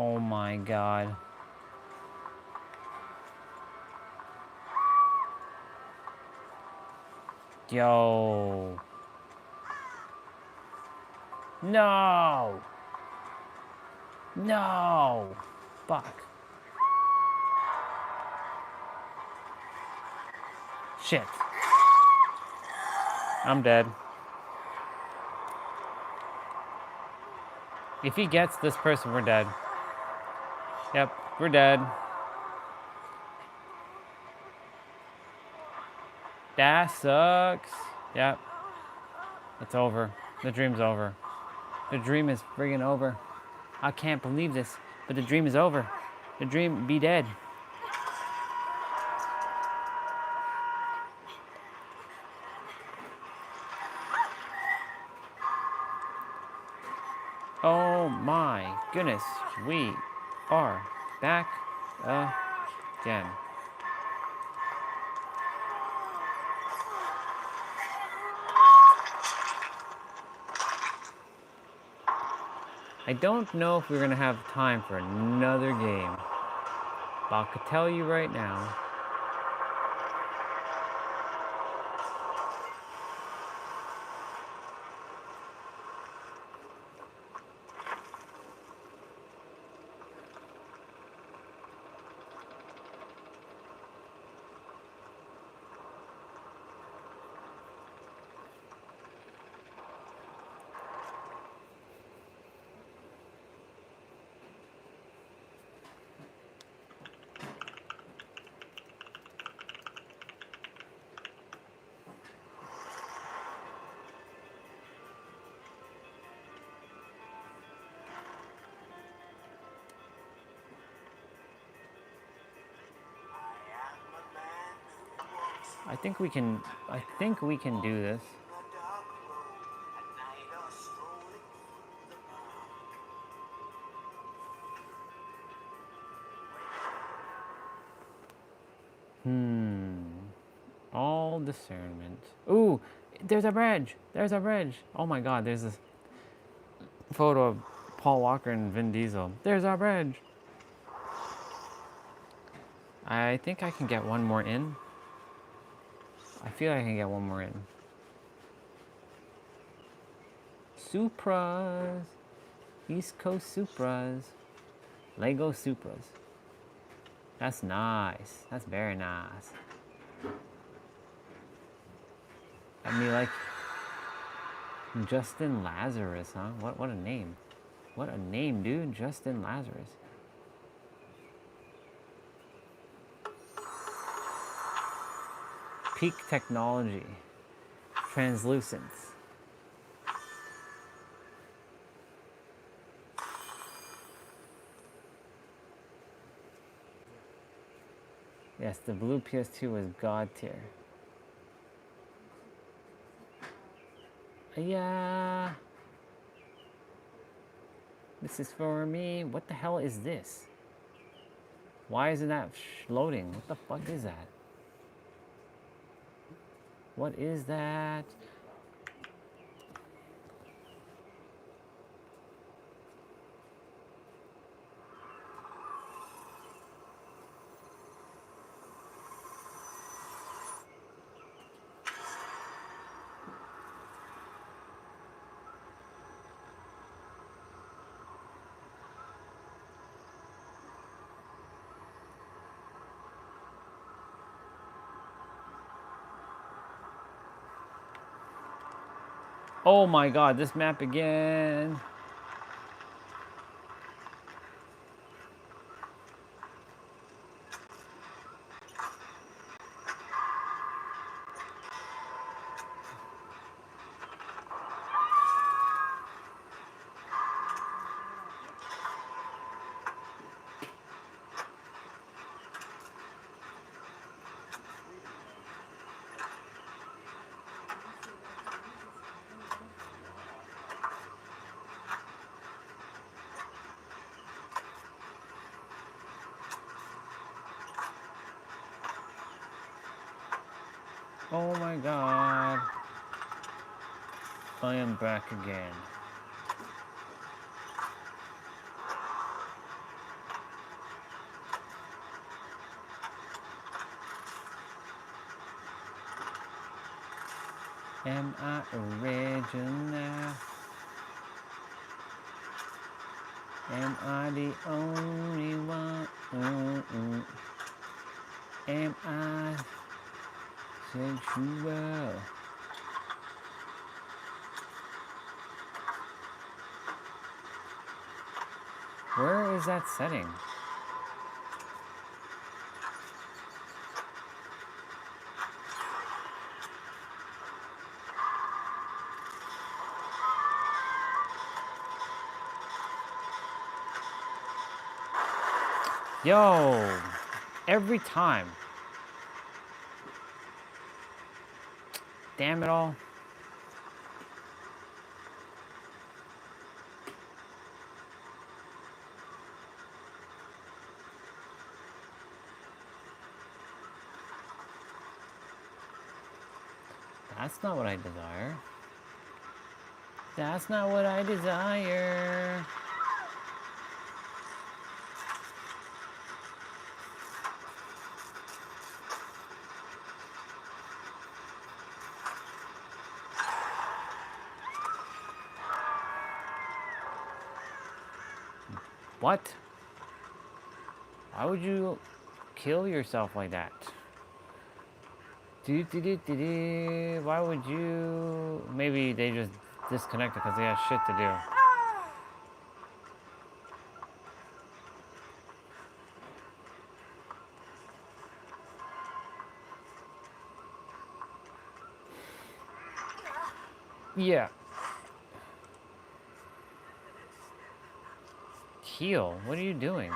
Oh my god. Yo. No. No. Fuck. Shit. I'm dead. If he gets this person, we're dead. Yep, we're dead. That sucks. Yep. It's over. The dream's over. The dream is friggin' over. I can't believe this, but the dream is over. The dream be dead. Oh my goodness, we are back again. I don't know if we're going to have time for another game, but I could tell you right now, I think we can do this. All discernment. Ooh, there's a bridge. There's a bridge. Oh my God, there's this photo of Paul Walker and Vin Diesel. There's our bridge. I think I can get one more in. I feel I can get one more in. Supras. East Coast Supras. Lego Supras. That's nice. That's very nice. I mean, like Justin Lazarus, huh? What a name. What a name, dude. Justin Lazarus. Peak technology. Translucence. Yes, the blue PS2 was God tier. Yeah. This is for me. What the hell is this? Why isn't that loading? What the fuck is that? What is that? Oh my God, this map again. Oh my God. I am back again. Am I original? Am I the only one? Am I sexual? Where is that setting? Yo, every time. Damn it all. That's not what I desire. That's not what I desire. What? Why would you kill yourself like that? Why would you? Maybe they just disconnected because they have shit to do. Yeah. Heal? What are you doing?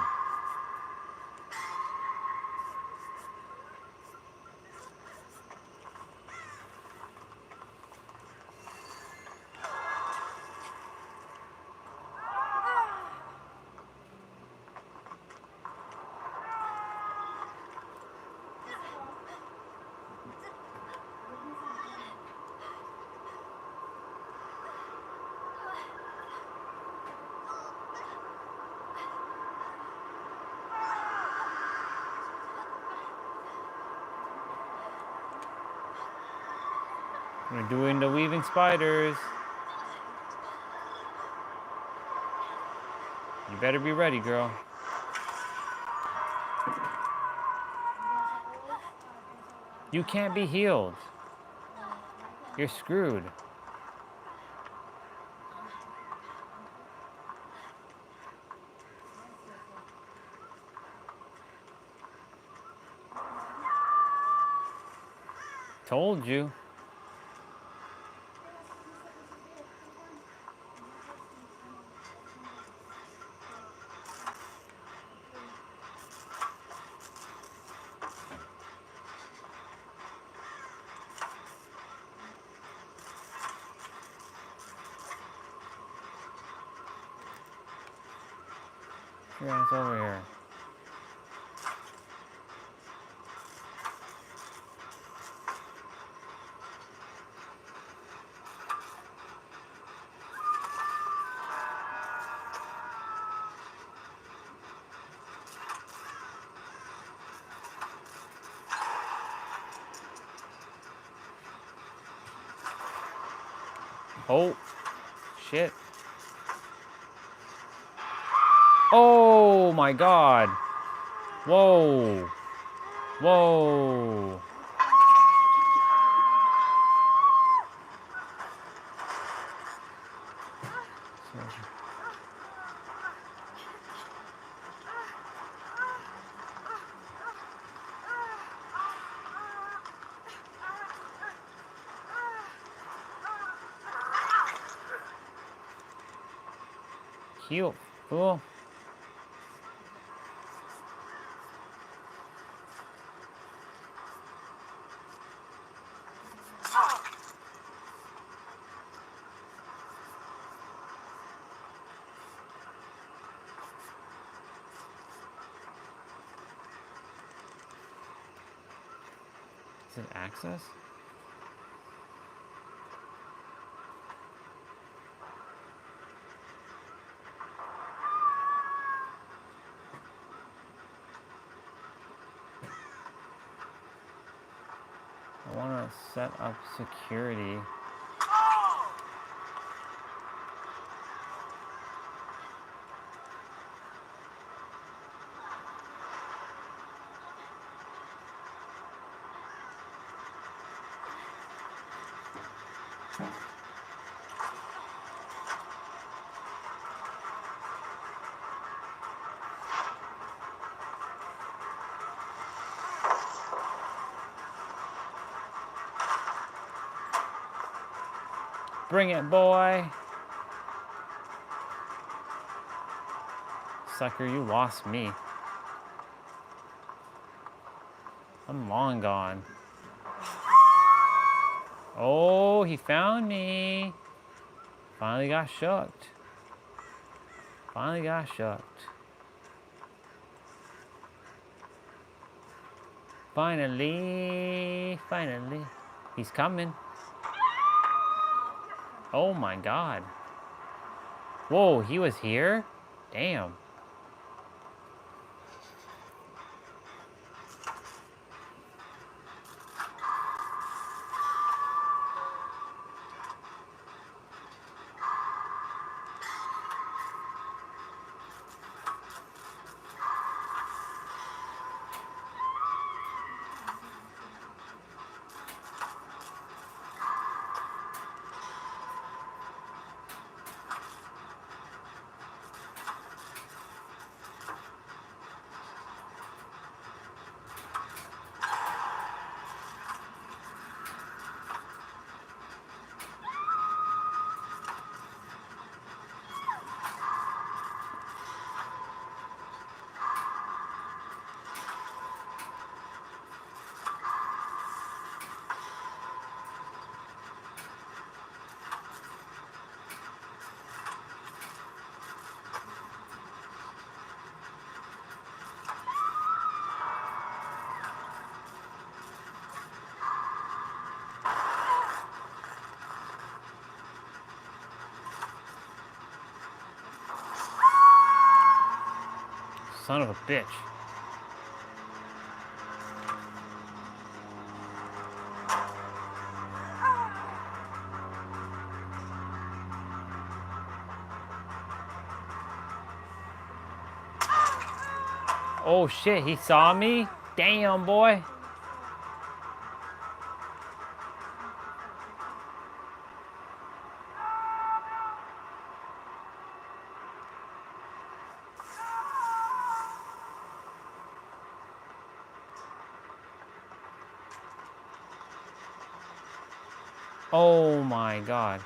We're doing the weaving spiders. You better be ready, girl. You can't be healed. You're screwed. Told you. Your ass over here. Oh, shit. Oh my god. Whoa. Whoa. Heal, fool. Is it access? I want to set up security. Bring it, boy. Sucker, you lost me. I'm long gone. Oh, he found me. Finally got shooked. Finally got shooked. Finally. He's coming. Oh my God. Whoa, he was here? Damn. Son of a bitch. Oh shit, he saw me? Damn, boy. Oh my God.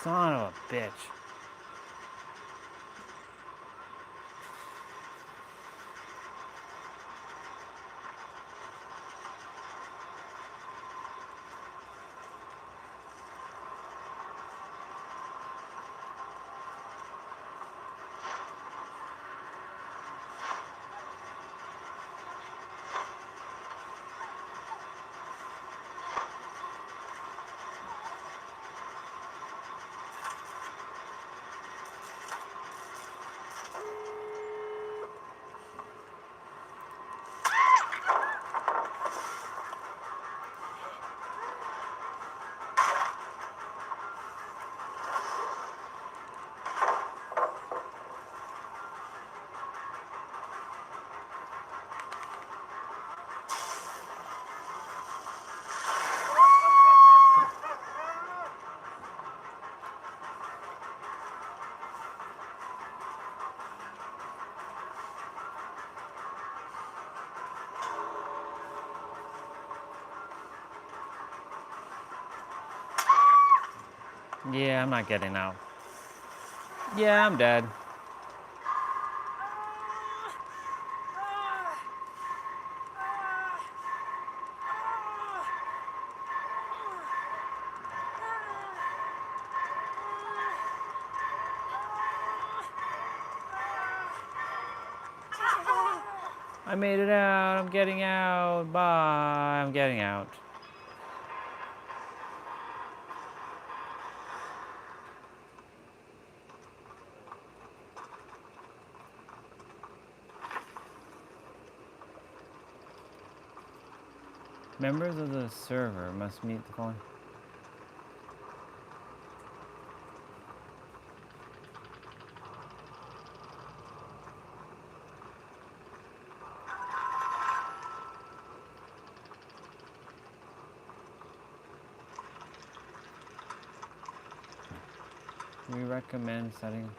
Son of a bitch. Yeah, I'm not getting out. Yeah, I'm dead. I made it out. I'm getting out. Bye. I'm getting out. Members of the server must meet the following. We recommend setting.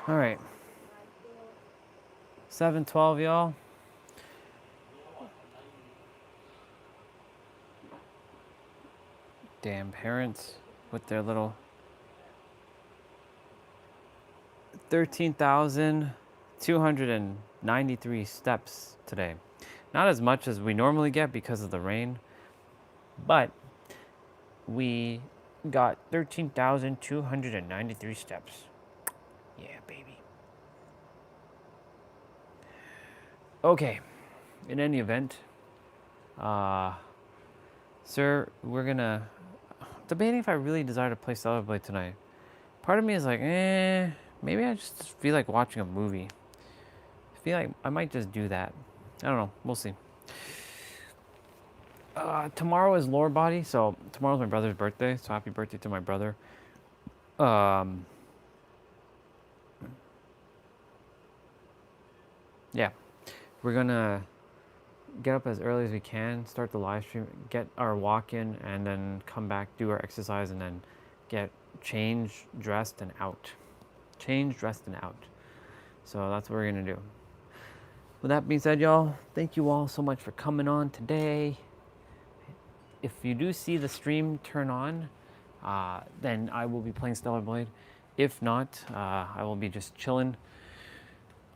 All right. 7:12, y'all. Damn parents with their little 13,293 steps today. Not as much as we normally get because of the rain, but we got 13,293 steps. Yeah, baby. Okay, in any event, sir, we're gonna debating if I really desire to play Stellar Blade tonight. Part of me is like, maybe I just feel like watching a movie. I feel like I might just do that. I don't know. We'll see. Tomorrow is Lore Body, so tomorrow's my brother's birthday. So happy birthday to my brother. Yeah, we're gonna get up as early as we can, start the live stream, get our walk in, and then come back, do our exercise, and then get changed, dressed, and out. Changed, dressed, and out. So that's what we're gonna do. With that being said, y'all, thank you all so much for coming on today. If you do see the stream turn on, then I will be playing Stellar Blade. If not, I will be just chilling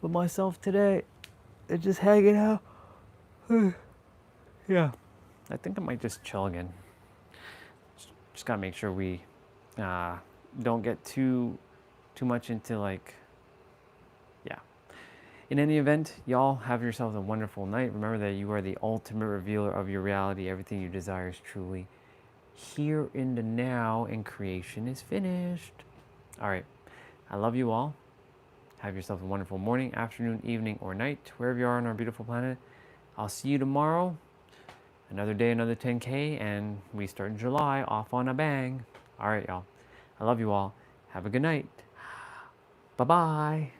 with myself today and just hanging out. Yeah, I think I might just chill again. Just gotta make sure we don't get too much into like, yeah. In any event, y'all have yourselves a wonderful night. Remember that you are the ultimate revealer of your reality. Everything you desire is truly here in the now, and creation is finished. All right, I love you all. Have yourself a wonderful morning, afternoon, evening, or night, wherever you are on our beautiful planet. I'll see you tomorrow. Another day, another 10K, and we start July off on a bang. All right, y'all. I love you all. Have a good night. Bye-bye.